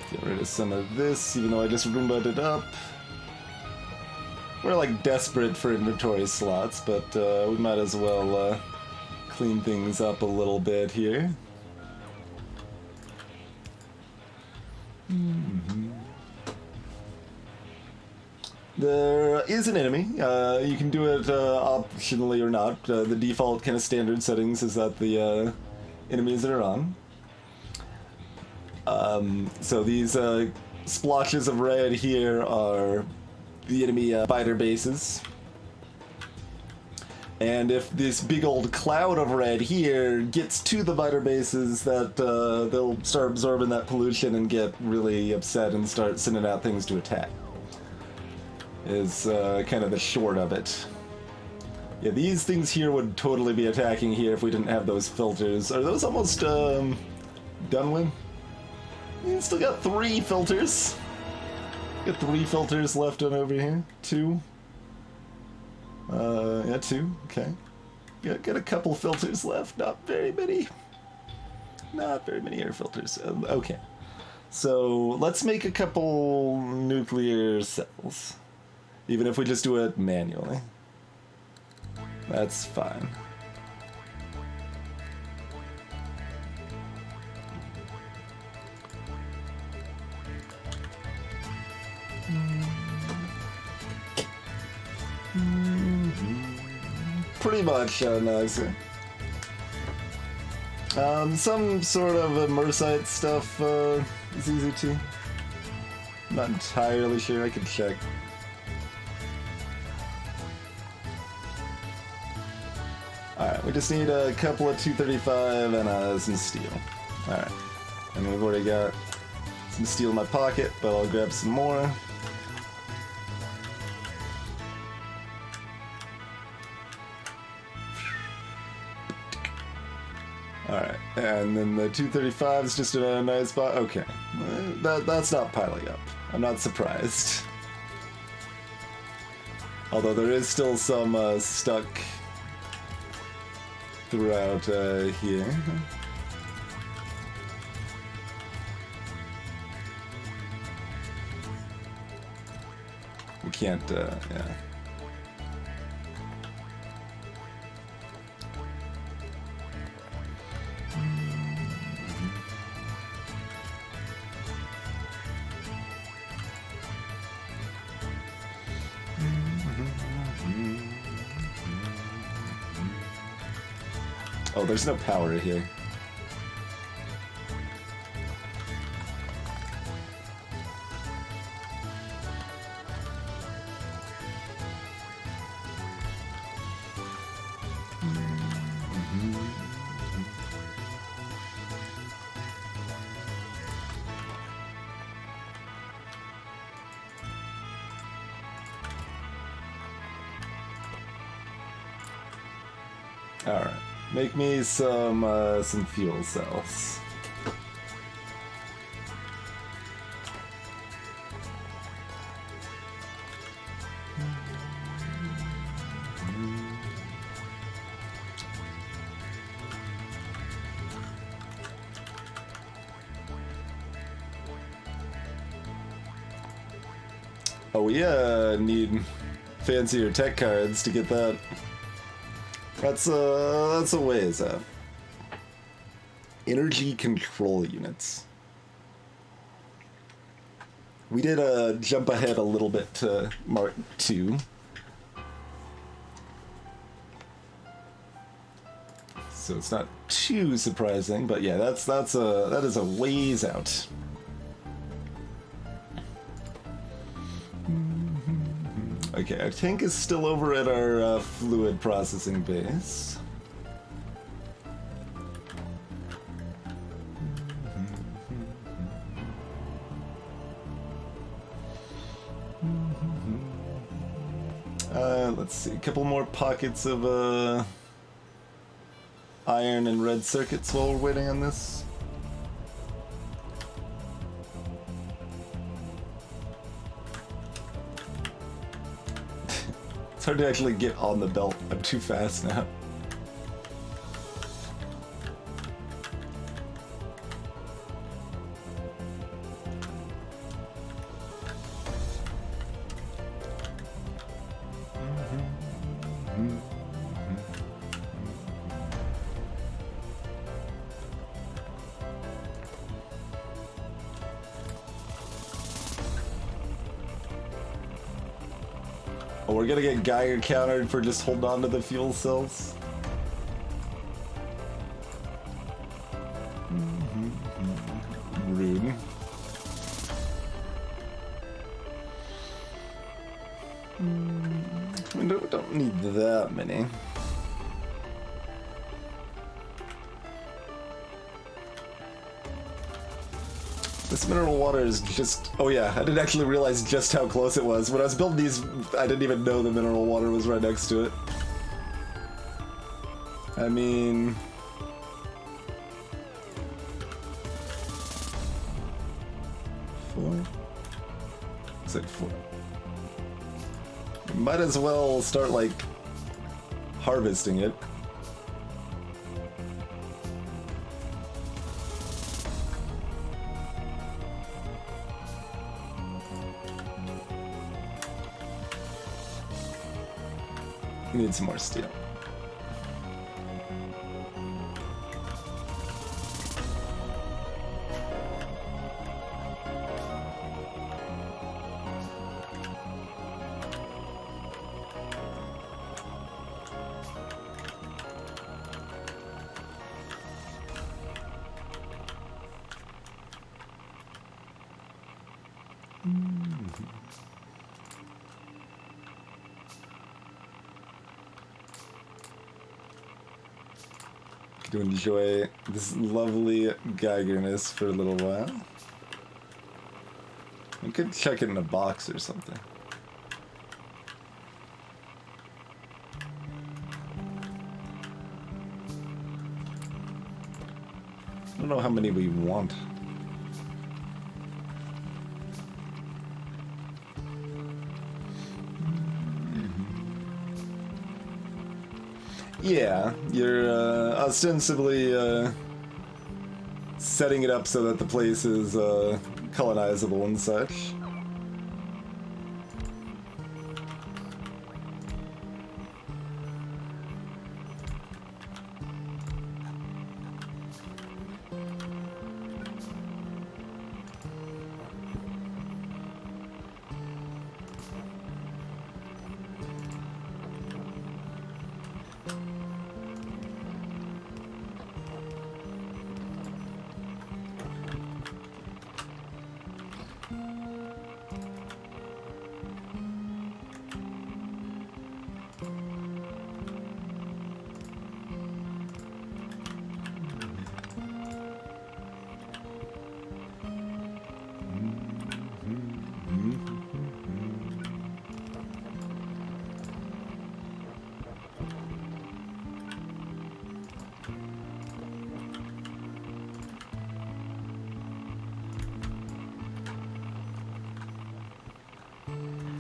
Speaker 1: Get rid of some of this, even though I just Roomba'd it up. We're like desperate for inventory slots, but we might as well clean things up a little bit here. There is an enemy. You can do it optionally or not. The default kind of standard settings is that the enemies that are on. So these splotches of red here are the enemy biter bases. And if this big old cloud of red here gets to the miter bases, that they'll start absorbing that pollution and get really upset and start sending out things to attack. Is kind of the short of it. Yeah, these things here would totally be attacking here if we didn't have those filters. Are those almost done with? You still got 3 filters. Got 3 filters left on over here. 2. Yeah, 2. Okay. Got a couple filters left. Not very many. Not very many air filters. Okay. So let's make a couple nuclear cells. Even if we just do it manually. That's fine. Pretty much nice. Some sort of immersite stuff is easy too. Not entirely sure, I can check. Alright, we just need a couple of 235 and some steel. Alright, and we've already got some steel in my pocket, but I'll grab some more. Alright, and then the 235 is just a nice spot. Okay, that's not piling up. I'm not surprised. Although there is still some stuck throughout here. We can't, yeah. Oh, there's no power here. All right. Make me some fuel cells. Oh, we need fancier tech cards to get that. That's a ways out. Energy control units. We did jump ahead a little bit to Mark II. So it's not too surprising, but yeah, that is a ways out. Okay, our tank is still over at our fluid processing base. Let's see, a couple more pockets of iron and red circuits while we're waiting on this. It's hard to actually get on the belt. I'm too fast now. Oh, we're gonna get Geiger countered for just holding on to the fuel cells. Rude. We don't need that many. This mineral water is just... Oh yeah, I didn't actually realize just how close it was. When I was building these, I didn't even know the mineral water was right next to it. I mean... Four? Looks like 4. Might as well start, like, harvesting it. We need some more steel. To enjoy this lovely Geigerness for a little while. We could chuck it in a box or something. I don't know how many we want. Yeah, you're ostensibly setting it up so that the place is colonizable and such.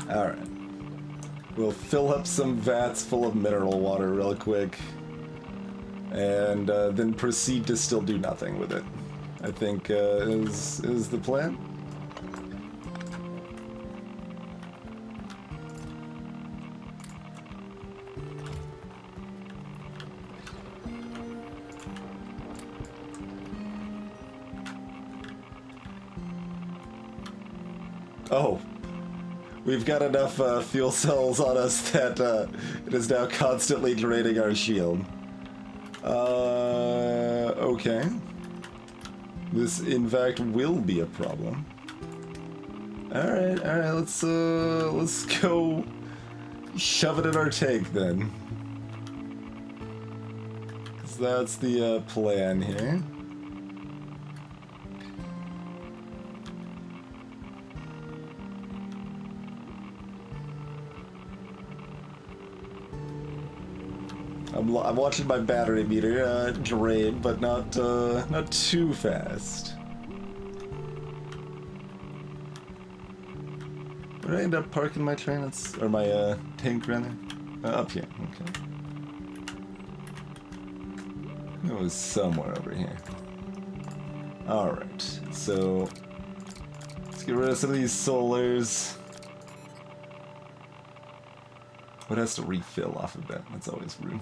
Speaker 1: Alright. We'll fill up some vats full of mineral water real quick. And then proceed to still do nothing with it. I think is the plan. Oh. We've got enough fuel cells on us that it is now constantly draining our shield. Okay. This, in fact, will be a problem. Alright, let's go shove it in our tank then. 'Cause that's the plan here. I'm watching my battery meter drain, but not too fast. Where did I end up parking my train? Or my tank rather? Up here. Okay. It was somewhere over here. All right. So let's get rid of some of these solars. What has to refill off of that? That's always rude.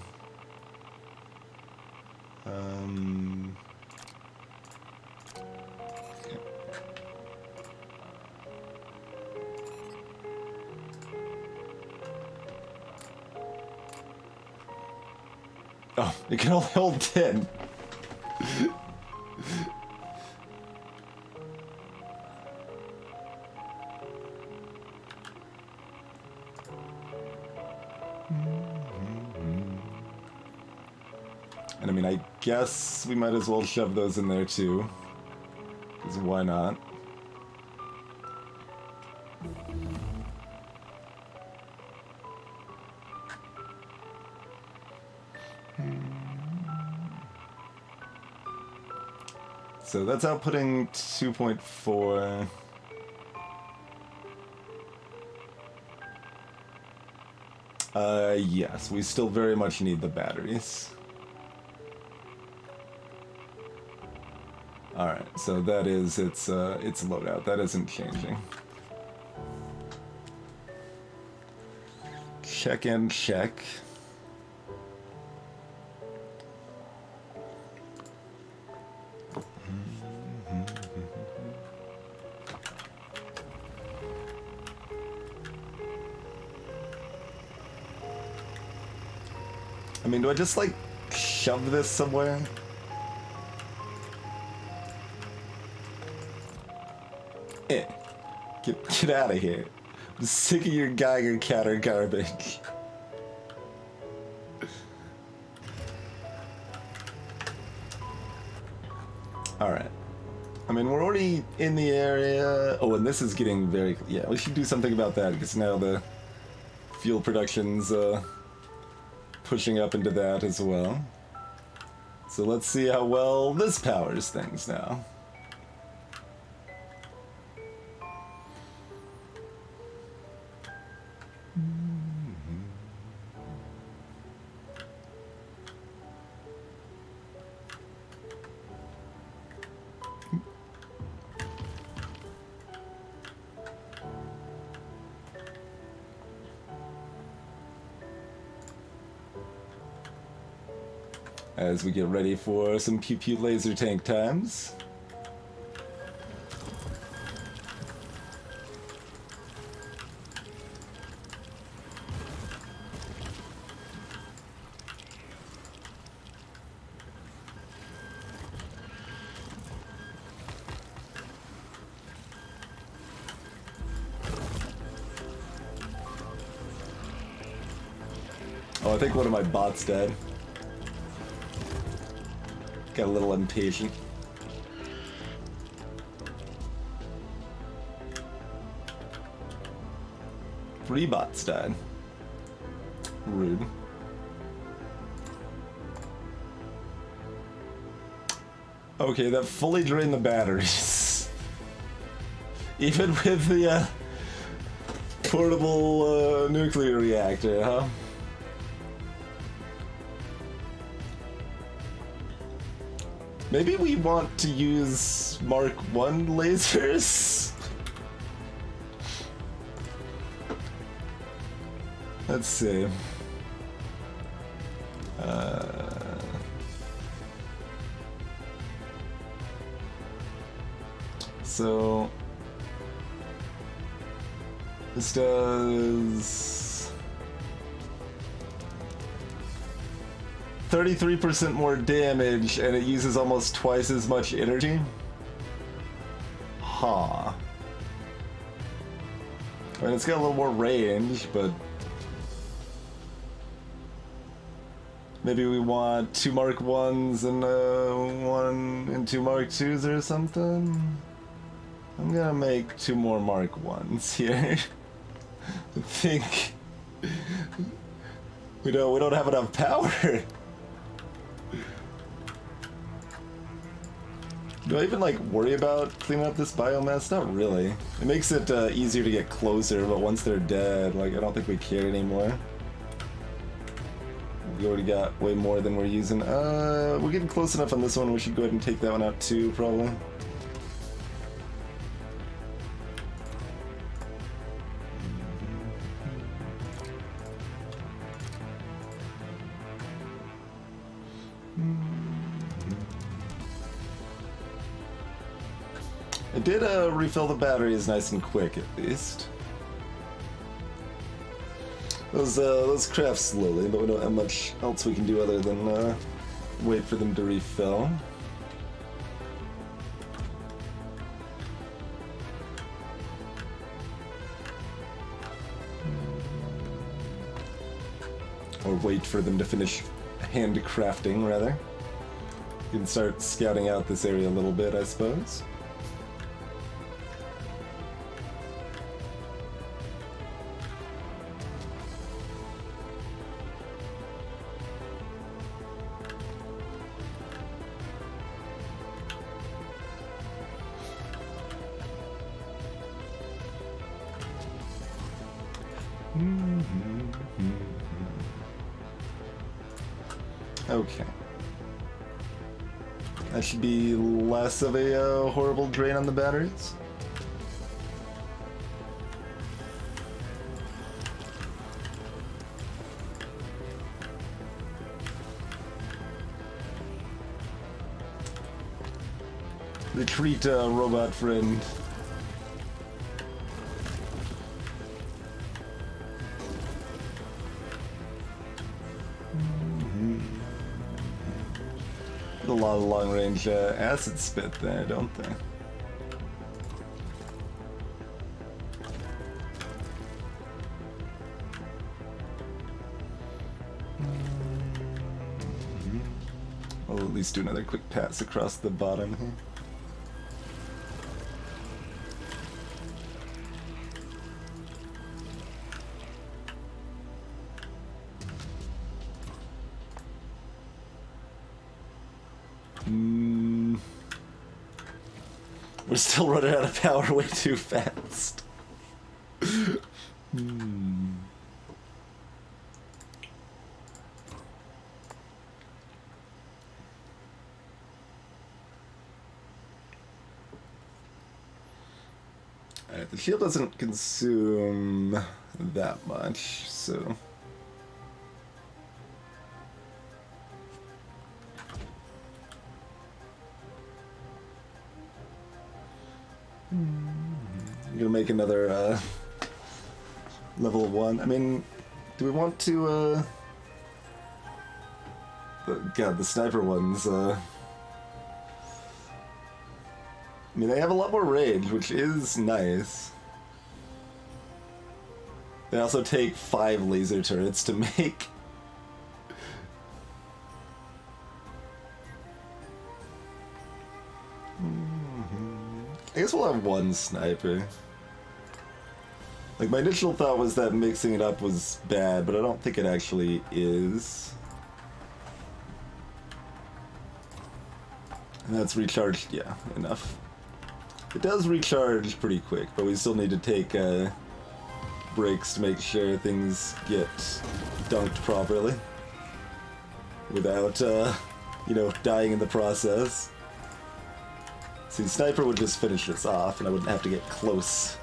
Speaker 1: Okay. Oh, it can only hold 10. And I mean, I guess we might as well shove those in there too. Because why not? So that's outputting 2.4. Yes, we still very much need the batteries. Alright, so that is its loadout. That isn't changing. Check and check. I mean, do I just, like, shove this somewhere? Eh. Get out of here. I'm sick of your Geiger counter garbage. Alright. I mean, we're already in the area. Oh, and this is getting very... Yeah, we should do something about that, because now the fuel production's, pushing up into that as well. So let's see how well this powers things now. As we get ready for some pew-pew laser tank times. Oh, I think one of my bots dead. Got a little impatient. Three bots died. Rude. Okay, that fully drained the batteries. Even with the portable nuclear reactor, huh? Maybe we want to use Mark I lasers? Let's see. So this does 33% more damage, and it uses almost twice as much energy? Huh. I mean, it's got a little more range, but... maybe we want 2 Mark 1s and 1 and 2 Mark 2s or something? I'm gonna make 2 more Mark 1s here. I think... we don't have enough power. Do I even, like, worry about cleaning up this biomass? Not really. It makes it easier to get closer, but once they're dead, like, I don't think we care anymore. We already got way more than we're using. We're getting close enough on this one, we should go ahead and take that one out too, probably. It did refill the batteries nice and quick, at least. Those craft slowly, but we don't have much else we can do other than wait for them to refill. Or wait for them to finish handcrafting, rather. You can start scouting out this area a little bit, I suppose. Okay. That should be less of a horrible drain on the batteries. Retreat, robot friend. A lot of long-range acid spit there, don't they? I'll at least do another quick pass across the bottom here. We're still running out of power way too fast. Alright, the shield doesn't consume that much, so... I'm gonna make another level 1. I mean, do we want to God, the sniper ones, I mean, they have a lot more range, which is nice. They also take 5 laser turrets to make. I guess we'll have 1 sniper. Like, my initial thought was that mixing it up was bad, but I don't think it actually is. And that's recharged, yeah, enough. It does recharge pretty quick, but we still need to take breaks to make sure things get dunked properly. Without, you know, dying in the process. See, sniper would just finish this off, and I wouldn't have to get close.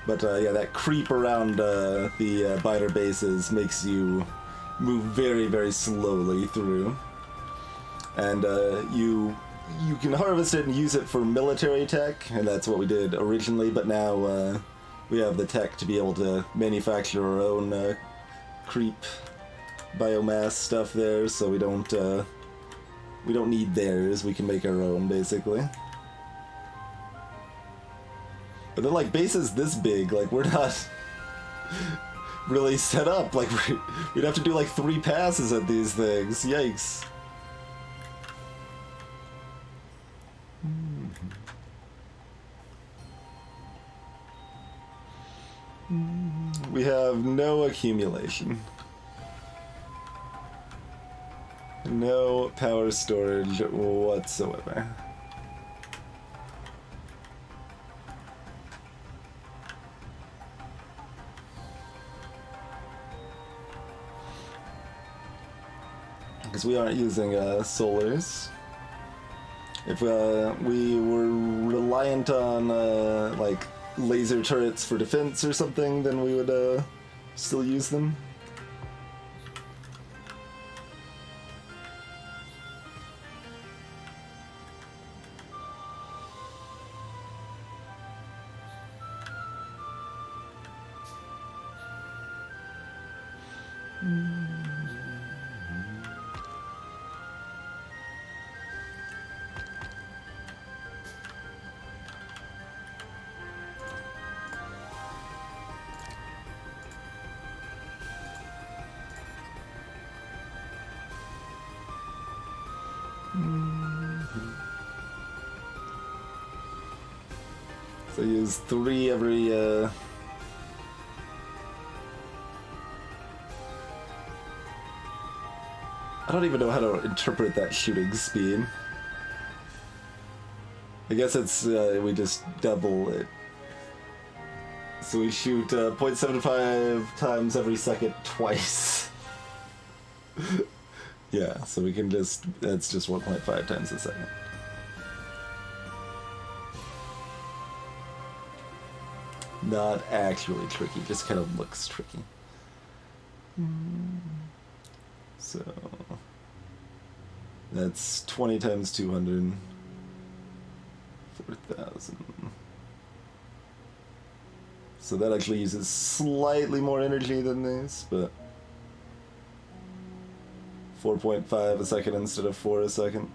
Speaker 1: But yeah, that creep around the biter bases makes you move very, very slowly through. And you can harvest it and use it for military tech, and that's what we did originally, but now we have the tech to be able to manufacture our own creep biomass stuff there, so we don't need theirs. We can make our own, basically. But then, like, bases this big, like, we're not really set up. Like, we'd have to do like 3 passes at these things. Yikes. We have no accumulation. No power storage whatsoever. Because we aren't using solars. If we were reliant on like laser turrets for defense or something, then we would still use them. So use 3 every I don't even know how to interpret that shooting speed. I guess it's we just double it. So we shoot 0.75 times every second twice. Yeah, so we can just, that's just 1.5 times a second. Not actually tricky, just kind of looks tricky. So that's 20 times 200, 4,000. So that actually uses slightly more energy than this, but 4.5 a second instead of 4 a second.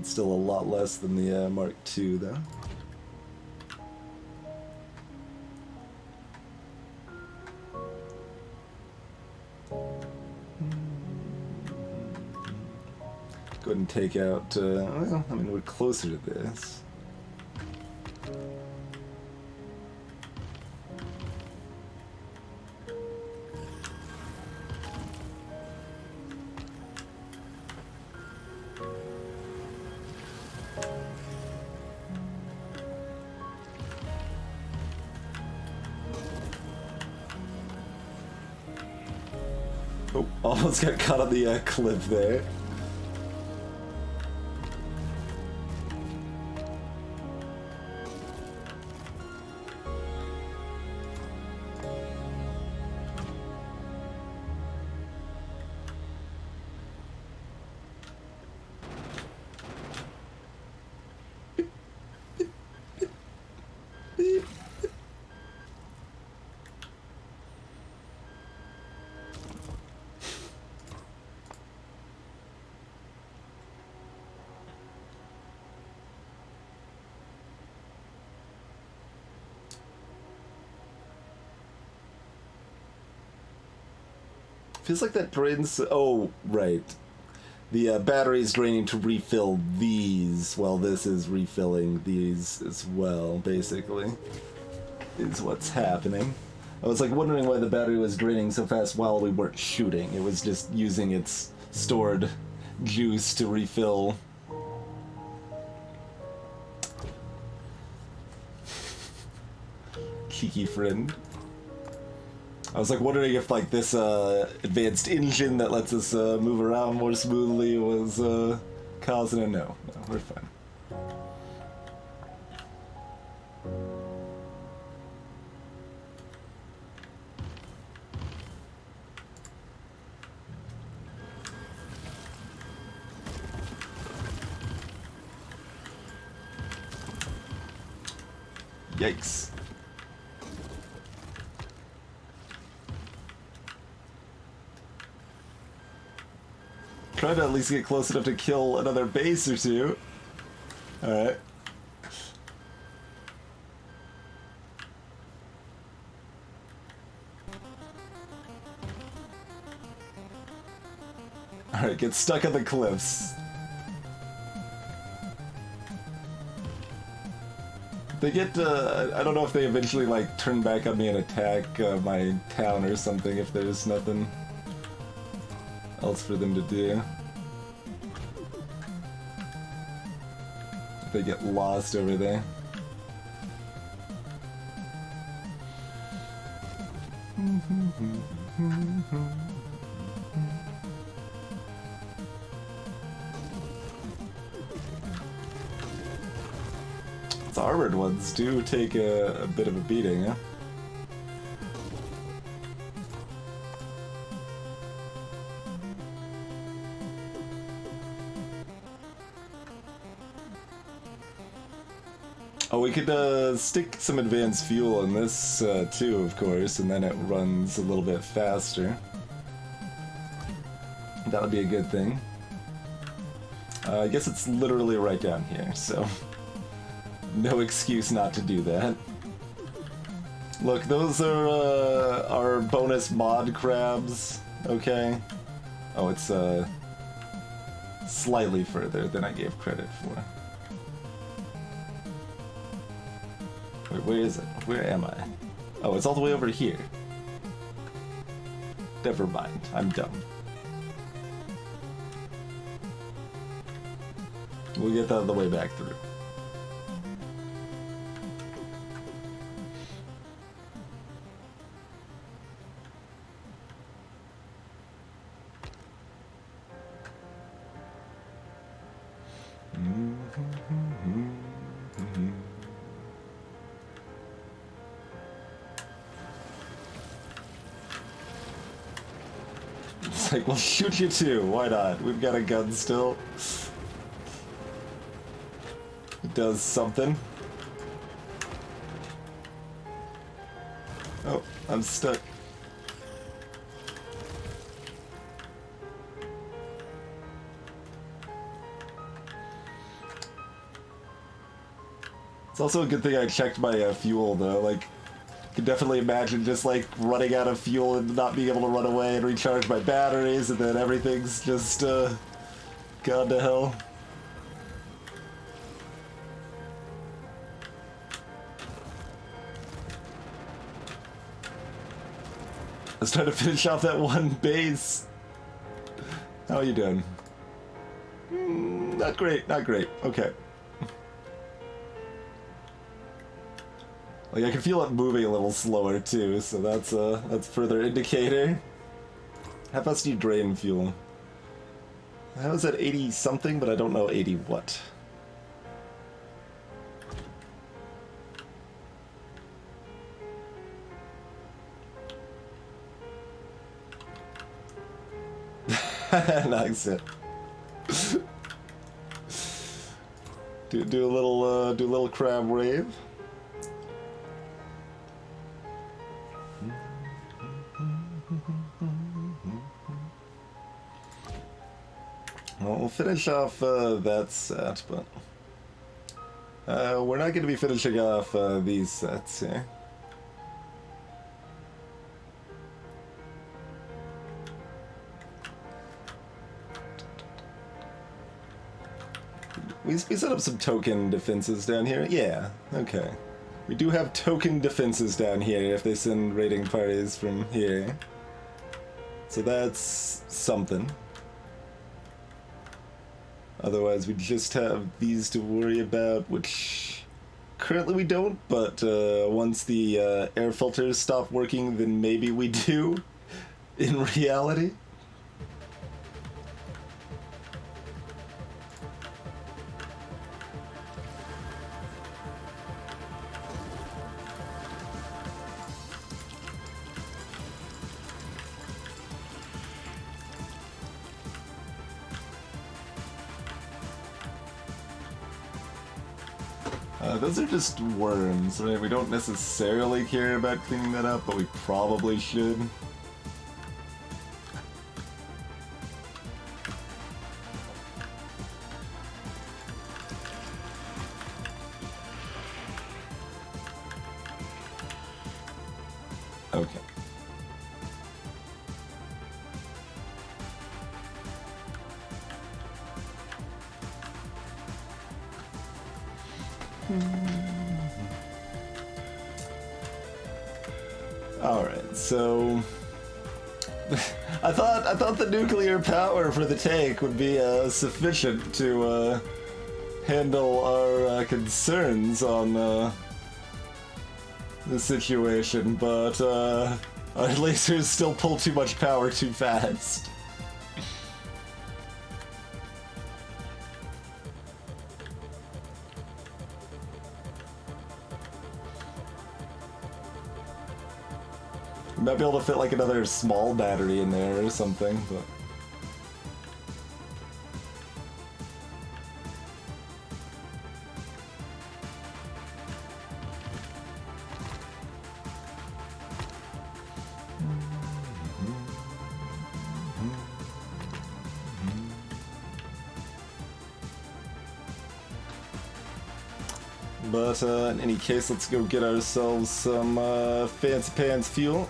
Speaker 1: It's still a lot less than the Mark II, though. Go ahead and take out, well, I mean, we're closer to this. Oh, almost got caught on the cliff there. Feels like that drains. Oh, right. The battery is draining to refill these, while this is refilling these as well, basically. Is what's happening. I was like wondering why the battery was draining so fast while we weren't shooting. It was just using its stored juice to refill. Kiki friend. I was like wondering if like this advanced engine that lets us move around more smoothly was causing a no. No, we're fine. Yikes. Try to at least get close enough to kill another base or two. Alright. Alright, get stuck on the cliffs. They get, I don't know if they eventually, like, turn back on me and attack my town or something if there's nothing else for them to do. They get lost over there. The armored ones do take a bit of a beating, yeah? Oh, we could stick some advanced fuel in this too, of course, and then it runs a little bit faster. That would be a good thing. I guess it's literally right down here, so no excuse not to do that. Look, those are our bonus mod crabs, okay? Oh, it's slightly further than I gave credit for. Wait, where is it? Where am I? Oh, it's all the way over here. Never mind, I'm dumb. We'll get that on the way back through. It's like, we'll shoot you too, why not? We've got a gun still. It does something. Oh, I'm stuck. It's also a good thing I checked my fuel, though. Like, I can definitely imagine just, like, running out of fuel and not being able to run away and recharge my batteries, and then everything's just, gone to hell. I was trying to finish off that one base. How are you doing? Not great, not great. Okay. Like, I can feel it moving a little slower too, so that's further indicator. How fast do you drain fuel? I was at 80 something, but I don't know 80 what. Nice it. do a little crab wave. Well, we'll finish off that set, but we're not going to be finishing off these sets here. We set up some token defenses down here. Yeah, okay. We do have token defenses down here if they send raiding parties from here. So that's something. Otherwise, we just have these to worry about, which currently we don't, but once the air filters stop working, then maybe we do, in reality. Those are just worms, right? We don't necessarily care about cleaning that up, but we probably should. Okay. Alright, so I thought the nuclear power for the tank would be sufficient to handle our concerns on the situation, but our lasers still pull too much power too fast. We might be able to fit like another small battery in there or something, but... But in any case, let's go get ourselves some fancy pants fuel.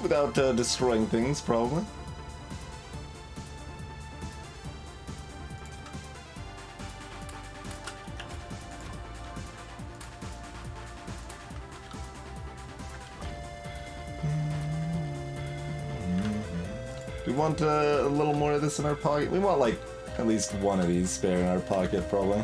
Speaker 1: Without destroying things, probably. We want a little more of this in our pocket. We want like at least one of these spare in our pocket, probably.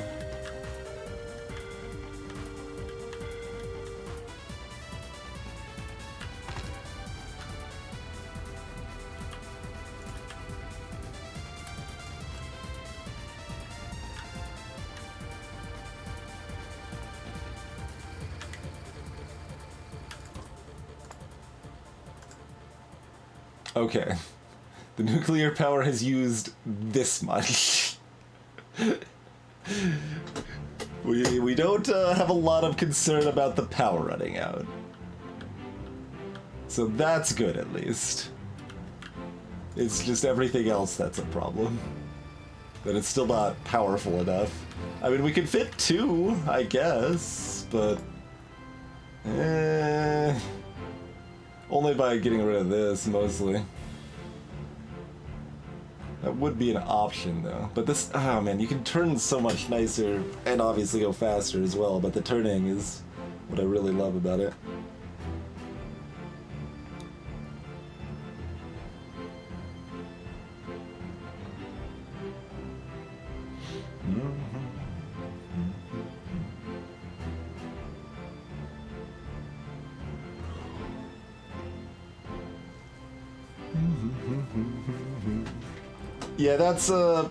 Speaker 1: Okay. The nuclear power has used this much. We don't have a lot of concern about the power running out. So that's good, at least. It's just everything else that's a problem. That it's still not powerful enough. I mean, we could fit 2, I guess, but... only by getting rid of this, mostly. That would be an option, though. But this... oh, man, you can turn so much nicer, and obviously go faster as well, but the turning is what I really love about it. Yeah, that's a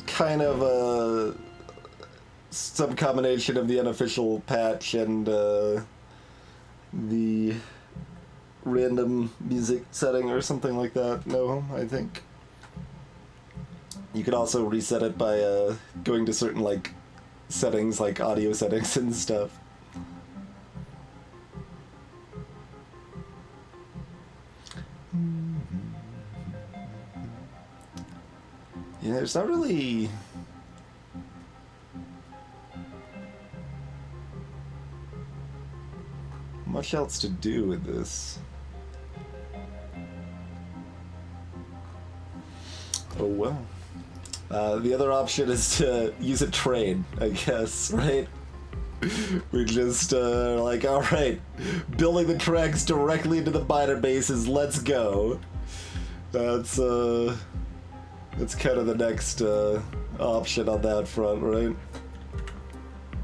Speaker 1: kind of some combination of the unofficial patch and the random music setting or something like that. No, I think. You could also reset it by going to certain like settings, like audio settings and stuff. Yeah, there's not really much else to do with this. Oh well. The other option is to use a train, I guess, right? We just like, alright, building the tracks directly into the miner bases, let's go. That's kind of the next option on that front, right?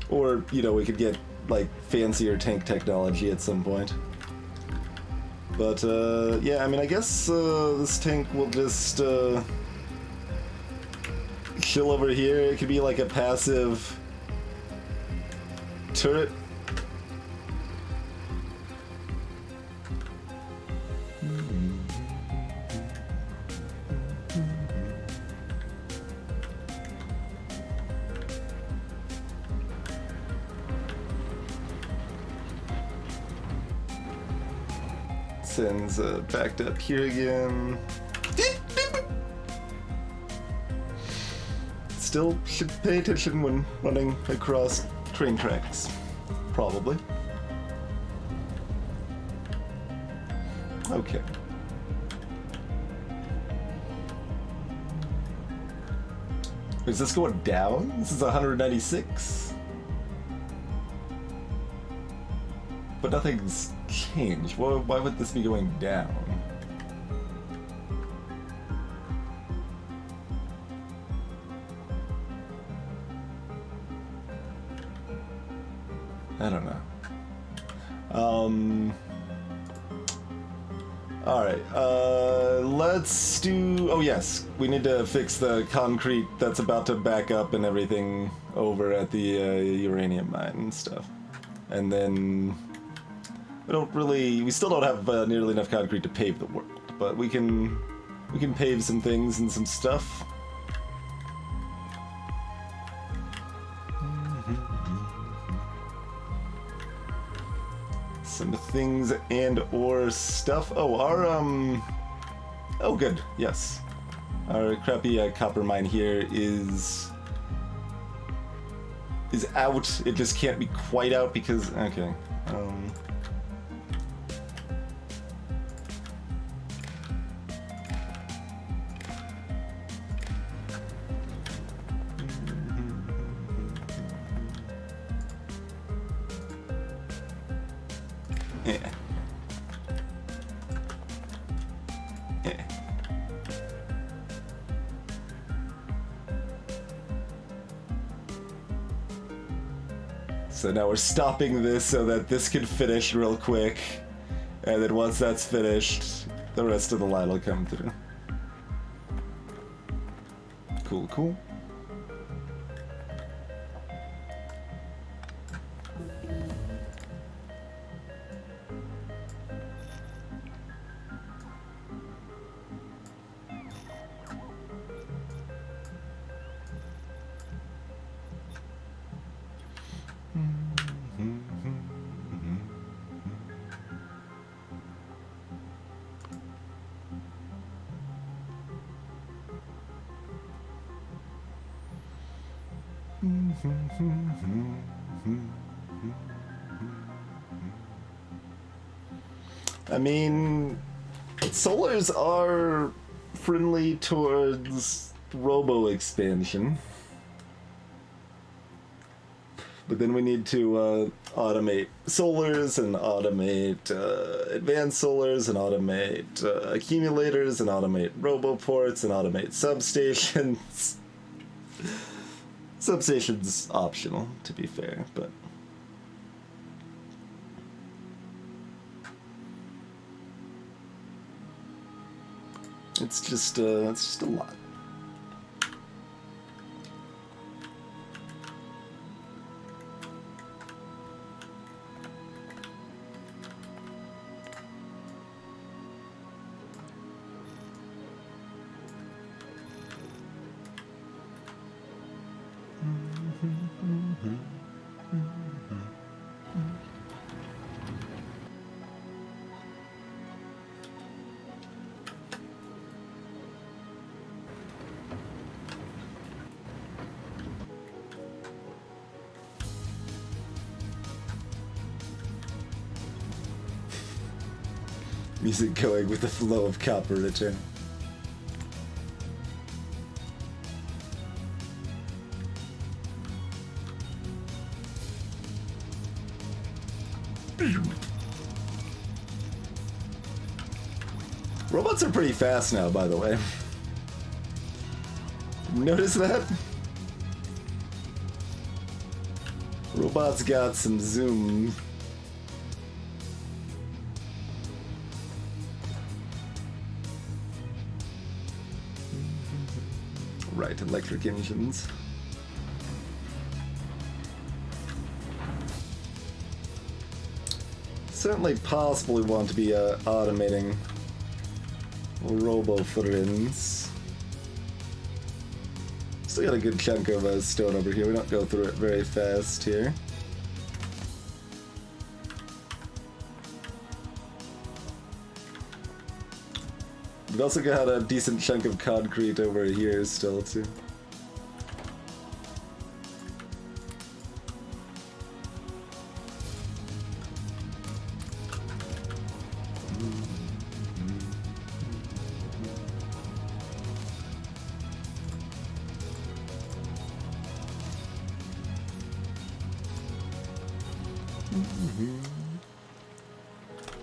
Speaker 1: Or, you know, we could get, like, fancier tank technology at some point. But, yeah, I mean, I guess this tank will just chill over here. It could be like a passive turret. Sends backed up here again. Still should pay attention when running across train tracks. Probably. Okay. Is this going down? This is 196? But nothing's changed. Why would this be going down? I don't know. Alright, let's do... oh yes, we need to fix the concrete that's about to back up and everything over at the uranium mine and stuff. And then... we still don't have nearly enough concrete to pave the world, but we can pave some things and some stuff. Some things and or stuff. Oh, our oh good, yes. Our crappy copper mine here is out. It just can't be quite out because okay. Yeah. Yeah. So now we're stopping this so that this can finish real quick, and then once that's finished, the rest of the line will come through. Cool, cool. I mean, solars are friendly towards robo expansion. But then we need to automate solars and automate advanced solars and automate accumulators and automate roboports and automate substations. Substation's optional, to be fair, but... It's just a lot. Music going with the flow of copper return. Robots are pretty fast now, by the way. Notice that? Robots got some zoom. Right, electric engines. Certainly possibly want to be automating robo-friends. Still got a good chunk of stone over here. We don't go through it very fast here. We've also got a decent chunk of concrete over here still, too.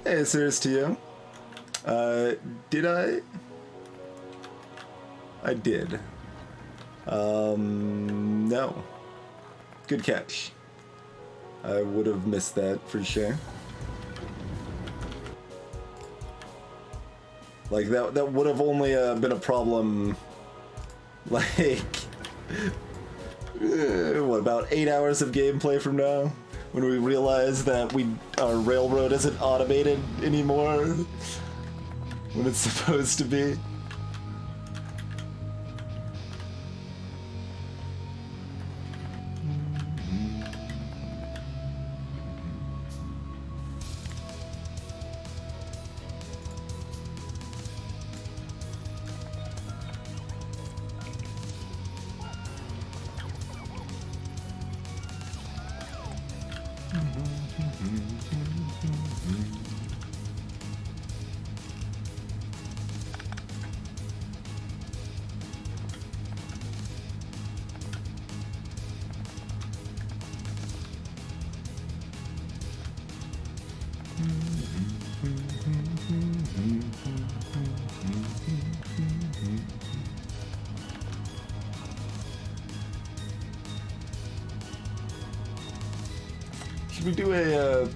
Speaker 1: Hey, serious to you. Did I? I did. No. Good catch. I would have missed that for sure. Like, that would have only been a problem, like, what, about 8 hours of gameplay from now? When we realize that our railroad isn't automated anymore when it's supposed to be. Should we do a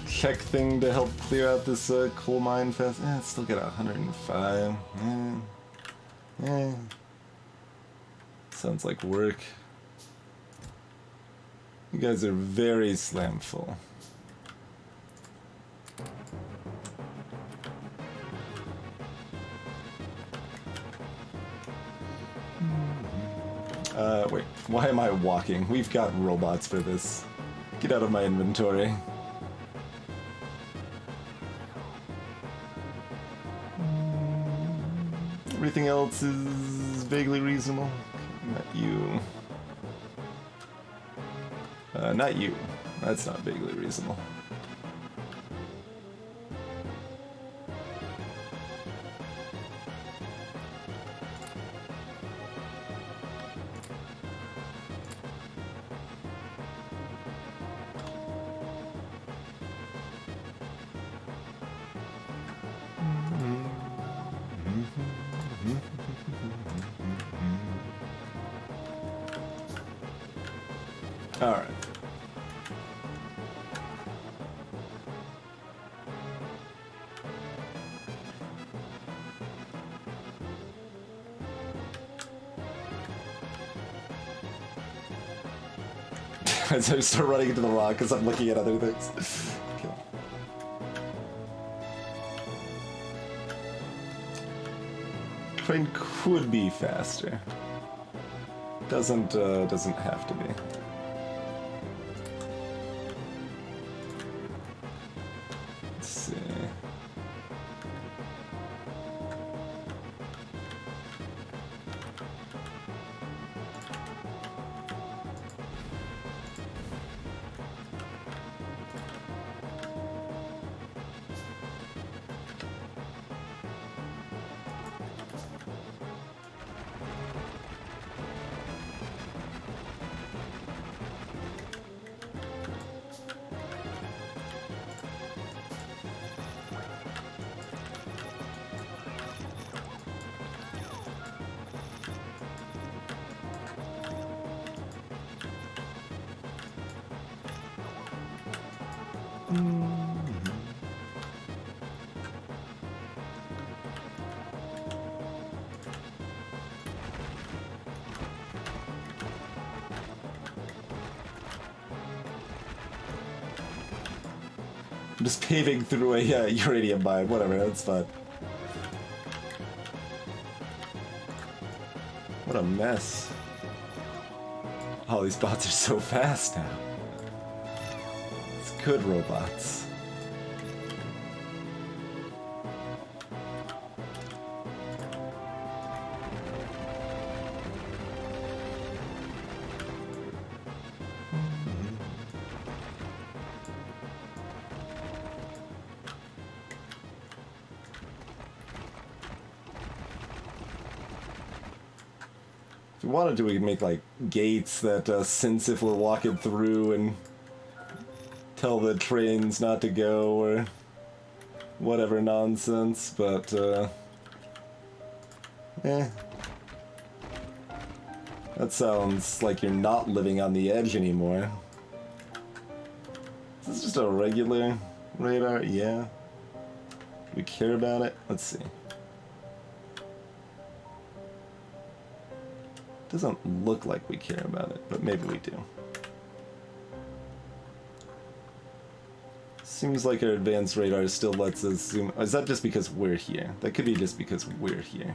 Speaker 1: check thing to help clear out this coal mine fast? It's still got 105. Sounds like work. You guys are very slam full. Wait, why am I walking? We've got robots for this. Get out of my inventory. Everything else is vaguely reasonable. Not you. Not you. That's not vaguely reasonable. All right. So I start running into the rock because I'm looking at other things. Okay. Train could be faster. Doesn't have to be. Let's see. I'm just paving through a uranium mine. Whatever, that's fine. What a mess. Oh, these bots are so fast now. It's good robots. If we wanted to, we could make, like, gates that sense if we're walking through and tell the trains not to go or whatever nonsense, but, that sounds like you're not living on the edge anymore. Is this just a regular radar? Yeah. Do we care about it? Let's see. Doesn't look like we care about it, but maybe we do. Seems like our advanced radar still lets us zoom. Is that just because we're here? That could be just because we're here.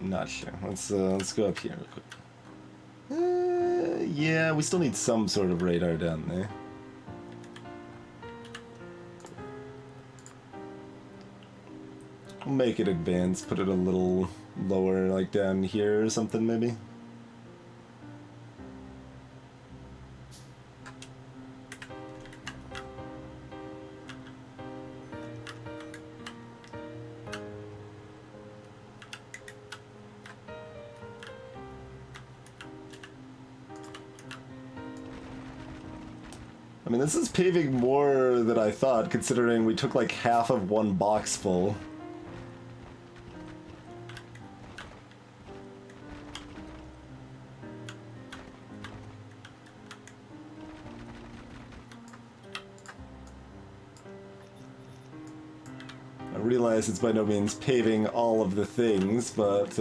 Speaker 1: Not sure. Let's go up here real quick. Yeah, we still need some sort of radar down there. We'll make it advanced, put it a little lower, like down here or something, maybe. I mean, this is paving more than I thought, considering we took like half of one box full. I realize it's by no means paving all of the things, but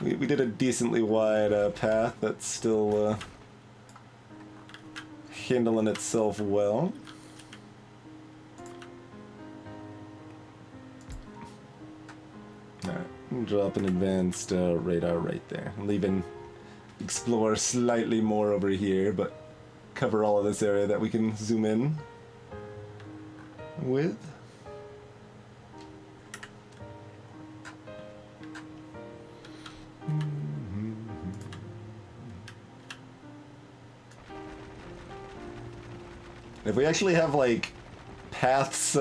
Speaker 1: we did a decently wide path that's still handling itself well. Alright, drop an advanced radar right there. Leaving explore slightly more over here, but cover all of this area that we can zoom in. with. If we actually have, like, paths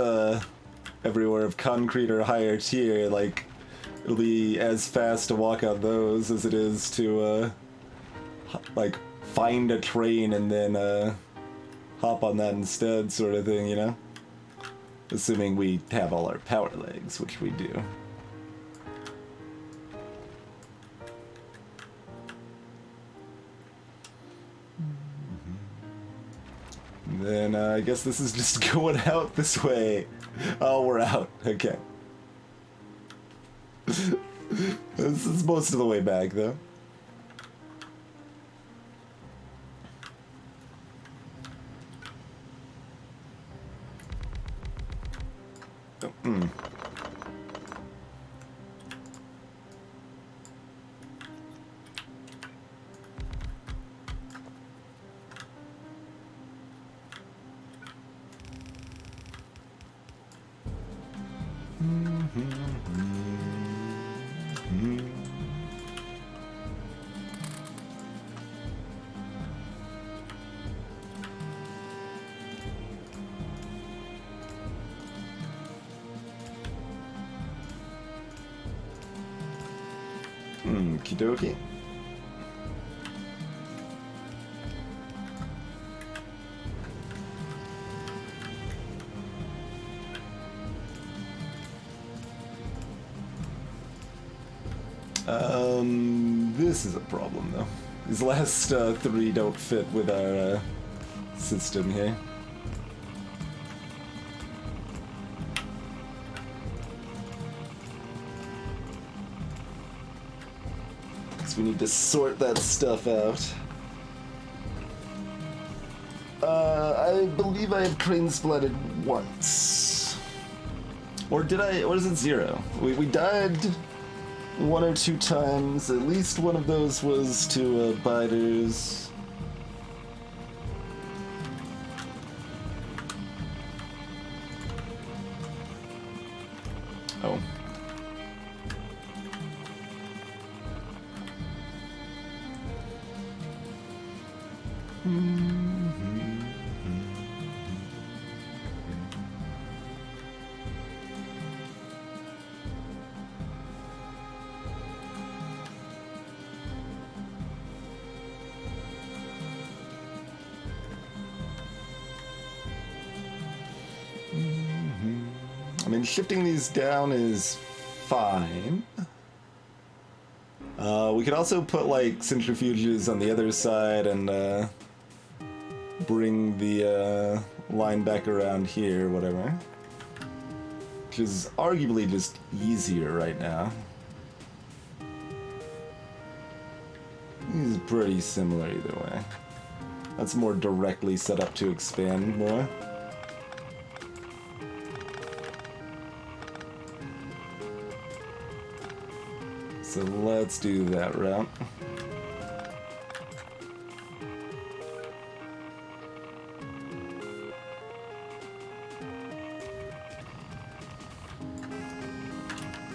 Speaker 1: everywhere of concrete or higher tier, like, it'll be as fast to walk on those as it is to, like, find a train and then hop on that instead, sort of thing, you know? Assuming we have all our power legs, which we do. Then I guess this is just going out this way. Oh, we're out. Okay. This is most of the way back, though. Oh, Okie dokie. This is a problem, though. These last three don't fit with our system here. So we need to sort that stuff out. I believe I have crane splatted once. Or did I? Or is it 0? We died 1 or 2 times. At least one of those was to biters. Oh. I mean, shifting these down is fine. We could also put, like, centrifuges on the other side and bring the line back around here, whatever. Which is arguably just easier right now. These are pretty similar either way. That's more directly set up to expand more. So let's do that route.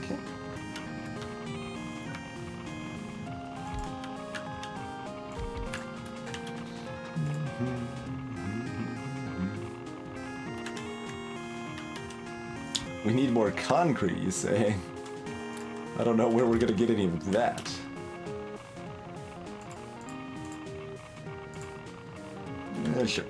Speaker 1: Okay. We need more concrete, you say? I don't know where we're gonna get any of that. Yeah, sure.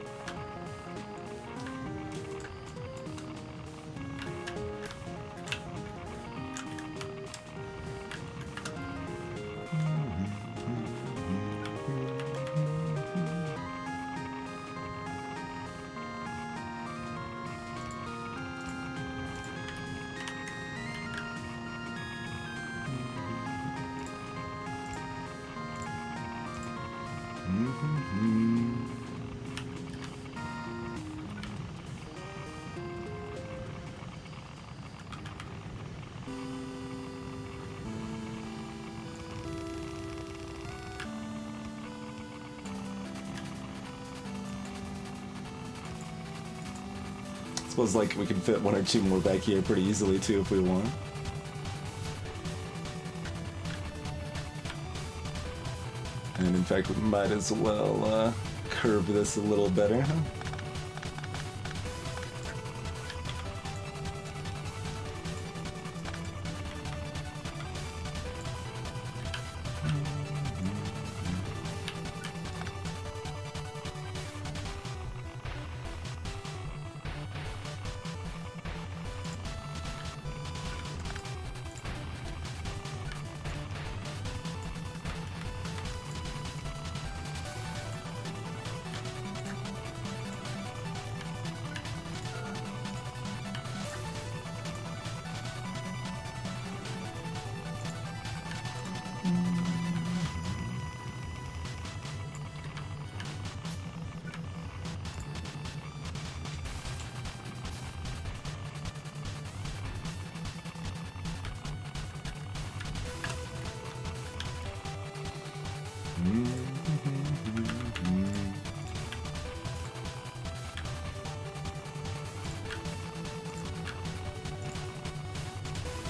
Speaker 1: suppose like we can fit 1 or 2 more back here pretty easily too if we want. And in fact, we might as well curve this a little better, huh?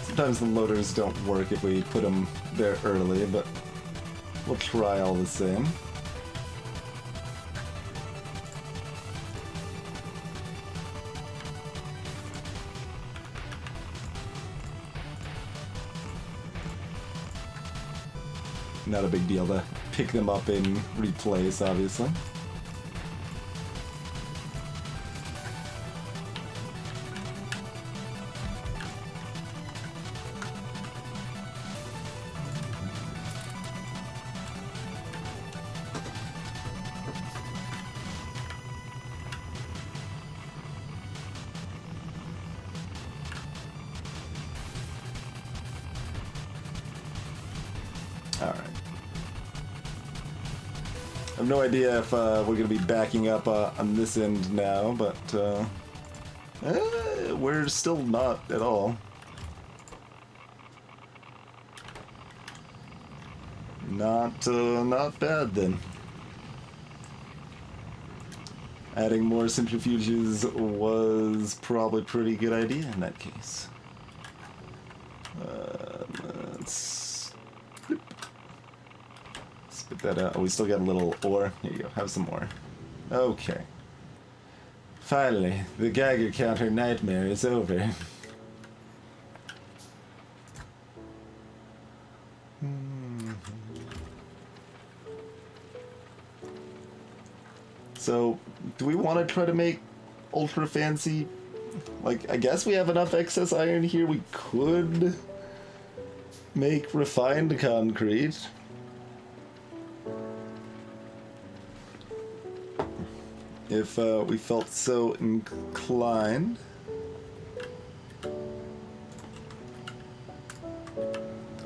Speaker 1: Sometimes the loaders don't work if we put them there early, but we'll try all the same. Not a big deal to pick them up and replace, obviously. Alright. I have no idea if we're going to be backing up on this end now, but we're still not at all. Not bad then. Adding more centrifuges was probably a pretty good idea in that case. Let's spit that out. Oh, we still got a little ore. Here you go. Have some more. Okay. Finally, the Geiger counter nightmare is over. So, do we want to try to make ultra fancy? Like, I guess we have enough excess iron here. We could make refined concrete. If we felt so inclined.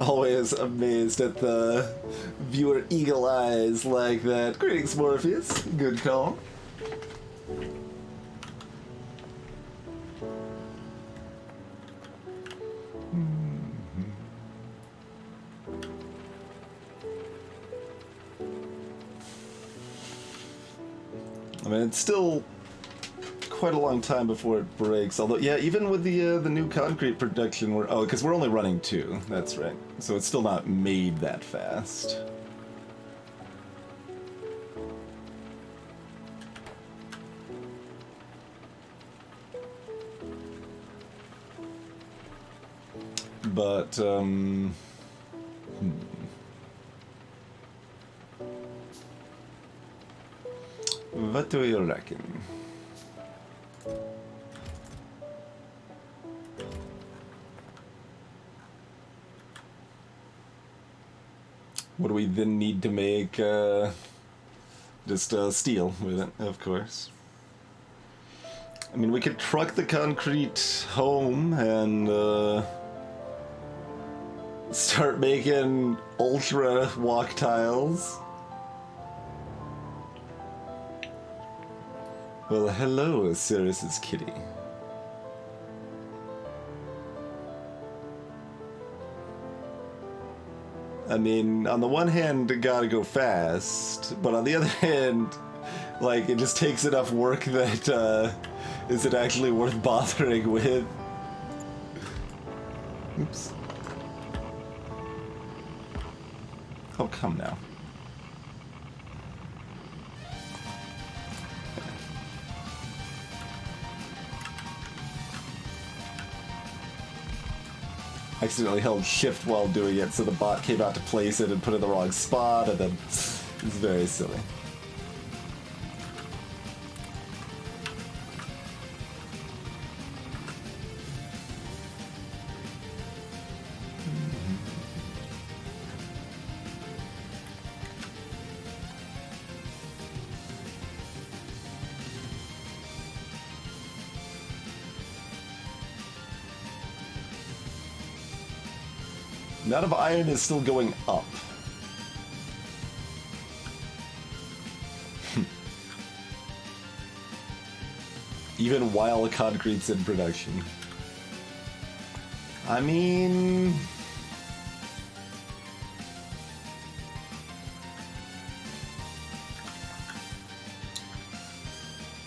Speaker 1: Always amazed at the viewer eagle eyes like that. Greetings, Morpheus. Good call. I mean, it's still quite a long time before it breaks. Although, yeah, even with the new concrete production, because we're only running 2. That's right. So it's still not made that fast. But what do you reckon? What do we then need to make? Just steel with it, of course. I mean, we could truck the concrete home and start making ultra walk tiles. Well, hello, Sirius's kitty. I mean, on the one hand, it gotta go fast, but on the other hand, like, it just takes enough work that Is it actually worth bothering with? Oops. Oh, come now. Accidentally held shift while doing it, so the bot came out to place it and put it in the wrong spot, and then it's very silly. Amount of iron is still going up. Even while concrete's in production. I mean...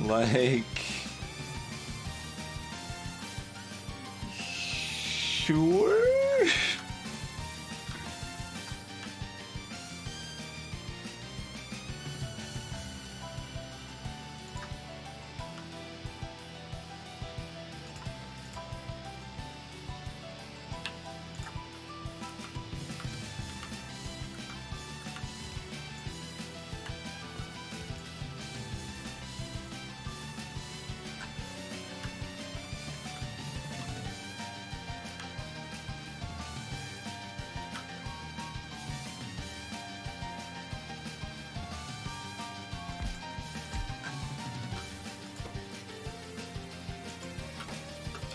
Speaker 1: like... sure?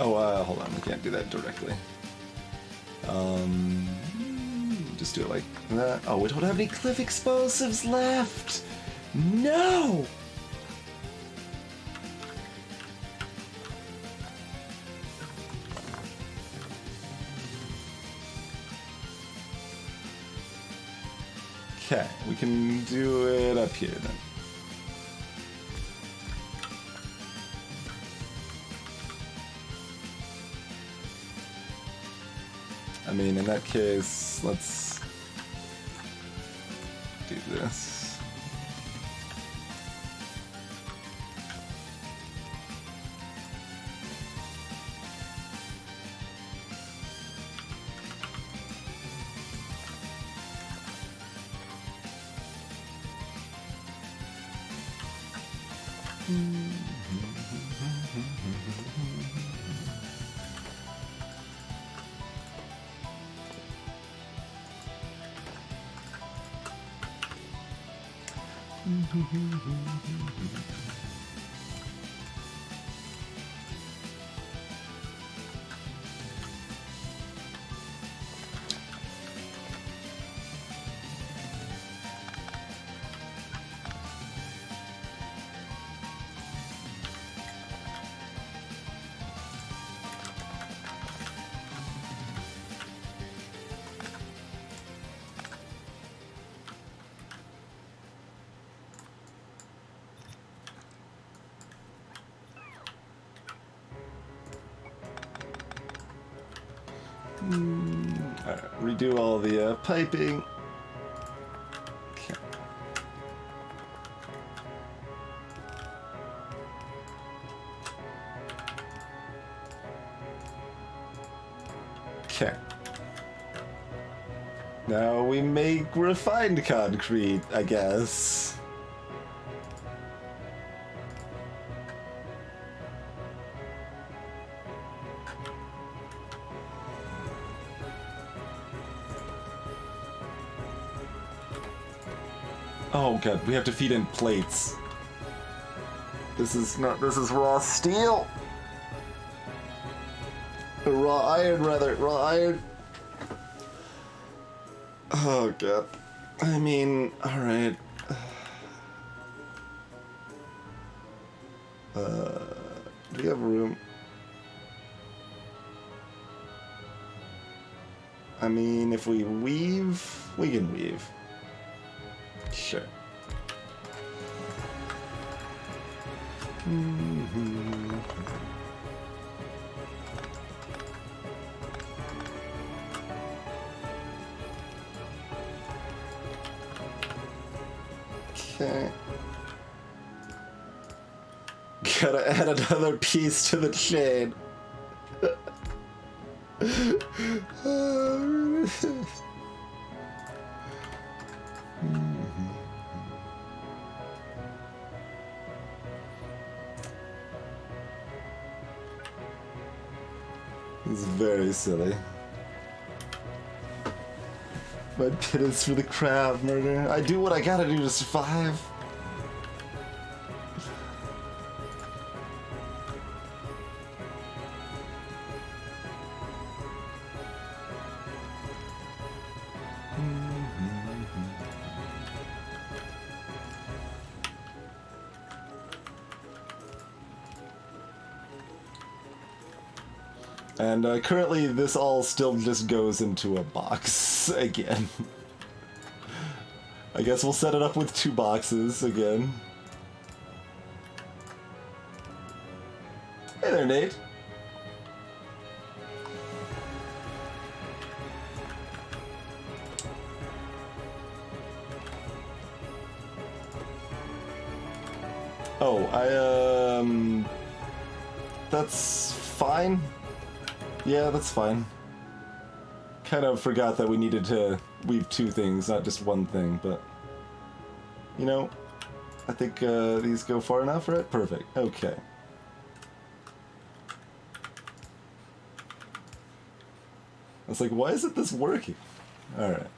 Speaker 1: Oh, hold on, we can't do that directly. Just do it like that. Oh, we don't have any cliff explosives left! No! Okay, we can do it up here then. I mean, in that case, let's do this. Alright, redo all the piping. Okay. Okay. Now we make refined concrete, I guess. Oh god, we have to feed in plates. This is raw steel. Raw iron, rather. Raw iron. Oh god. I mean, alright. Do we have room? I mean, if we weave, we can weave. Sure. Okay. Gotta add another piece to the chain. It's very silly. My penance for the crab murder. I do what I gotta do to survive. And currently this all still just goes into a box again. I guess we'll set it up with 2 boxes again. Hey there, Nate. Oh, that's fine. Yeah, that's fine. Kind of forgot that we needed to weave 2 things, not just 1 thing, but... You know, I think these go far enough, right? Perfect. Okay. I was like, why isn't this working? Alright.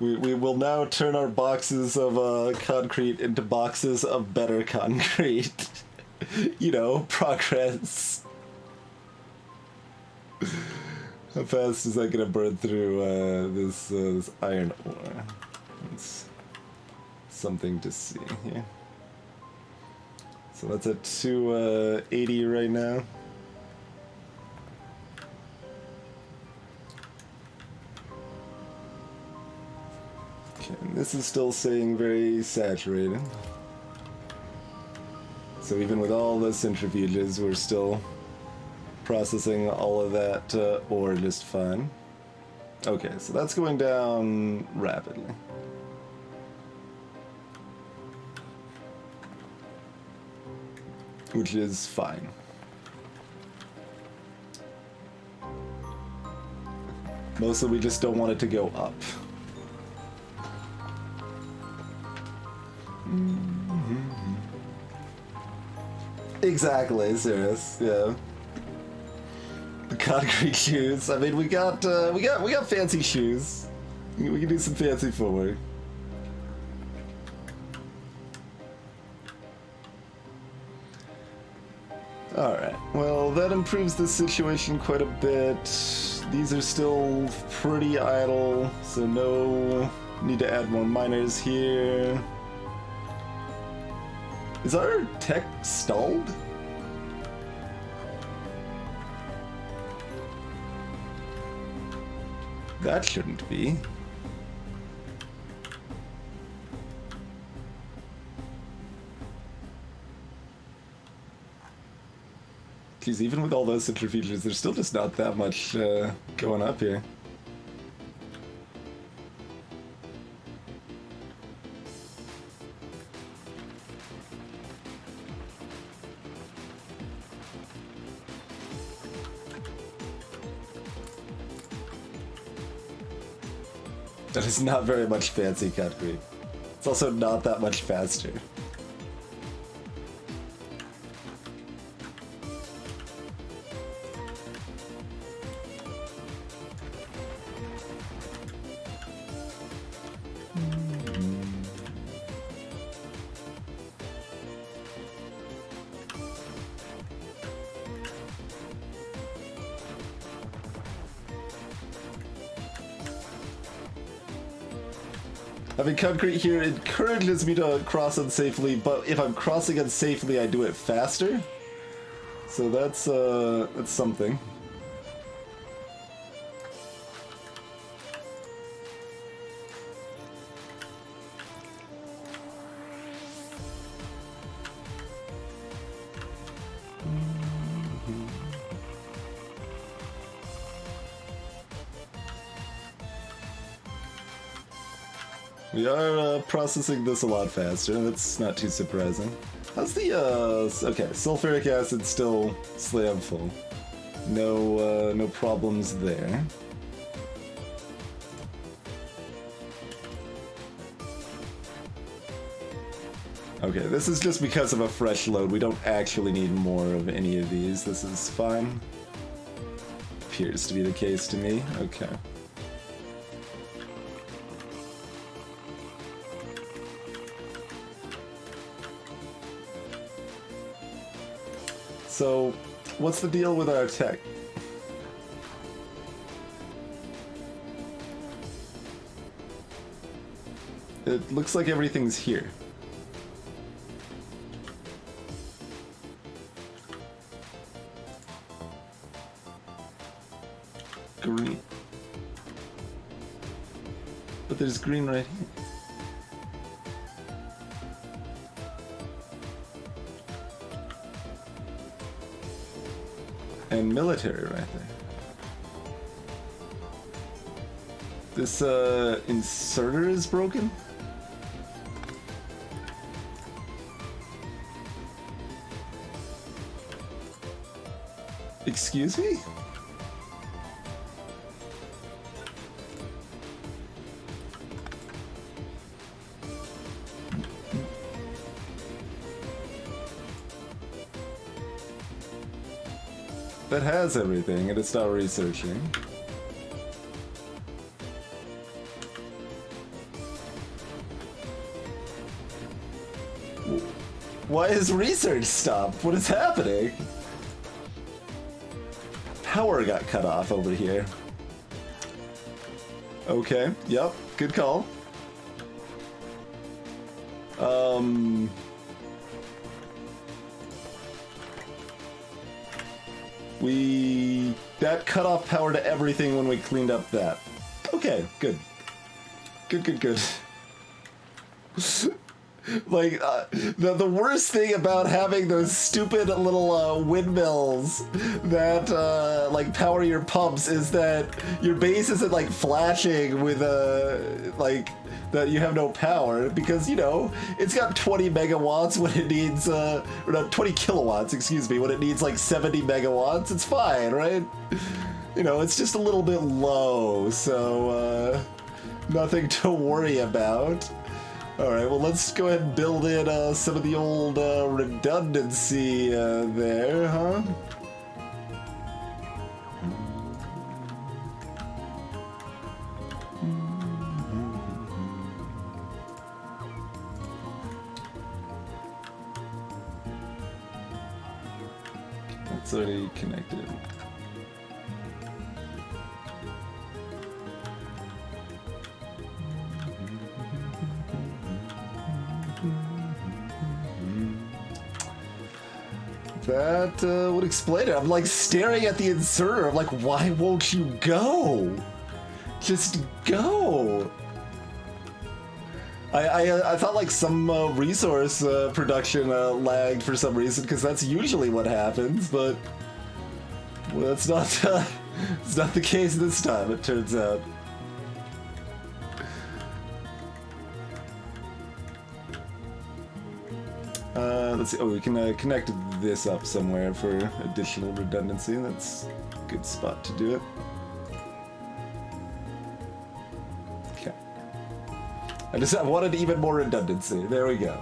Speaker 1: We will now turn our boxes of concrete into boxes of better concrete. You know, progress. How fast is that gonna burn through this iron ore? It's something to see here. So that's at 280 right now. Okay, and this is still staying very saturated. So even with all the centrifuges, we're still processing all of that ore just fine. Okay, so that's going down rapidly. Which is fine. Mostly we just don't want it to go up. Exactly, serious, yeah. The concrete shoes. I mean, we got fancy shoes. We can do some fancy footwork. Alright, well, that improves the situation quite a bit. These are still pretty idle, so no need to add more miners here. Is our tech stalled? That shouldn't be. Geez, even with all those centrifuges, there's still just not that much going up here. That is not very much fancy concrete. It's also not that much faster. Having concrete here encourages me to cross unsafely, but if I'm crossing unsafely, I do it faster. So that's something. We are processing this a lot faster. That's not too surprising. How's the, okay, sulfuric acid still slab full. No, no problems there. Okay, this is just because of a fresh load. We don't actually need more of any of these. This is fine. Appears to be the case to me. Okay. So, what's the deal with our tech? It looks like everything's here. Green. But there's green right here. And military right there. This inserter is broken? Excuse me? That has everything, and it's not researching. Why is research stopped? What is happening? Power got cut off over here. Okay, yep, good call. That cut off power to everything when we cleaned up that. Okay, good. Good. Like, the worst thing about having those stupid little windmills that like power your pumps is that your base isn't like flashing with like that you have no power, because you know it's got 20 megawatts when it needs or no, 20 kilowatts, excuse me, when it needs like 70 megawatts. It's fine, right? You know, it's just a little bit low, so nothing to worry about. Alright, well let's go ahead and build in some of the old redundancy there, huh? That's already connected. That would explain it. I'm like staring at the inserter. I'm like, why won't you go? Just go. I thought like some resource production lagged for some reason, because that's usually what happens, but well, that's not it's not the case this time, it turns out. Let's see. Oh, we can connect this up somewhere for additional redundancy. That's a good spot to do it. Okay. I wanted even more redundancy. There we go.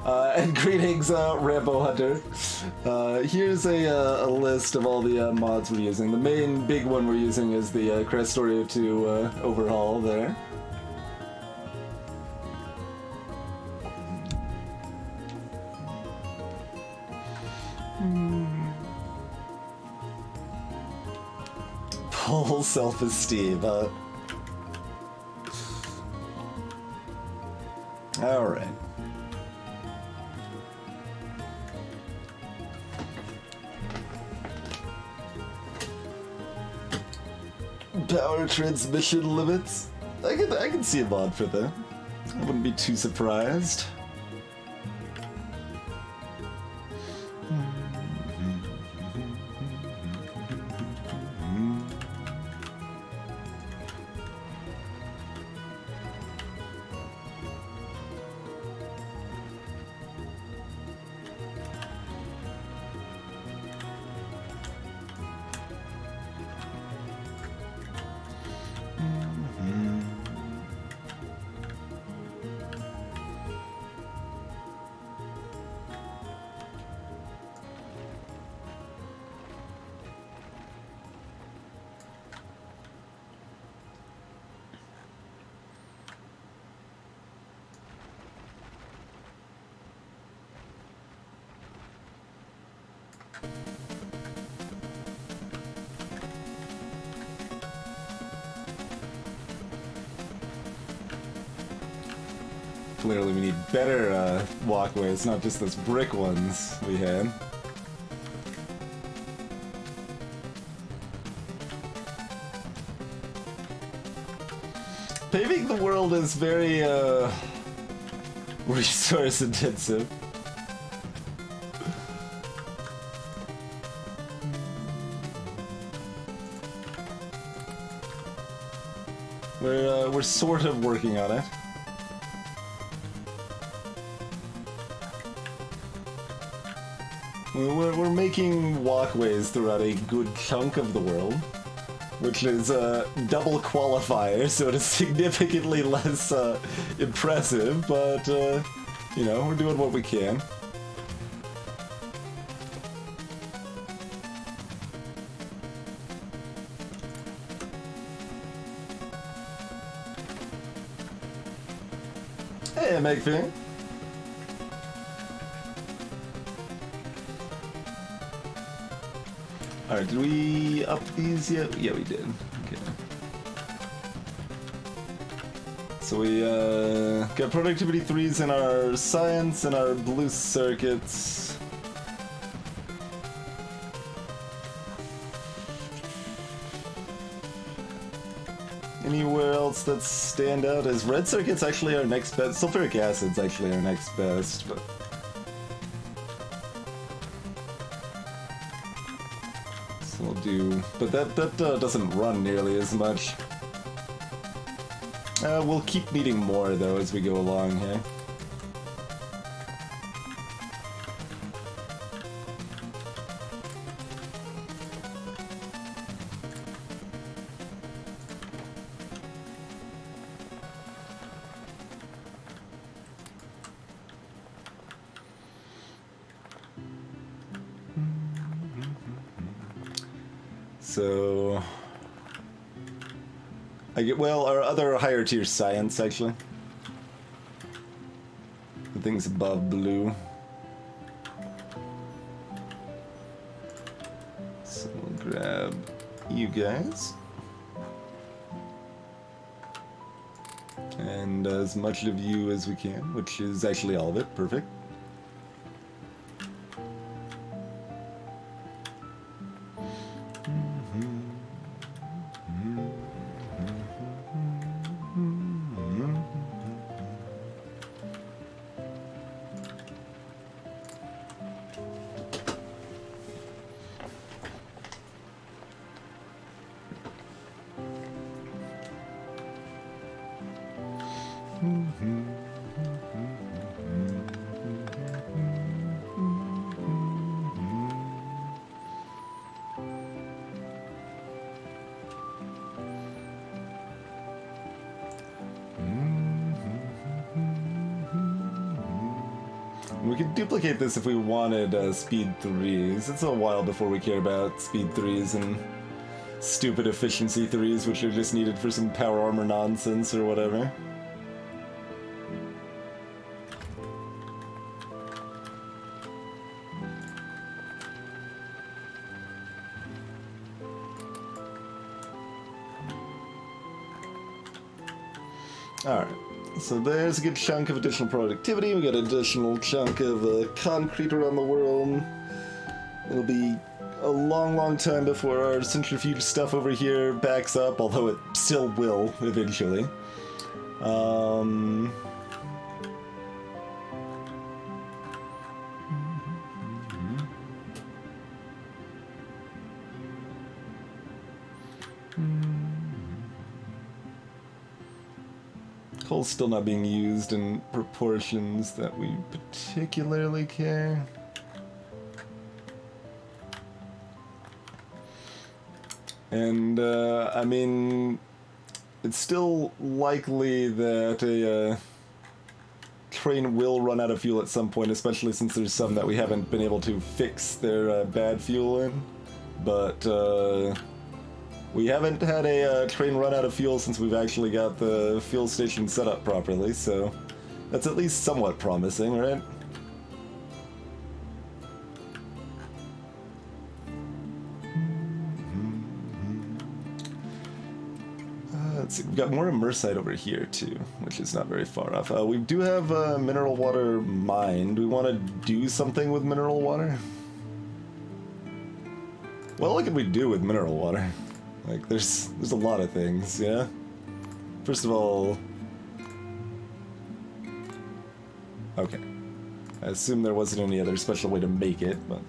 Speaker 1: And greetings, Rambo Hunter. Here's a list of all the mods we're using. The main big one we're using is the Krastorio 2 overhaul there. Full self-esteem, huh? Alright. Power transmission limits? I can see a mod for that. I wouldn't be too surprised. Clearly we need better walkways, not just those brick ones we had. Paving the world is very resource intensive. We're sort of working on it. We're making walkways throughout a good chunk of the world, which is a double qualifier, so it is significantly less impressive, but, you know, we're doing what we can. Hey, Megfin. Alright, did we up these yet? Yeah, we did. Okay. So we got productivity 3s in our science and our blue circuits. Anywhere else that stand out as red circuits actually our next best. Sulfuric acid's actually our next best, but so we'll do. But that doesn't run nearly as much. We'll keep needing more though as we go along here. So I get, well, our other higher tier science actually. The things above blue. So we'll grab you guys. And as much of you as we can, which is actually all of it. Perfect. We could duplicate this if we wanted speed 3s. It's a while before we care about speed 3s and stupid efficiency 3s, which are just needed for some power armor nonsense or whatever. Alright, so there's a good chunk of additional productivity. We got an additional chunk of concrete around the world. It'll be a long time before our centrifuge stuff over here backs up, although it still will eventually. Coal's still not being used in proportions that we particularly care. And, I mean, it's still likely that a train will run out of fuel at some point, especially since there's some that we haven't been able to fix their bad fuel in. But, we haven't had a train run out of fuel since we've actually got the fuel station set up properly, so that's at least somewhat promising, right? Let's see, we've got more immersite over here too, which is not very far off. We do have mineral water mined. Do we want to do something with mineral water? Well, what can we do with mineral water? Like, there's a lot of things, yeah? First of all... Okay. I assume there wasn't any other special way to make it, but...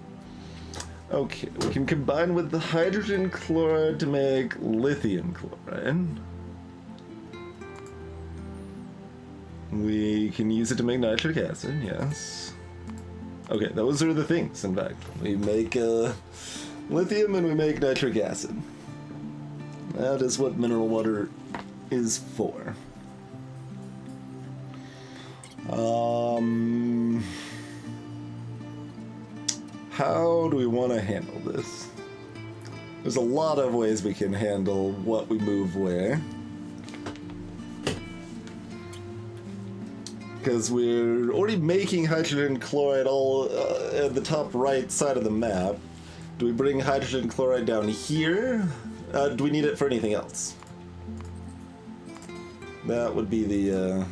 Speaker 1: Okay, we can combine with the hydrogen chloride to make lithium chloride. We can use it to make nitric acid, yes. Okay, those are the things, in fact. We make lithium and we make nitric acid. That is what mineral water is for. How do we want to handle this? There's a lot of ways we can handle what we move where. Because we're already making hydrogen chloride all at the top right side of the map. Do we bring hydrogen chloride down here? Do we need it for anything else? That would be the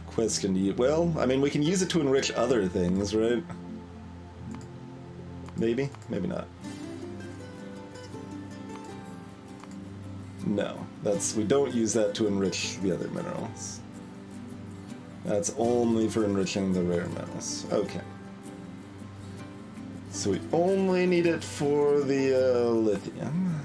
Speaker 1: question to you. Well, I mean, we can use it to enrich other things, right? Maybe? Maybe not. No, we don't use that to enrich the other minerals. That's only for enriching the rare metals. Okay. So we only need it for the lithium.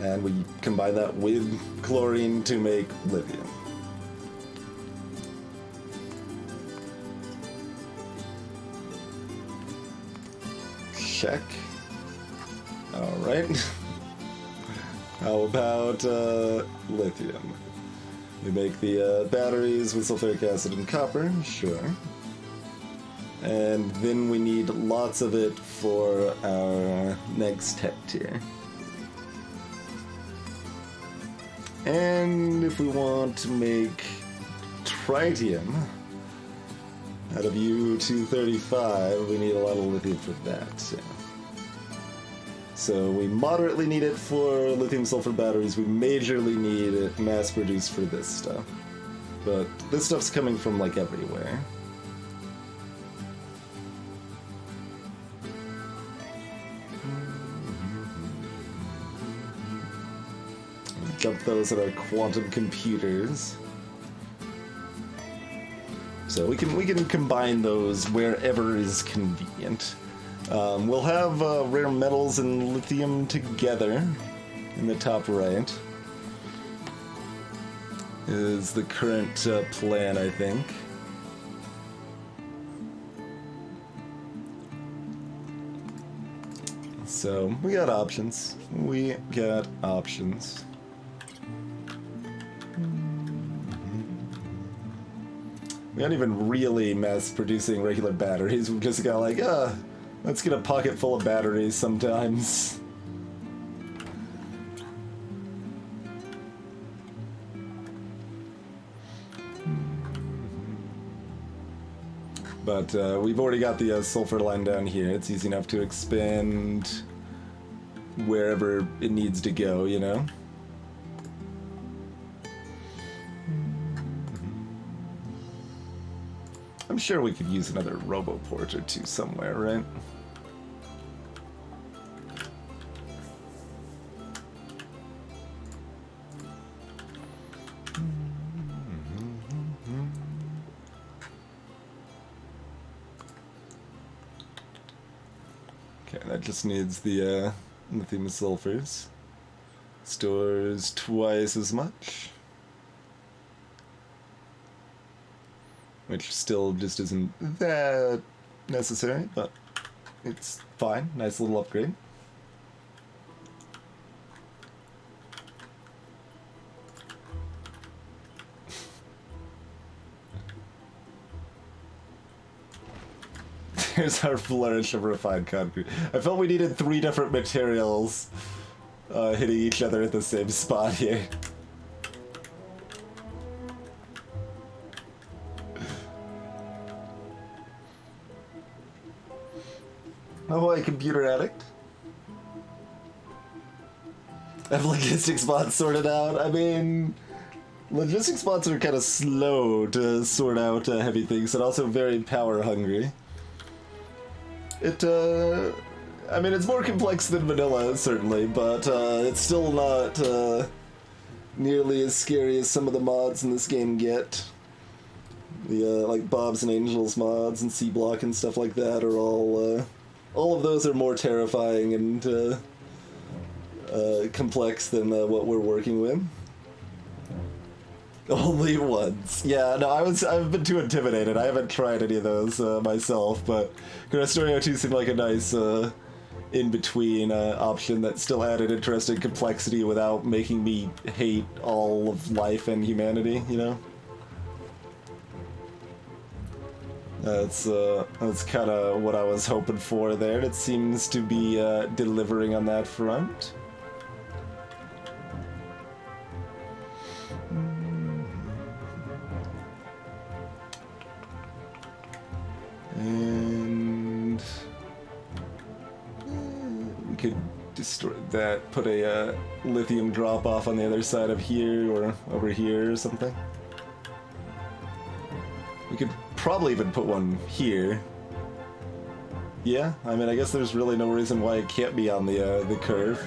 Speaker 1: And we combine that with chlorine to make lithium. Check. Alright. How about lithium? We make the batteries with sulfuric acid and copper, sure. And then we need lots of it for our next tech tier. And if we want to make tritium out of U-235, we need a lot of lithium for that. Yeah. So we moderately need it for lithium-sulfur batteries. We majorly need it mass-produced for this stuff. But this stuff's coming from, like, everywhere. Dump those at our quantum computers. So we can combine those wherever is convenient. We'll have rare metals and lithium together in the top right. Is the current plan, I think. So we got options. We got options. We aren't even really mass producing regular batteries. We've just got like, let's get a pocket full of batteries sometimes. But we've already got the sulfur line down here. It's easy enough to expand wherever it needs to go, you know? I'm sure we could use another roboport or two somewhere, right? Okay, that just needs the lithium sulfurs. Stores twice as much. Which still just isn't that necessary, but it's fine. Nice little upgrade. There's our flourish of refined concrete. I felt we needed 3 different materials hitting each other at the same spot here. Oh, a computer addict. I have logistics bots sorted out. I mean, logistics bots are kind of slow to sort out heavy things, and also very power hungry. I mean, it's more complex than vanilla, certainly, but it's still not nearly as scary as some of the mods in this game get. The like Bob's and Angels mods and C-Block and stuff like that are all of those are more terrifying and complex than what we're working with. Only once. Yeah, no, I've been too intimidated. I haven't tried any of those myself, but Krastorio 2 seemed like a nice in-between option that still added interesting complexity without making me hate all of life and humanity, you know? That's kind of what I was hoping for there. It seems to be delivering on that front. And we could destroy that, put a lithium drop off on the other side of here or over here or something. We could probably even put one here. Yeah, I mean, I guess there's really no reason why it can't be on the curve.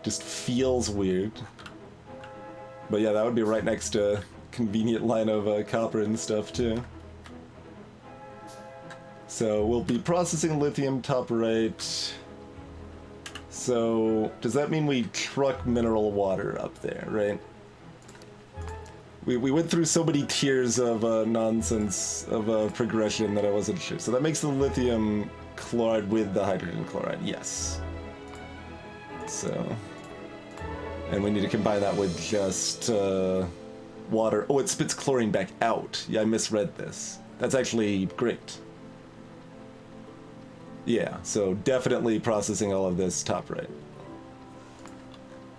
Speaker 1: Just feels weird. But yeah, that would be right next to a convenient line of copper and stuff too. So we'll be processing lithium top right. So does that mean we truck mineral water up there, right? We went through so many tiers of nonsense of progression that I wasn't sure. So that makes the lithium chloride with the hydrogen chloride, yes. So, and we need to combine that with just water. Oh, it spits chlorine back out. Yeah, I misread this. That's actually great. Yeah, so definitely processing all of this top right.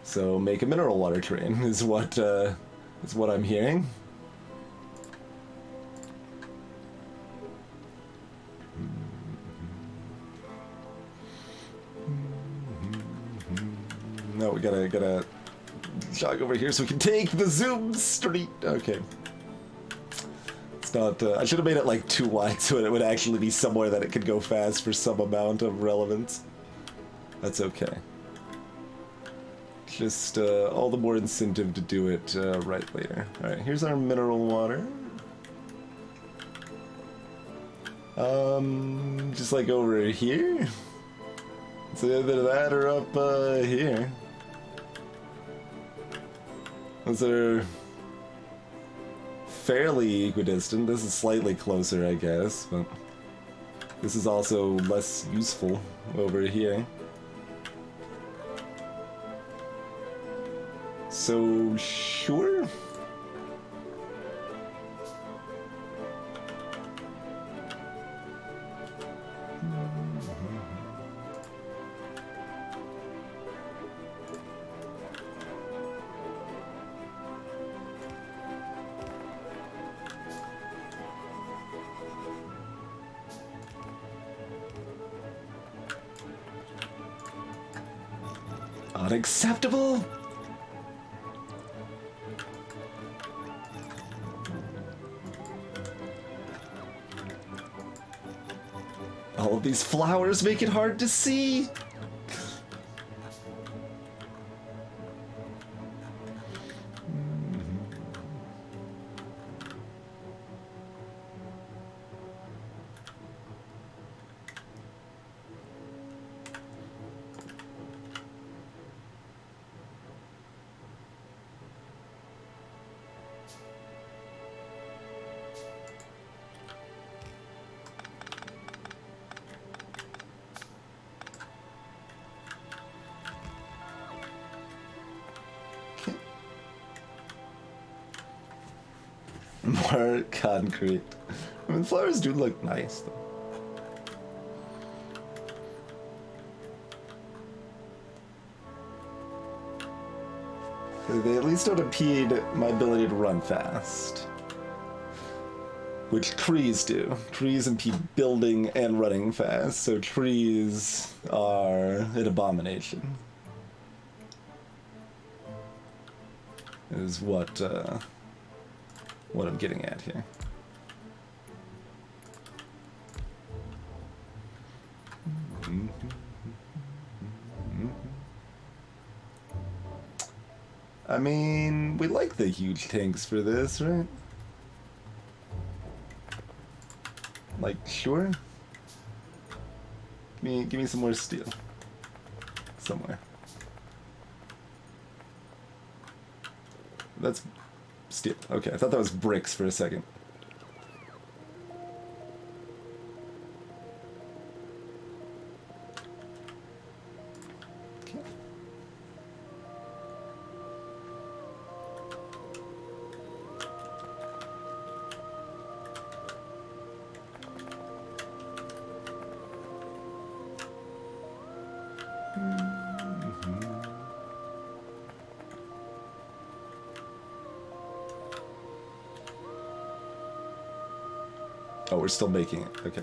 Speaker 1: So make a mineral water train is what I'm hearing. No, we gotta jog over here so we can take the Zoom street. Okay. It's not, I should have made it like too wide so it would actually be somewhere that it could go fast for some amount of relevance. That's okay. Just all the more incentive to do it right later. Alright, here's our mineral water. Just like over here. It's either that or up here. Those are fairly equidistant. This is slightly closer, I guess, but this is also less useful over here. So, sure? Unacceptable? All of these flowers make it hard to see. More concrete. I mean, flowers do look nice, though. They at least don't impede my ability to run fast. Which trees do. Trees impede building and running fast, so trees are an abomination. Is what I'm getting at here. I mean, we like the huge tanks for this, right? Like, sure. Give me some more steel. Somewhere. That's steel. Okay, I thought that was bricks for a second. Okay. Oh, we're still making it. Okay.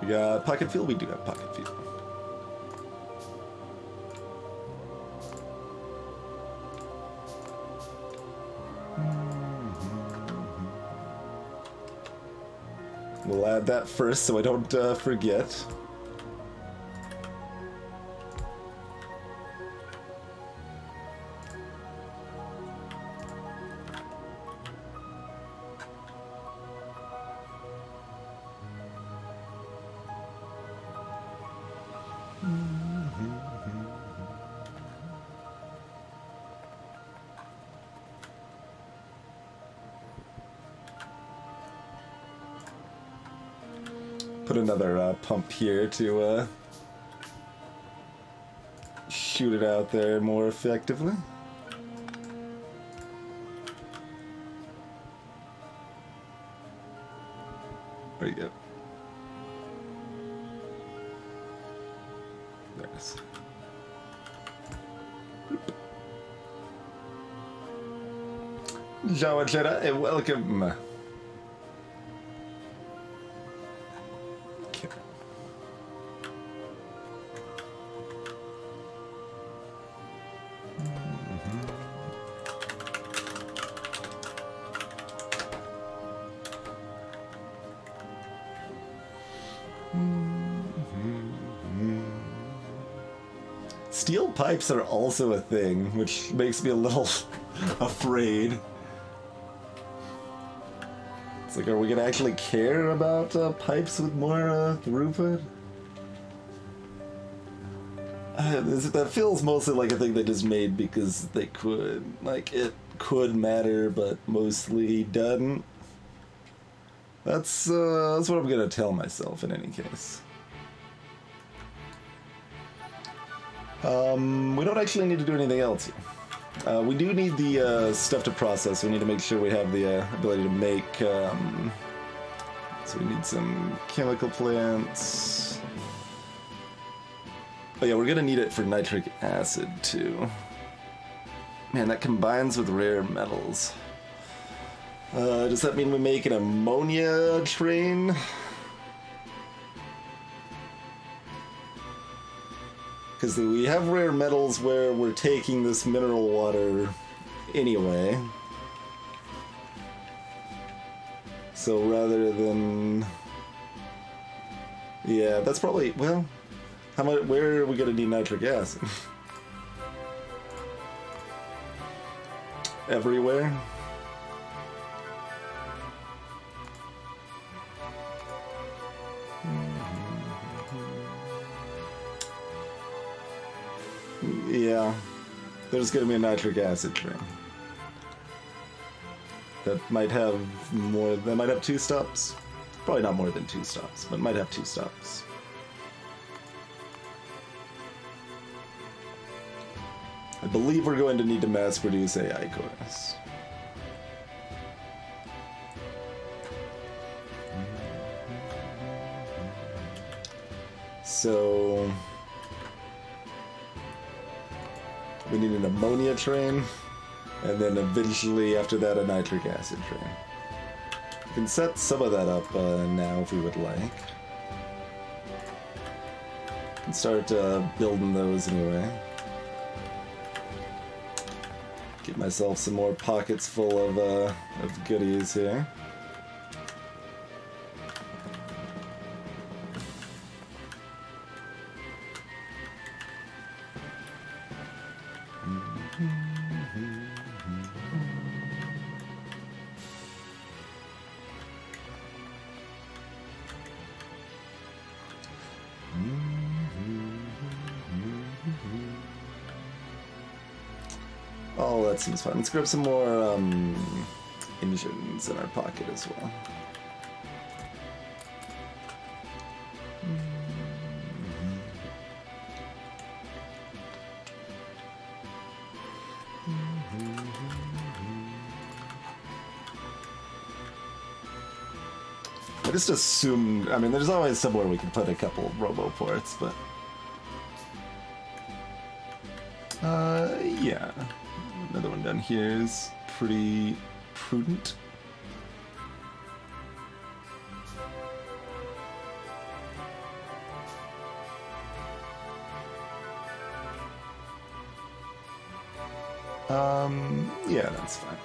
Speaker 1: We got pocket fuel? We do have pocket fuel. We'll add that first so I don't forget. Put another pump here to shoot it out there more effectively. There you go. There it is. Jawa Jedi, and welcome. Okay. Steel pipes are also a thing, which makes me a little afraid. It's like, are we gonna actually care about pipes with more throughput? That feels mostly like a thing they just made because they could. Like, it could matter, but mostly doesn't. That's what I'm gonna tell myself in any case. We don't actually need to do anything else here. We do need the stuff to process. We need to make sure we have the ability to make. So we need some chemical plants. Oh yeah, we're gonna need it for nitric acid too. Man, that combines with rare metals. Does that mean we make an ammonia train? Because we have rare metals where we're taking this mineral water anyway. So rather than... Yeah, that's probably... Well, how much? Where are we going to need nitric acid? Everywhere? Yeah, there's gonna be a nitric acid train. That might have more, that might have 2 stops. Probably not more than 2 stops, but might have 2 stops. I believe we're going to need to mass produce AI cores. So we need an ammonia train, and then eventually after that a nitric acid train. We can set some of that up now if we would like. Can start building those anyway. Get myself some more pockets full of goodies here. Oh, that seems fun. Let's grab some more engines in our pocket as well. I just assumed, I mean, there's always somewhere we can put a couple roboports, but yeah. Another one down here is pretty prudent. Yeah, that's fine.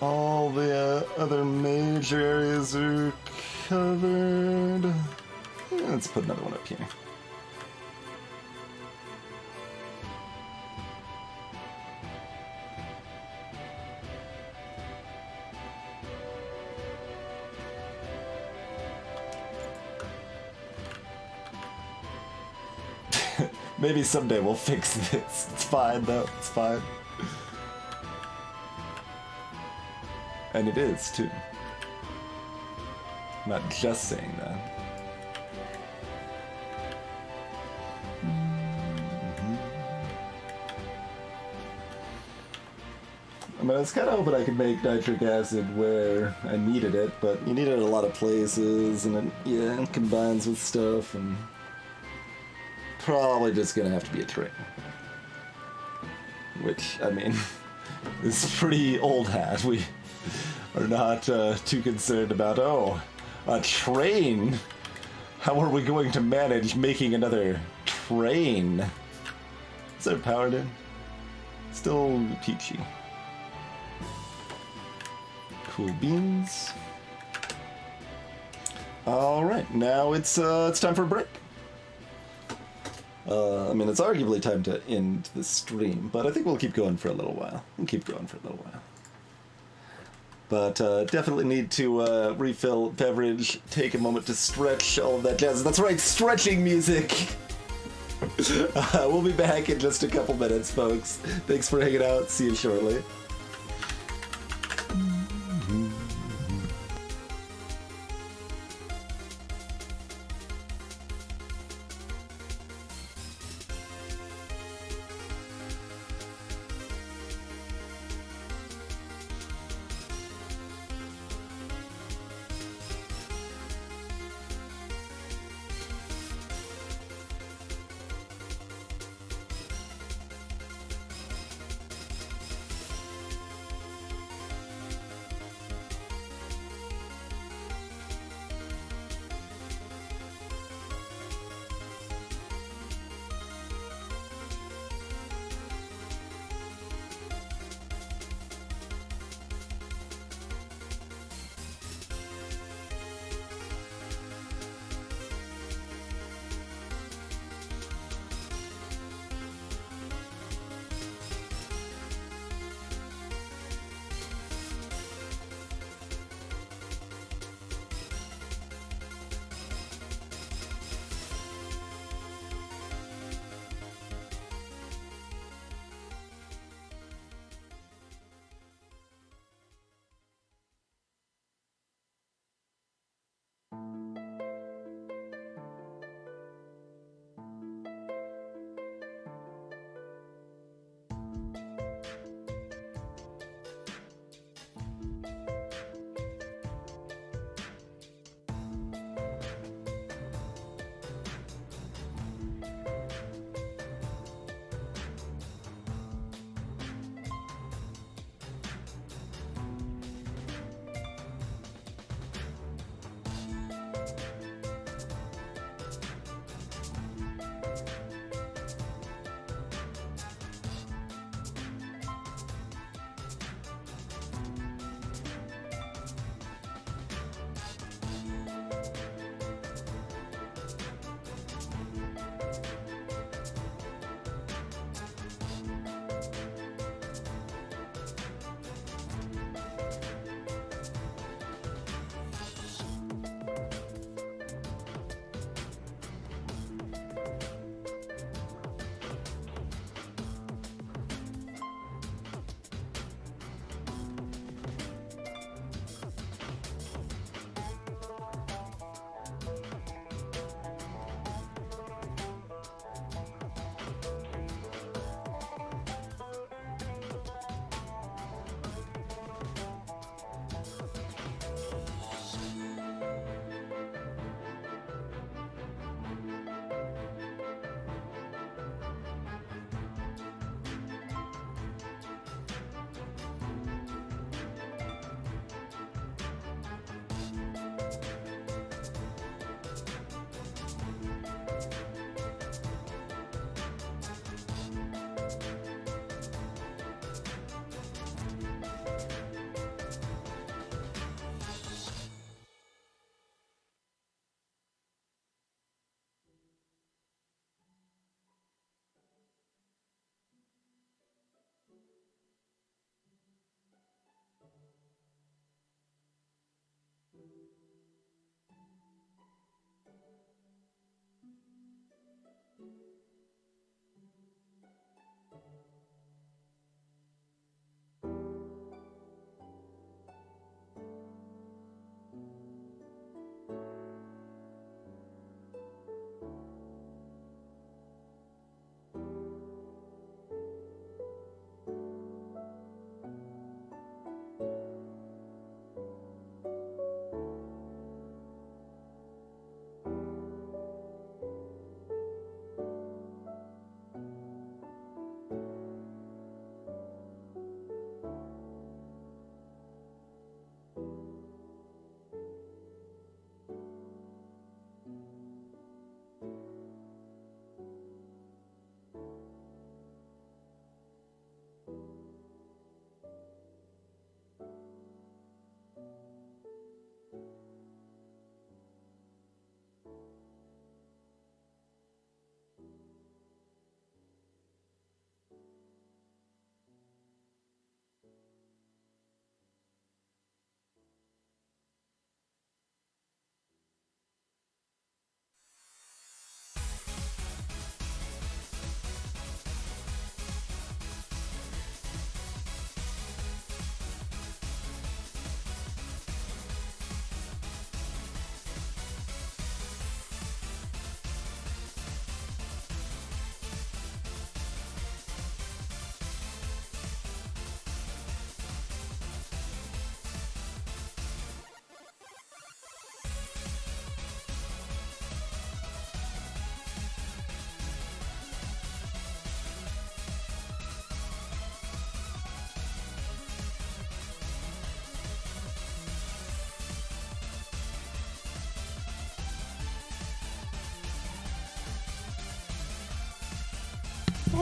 Speaker 1: All the other major areas are covered. Let's put another one up here. Maybe someday we'll fix this. It's fine though, it's fine. And it is too. I'm not just saying that. I mean, I was kind of hoping I could make nitric acid where I needed it, but you need it at a lot of places, and it, yeah, it combines with stuff, and probably just gonna have to be a train. Which, I mean, is pretty old hat. We are not too concerned about, oh, a train? How are we going to manage making another train? Is there powered in? Still peachy. Cool beans. Alright, now it's time for a break. I mean, it's arguably time to end the stream, but I think we'll keep going for a little while. But definitely need to refill beverage, take a moment to stretch, all of that jazz. That's right, stretching music! We'll be back in just a couple minutes, folks. Thanks for hanging out. See you shortly.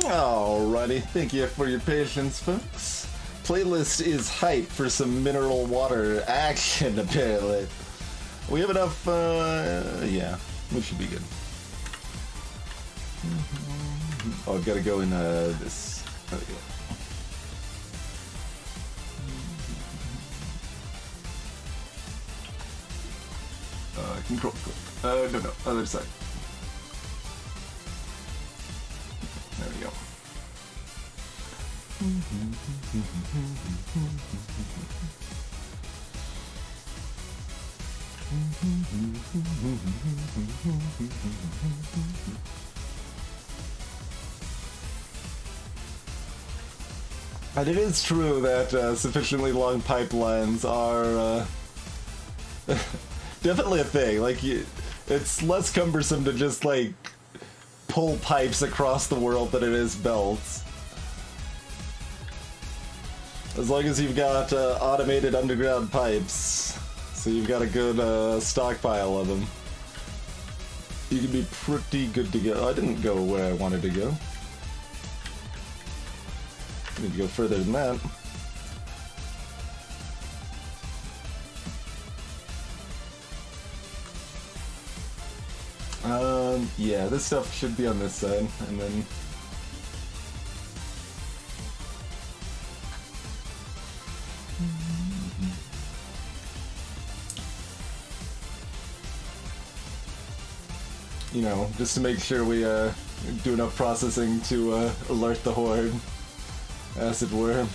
Speaker 1: Alrighty, thank you for your patience, folks. Playlist is hype for some mineral water action, apparently. We have enough, yeah, we should be good. Oh, I've got to go in, this. There we go. Control. No, other side. There we go. And it is true that sufficiently long pipelines are definitely a thing. Like, it's less cumbersome to just, like, pull pipes across the world than it is belts. As long as you've got automated underground pipes, so you've got a good stockpile of them, you can be pretty good to go. I didn't go where I wanted to go. I need to go further than that. Yeah, this stuff should be on this side, and then... You know, just to make sure we do enough processing to alert the horde, as it were.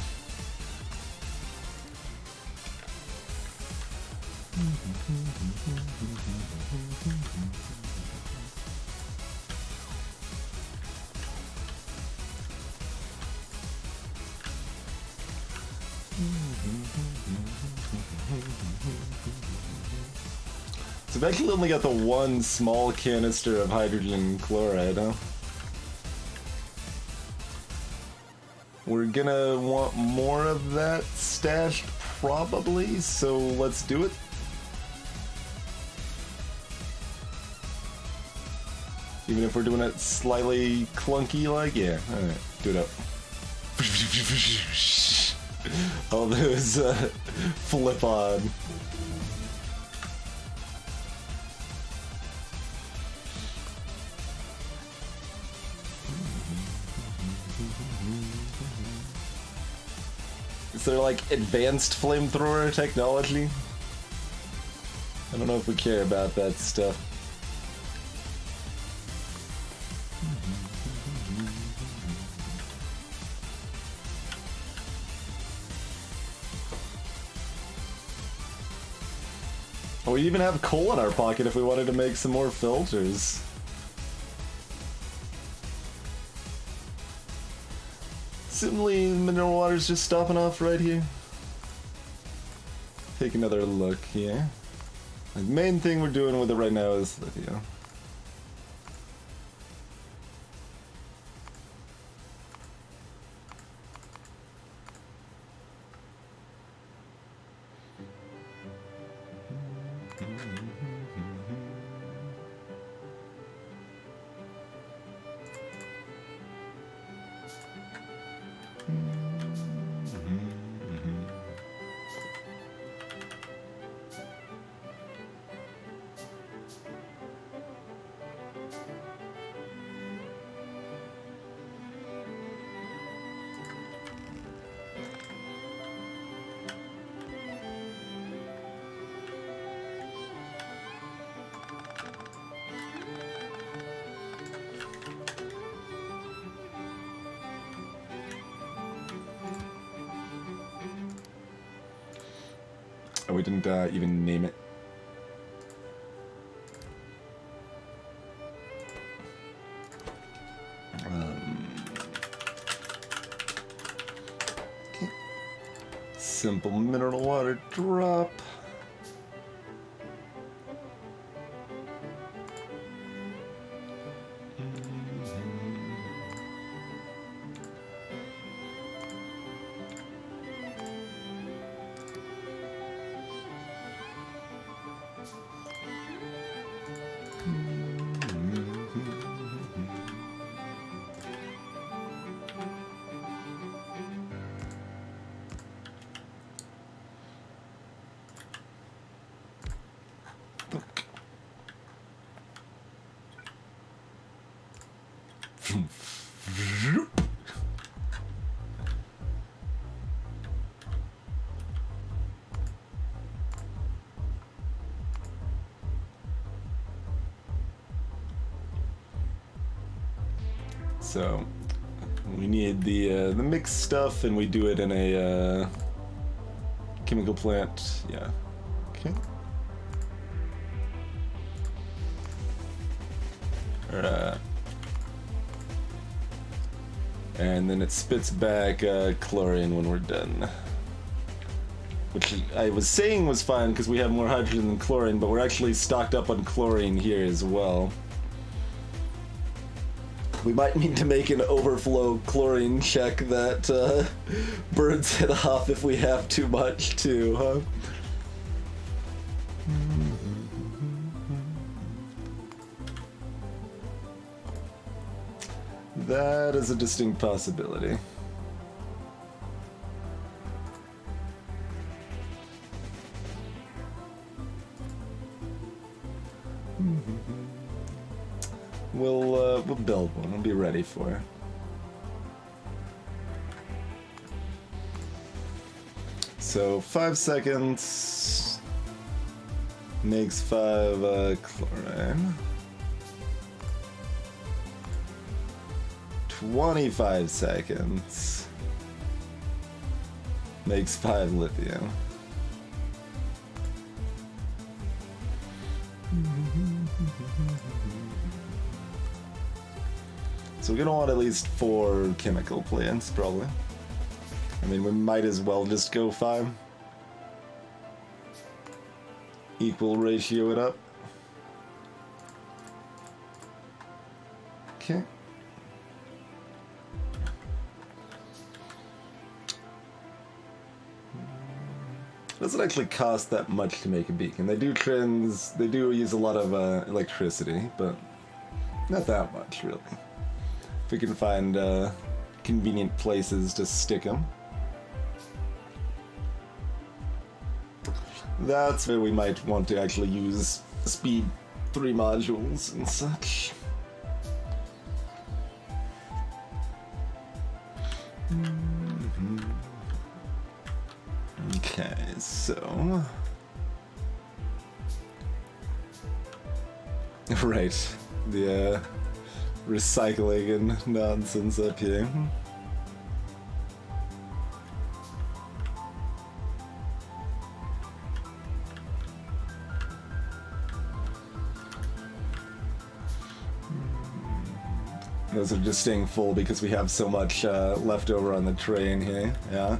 Speaker 1: So I've actually only got the one small canister of hydrogen chloride, huh? We're gonna want more of that stashed, probably, so let's do it. Even if we're doing it slightly clunky, like, yeah, alright, do it up. All those flip on. Is there like advanced flamethrower technology? I don't know if we care about that stuff. We even have coal in our pocket if we wanted to make some more filters. Assumingly, mineral water's just stopping off right here. Take another look here. The main thing we're doing with it right now is lithium. Oh, we didn't even name it. Okay. Simple mineral water drop. So we need the mixed stuff, and we do it in a chemical plant. Yeah. Okay. And then it spits back chlorine when we're done. Which I was saying was fine because we have more hydrogen than chlorine, but we're actually stocked up on chlorine here as well. We might need to make an overflow chlorine check that burns it off if we have too much too, huh? That is a distinct possibility. We'll build one. We'll be ready for it. So 5 seconds makes 5 chlorine. 25 seconds makes 5 lithium. So we're gonna want at least 4 chemical plants, probably. I mean, we might as well just go 5. Equal ratio it up. Okay. It doesn't actually cost that much to make a beacon. They do use a lot of electricity, but not that much, really. If we can find convenient places to stick them. That's where we might want to actually use speed 3 modules and such. Okay, so... Right, the recycling and nonsense up here. Those are just staying full because we have so much left over on the train here, yeah.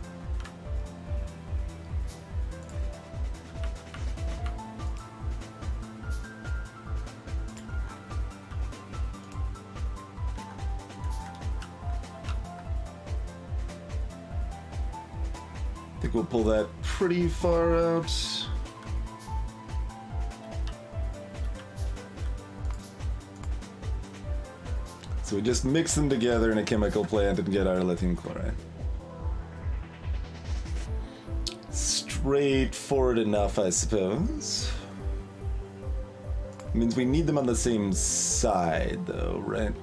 Speaker 1: I think we'll pull that pretty far out. So we just mix them together in a chemical plant and get our lithium chloride. Straightforward enough, I suppose. Means we need them on the same side, though, right?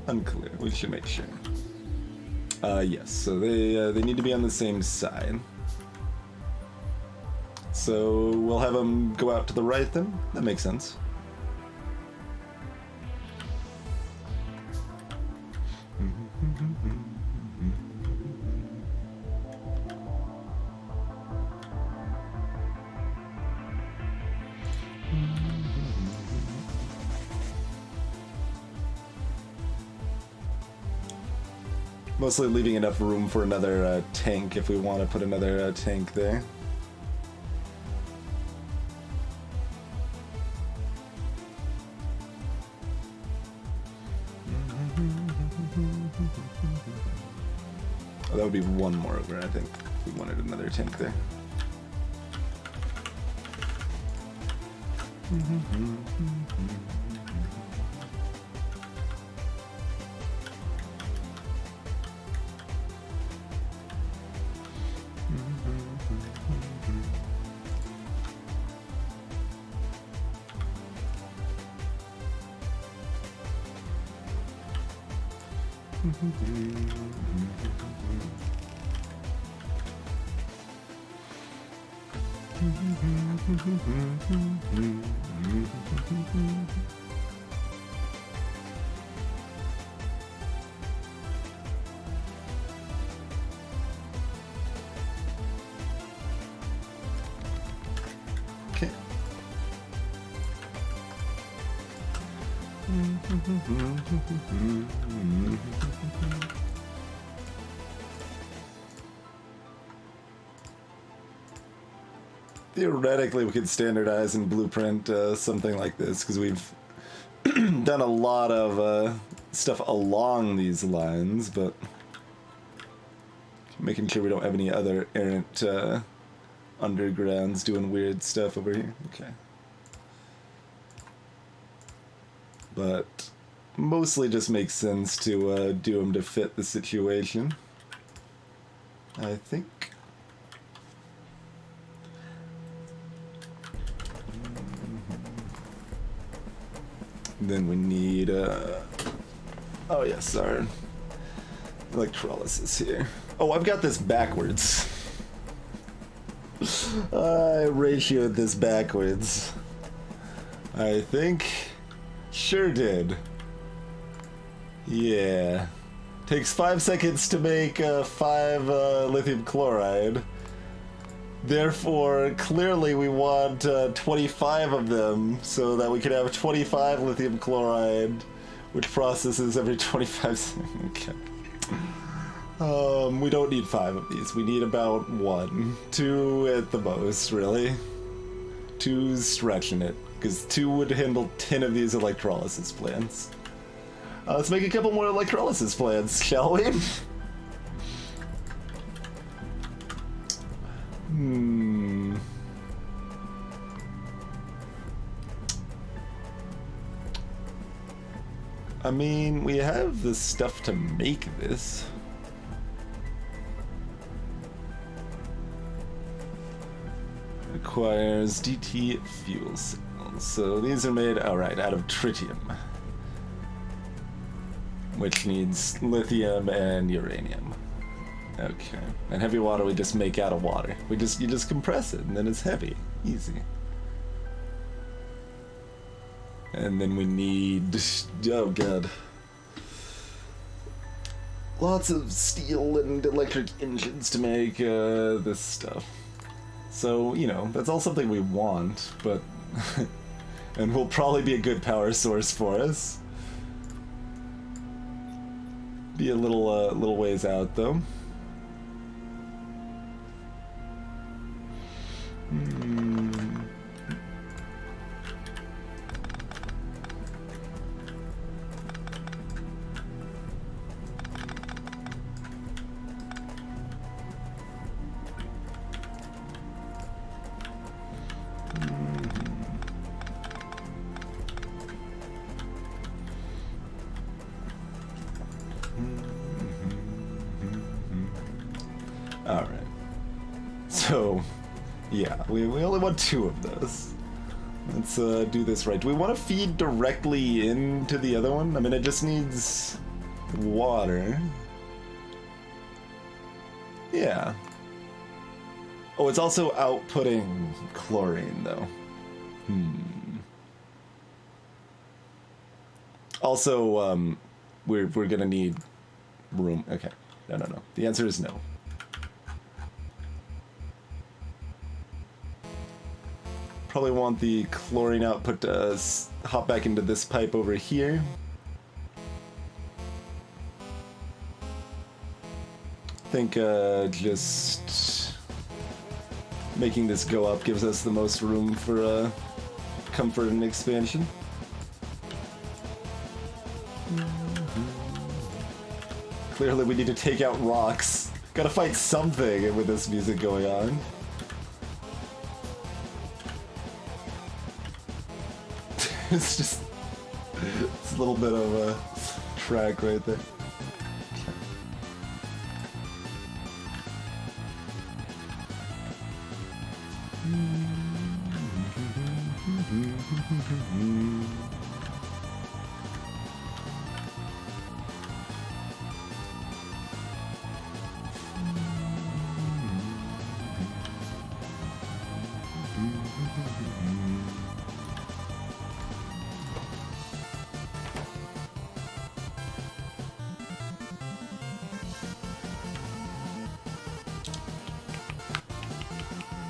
Speaker 1: Unclear. We should make sure. Yes. So they need to be on the same side. So we'll have them go out to the right then. That makes sense. Mostly leaving enough room for another tank if we want to put another tank there. Oh, that would be one more over, I think. We wanted another tank there. Okay. Theoretically, we could standardize and blueprint something like this, because we've done a lot of stuff along these lines, but making sure we don't have any other errant undergrounds doing weird stuff over here. Okay. But mostly just makes sense to do them to fit the situation, I think. Then we need, oh yes, our electrolysis here. Oh, I've got this backwards. I ratioed this backwards. I think. Sure did. Yeah. Takes 5 seconds to make 5 lithium chloride. Therefore, clearly we want 25 of them so that we can have 25 lithium chloride, which processes every 25 seconds. Okay. We don't need 5 of these. We need about 1. 2 at the most, really. 2's stretching it, because 2 would handle 10 of these electrolysis plants. Let's make a couple more electrolysis plants, shall we? I mean, we have the stuff to make this. Requires DT fuel cells. So these are made, alright, out of tritium, which needs lithium and uranium. Okay. And heavy water we just make out of water. You just compress it and then it's heavy. Easy. And then we need, oh god, lots of steel and electric engines to make this stuff. So, you know, that's all something we want, but And will probably be a good power source for us. Be a little ways out, though. Alright. So, yeah, we only want 2 of those. Let's do this right. Do we want to feed directly into the other one? I mean, it just needs water. Yeah. Oh, it's also outputting chlorine, though. Also, we're gonna need room. Okay. No. The answer is no. Probably want the chlorine output to hop back into this pipe over here. I think just making this go up gives us the most room for comfort and expansion. Clearly we need to take out rocks. Gotta fight something with this music going on. It's just it's a little bit of a track right there.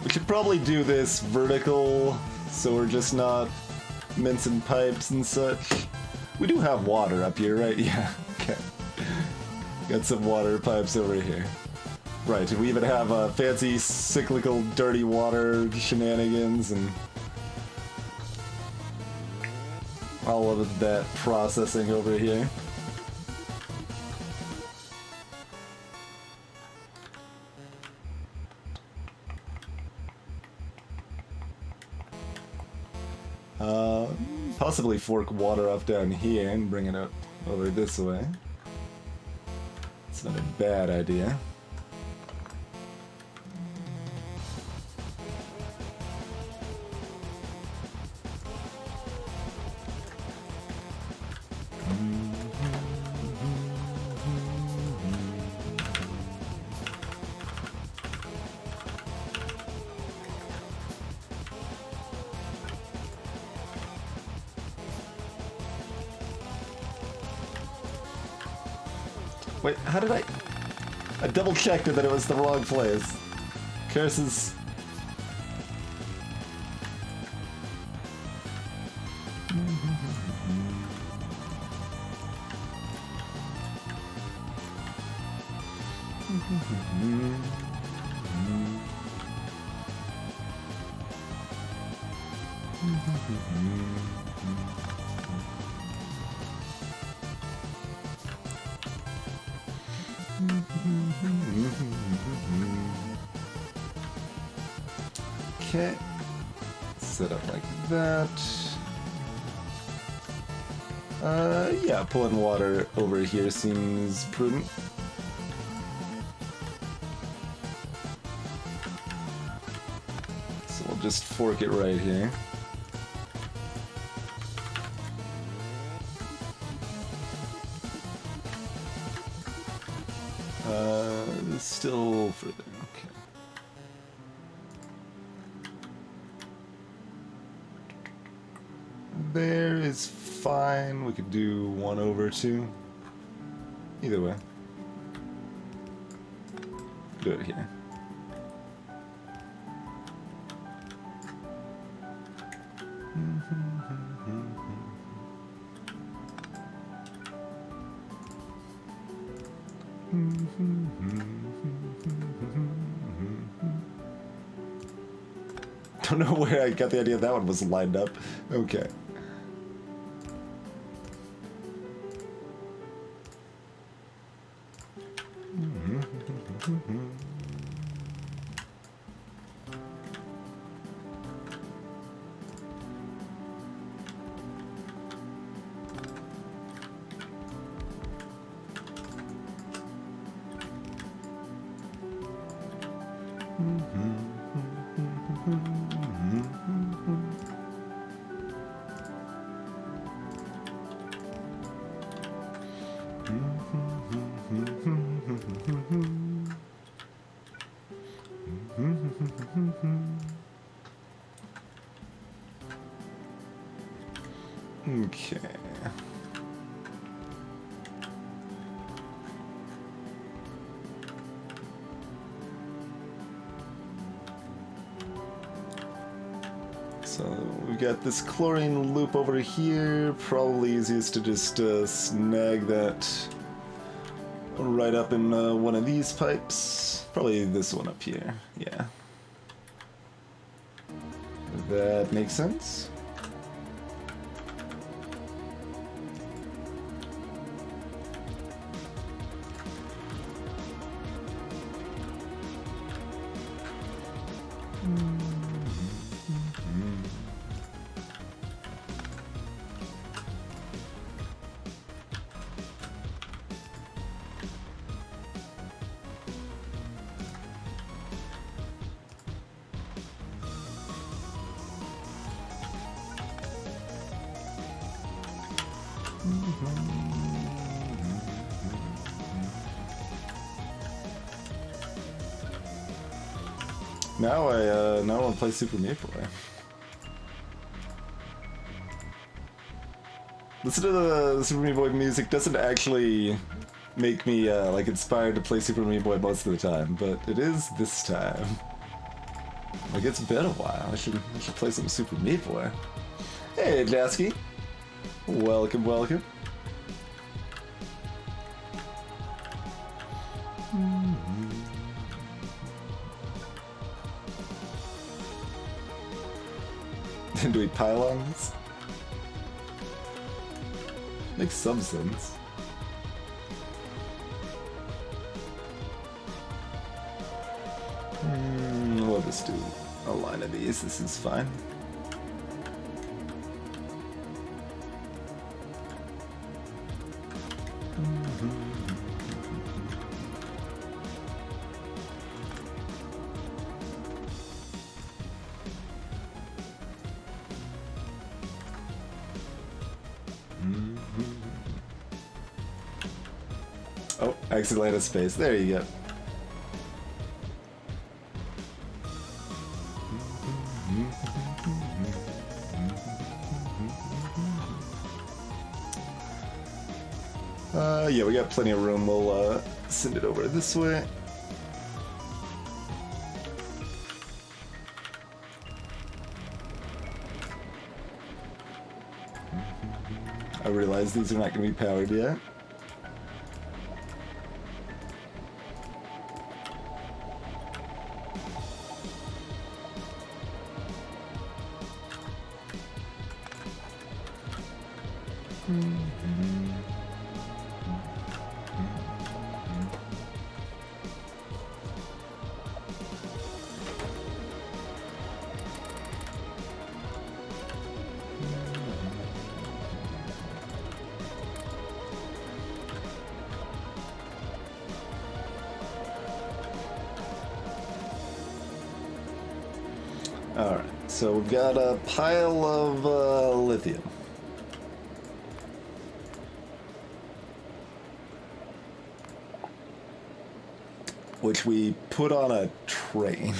Speaker 1: We should probably do this vertical, so we're just not mincing pipes and such. We do have water up here, right? Yeah, okay. Got some water pipes over here. Right, we even have fancy cyclical dirty water shenanigans and all of that processing over here. Possibly fork water up down here and bring it up over this way. It's not a bad idea. Wait, how did I double checked it that it was the wrong place. Curses. Okay, set up like that. Yeah, pulling water over here seems prudent. So we'll just fork it right here. Still further, okay. There is fine. We could do 1/2. Either way. Do it here. Don't know where I got the idea that one was lined up. Okay. Okay. So we've got this chlorine loop over here. Probably easiest to just snag that right up in one of these pipes. Probably this one up here. Yeah. That makes sense. Now I want to play Super Meat Boy. Listen to the Super Meat Boy music doesn't actually make me like inspired to play Super Meat Boy most of the time, but it is this time. Like it's been a while. I should play some Super Meat Boy. Hey, Jasky. Welcome, welcome. Do we pylons? Makes some sense. We'll just do a line of these. This is fine. Oh, accidentally out of space. There you go. Yeah, we got plenty of room. We'll send it over this way. I realize these are not going to be powered yet. Alright, so we've got a pile of lithium. Which we put on a train.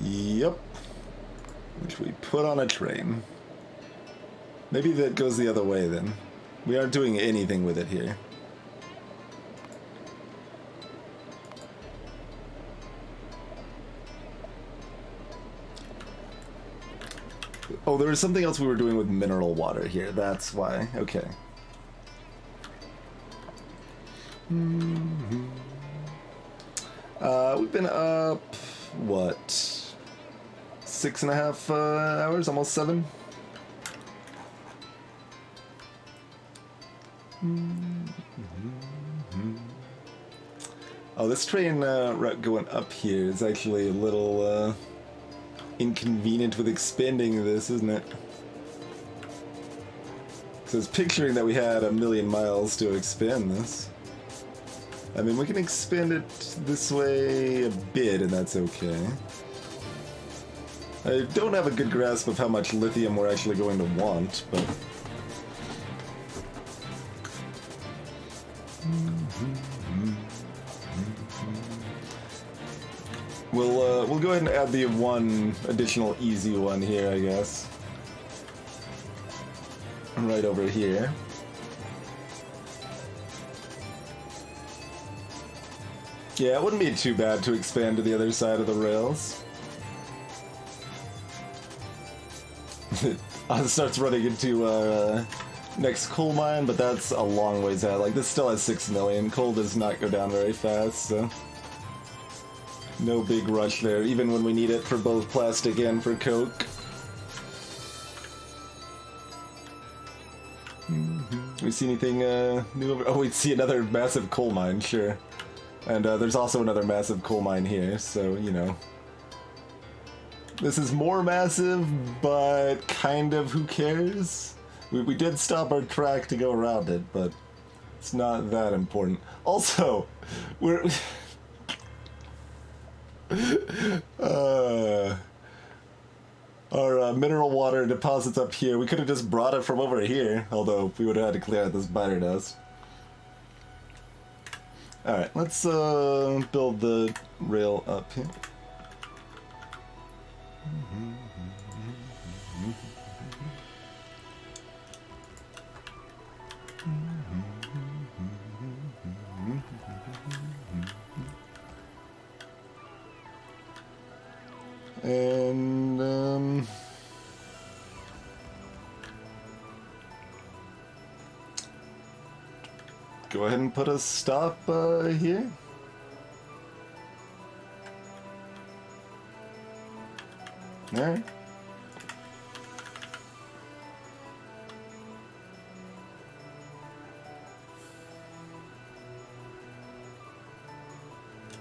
Speaker 1: Yep. Which we put on a train. Maybe that goes the other way then. We aren't doing anything with it here. Oh, there was something else we were doing with mineral water here. That's why. Okay. We've been up, what, 6.5 hours, almost 7? Oh, this train route going up here is actually a little inconvenient with expanding this, isn't it? So it's picturing that we had 1,000,000 miles to expand this. I mean, we can expand it this way a bit, and that's okay. I don't have a good grasp of how much lithium we're actually going to want, but... We'll go ahead and add the one additional easy one here, I guess. Right over here. Yeah, it wouldn't be too bad to expand to the other side of the rails. It starts running into our next coal mine, but that's a long ways out. Like, this still has 6 million. Coal does not go down very fast, so... no big rush there, even when we need it for both plastic and for coke. We see anything new over... oh, we see another massive coal mine, sure. And there's also another massive coal mine here, so, you know. This is more massive, but kind of who cares? We did stop our track to go around it, but it's not that important. Also, we're... our mineral water deposits up here. We could have just brought it from over here, although we would have had to clear out this biter dust. Alright, let's build the rail up here. And go ahead and put a stop here. Alright.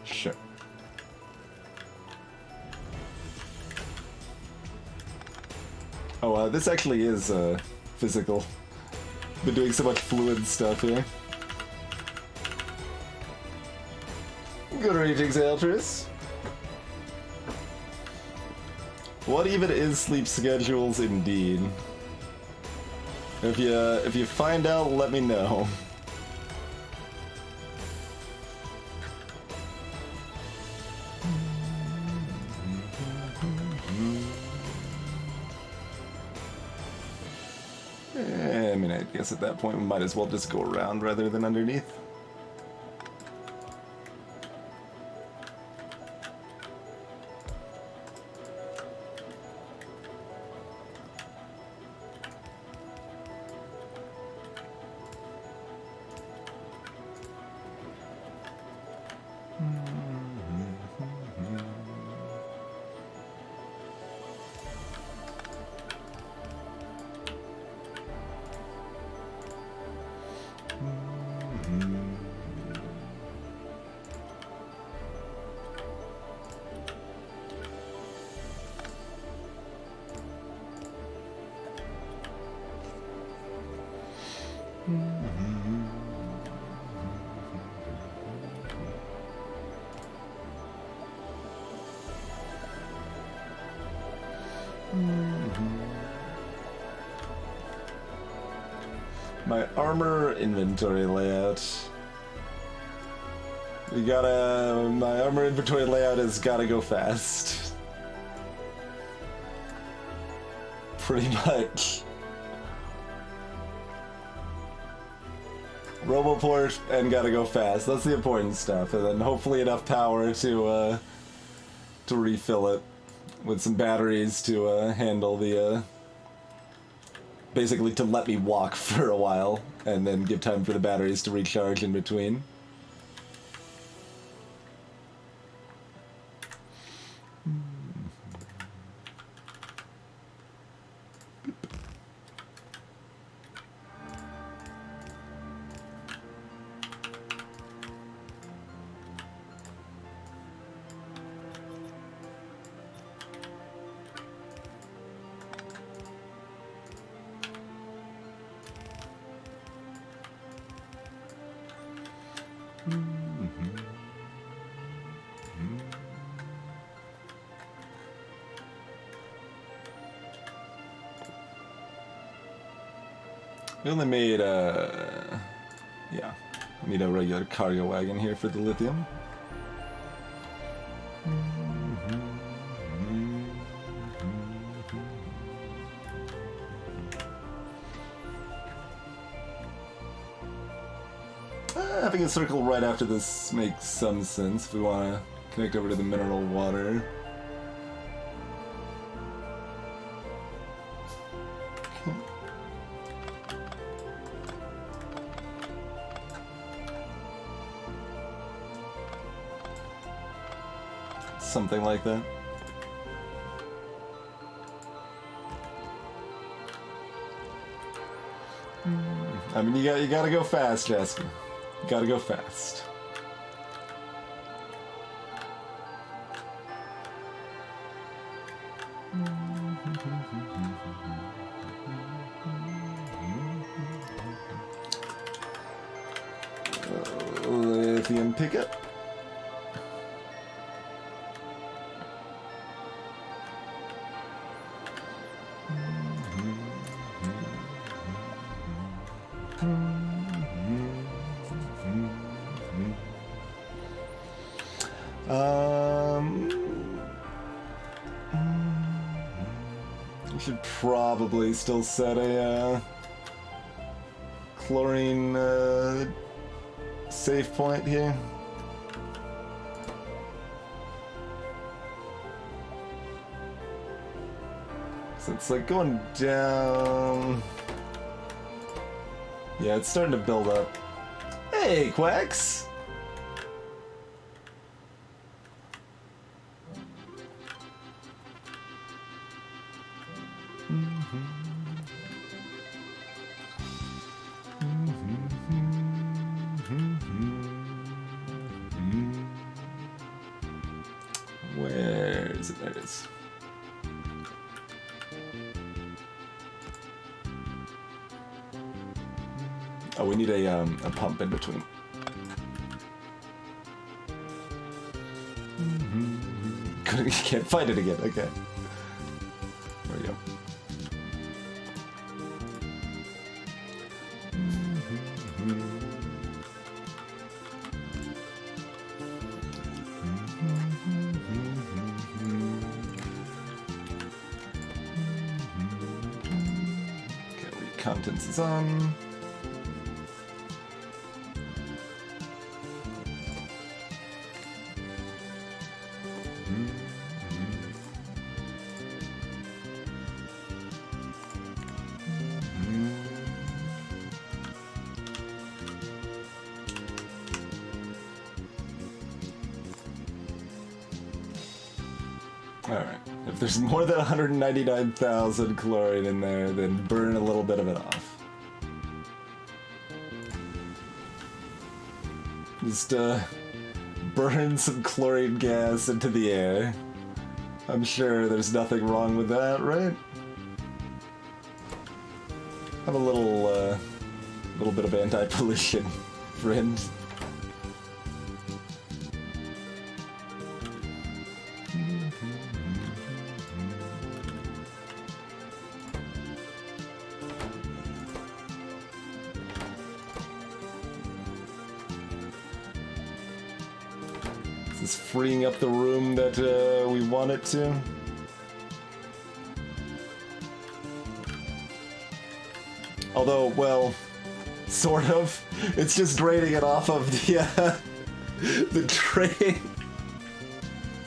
Speaker 1: Sure. Oh, this actually is physical. Been doing so much fluid stuff here. Good ratings, Altris. What even is sleep schedules, indeed? If you find out, let me know. I mean, I guess at that point we might as well just go around rather than underneath. My armor inventory layout. My armor inventory layout has gotta go fast. Pretty much. Roboport and gotta go fast. That's the important stuff. And then hopefully enough power to refill it with some batteries to handle the basically to let me walk for a while, and then give time for the batteries to recharge in between. We only made yeah, we need a regular cargo wagon here for the lithium. Having a circle right after this makes some sense if we want to connect over to the mineral water. Something like that. I mean, you gotta go fast, Jasper. You gotta go fast. Lithium pickup. We should probably still set a chlorine save point here. So it's like going down. Yeah, it's starting to build up. Hey, Quacks! Where is it? There it is. Oh, we need a pump in between. Can't find it again. Okay. There we go. Okay, contents is on. Alright, if there's more than 199,000 chlorine in there, then burn a little bit of it off. Just, burn some chlorine gas into the air. I'm sure there's nothing wrong with that, right? Have a little bit of anti-pollution, friend. Is freeing up the room that we want it to. Although, well, sort of. It's just draining it off of the train.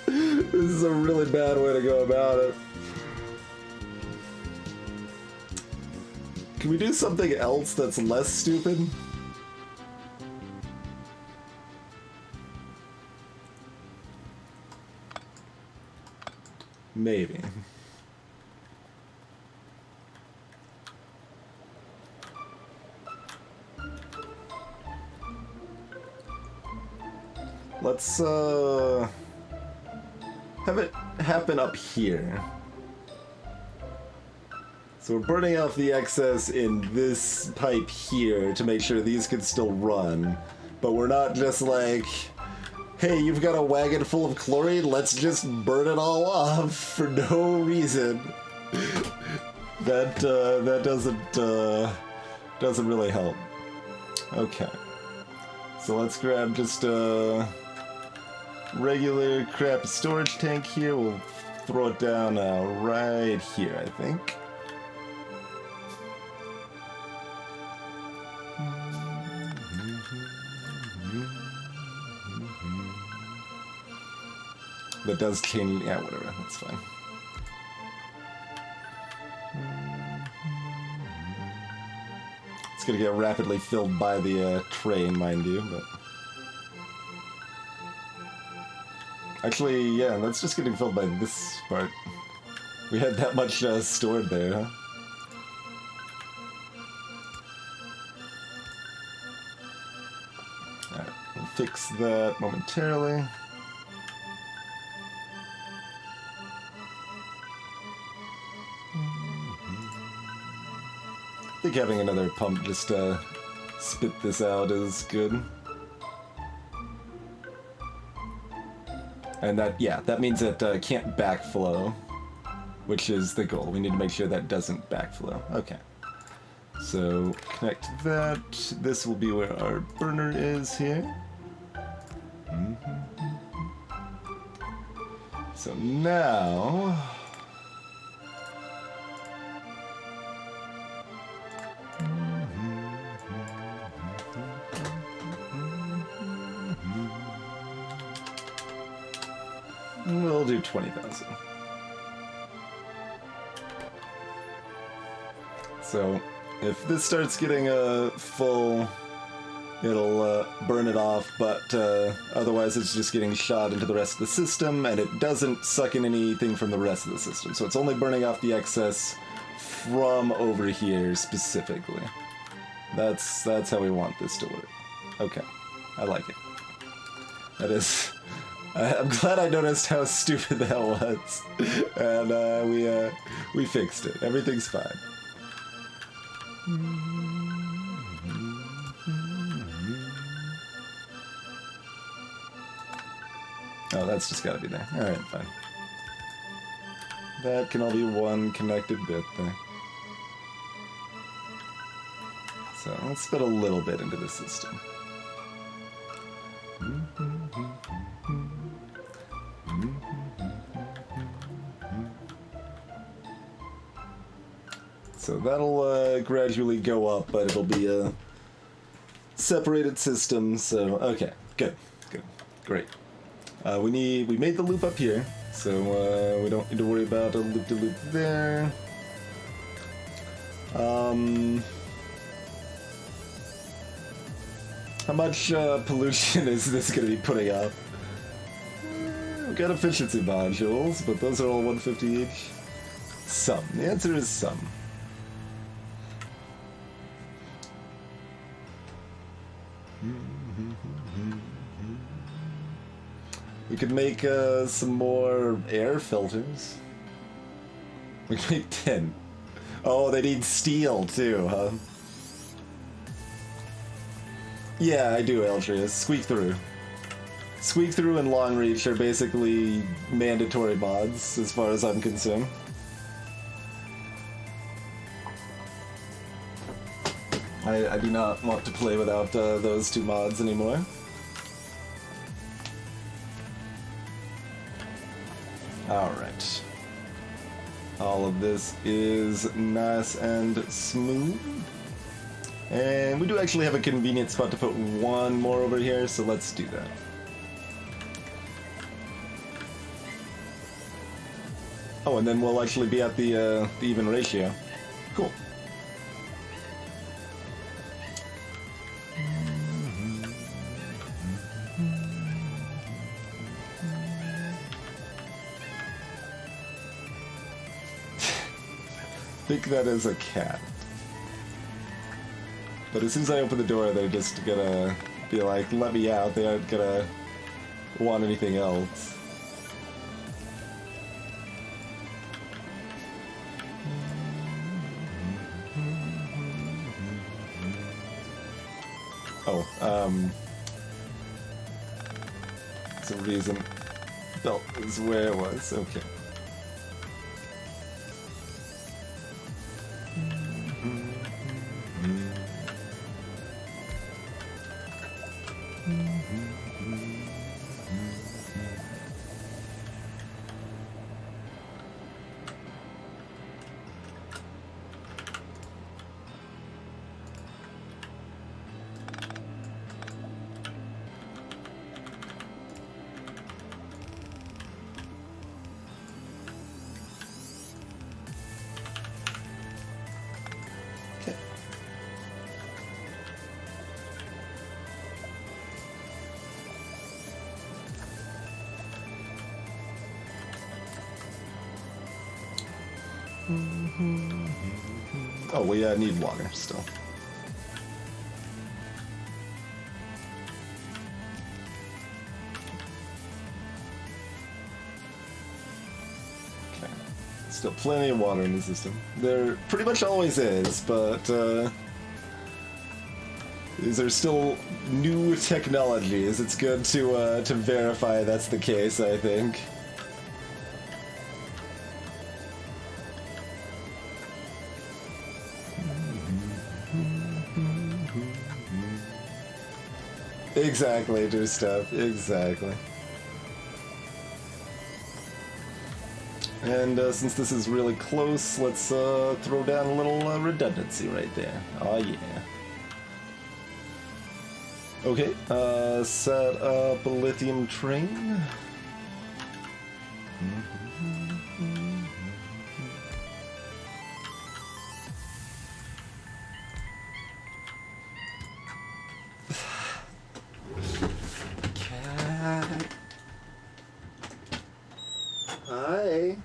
Speaker 1: This is a really bad way to go about it. Can we do something else that's less stupid? Maybe. Let's have it happen up here. So we're burning off the excess in this pipe here to make sure these can still run. But we're not just like, hey, you've got a wagon full of chlorine, let's just burn it all off for no reason. That doesn't really help. Okay. So let's grab just a regular crap storage tank here. We'll throw it down right here, I think. That does change, yeah, whatever, that's fine. It's gonna get rapidly filled by the crane, mind you, but... Actually, yeah, that's just getting filled by this part. We had that much stored there, huh? Alright, we'll fix that momentarily. I think having another pump just spit this out is good. And that, yeah, that means it can't backflow, which is the goal. We need to make sure that doesn't backflow. Okay. So connect that. This will be where our burner is here. So now... we'll do 20,000. So, if this starts getting full, it'll burn it off, but otherwise it's just getting shot into the rest of the system, and it doesn't suck in anything from the rest of the system. So it's only burning off the excess from over here specifically. That's how we want this to work. Okay, I like it. That is... I'm glad I noticed how stupid that was, and we fixed it. Everything's fine. Oh, that's just gotta be there. Alright, fine. That can all be one connected bit there. So let's put a little bit into the system. So that'll gradually go up, but it'll be a separated system. So okay, good, great. We made the loop up here, so we don't need to worry about a loop-de-loop there. How much pollution is this going to be putting out? We've got efficiency modules, but those are all 150 each. Some. The answer is some. We could make some more air filters. We could make 10. Oh, they need steel too, huh? Yeah, I do, Eldrius. Squeak through. Squeak through and long reach are basically mandatory mods, as far as I'm concerned. I do not want to play without those two mods anymore. Alright. All of this is nice and smooth. And we do actually have a convenient spot to put one more over here, so let's do that. Oh, and then we'll actually be at the even ratio. Cool. think that is a cat. But as soon as I open the door, they're just gonna be like, let me out. They aren't gonna want anything else. Oh, there's a reason. Belt is where it was. Okay. Oh, we need water still. Okay. Still plenty of water in the system. There pretty much always is, but these are still new technologies. It's good to verify that's the case, I think. Exactly, do stuff. Exactly. And since this is really close, let's throw down a little redundancy right there. Oh yeah. Okay, set up a lithium train. Hi.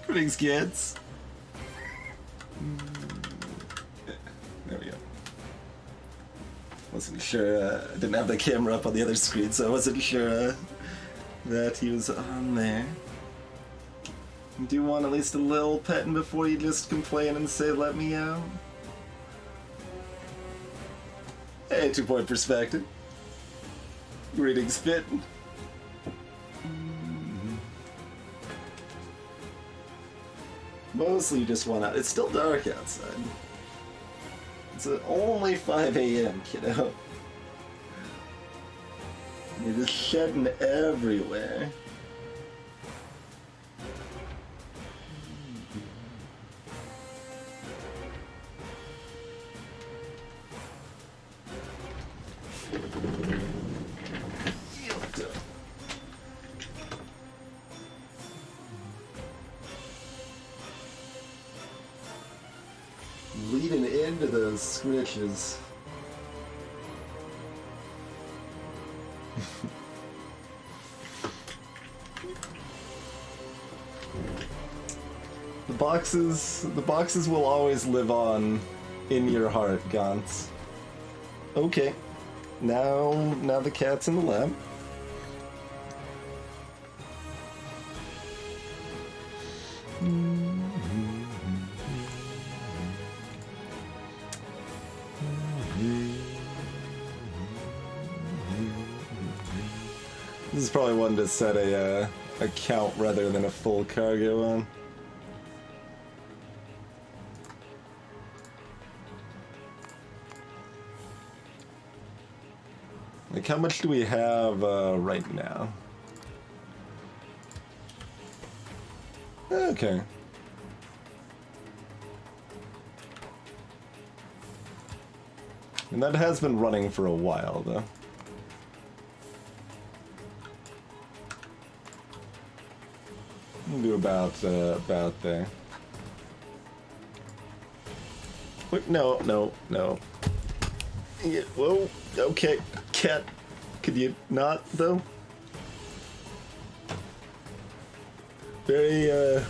Speaker 1: Greetings, kids. There we go. Wasn't sure, I didn't have the camera up on the other screen, so I wasn't sure that he was on there. Do you want at least a little petting before you just complain and say, let me out? Hey, 2-point perspective. Greetings, Fit. Mostly you just want out. It's still dark outside. It's only 5 a.m., kiddo. You're just shedding everywhere. Leading into those scritches. The boxes will always live on in your heart, Gantz. Okay. Now the cat's in the lab. This is probably one to set a count rather than a full cargo on. Like, how much do we have right now? Okay. And that has been running for a while, though. We'll do about there. Wait, no, no, no. Yeah, whoa, okay. Cat, could you not, though? Very,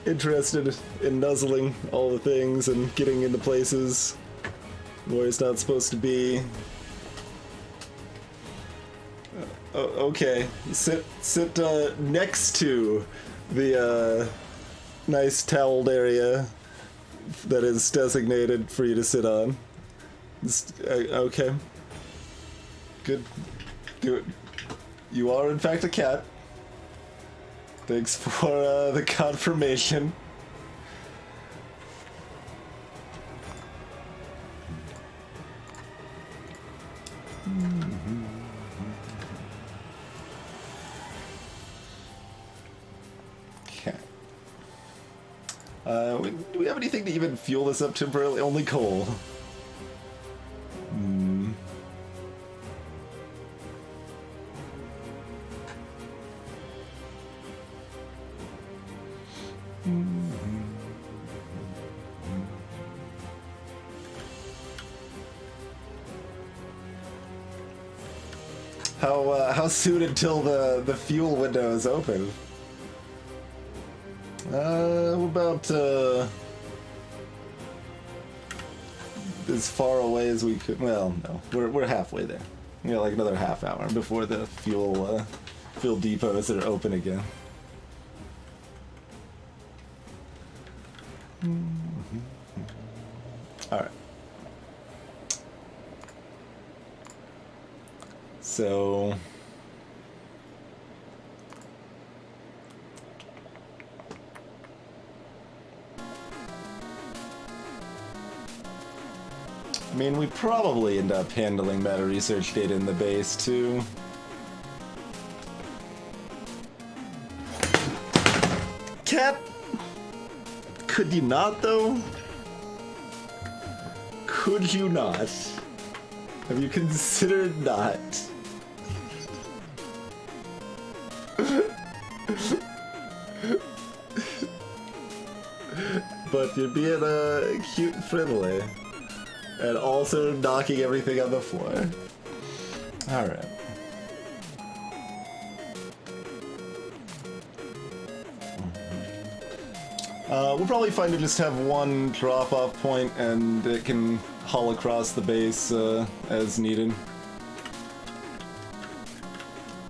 Speaker 1: interested in nuzzling all the things and getting into places where it's not supposed to be. Okay, sit next to the nice toweled area that is designated for you to sit on. Okay, good. Do it. You are in fact a cat. Thanks for the confirmation. Do we have anything to even fuel this up temporarily? Only coal. Hmm. How soon until the fuel window is open? About as far away as we could. Well, no, we're halfway there. We got like another half hour before the fuel depots are open again. All right. So. I mean, we probably end up handling meta research data in the base, too. Cat? Could you not, though? Could you not? Have you considered not? But you're being cute and friendly. And also knocking everything on the floor. Alright. We'll probably find to just have one drop-off point and it can haul across the base as needed.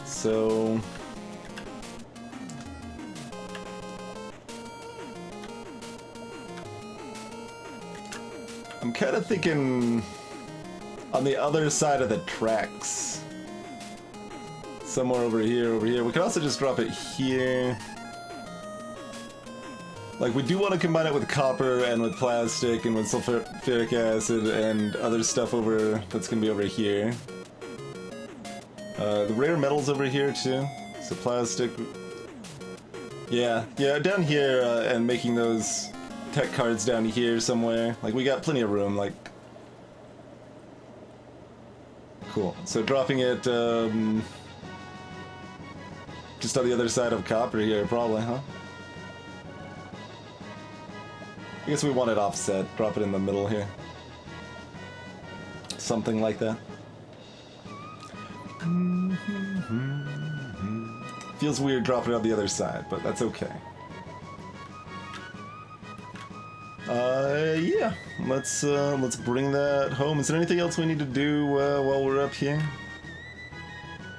Speaker 1: So... I'm kind of thinking on the other side of the tracks. Somewhere over here, We could also just drop it here. Like, we do want to combine it with copper and with plastic and with sulfuric acid and other stuff over that's going to be over here. The rare metals over here, too. So plastic... Yeah, down here and making those... tech cards down here somewhere. Like, we got plenty of room, like... Cool. So dropping it, just on the other side of copper here, probably, huh? I guess we want it offset. Drop it in the middle here. Something like that. Feels weird dropping it on the other side, but that's okay. Yeah. Let's bring that home. Is there anything else we need to do while we're up here?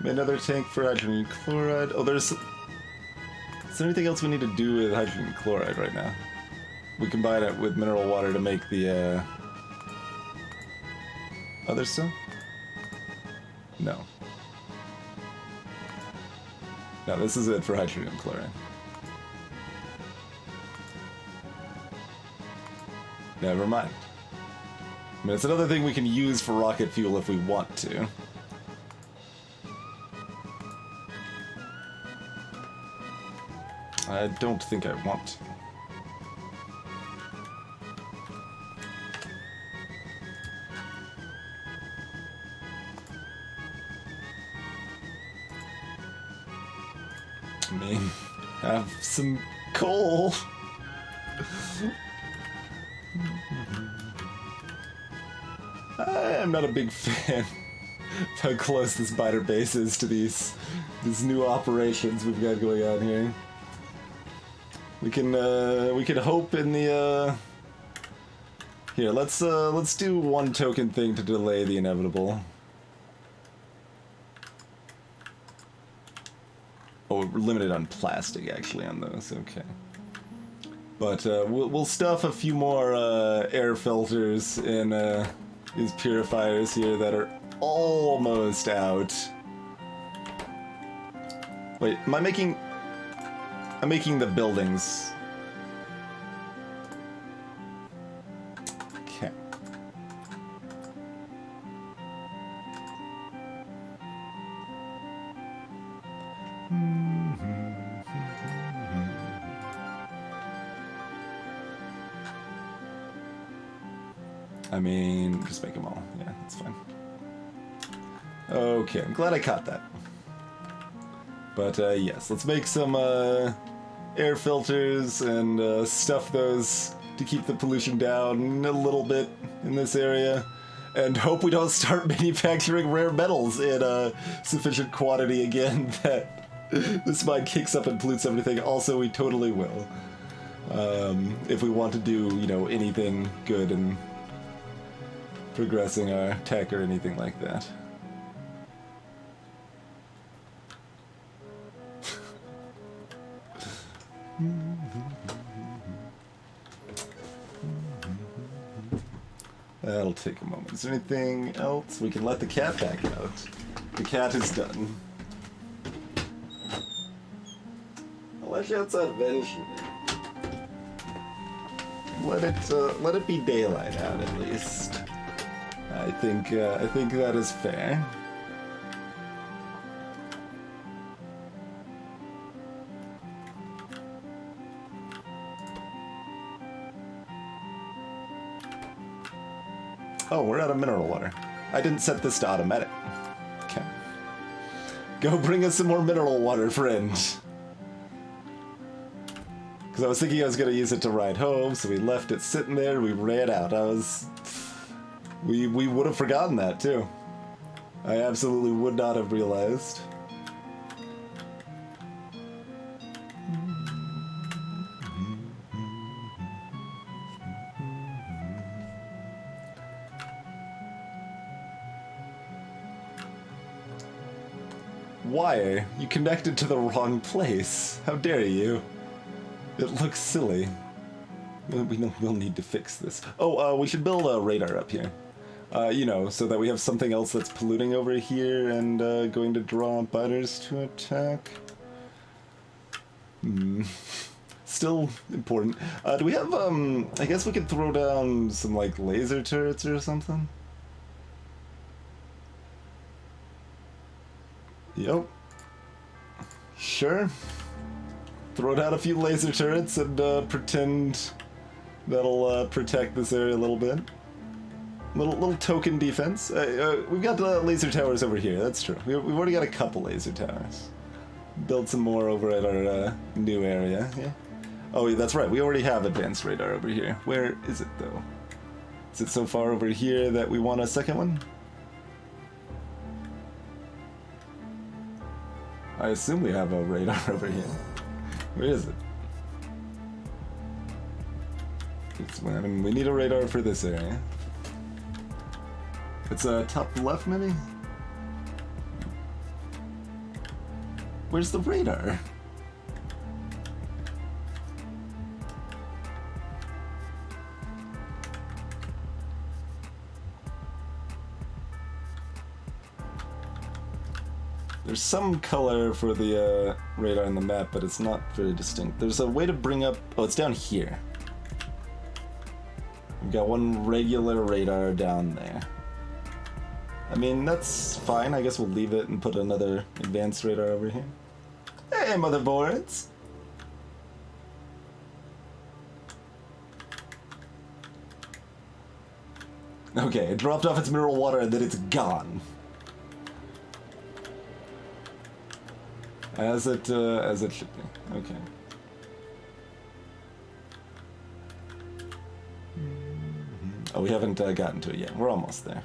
Speaker 1: Another tank for hydrogen chloride. Oh, is there anything else we need to do with hydrogen chloride right now? We combine it with mineral water to make the, other stuff? No. No, this is it for hydrogen chloride. Never mind. I mean, it's another thing we can use for rocket fuel if we want to. I don't think I want to. I mean, have some coal. I'm not a big fan of how close this biter base is to these new operations we've got going on here. We can hope in the here. Let's do one token thing to delay the inevitable. Oh, we're limited on plastic actually on those. Okay. But we'll stuff a few more air filters in these purifiers here that are almost out. Wait, am I making... I'm making the buildings. Okay. I mean, just make them all. Yeah, that's fine. Okay, I'm glad I caught that. But yes, let's make some air filters and stuff those to keep the pollution down a little bit in this area. And hope we don't start manufacturing rare metals in sufficient quantity again that this mine kicks up and pollutes everything. Also, we totally will. If we want to do, you know, anything good and progressing our tech or anything like that. That'll take a moment. Is there anything else? We can let the cat back out. The cat is done. I'll let you outside eventually. Let it be daylight out at least. I think that is fair. Oh, we're out of mineral water. I didn't set this to automatic. Okay. Go bring us some more mineral water, friend. Because I was thinking I was going to use it to ride home, so we left it sitting there, we ran out. We would have forgotten that, too. I absolutely would not have realized. Why? You connected to the wrong place. How dare you? It looks silly. We'll need to fix this. Oh, we should build a radar up here. You know, so that we have something else that's polluting over here and going to draw biters to attack. Still important. Do we have, I guess we could throw down some, like, laser turrets or something? Yep. Sure. Throw down a few laser turrets and pretend that'll protect this area a little bit. Little token defense. We've got laser towers over here, that's true. We've already got a couple laser towers. Build some more over at our new area, yeah. Oh, yeah, that's right, we already have advanced radar over here. Where is it, though? Is it so far over here that we want a second one? I assume we have a radar over here. Where is it? I mean, we need a radar for this area. It's top left, maybe? Where's the radar? There's some color for the radar in the map, but it's not very distinct. There's a way to bring up... Oh, it's down here. We've got one regular radar down there. I mean, that's fine. I guess we'll leave it and put another advanced radar over here. Hey, motherboards! Okay, it dropped off its mineral water and then it's gone. As it should be. Okay. Oh, we haven't gotten to it yet. We're almost there.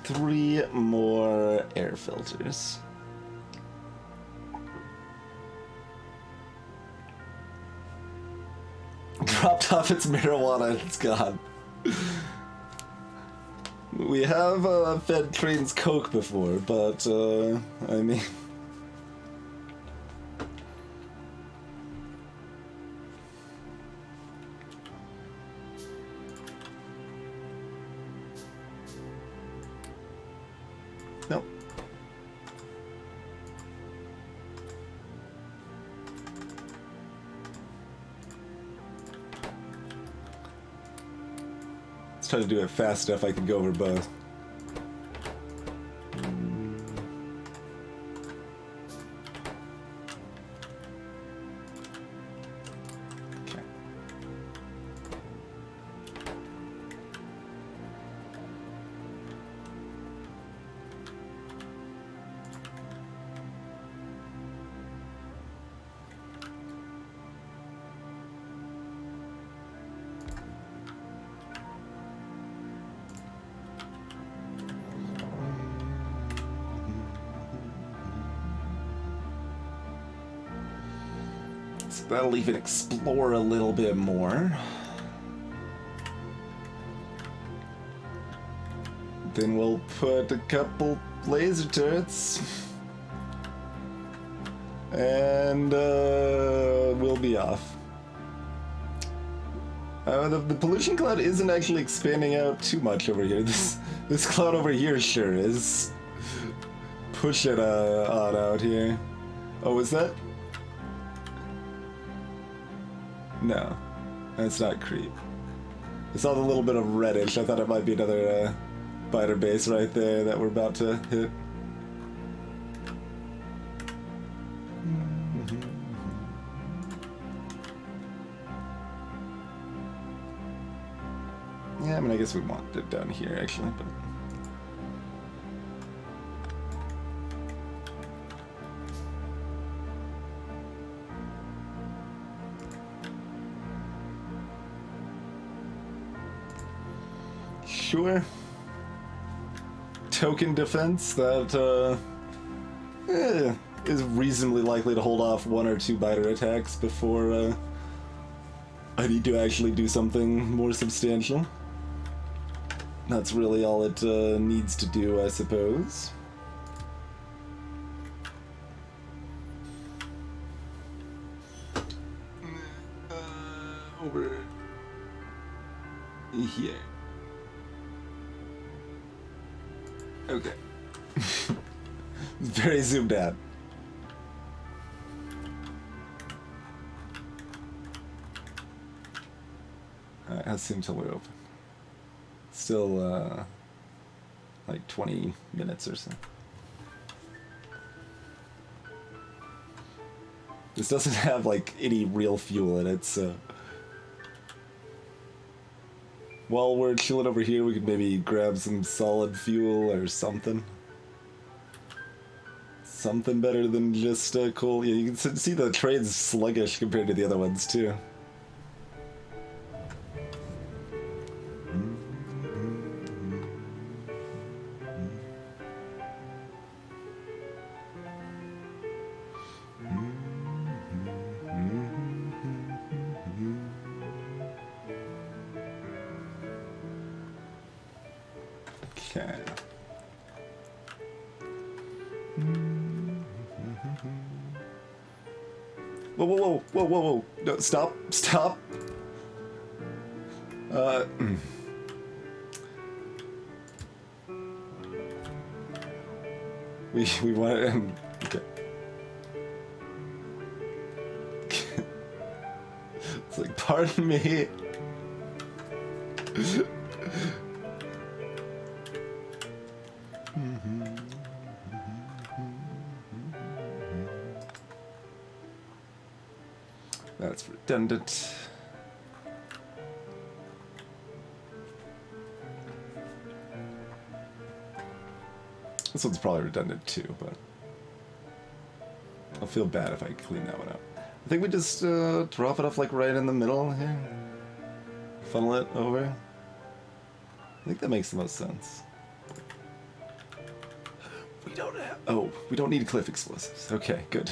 Speaker 1: Three more air filters. Dropped off its marijuana, it's gone. We have fed trains Coke before, but, I mean... Nope. Let's try to do it fast enough I can go over both. Okay. So that'll even explore a little bit more. Then we'll put a couple laser turrets. And we'll be off. The pollution cloud isn't actually expanding out too much over here. This cloud over here sure is. Push it on out here. Oh, is that? No, that's not creep. I saw the little bit of reddish. I thought it might be another biter base right there that we're about to hit. Yeah, I mean, I guess we want it down here actually, but. Sure. Token defense that is reasonably likely to hold off one or two biter attacks before I need to actually do something more substantial. That's really all it needs to do, I suppose. Over here. Okay. Very zoomed out. Alright, how's soon till we're open? Still, like 20 minutes or so. This doesn't have, like, any real fuel in it, so... While we're chilling over here, we could maybe grab some solid fuel or something. Something better than just coal. Yeah, you can see the trade's sluggish compared to the other ones, too. Okay. Whoa, whoa, whoa, whoa, whoa, whoa. No, stop, stop. We want to, okay. It's like, pardon me. That's redundant. This one's probably redundant too, but I'll feel bad if I clean that one up. I think we just drop it off like right in the middle here. Funnel it over. I think that makes the most sense. We don't have... Oh, we don't need cliff explosives. Okay, good.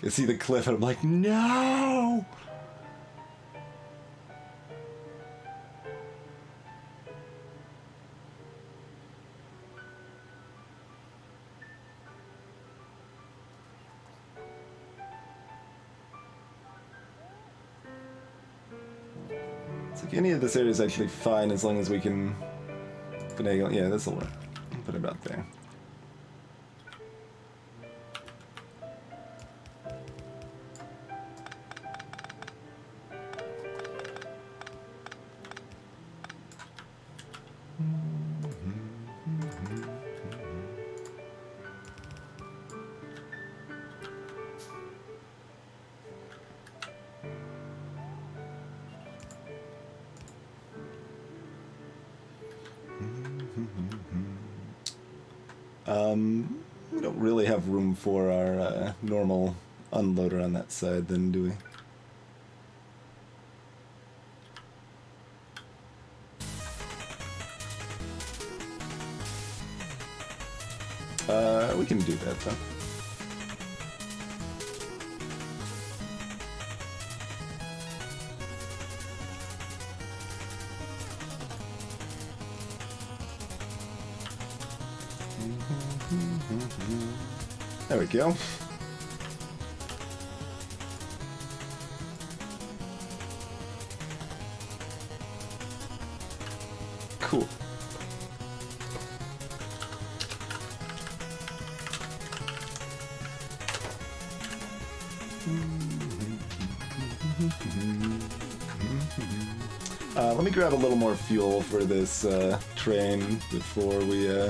Speaker 1: I see the cliff and I'm like, no! It's like any of this area is actually fine as long as we can finagle. Yeah, this'll work. Put it about there. We don't really have room for our normal unloader on that side then, do we? We can do that though. There we go. Cool. Let me grab a little more fuel for this train before we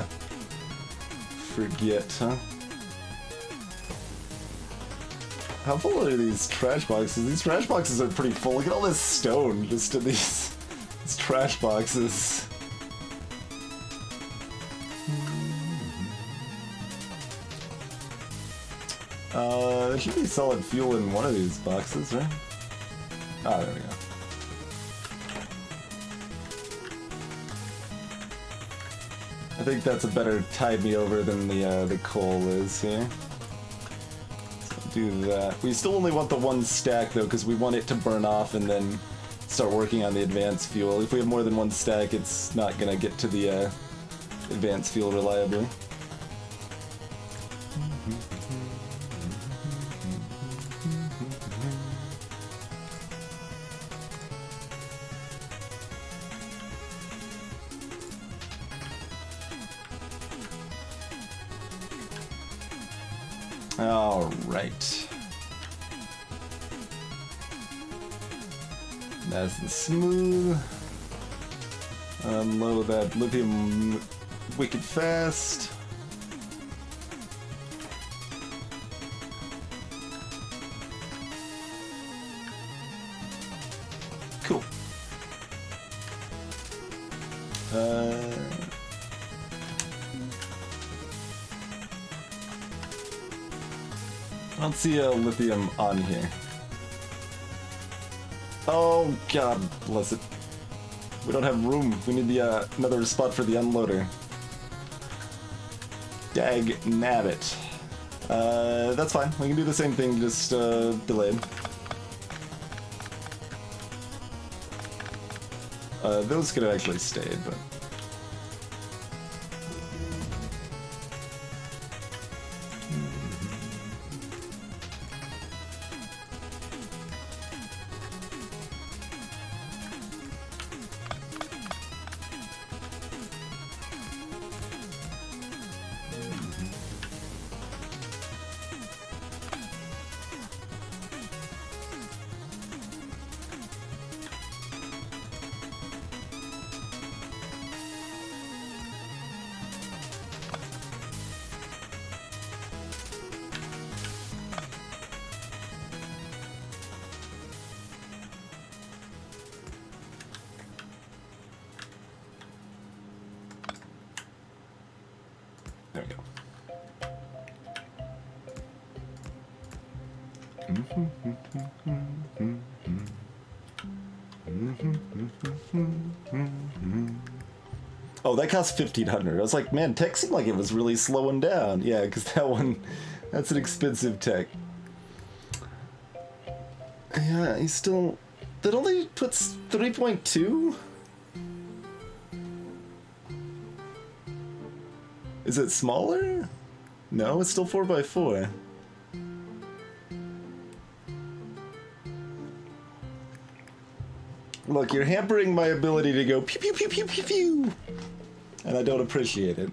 Speaker 1: forget, huh? How full are these trash boxes? These trash boxes are pretty full. Look at all this stone just in these trash boxes. There should be solid fuel in one of these boxes, right? Ah, there we go. I think that's a better tide me over than the coal is here. So do that. We still only want the one stack though, because we want it to burn off and then start working on the advanced fuel. If we have more than one stack, it's not gonna get to the advanced fuel reliably. All right. Nice and smooth. Unload that lithium wicked fast. Cool. I don't see a lithium on here. Oh, God bless it. We don't have room. We need the another spot for the unloader. Dag nabbit. That's fine. We can do the same thing, just delayed. Those could have actually stayed, but... Oh, that cost 1,500. I was like, man, tech seemed like it was really slowing down. Yeah, because that one, that's an expensive tech. Yeah, he's still... That only puts 3.2? Is it smaller? No, it's still 4x4. Look, you're hampering my ability to go pew pew pew pew pew pew, and I don't appreciate it.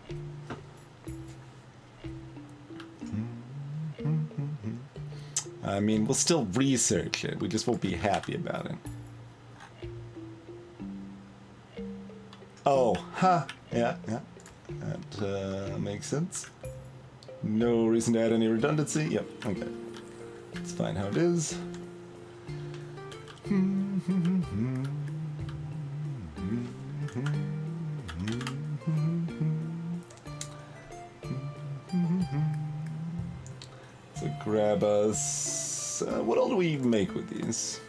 Speaker 1: I mean, we'll still research it, we just won't be happy about it. Oh, huh, yeah, that makes sense. No reason to add any redundancy, yep, okay. It's fine how it is. So grab us... what all do we make with these?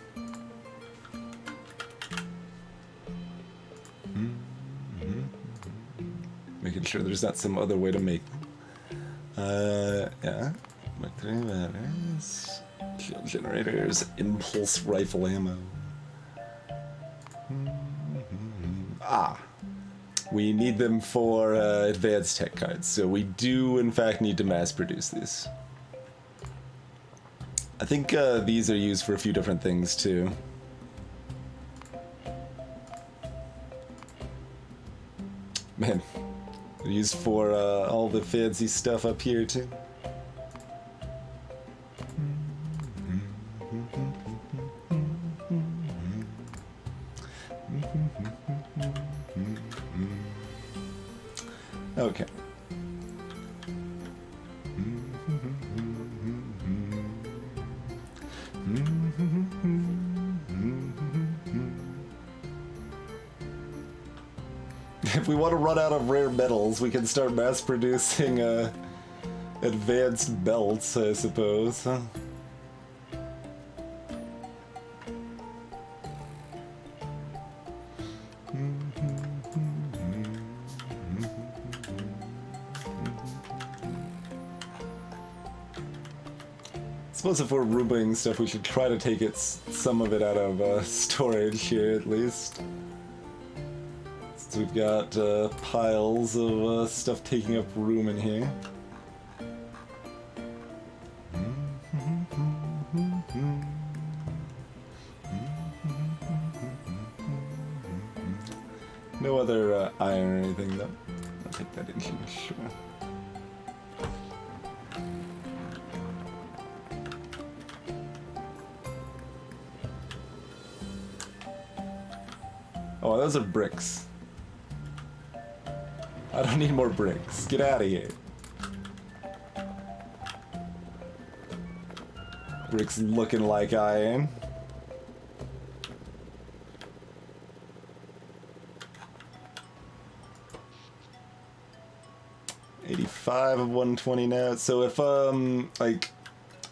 Speaker 1: Making sure there's not some other way to make them. Yeah. Shield generators, impulse rifle ammo. Ah. We need them for advanced tech cards, so we do in fact need to mass produce these. I think these are used for a few different things too. Man, they're used for all the fancy stuff up here too. Okay. If we want to run out of rare metals, we can start mass producing advanced belts, I suppose. Huh? I suppose if we're rubbing stuff, we should try to take some of it out of storage here, at least. Since we've got piles of stuff taking up room in here. No other iron or anything, though. I'll take that in here, sure. Oh, those are bricks. I don't need more bricks. Get out of here. Bricks looking like iron. $85 of 120 now. So if like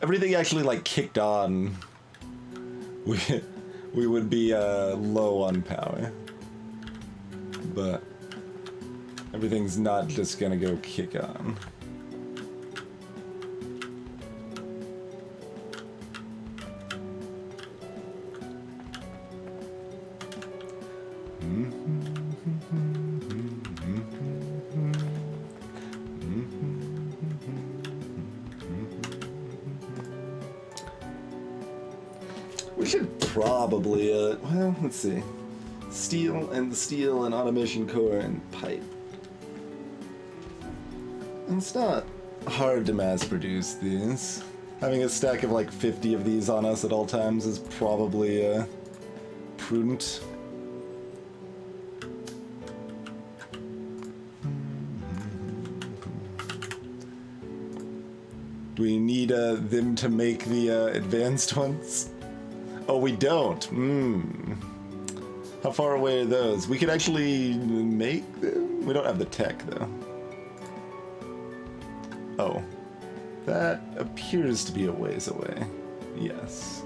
Speaker 1: everything actually like kicked on, we would be low on power. But everything's not just gonna go kick on. We should probably, well, let's see. Steel and automation core and pipe. And it's not hard to mass produce these. Having a stack of like 50 of these on us at all times is probably prudent. Do we need them to make the advanced ones? Oh, we don't. How far away are those? We could actually make them? We don't have the tech, though. Oh. That appears to be a ways away. Yes.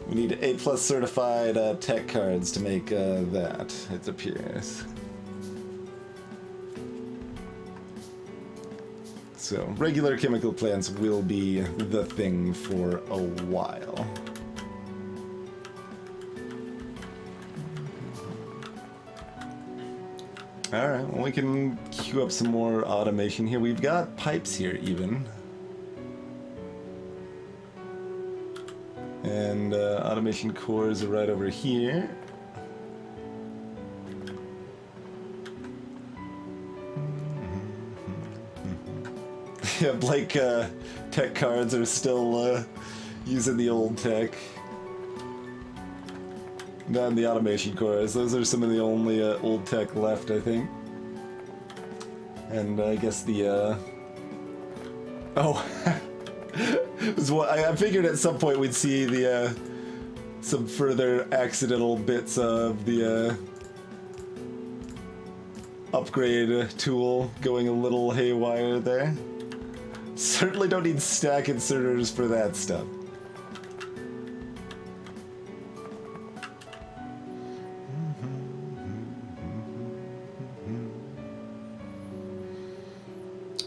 Speaker 1: We need A+ certified tech cards to make that, it appears. So, regular chemical plants will be the thing for a while. Alright, well, we can queue up some more automation here. We've got pipes here, even. And automation cores are right over here. Yeah, Blake tech cards are still using the old tech. Not the automation cores. Those are some of the only old tech left, I think. And I guess the oh. I figured at some point we'd see the some further accidental bits of the upgrade tool going a little haywire there. Certainly don't need stack inserters for that stuff.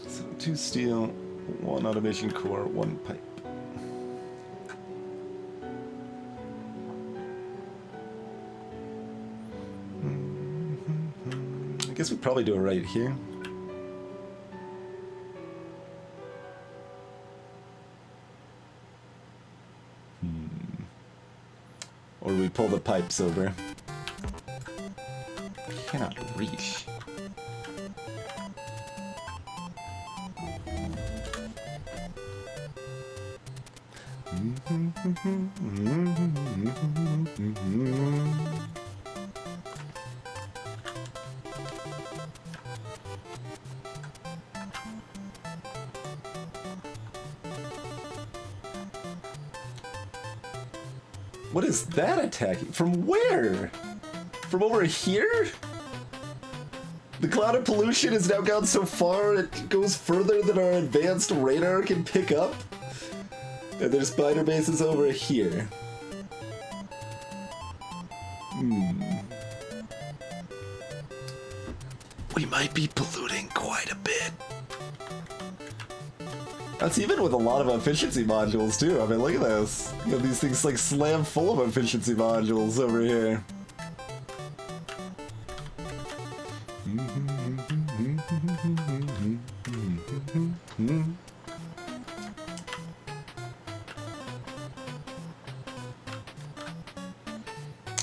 Speaker 1: So 2 steel, 1 automation core, 1 pipe. I guess we'd probably do it right here. Or we pull the pipes over. Cannot reach. What is that attacking? From where? From over here? The cloud of pollution has now gone so far it goes further than our advanced radar can pick up? And there's spider bases over here. We might be polluting quite a bit. That's even with a lot of efficiency modules too. I mean, look at this. You have these things like slam full of efficiency modules over here.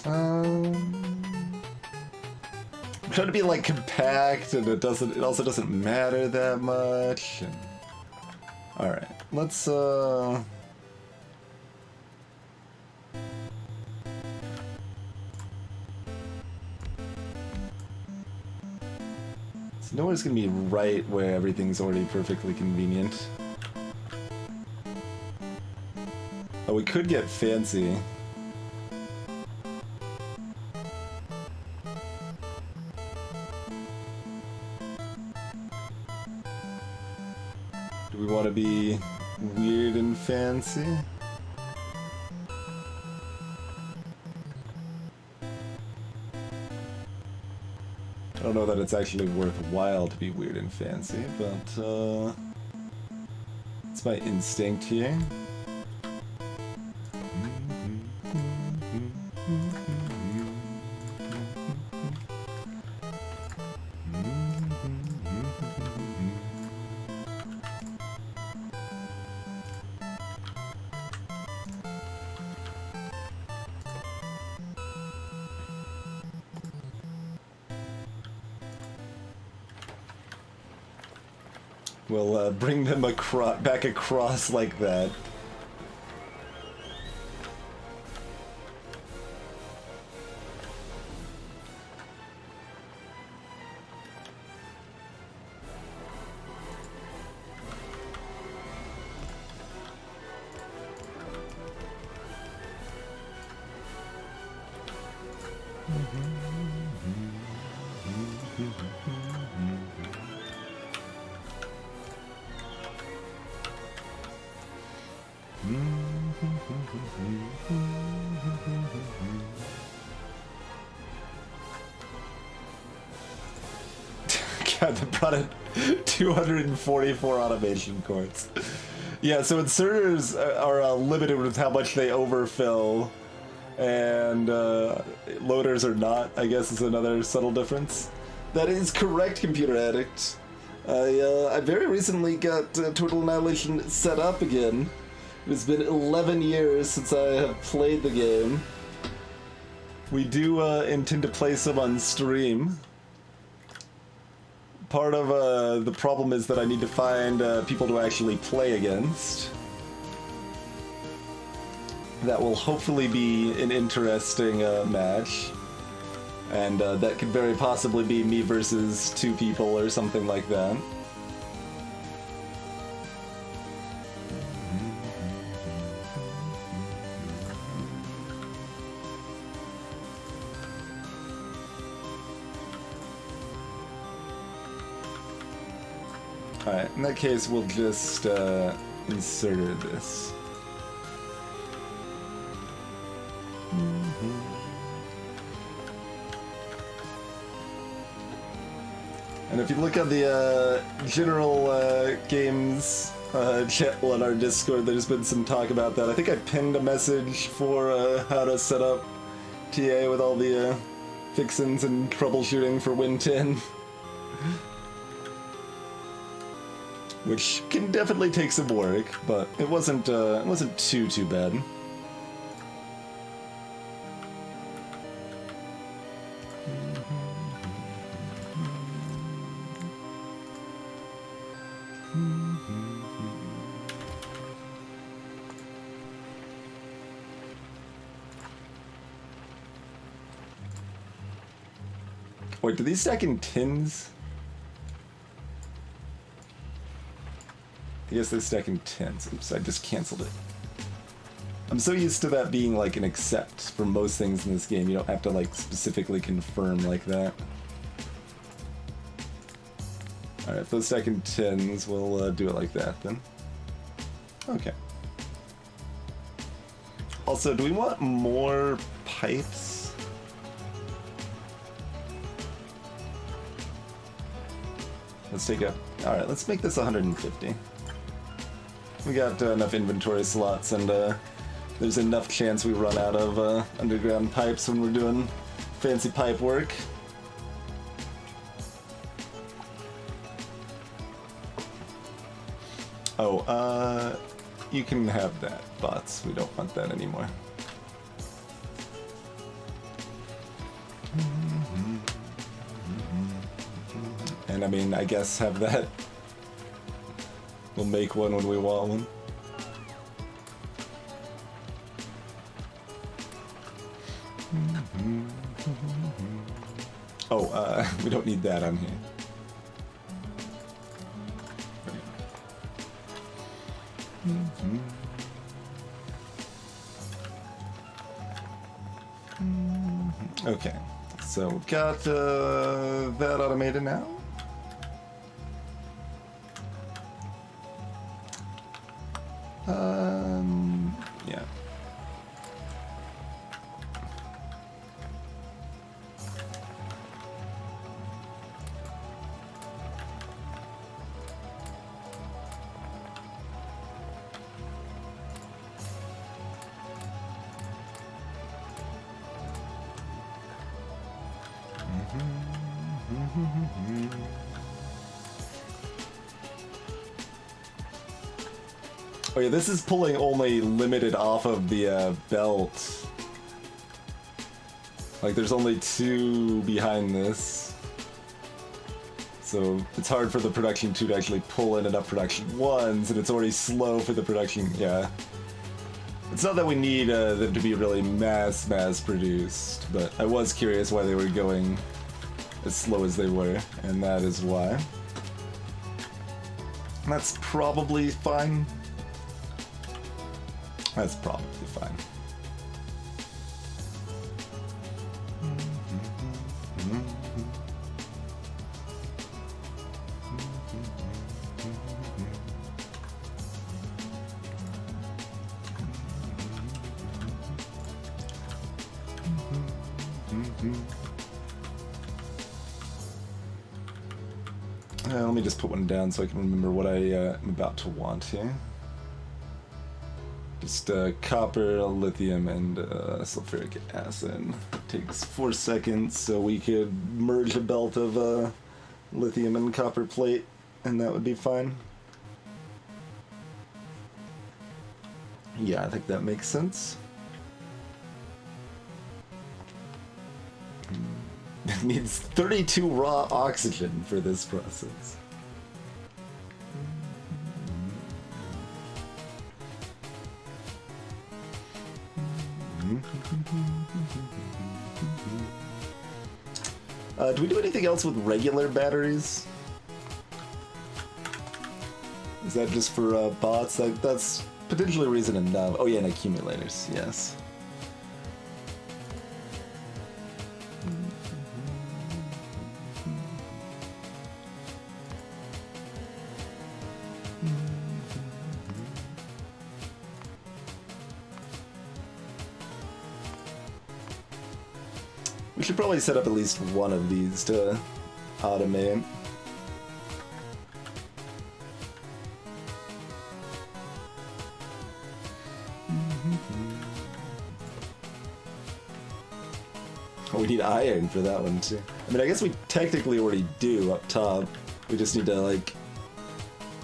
Speaker 1: I'm trying to be like compact, and it also doesn't matter that much. And... Alright, let's So nowhere's gonna be right where everything's already perfectly convenient. Oh, we could get fancy. Do we want to be weird and fancy? I don't know that it's actually worthwhile to be weird and fancy, but it's my instinct here. We'll bring them back across like that. god, that brought in 244 automation cores. Yeah, so inserters are limited with how much they overfill, and loaders are not, I guess is another subtle difference. That is correct, Computer Addict. I very recently got Total Annihilation set up again. It has been 11 years since I have played the game. We do intend to play some on stream. Part of the problem is that I need to find people to actually play against. That will hopefully be an interesting match. And that could very possibly be me versus 2 people or something like that. Alright, in that case we'll just insert this. And if you look at the general games channel on our Discord, there's been some talk about that. I think I pinned a message for how to set up TA with all the fixins and troubleshooting for Win 10. Which can definitely take some work, but it wasn't too bad. Wait, do these stack in tins? I guess they stack in tins. Oops, I just canceled it. I'm so used to that being like an accept for most things in this game. You don't have to like specifically confirm like that. Alright, if those stack in tins, we'll do it like that then. Okay. Also, do we want more pipes? Let's take a... Alright, let's make this 150. We got enough inventory slots, and there's enough chance we run out of underground pipes when we're doing fancy pipe work. Oh, you can have that, bots. We don't want that anymore. And I mean, I guess have that. We'll make one when we want one. Oh, we don't need that on here. Okay, so we've got that automated now. Yeah. Oh yeah, this is pulling only limited off of the belt. Like there's only 2 behind this. So it's hard for the production 2 to actually pull in enough production 1s, and it's already slow for the production, yeah. It's not that we need them to be really mass produced, but I was curious why they were going as slow as they were, and that is why. That's probably fine. That's probably fine. Let me just put one down so I can remember what I am about to want here. Just copper, lithium, and sulfuric acid. Takes 4 seconds, so we could merge a belt of lithium and copper plate, and that would be fine. Yeah, I think that makes sense. It needs 32 raw oxygen for this process. Do we do anything else with regular batteries? Is that just for bots? That's potentially a reason enough. Oh yeah, and accumulators, yes. We should probably set up at least one of these to automate. Oh, we need iron for that one too. I mean, I guess we technically already do up top. We just need to, like,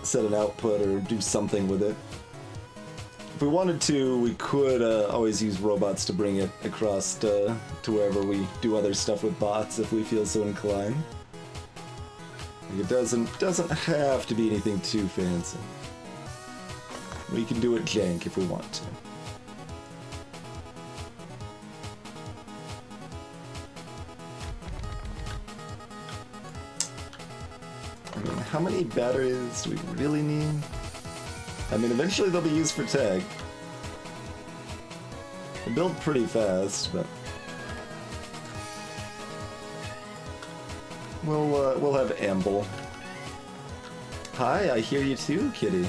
Speaker 1: set an output or do something with it. If we wanted to, we could always use robots to bring it across to wherever we do other stuff with bots if we feel so inclined. Like, it doesn't have to be anything too fancy. We can do it jank if we want to. I mean, how many batteries do we really need? I mean, eventually they'll be used for tech. They build pretty fast, but we'll have ample. Hi, I hear you too, kitty.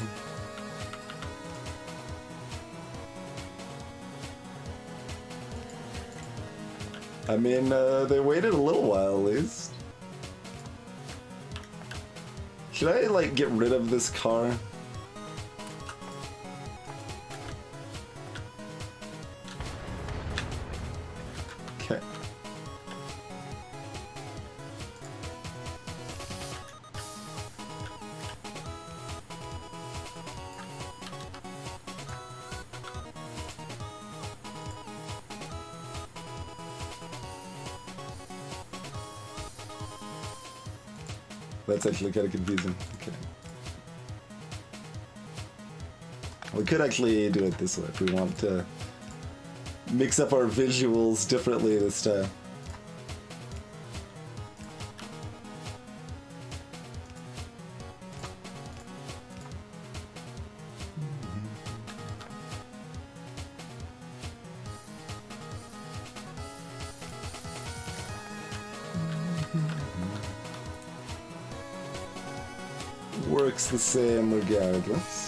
Speaker 1: I mean, they waited a little while at least. Should I, like, get rid of this car? Okay. That's actually kind of confusing. Okay. We could actually do it this way if we want to mix up our visuals differently this time. Works the same regardless.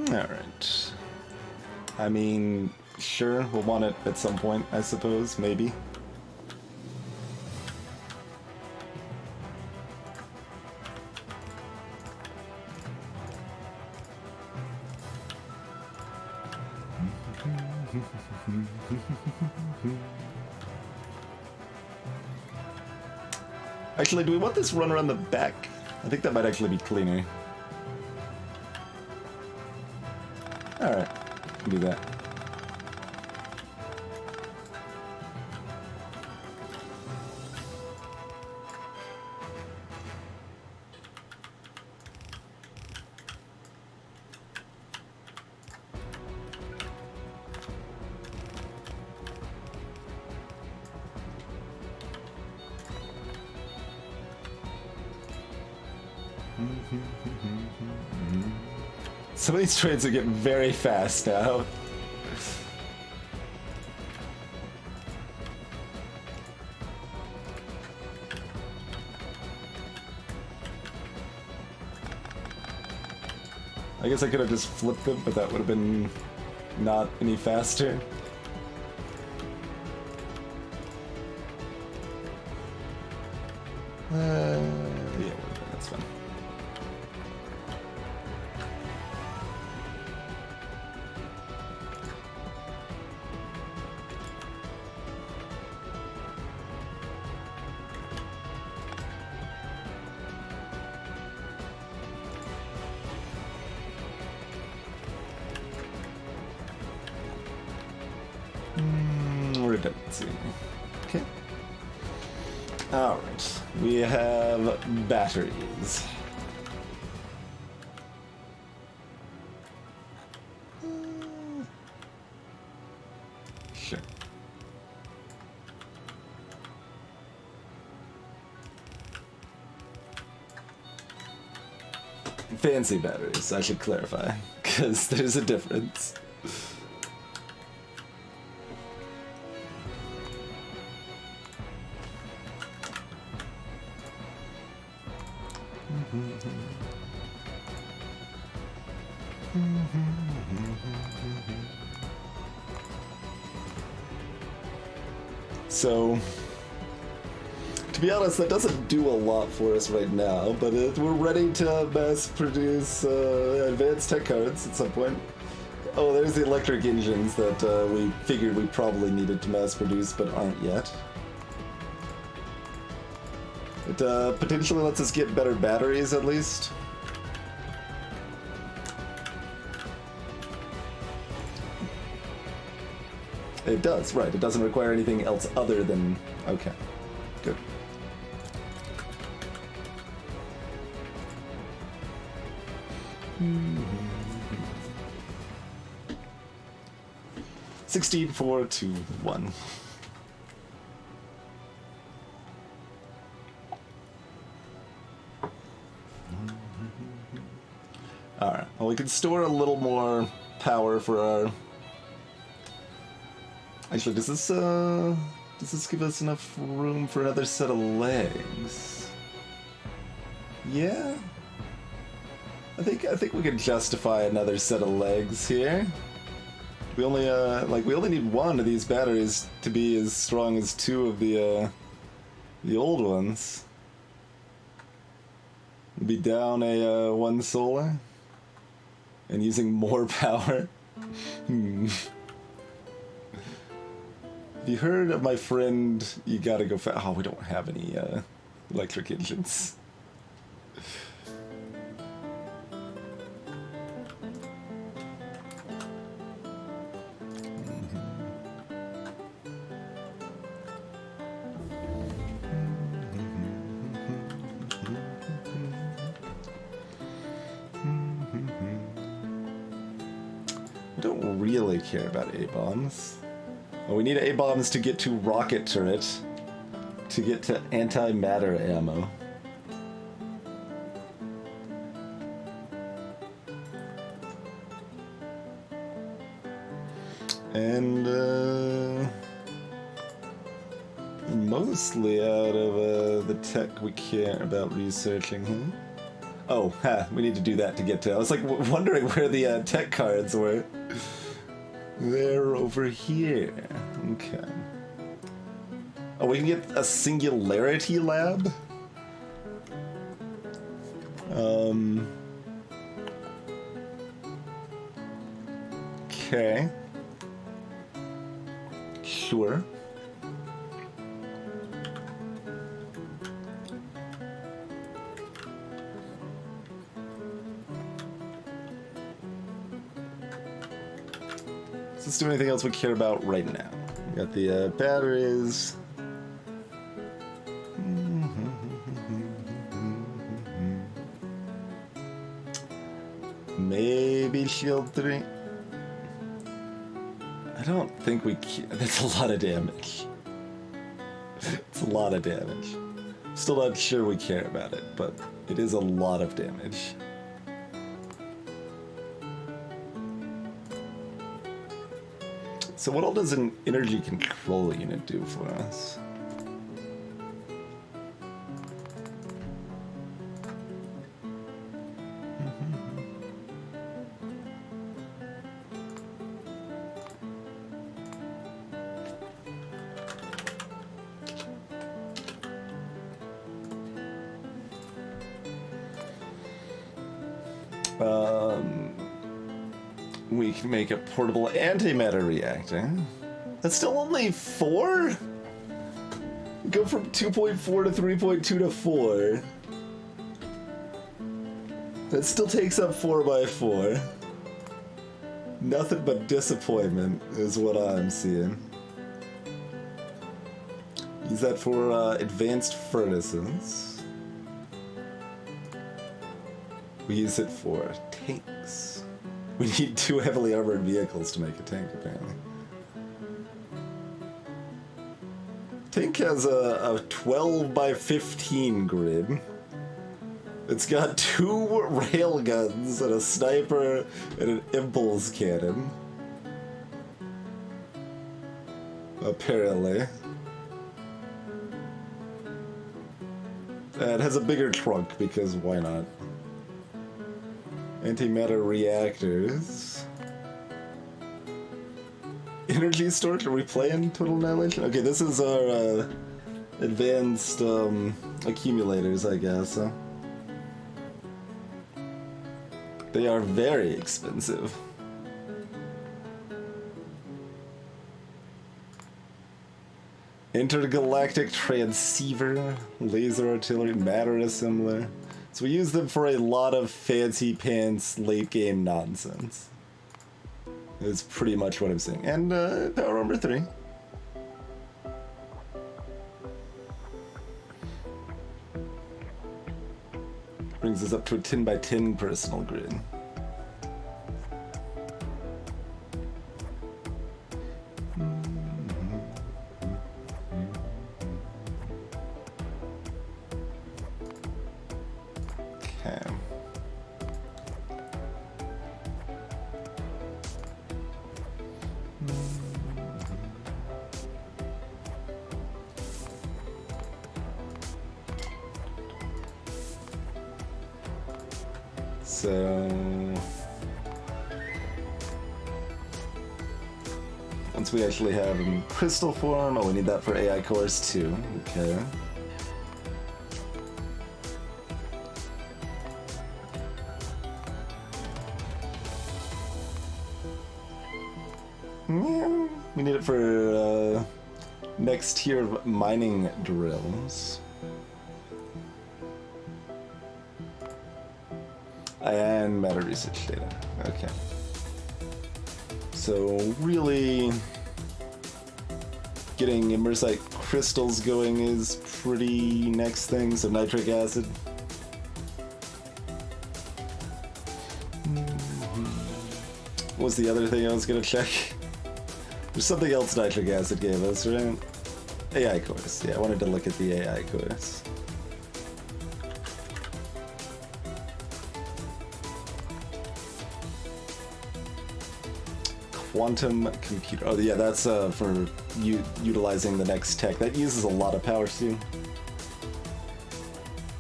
Speaker 1: Alright. I mean, sure, we'll want it at some point, I suppose, maybe. Actually, do we want this run around the back? I think that might actually be cleaner. Alright, can do that. Some of these trains are getting very fast now. I guess I could have just flipped them, but that would have been not any faster. Yeah, that's fine. Redundancy. Okay. Alright. We have batteries. Sure. Fancy batteries, I should clarify, because there's a difference. So, to be honest, that doesn't do a lot for us right now, but we're ready to mass produce advanced tech cards at some point. Oh, there's the electric engines that we figured we probably needed to mass produce, but aren't yet. It potentially lets us get better batteries, at least. It does, right. It doesn't require anything else other than... Okay, good. Mm-hmm. 16, 4, 2, 1. Alright, well, we can store a little more power for our... Actually, does this give us enough room for another set of legs? Yeah? I think we can justify another set of legs here. We only, we only need one of these batteries to be as strong as two of the old ones. We'll be down a, one solar. And using more power. Have you heard of my friend, you gotta go fast? Oh, we don't have any electric engines. I don't really care about A-bombs. Well, we need A-bombs to get to rocket turret, to get to antimatter ammo. And, mostly out of the tech we care about researching here. Oh, we need to do that to get to... I was like wondering where the tech cards were. They're over here. Okay. Oh, we can get a singularity lab? Okay. Sure. Let's do anything else we care about right now. We got the batteries. Maybe shield 3. I don't think we can. That's a lot of damage. It's a lot of damage. Still not sure we care about it, but it is a lot of damage. So what all does an energy control unit do for us? We can make a portable antimatter reactor. That's still only 4? Go from 2.4 to 3.2 to 4. That still takes up 4x4. Nothing but disappointment is what I'm seeing. Use that for advanced furnaces. We use it for tanks. We need 2 heavily armored vehicles to make a tank, apparently. Tank has a 12 by 15 grid. It's got 2 railguns and a sniper and an impulse cannon. Apparently. It has a bigger trunk because why not? Antimatter reactors. Energy storage? Are we playing Total Annihilation? Okay, this is our advanced accumulators, I guess. They are very expensive. Intergalactic transceiver, laser artillery, matter assembler. So we use them for a lot of fancy pants late game nonsense. Is pretty much what I'm saying. And power armor 3. Brings us up to a 10 by 10 personal grid. So once we actually have in crystal form, oh, we need that for AI cores too. Okay. Yeah, we need it for next tier of mining drills. And matter research data. Okay. So really getting immersite crystals going is pretty next thing. So nitric acid. What was the other thing I was gonna check? There's something else nitric acid gave us, right? AI cores. Yeah, I wanted to look at the AI cores. Quantum computer. Oh yeah, that's for utilizing the next tech. That uses a lot of power too.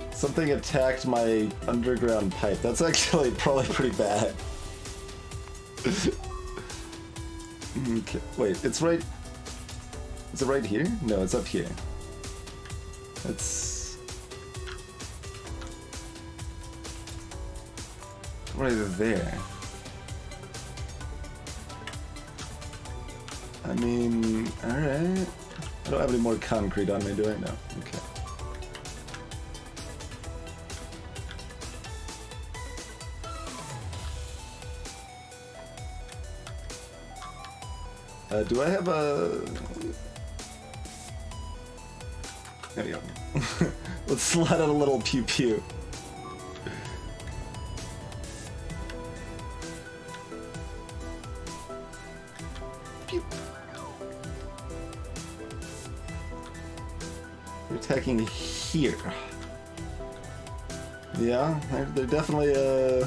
Speaker 1: Something attacked my underground pipe. That's actually probably pretty bad. Okay. Wait, it's right... Is it right here? No, it's up here. It's... right there. I mean, alright. I don't have any more concrete on me, do I? No. Okay. Do I have a... There we go. Let's slide out a little pew-pew. Pew. They're attacking here. Yeah, they're definitely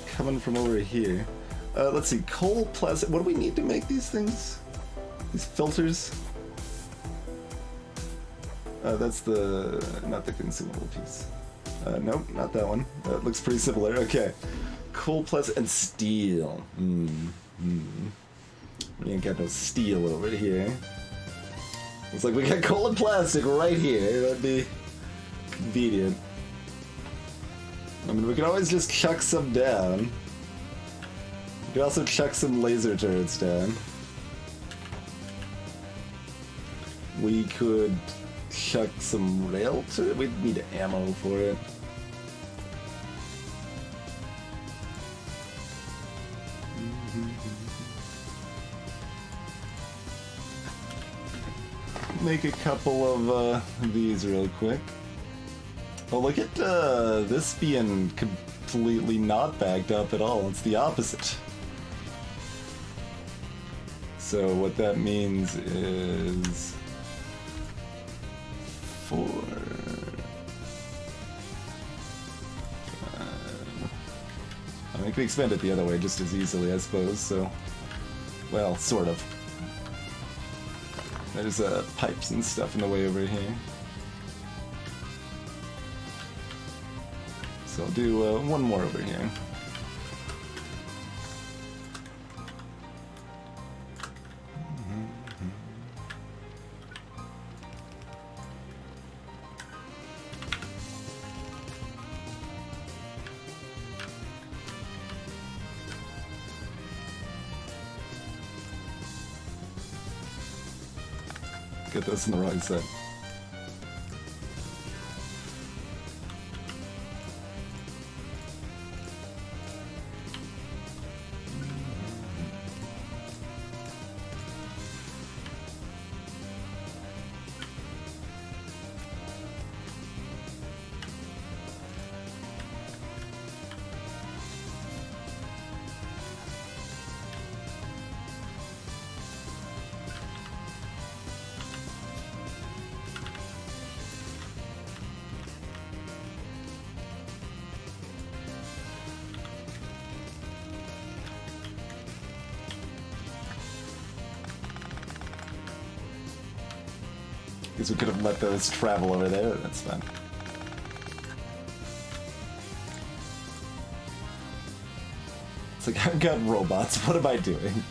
Speaker 1: coming from over here. Let's see, coal, plastic. What do we need to make these things? These filters? That's the... not the consumable piece. Nope, not that one. That looks pretty similar. Okay. Coal, plastic, and steel. We ain't got no steel over here. Looks like we got coal and plastic right here. That'd be convenient. I mean, we could always just chuck some down. We could also chuck some laser turrets down. We could chuck some rail turrets. We'd need ammo for it. Make a couple of these real quick. Oh, look at this being completely not backed up at all. It's the opposite. So what that means is four. I mean, I can expand it the other way just as easily, I suppose. So, well, sort of. There's pipes and stuff in the way over here. So I'll do one more over here. Get this in the right side. Guess we could have let those travel over there, that's fine. It's like, I've got robots, what am I doing?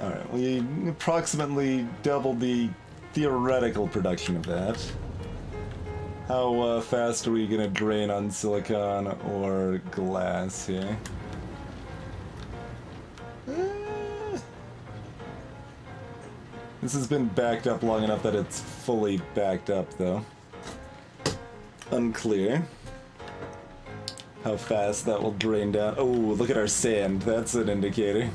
Speaker 1: Alright, we approximately doubled the theoretical production of that. How fast are we gonna drain on silicon or glass here? This has been backed up long enough that it's fully backed up, though. Unclear how fast that will drain down. Oh, look at our sand. That's an indicator.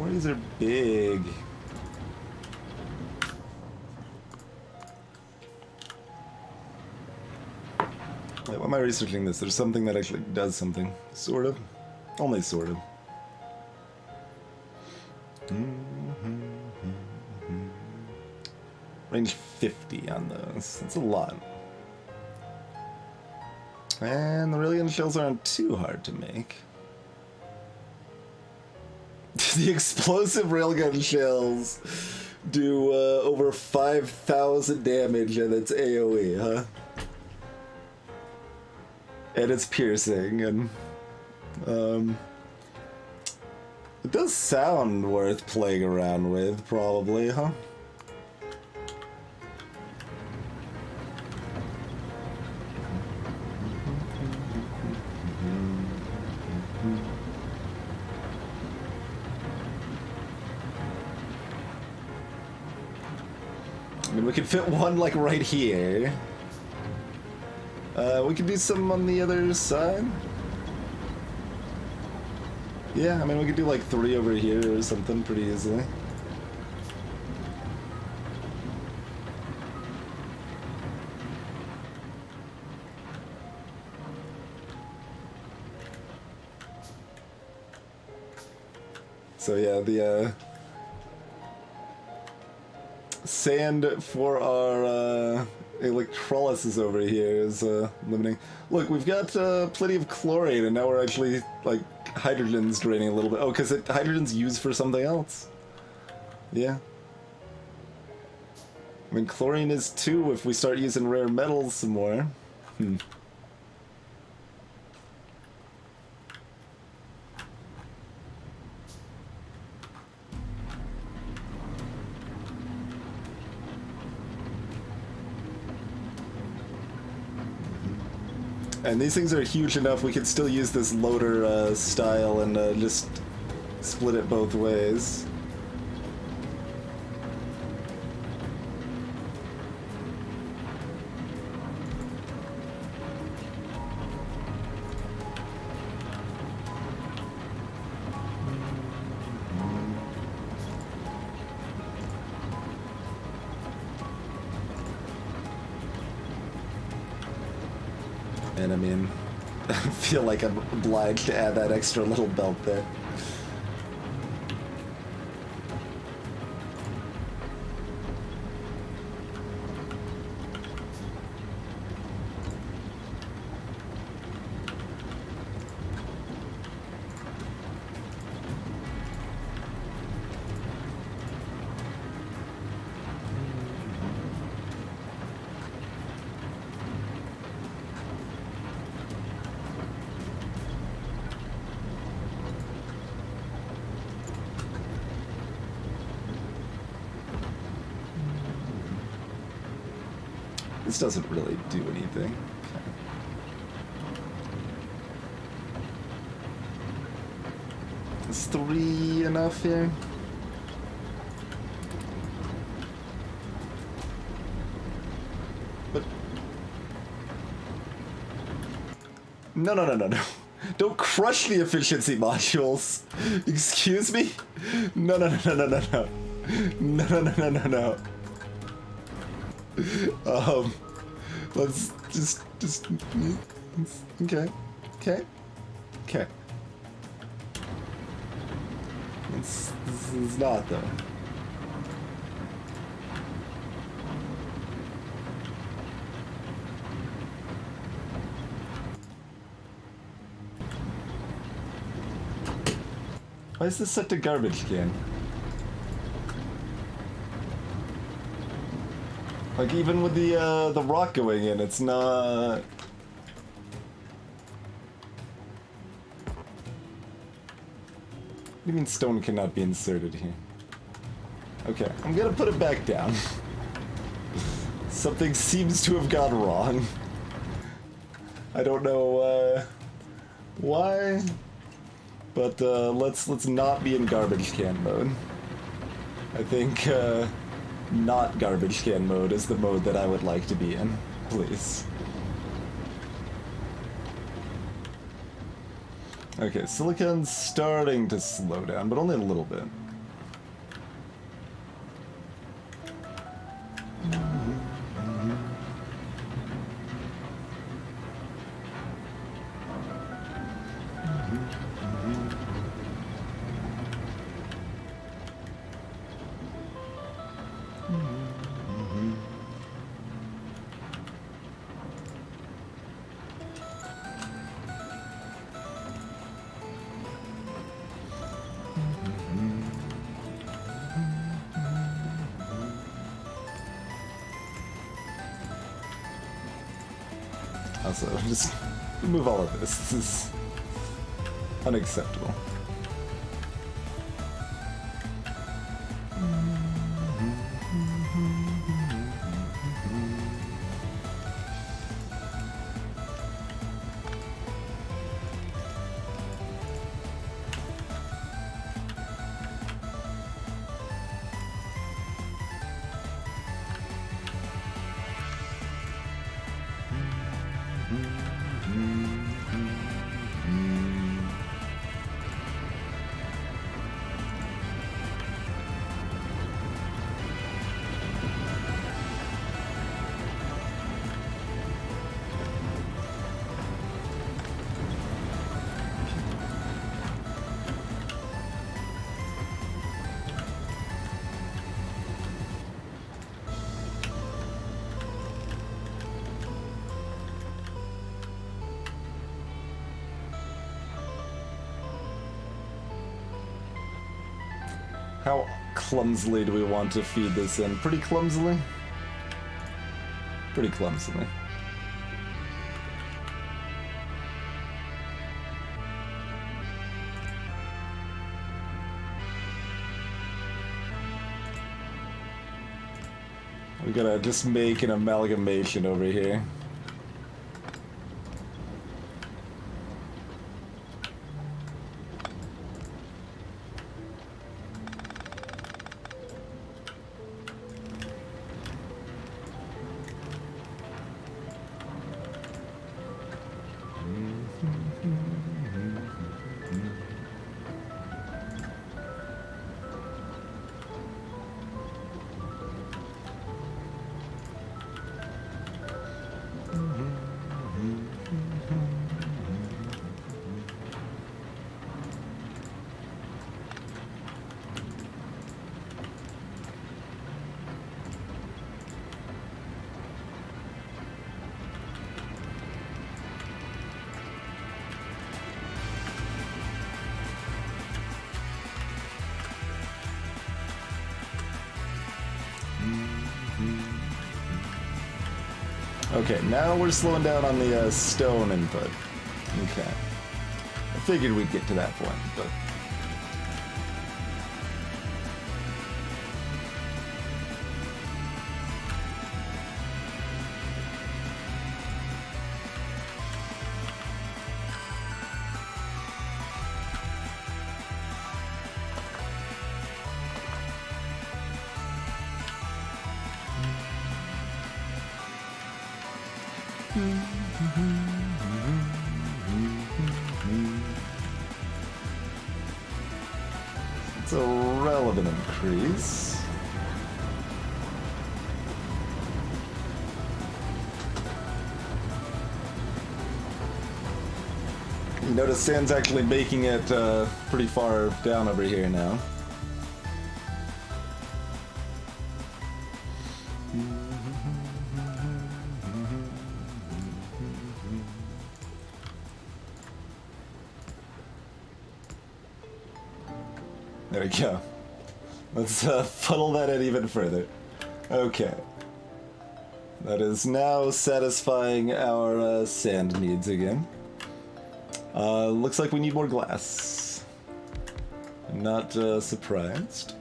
Speaker 1: Quarries are big. Wait, why am I researching this? There's something that actually does something. Sort of. Only sort of. Range 50 on those. That's a lot. And the railgun shells aren't too hard to make. The explosive railgun shells do over 5,000 damage and it's AoE, huh? And it's piercing, and it does sound worth playing around with, probably, huh? I mean, we could fit one, like, right here. We could do some on the other side. Yeah, I mean, we could do, like, 3 over here or something pretty easily. So, yeah, the, sand for our electrolysis over here is limiting. Look, we've got plenty of chlorine, and now we're actually like hydrogen's draining a little bit. Oh, because hydrogen's used for something else. Yeah. I mean, chlorine is too if we start using rare metals some more. And these things are huge enough we could still use this loader style and just split it both ways. And I mean, I feel like I'm obliged to add that extra little belt there. This doesn't really do anything. Is 3 enough here? But no. Don't crush the efficiency modules. Excuse me? No. No. Let's just, okay. This is not, though. Why is this such a garbage can? Like, even with the rock going in, it's not... What do you mean stone cannot be inserted here? Okay, I'm gonna put it back down. Something seems to have gone wrong. I don't know, why, but, let's not be in garbage can mode. I think, not garbage can mode is the mode that I would like to be in, please. Okay, silicon's starting to slow down, but only a little bit. Also, just remove all of this. This is unacceptable. How clumsily do we want to feed this in? Pretty clumsily? Pretty clumsily. We gotta just make an amalgamation over here. Okay, now we're slowing down on the stone input. Okay. I figured we'd get to that point, but... It's a relevant increase. You notice Sand's actually making it pretty far down over here now. There we go. Let's funnel that in even further. Okay. That is now satisfying our sand needs again. Looks like we need more glass. I'm not surprised.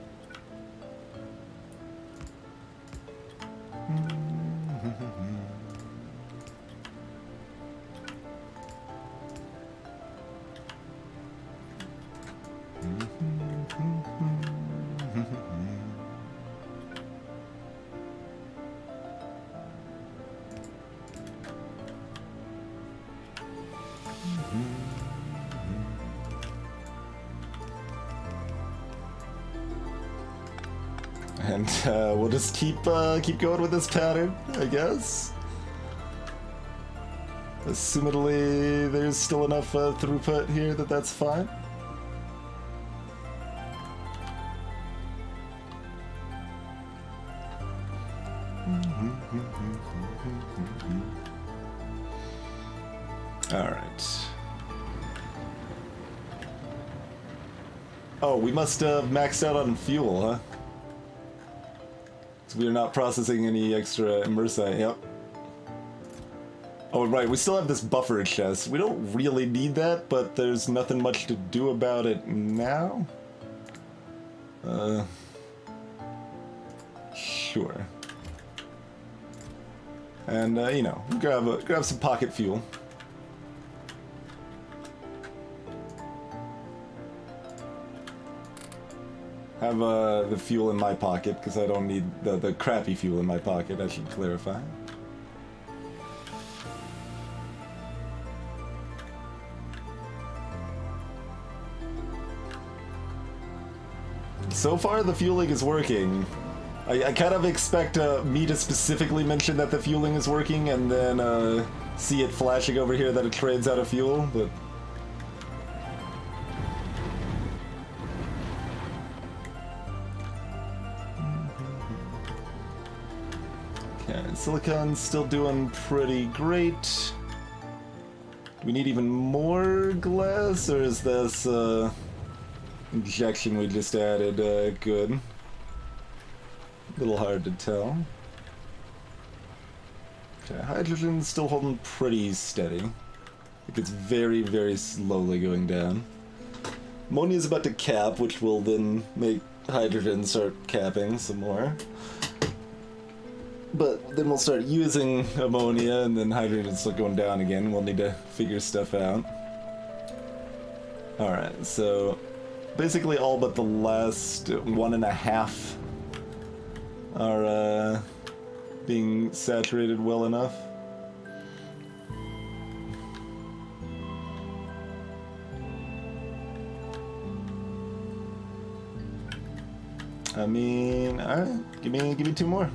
Speaker 1: And we'll just keep going with this pattern, I guess. Assumedly, there's still enough throughput here that that's fine. All right. Oh, we must have maxed out on fuel, huh? So we are not processing any extra immersite. Yep. Oh, right, we still have this buffer chest. We don't really need that, but there's nothing much to do about it now. Sure. And, you know, grab some pocket fuel. Have the fuel in my pocket, because I don't need the crappy fuel in my pocket, I should clarify. So far, the fueling is working. I kind of expect me to specifically mention that the fueling is working and then see it flashing over here that it trades out of fuel, but... Okay, Silicon's still doing pretty great. Do we need even more glass, or is this injection we just added good? A little hard to tell. Okay, hydrogen's still holding pretty steady. Like it's very, very slowly going down. Ammonia's about to cap, which will then make hydrogen start capping some more. But then we'll start using ammonia, and then hydrogen's still going down again. We'll need to figure stuff out. Alright, so basically all but the last 1.5 are being saturated well enough. I mean, alright, give me 2 more.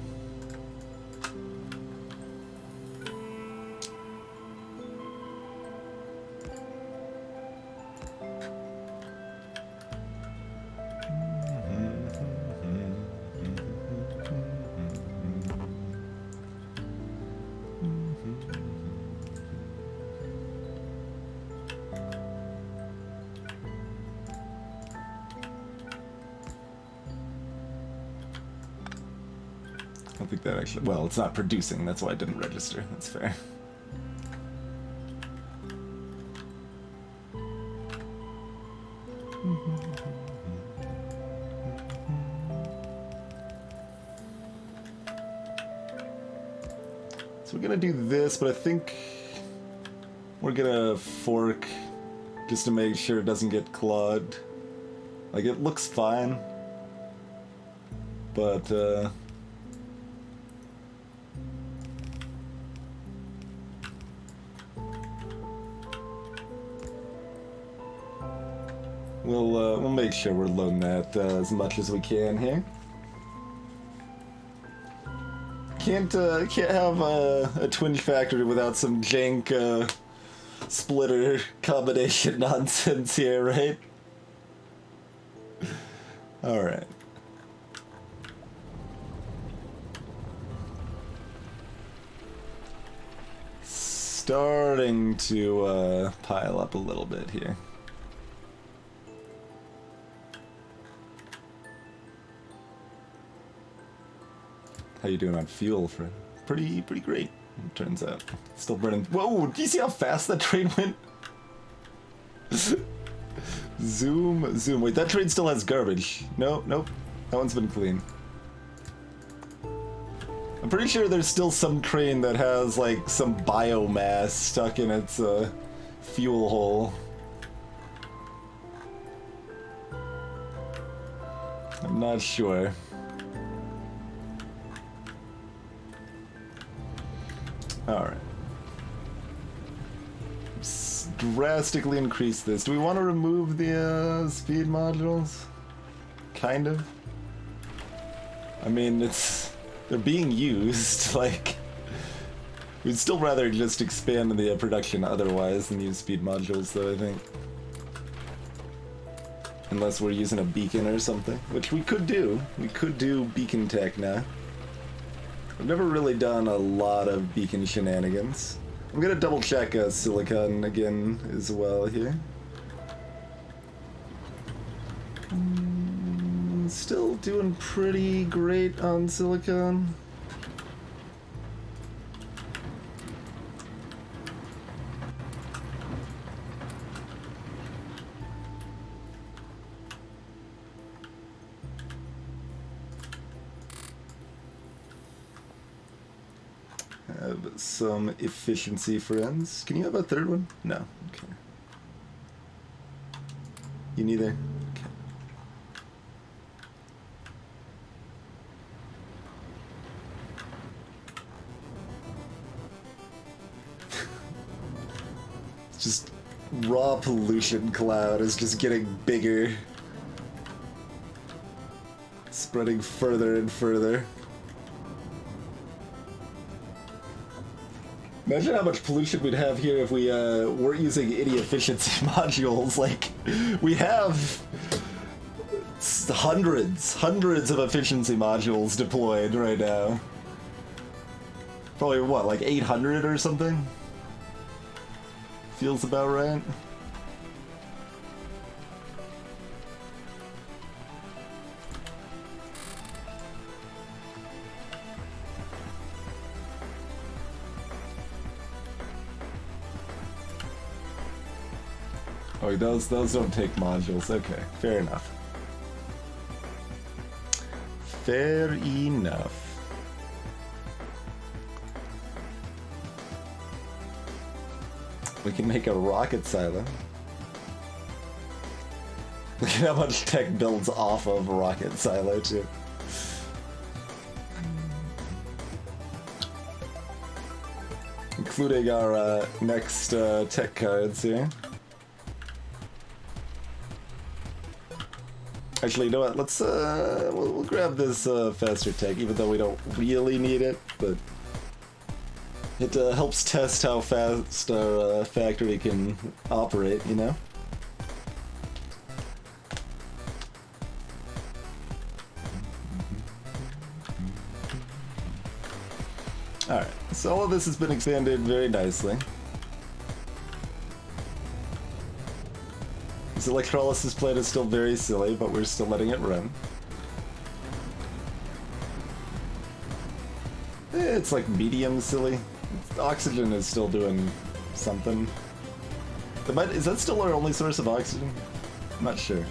Speaker 1: I don't think that actually... Well, it's not producing, that's why it didn't register. That's fair. So we're gonna do this, but I think we're gonna fork just to make sure it doesn't get clogged. Like, it looks fine, but we'll make sure we're loading that as much as we can here. Can't have a twinge factory without some jank splitter combination nonsense here, right? All right. Starting to pile up a little bit here. How you doing on fuel, friend? Pretty great, it turns out. Still burning. Whoa, do you see how fast that train went? Zoom. Wait, that train still has garbage. Nope. That one's been clean. I'm pretty sure there's still some train that has, like, some biomass stuck in its fuel hole. I'm not sure. Alright. Drastically increase this. Do we want to remove the speed modules? Kind of. I mean, they're being used, like... We'd still rather just expand the production otherwise than use speed modules, though, I think. Unless we're using a beacon or something, which we could do. We could do beacon tech now. I've never really done a lot of beacon shenanigans. I'm gonna double check silicon again as well here. Still doing pretty great on silicon. grab some efficiency friends. Can you have a third one? No. Okay. You neither? Okay. It's just raw pollution cloud is just getting bigger. Spreading further and further. Imagine how much pollution we'd have here if we weren't using any efficiency modules. Like, we have hundreds of efficiency modules deployed right now. Probably, what, like 800 or something? Feels about right. Oh, those don't take modules. Okay, fair enough. Fair enough. We can make a rocket silo. Look at how much tech builds off of a rocket silo too. Including our next tech cards here. Actually, you know what? Let's we'll grab this faster tech, even though we don't really need it, but it helps test how fast our factory can operate, you know? Alright, so all of this has been expanded very nicely. This electrolysis plant is still very silly, but we're still letting it run. It's like medium silly. Oxygen is still doing something. Is that still our only source of oxygen? I'm not sure.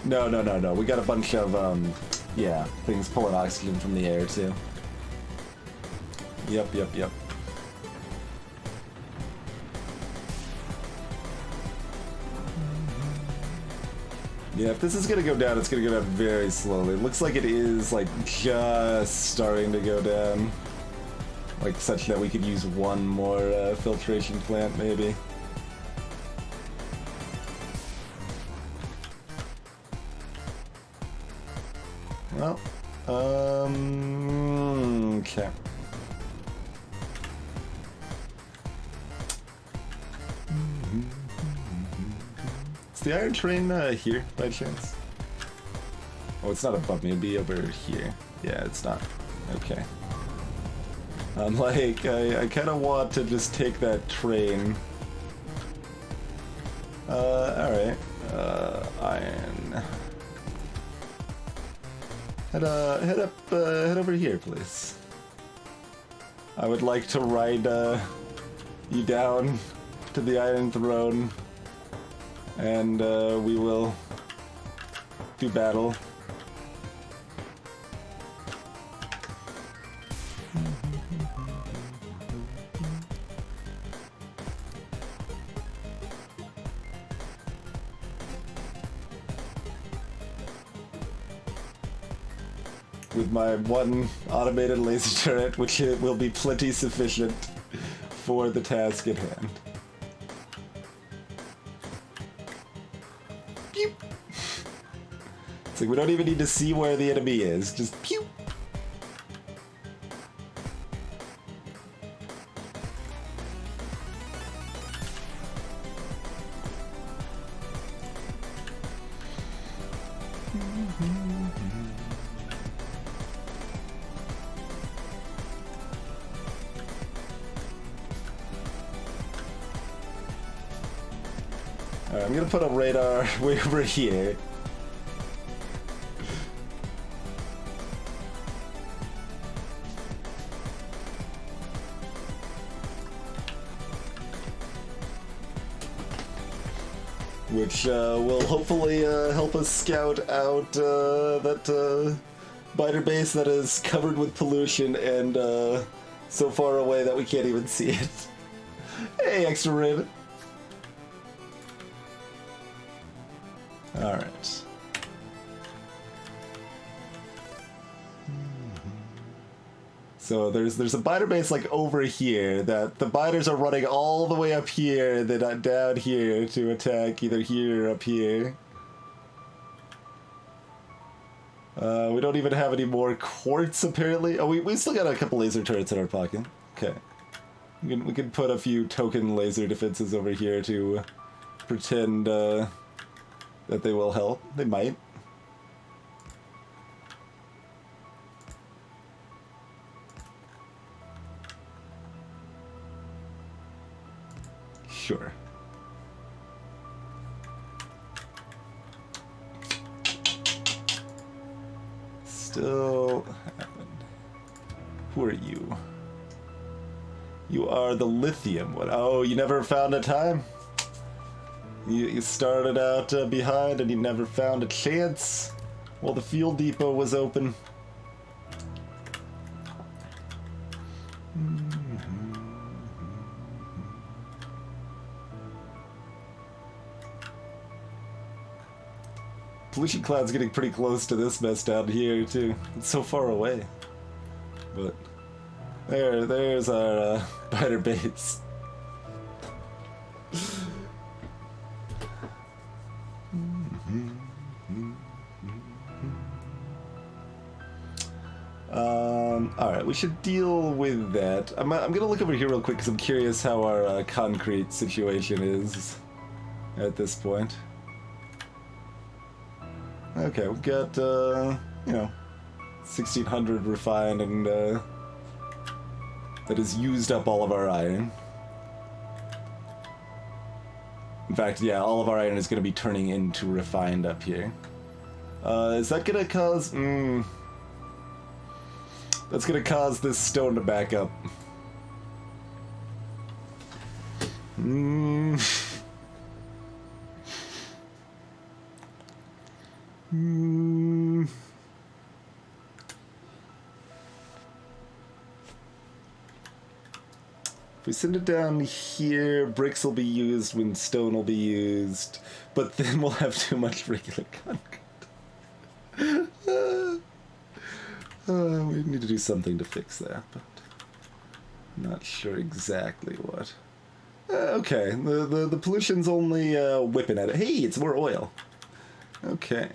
Speaker 1: No. We got a bunch of, yeah, things pulling oxygen from the air, too. Yep. Yeah, if this is gonna go down, it's gonna go down very slowly. It looks like it is, like, just starting to go down. Like, such that we could use one more filtration plant, maybe. Well, okay. Is the iron train here, by chance? Oh, it's not above me, it'd be over here. Yeah, it's not. Okay. Like, I kind of want to just take that train. Alright. Iron. Head over here, please. I would like to ride, you down to the Iron Throne. And, we will do battle. With my one automated laser turret, which it will be plenty sufficient for the task at hand. Pew! It's like we don't even need to see where the enemy is, just pew! Alright, I'm gonna put a radar way over here. Which will hopefully help us scout out that biter base that is covered with pollution and So far away that we can't even see it. Hey, extra rib. Alright. So there's a biter base like over here that the biters are running all the way up here, then down here to attack either here or up here. We don't even have any more quartz apparently. Oh, we still got a couple laser turrets in our pocket. Okay. We can put a few token laser defenses over here to pretend that they will help. They might. Sure. Still happened. Who are you? You are the lithium one. Oh, you never found a time? You started out behind and you never found a chance while the fuel depot was open. Pollution cloud's getting pretty close to this mess down here too. It's so far away. But there's our biter base. Alright, we should deal with that. I'm gonna look over here real quick because I'm curious how our concrete situation is at this point. Okay, we've got, you know, 1600 refined, and that has used up all of our iron. In fact, yeah, all of our iron is going to be turning into refined up here. Is that going to cause... that's going to cause this stone to back up. If we send it down here, bricks will be used when stone will be used, but then we'll have too much regular concrete. We need to do something to fix that, but I'm not sure exactly what. Okay, the pollution's only whipping at it. Hey, it's more oil. Okay.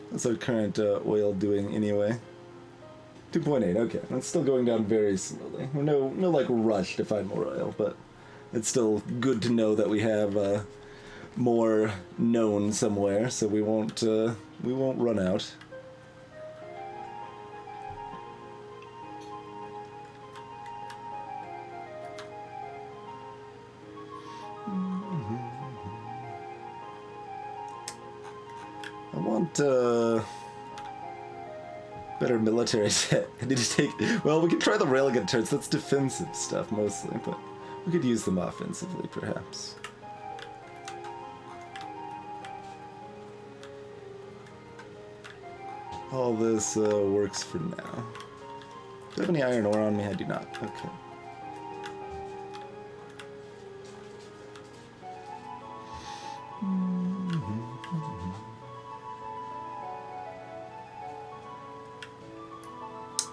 Speaker 1: What's our current oil doing anyway? 2.8, okay. That's still going down very slowly. We're no like rush to find more oil, but it's still good to know that we have more known somewhere, so we won't run out. I want better military set. I need to take... Well, we can try the railgun turrets. That's defensive stuff, mostly, but we could use them offensively, perhaps. All this works for now. Do I have any iron ore on me? I do not. Okay.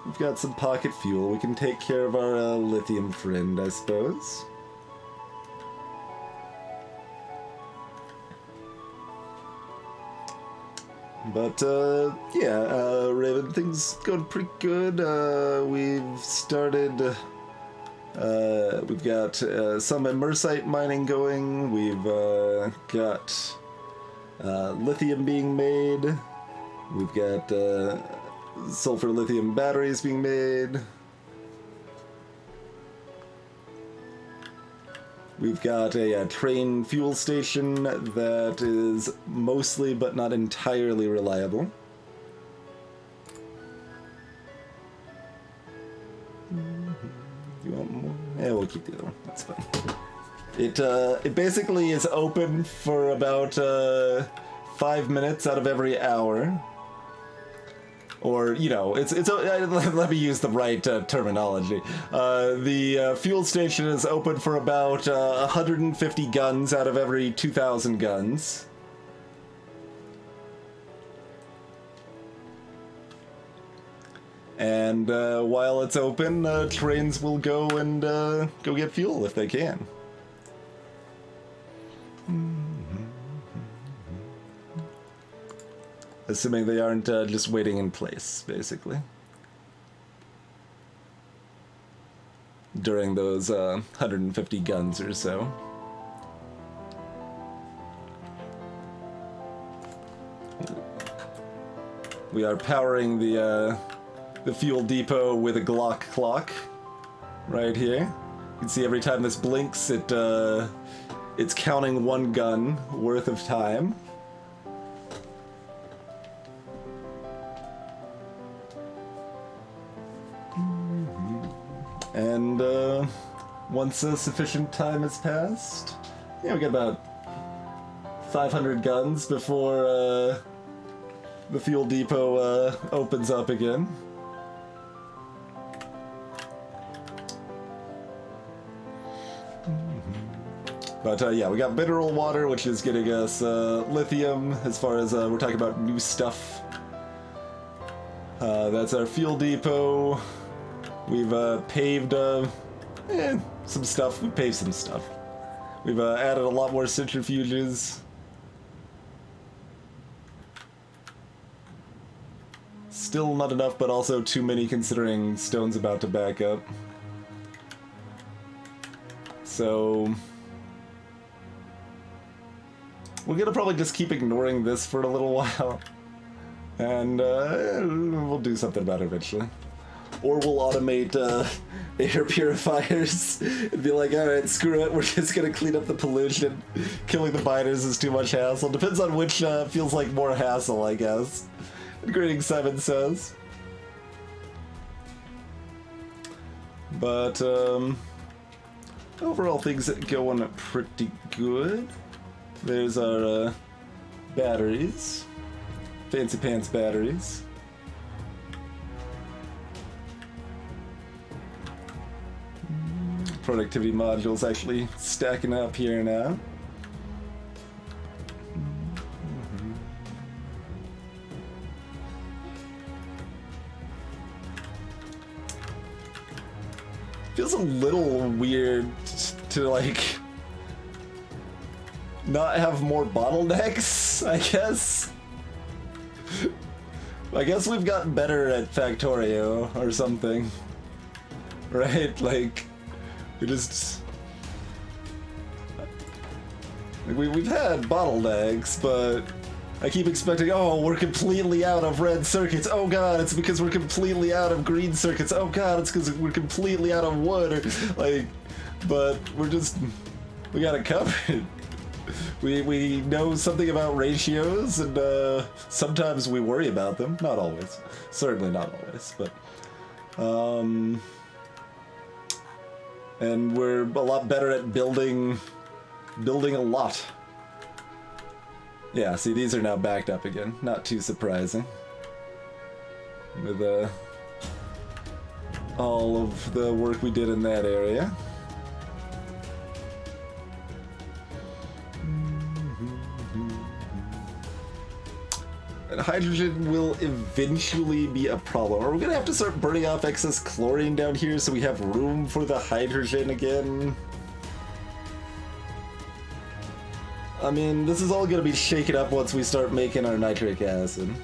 Speaker 1: We've got some pocket fuel. We can take care of our lithium friend, I suppose. But, yeah, Raven, things going pretty good. We've started... we've got some immersite mining going. We've got lithium being made. We've got... sulfur lithium batteries being made. We've got a train fuel station that is mostly but not entirely reliable. You want more? Yeah, we'll keep the other one. That's fine. It basically is open for about 5 minutes out of every hour. or, you know, let me use the right terminology. The fuel station is open for about 150 guns out of every 2,000 guns. And while it's open, trains will go and go get fuel if they can. Assuming they aren't just waiting in place, basically. During those 150 guns or so. We are powering the fuel depot with a Glock clock right here. You can see every time this blinks, it's counting one gun worth of time. And once a sufficient time has passed, yeah, we get about 500 guns before the fuel depot opens up again. But yeah, we got mineral water, which is getting us lithium, as far as we're talking about new stuff. That's our fuel depot. We've paved some stuff. We paved some stuff. We've added a lot more centrifuges. Still not enough, but also too many considering Stone's about to back up. So we're gonna probably just keep ignoring this for a little while. And we'll do something about it eventually. Or we'll automate air purifiers and be like, alright, screw it, we're just gonna clean up the pollution. Killing the miners is too much hassle. Depends on which feels like more hassle, I guess. Greeting 7 says. But overall things going pretty good. There's our batteries. Fancy pants batteries. Productivity modules actually stacking up here now. Feels a little weird to like not have more bottlenecks, I guess. I guess we've gotten better at Factorio or something. Right? Like we just we've had bottlenecks, but I keep expecting, oh, we're completely out of red circuits. Oh god, it's because we're completely out of green circuits. Oh god, it's because we're completely out of wood. Or, like, but we got it covered. We know something about ratios, and sometimes we worry about them. Not always. Certainly not always, but and we're a lot better at building a lot. Yeah, see, these are now backed up again. Not too surprising. With all of the work we did in that area. And hydrogen will eventually be a problem. Are we gonna have to start burning off excess chlorine down here so we have room for the hydrogen again? I mean, this is all gonna be shaken up once we start making our nitric acid.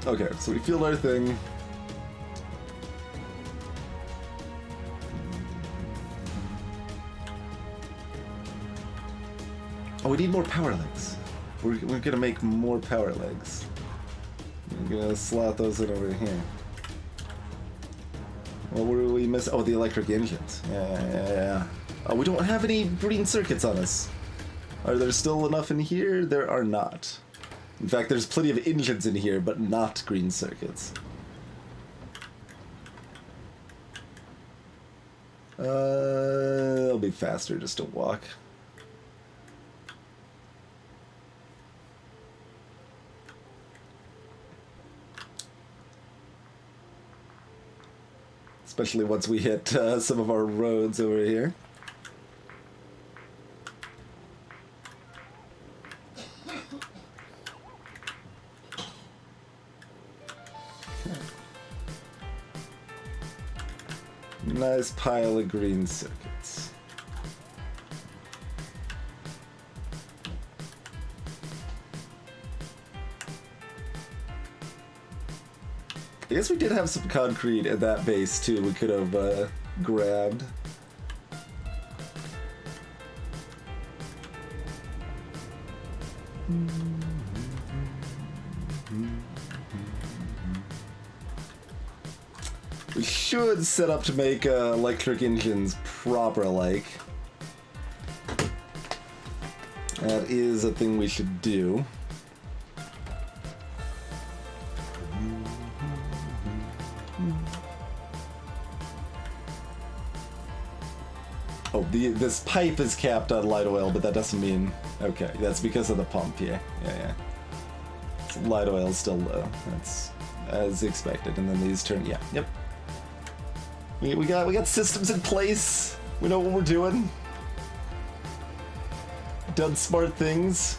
Speaker 1: Okay, so we filled our thing. Oh, we need more power legs. We're gonna make more power legs. I'm gonna slot those in over here. What were we missing? Oh, the electric engines. Yeah. Oh, we don't have any green circuits on us. Are there still enough in here? There are not. In fact, there's plenty of engines in here, but not green circuits. It'll be faster just to walk. Especially once we hit some of our roads over here. Nice pile of green circuits. I guess we did have some concrete at that base too we could have grabbed. We should set up to make electric engines proper like. That is a thing we should do. Oh, this pipe is capped on light oil, but that doesn't mean... Okay, that's because of the pump, yeah. So light oil is still low. That's as expected. And then these turn... Yeah, yep. We got systems in place. We know what we're doing. Done smart things.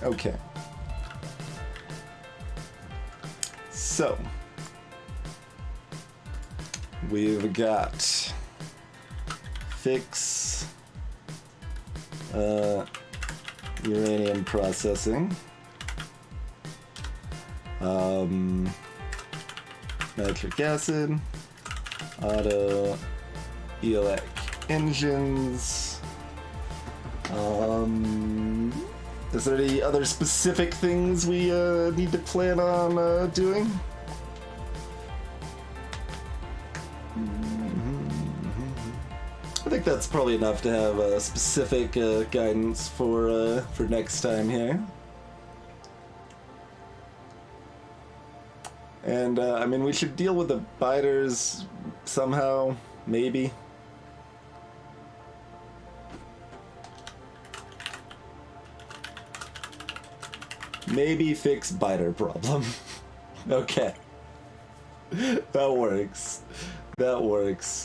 Speaker 1: Okay. So we've got fix uranium processing, nitric acid, auto ELEC engines. Is there any other specific things we need to plan on doing? I think that's probably enough to have specific guidance for next time here. And I mean, we should deal with the biters somehow, maybe. Maybe fix biter problem. Okay. That works. That works.